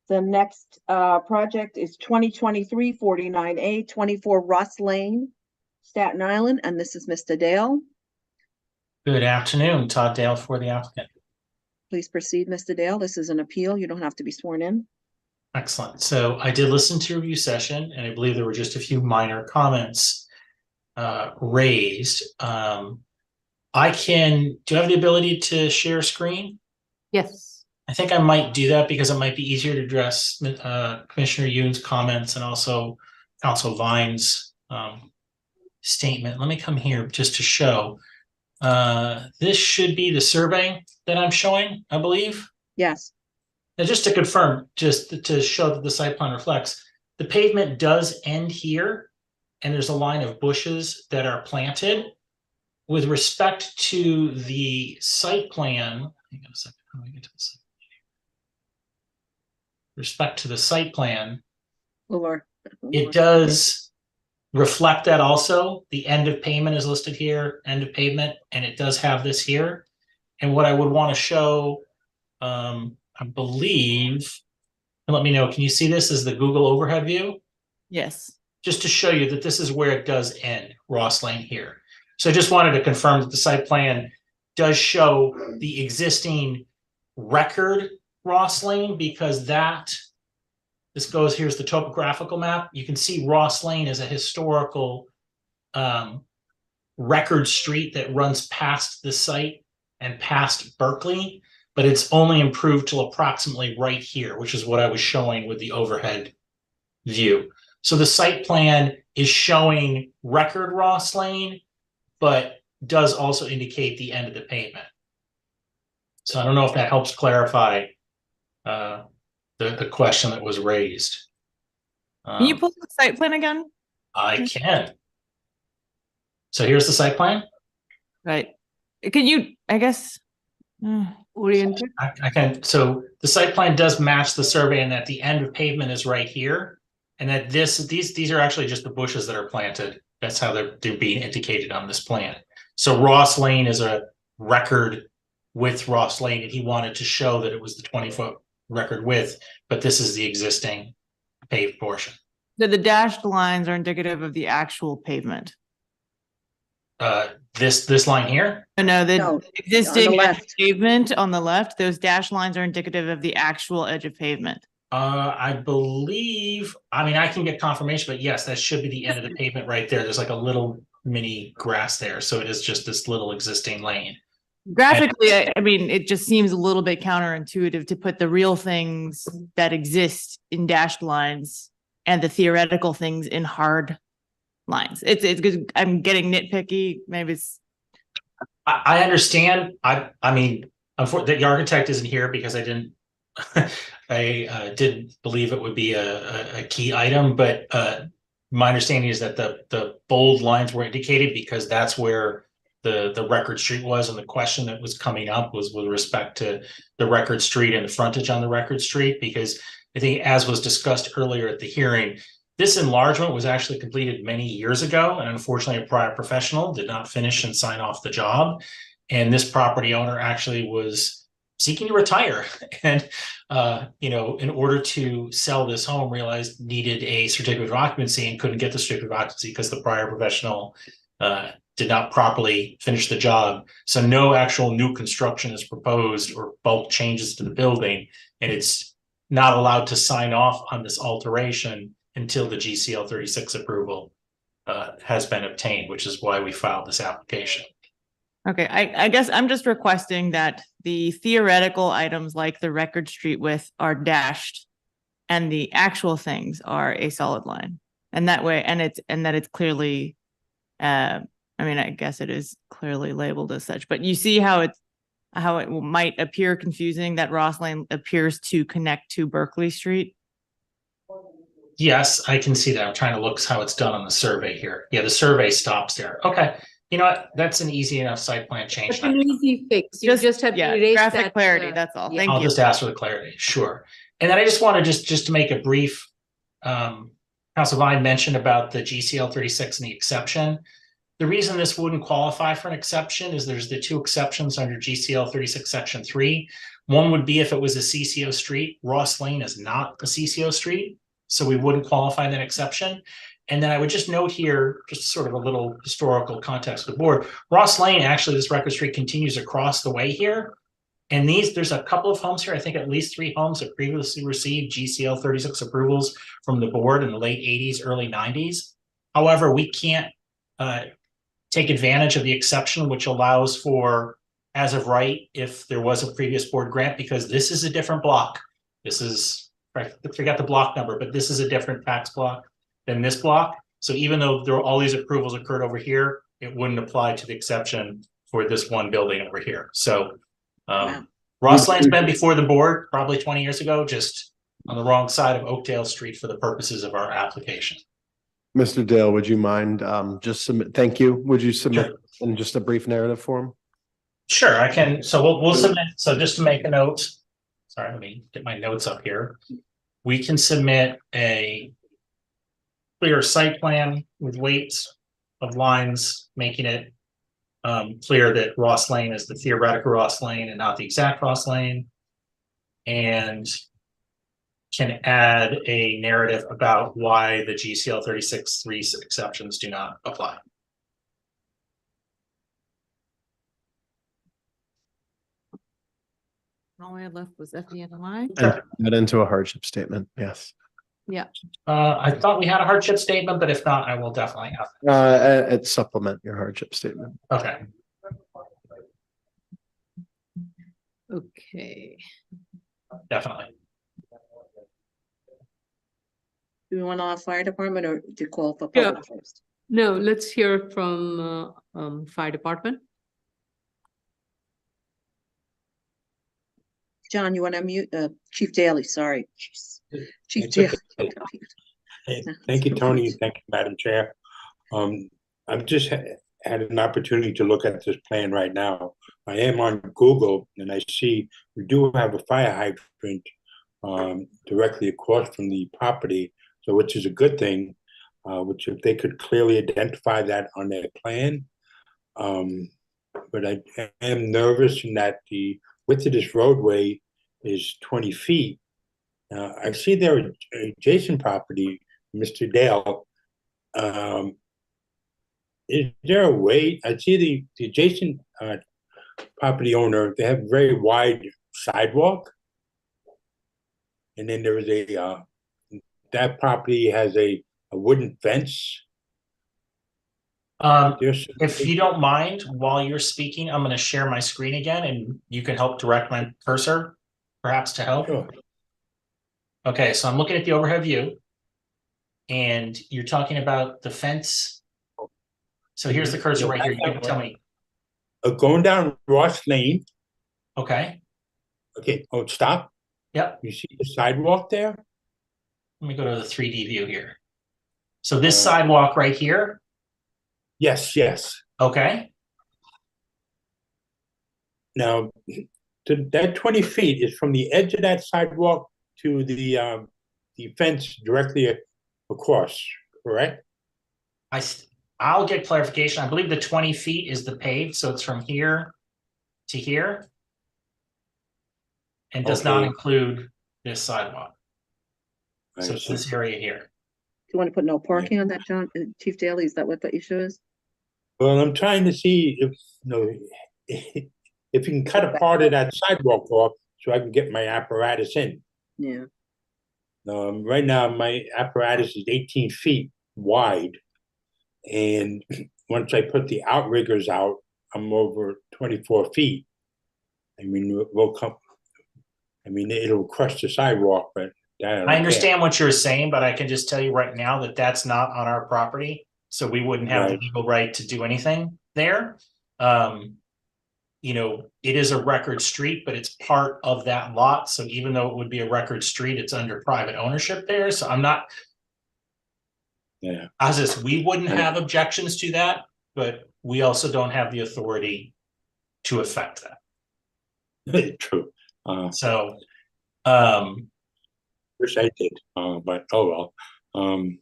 The next project is 2023-49A, 24 Ross Lane, Staten Island, and this is Mr. Dale. Good afternoon, Todd Dale for the applicant. Please proceed, Mr. Dale. This is an appeal. You don't have to be sworn in. Excellent. So I did listen to your review session, and I believe there were just a few minor comments raised. Do you have the ability to share screen? Yes. I think I might do that because it might be easier to address Commissioner Yoon's comments and also Council Vine's statement. Let me come here just to show. This should be the survey that I'm showing, I believe. Yes. Now, just to confirm, just to show that the site plan reflects, the pavement does end here, and there's a line of bushes that are planted. With respect to the site plan, hang on a second, how do I get to the site plan here? Respect to the site plan, it does reflect that also. The end of payment is listed here, end of pavement, and it does have this here. And what I would want to show, I believe, and let me know, can you see this as the Google overhead view? Yes. Just to show you that this is where it does end, Ross Lane here. So I just wanted to confirm that the site plan does show the existing record Ross Lane, because this goes, here's the topographical map. You can see Ross Lane is a historical record street that runs past the site and past Berkeley, but it's only improved till approximately right here, which is what I was showing with the overhead view. So the site plan is showing record Ross Lane, but does also indicate the end of the pavement. So I don't know if that helps clarify the question that was raised. Can you pull the site plan again? I can. So here's the site plan. Right. Can you, I guess, oriented? I can. So the site plan does match the survey in that the end of pavement is right here, and that these are actually just the bushes that are planted. That's how they're being indicated on this plan. So Ross Lane is a record width Ross Lane, and he wanted to show that it was the 20-foot record width, but this is the existing paved portion. So the dashed lines are indicative of the actual pavement. This line here? No, the No, existing on the edge left. of pavement on the left, those dashed lines are indicative of the actual edge of pavement. I believe, I mean, I can get confirmation, but yes, that should be the end of the pavement right there. There's like a little mini grass there. So it is just this little existing lane. Graphically, I mean, it just seems a little bit counterintuitive to put the real things that exist in dashed lines and the theoretical things in hard lines. It's good. I'm getting nitpicky. Maybe it's. I understand. I mean, unfortunately, the architect isn't here because I didn't believe it would be a key item, but my understanding is that the bold lines were indicated because that's where the record street was, and the question that was coming up was with respect to the record street and the frontage on the record street, because I think, as was discussed earlier at the hearing, This enlargement was actually completed many years ago, and unfortunately, a prior professional did not finish and sign off the job. And this property owner actually was seeking to retire, and in order to sell this home, realized needed a certificate of occupancy and couldn't get the certificate of occupancy because the prior professional did not properly finish the job. So no actual new construction is proposed or bulk changes to the building, and it's not allowed to sign off on this alteration until the GCL 36 approval has been obtained, which is why we filed this application. Okay, I guess I'm just requesting that the theoretical items like the record street width are dashed and the actual things are a solid line. And that way, and that it's clearly, I mean, I guess it is clearly labeled as such, but you see how it might appear confusing that Ross Lane appears to connect to Berkeley Street. Yes, I can see that. I'm trying to look how it's done on the survey here. Yeah, the survey stops there. Okay. You know what? That's an easy enough site plan change. It's an easy fix. You just have to erase graphic that, clarity. That's all. yeah. Thank I'll you. just ask for the clarity. Sure. And then I just want to just to make a brief, Council Vine mentioned about the GCL 36 and the exception. The reason this wouldn't qualify for an exception is there's the two exceptions under GCL 36 Section 3. One would be if it was a CCO street. Ross Lane is not a CCO street, so we wouldn't qualify that exception. And then I would just note here, just sort of a little historical context for the board. Ross Lane, actually, this record street continues across the way here. And there's a couple of homes here, I think at least 3 homes that previously received GCL 36 approvals from the board in the late 80s, early 90s. However, we can't take advantage of the exception, which allows for as of right, if there was a previous board grant, because this is a different block. This is, I forgot the block number, but this is a different tax block than this block. So even though all these approvals occurred over here, it wouldn't apply to the exception for this one building over here. So Ross Lane's been before the board probably 20 years ago, just on the wrong side of Oakdale Street for the purposes of our application. Mr. Dale, would you mind just submit, thank you. Would you submit in just a brief narrative form? Sure, I can. So we'll submit. So just to make a note, sorry, let me get my notes up here. We can submit a clear site plan with weights of lines, making it clear that Ross Lane is the theoretical Ross Lane and not the exact Ross Lane, and can add a narrative about why the GCL 36-3 exceptions do not apply. All we had left was FDNY. And get into a hardship statement, yes. Yeah. I thought we had a hardship statement, but if not, I will definitely have It supplement your hardship statement. it. Okay. Okay. Definitely. Do we want to fire department or to call for Yeah. public first? No, let's hear from fire department. John, you want to mute, Chief Daly, sorry. Chief It's Daly. okay. Hey, thank you, Tony. Thank you, Madam Chair. I've just had an opportunity to look at this plan right now. I am on Google and I see we do have a fire hydrant directly across from the property, so which is a good thing, which if they could clearly identify that on their plan. But I am nervous in that the width of this roadway is 20 feet. I see their adjacent property, Mr. Dale. Is there a way? I see the adjacent property owner, they have a very wide sidewalk. And then there is that property has a wooden fence. If you don't mind, while you're speaking, I'm going to share my screen again and you can help direct my cursor, perhaps to help. Sure. Okay, so I'm looking at the overhead view and you're talking about the fence. So here's the cursor right here. You can tell me. Going down Ross Lane. Okay. Okay, oh, stop. Yep. You see the sidewalk there? Let me go to the 3D view here. So this sidewalk right here. Yes, yes. Okay. Now, that 20 feet is from the edge of that sidewalk to the fence directly across, correct? I'll get clarification. I believe the 20 feet is the paved, so it's from here to here. And does not Okay. include this sidewalk. I So it's see. this area here. Do you want to put no parking on that, John, Chief Daly? Is that what the issue is? Well, I'm trying to see if, if you can cut a part of that sidewalk off so I can get my apparatus in. Yeah. Right now, my apparatus is 18 feet wide. And once I put the outriggers out, I'm over 24 feet. I mean, we'll come, I mean, it'll crush the sidewalk, but I understand what you're saying, but I can just tell you right now that that's not on our property. So we wouldn't have the Right. legal right to do anything there. You know, it is a record street, but it's part of that lot. So even though it would be a record street, it's under private ownership there. So I'm not, Yeah. as is, we wouldn't have objections to that, but we also don't have the authority to affect that. True. So, Wish I did, but oh well.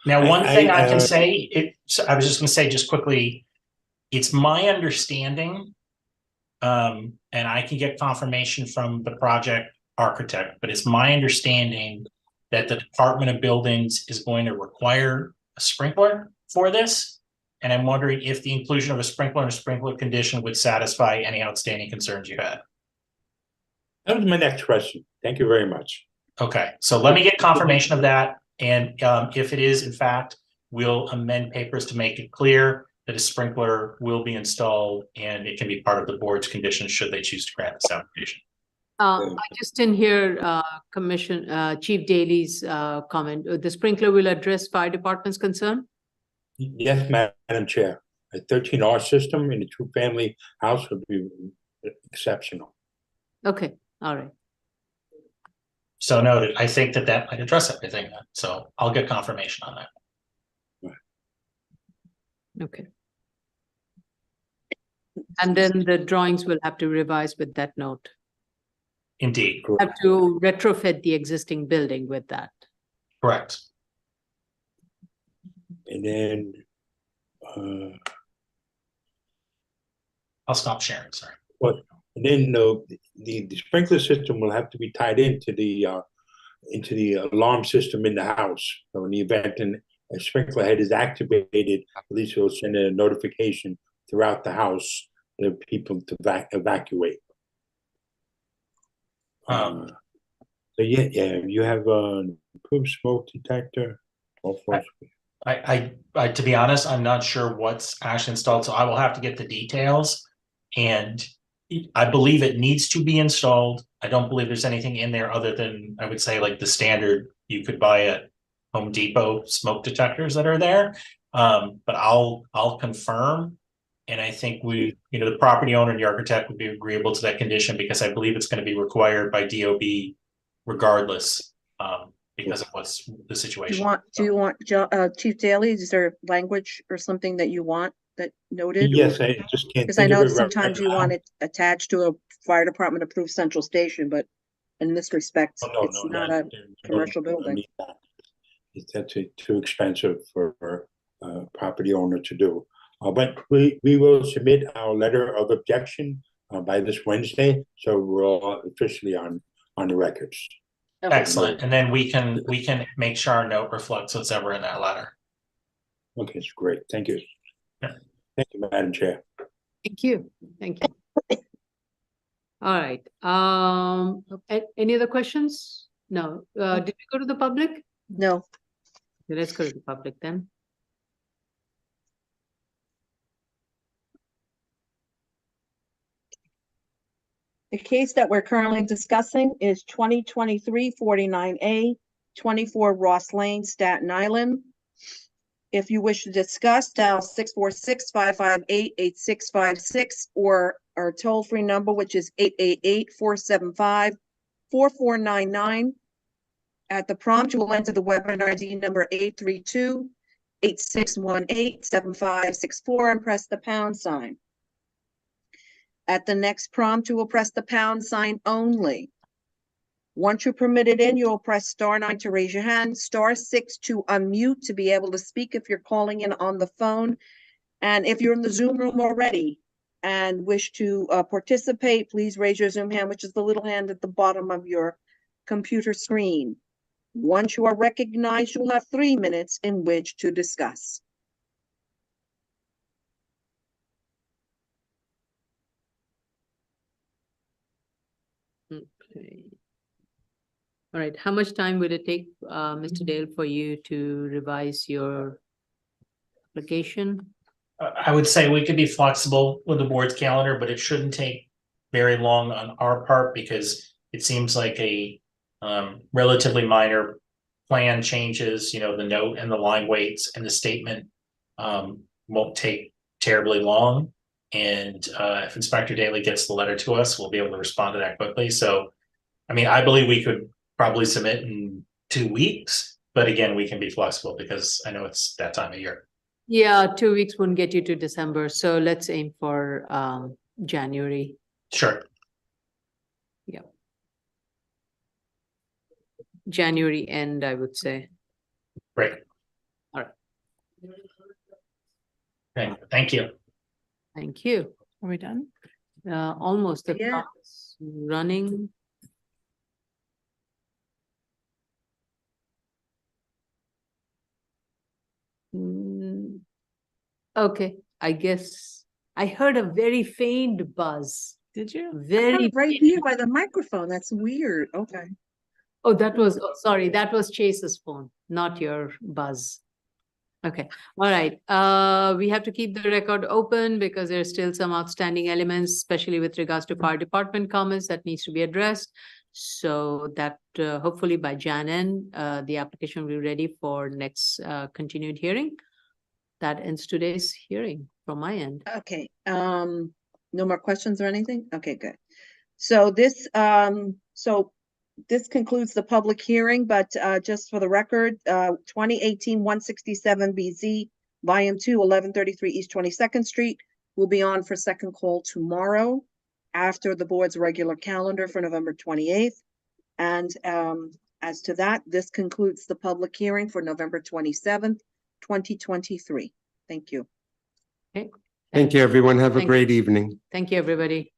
now, one thing I can say, I was just gonna say just quickly, it's my understanding, and I can get confirmation from the project architect, but it's my understanding that the Department of Buildings is going to require a sprinkler for this. And I'm wondering if the inclusion of a sprinkler and a sprinkler condition would satisfy any outstanding concerns you had. That was my next question. Thank you very much. Okay, so let me get confirmation of that. And if it is, in fact, we'll amend papers to make it clear that a sprinkler will be installed and it can be part of the board's conditions should they choose to grant this application. I just didn't hear Chief Daly's comment. The sprinkler will address fire department's concern? Yes, Madam Chair. A 13R system in a two-family house would be exceptional. Okay, all right. So noted. I think that might address everything then. So I'll get confirmation on that. Okay. And then the drawings will have to revise with that note. Indeed. Have to retrofit the existing building with that. Correct. And then I'll stop sharing, sorry. and then the sprinkler system will have to be tied into the alarm system in the house. So in the event a sprinkler head is activated, at least it will send a notification throughout the house to people to evacuate. So yeah, you have an approved smoke detector. I to be honest, I'm not sure what's actually installed, so I will have to get the details. And I believe it needs to be installed. I don't believe there's anything in there other than, I would say, like the standard you could buy at Home Depot smoke detectors that are there. But I'll confirm. And I think the property owner and the architect would be agreeable to that condition because I believe it's going to be required by DOB regardless, because of what's the situation. Do you want, Chief Daly, is there language or something that you want that noted? Yes, I just can't. Because I think of know it right sometimes you now. want it attached to a fire department approved central station, but in this respect, No, it's not that- a commercial no, I building. mean, that's too expensive for a property owner to do. But we will submit our letter of objection by this Wednesday, so we're all officially on the records. Excellent. And then we can make sure our note reflects what's ever in that letter. Okay, it's great. Thank you. Yeah. Thank you, Madam Chair. Thank you. Thank you. All right. Any other questions? No. Did we go to the public? No. Okay, let's go to the public then. The case that we're currently discussing is 2023-49A, 24 Ross Lane, Staten Island. If you wish to discuss, dial 646-558-8656 or our toll-free number, which is 888-475-4499. At the prompt, you will enter the webinar ID number 832-8618-7564 and press the pound sign. At the next prompt, you will press the pound sign only. Once you're permitted in, you'll press *9 to raise your hand, *6 to unmute to be able to speak if you're calling in on the phone. And if you're in the Zoom room already and wish to participate, please raise your Zoom hand, which is the little hand at the bottom of your computer screen. Once you are recognized, you'll have 3 minutes in which to discuss. Okay. All right, how much time would it take, Mr. Dale, for you to revise your application? I would say we could be flexible with the board's calendar, but it shouldn't take very long on our part because it seems like a relatively minor plan changes, you know, the note and the line weights and the statement won't take terribly long. And if Inspector Daly gets the letter to us, we'll be able to respond to that quickly. So, I mean, I believe we could probably submit in 2 weeks, but again, we can be flexible because I know it's that time of year. Yeah, 2 weeks wouldn't get you to December, so let's aim for January. Sure. Yeah. January end, I would say. Great. All right. Okay, thank you. Thank you. Are we done? Almost. The clock's running. Okay, I guess I heard a very faint buzz. Did you? Very right here by the microphone. That's weird. Okay. Oh, that was, sorry, that was Chase's phone, not your buzz. Okay, all right. We have to keep the record open because there's still some outstanding elements, especially with regards to fire department comments that needs to be addressed. So that hopefully by Jan end, the application will be ready for next continued hearing. That ends today's hearing from my end. Okay, no more questions or anything? Okay, good. So this concludes the public hearing, but just for the record, 2018-167 BZ, Volume 2, 1133 East 22nd Street will be on for second call tomorrow after the board's regular calendar for November 28th. And as to that, this concludes the public hearing for November 27th, 2023. Thank you. Okay. Thank you, everyone. Have a Thank great evening. Thank you, everybody.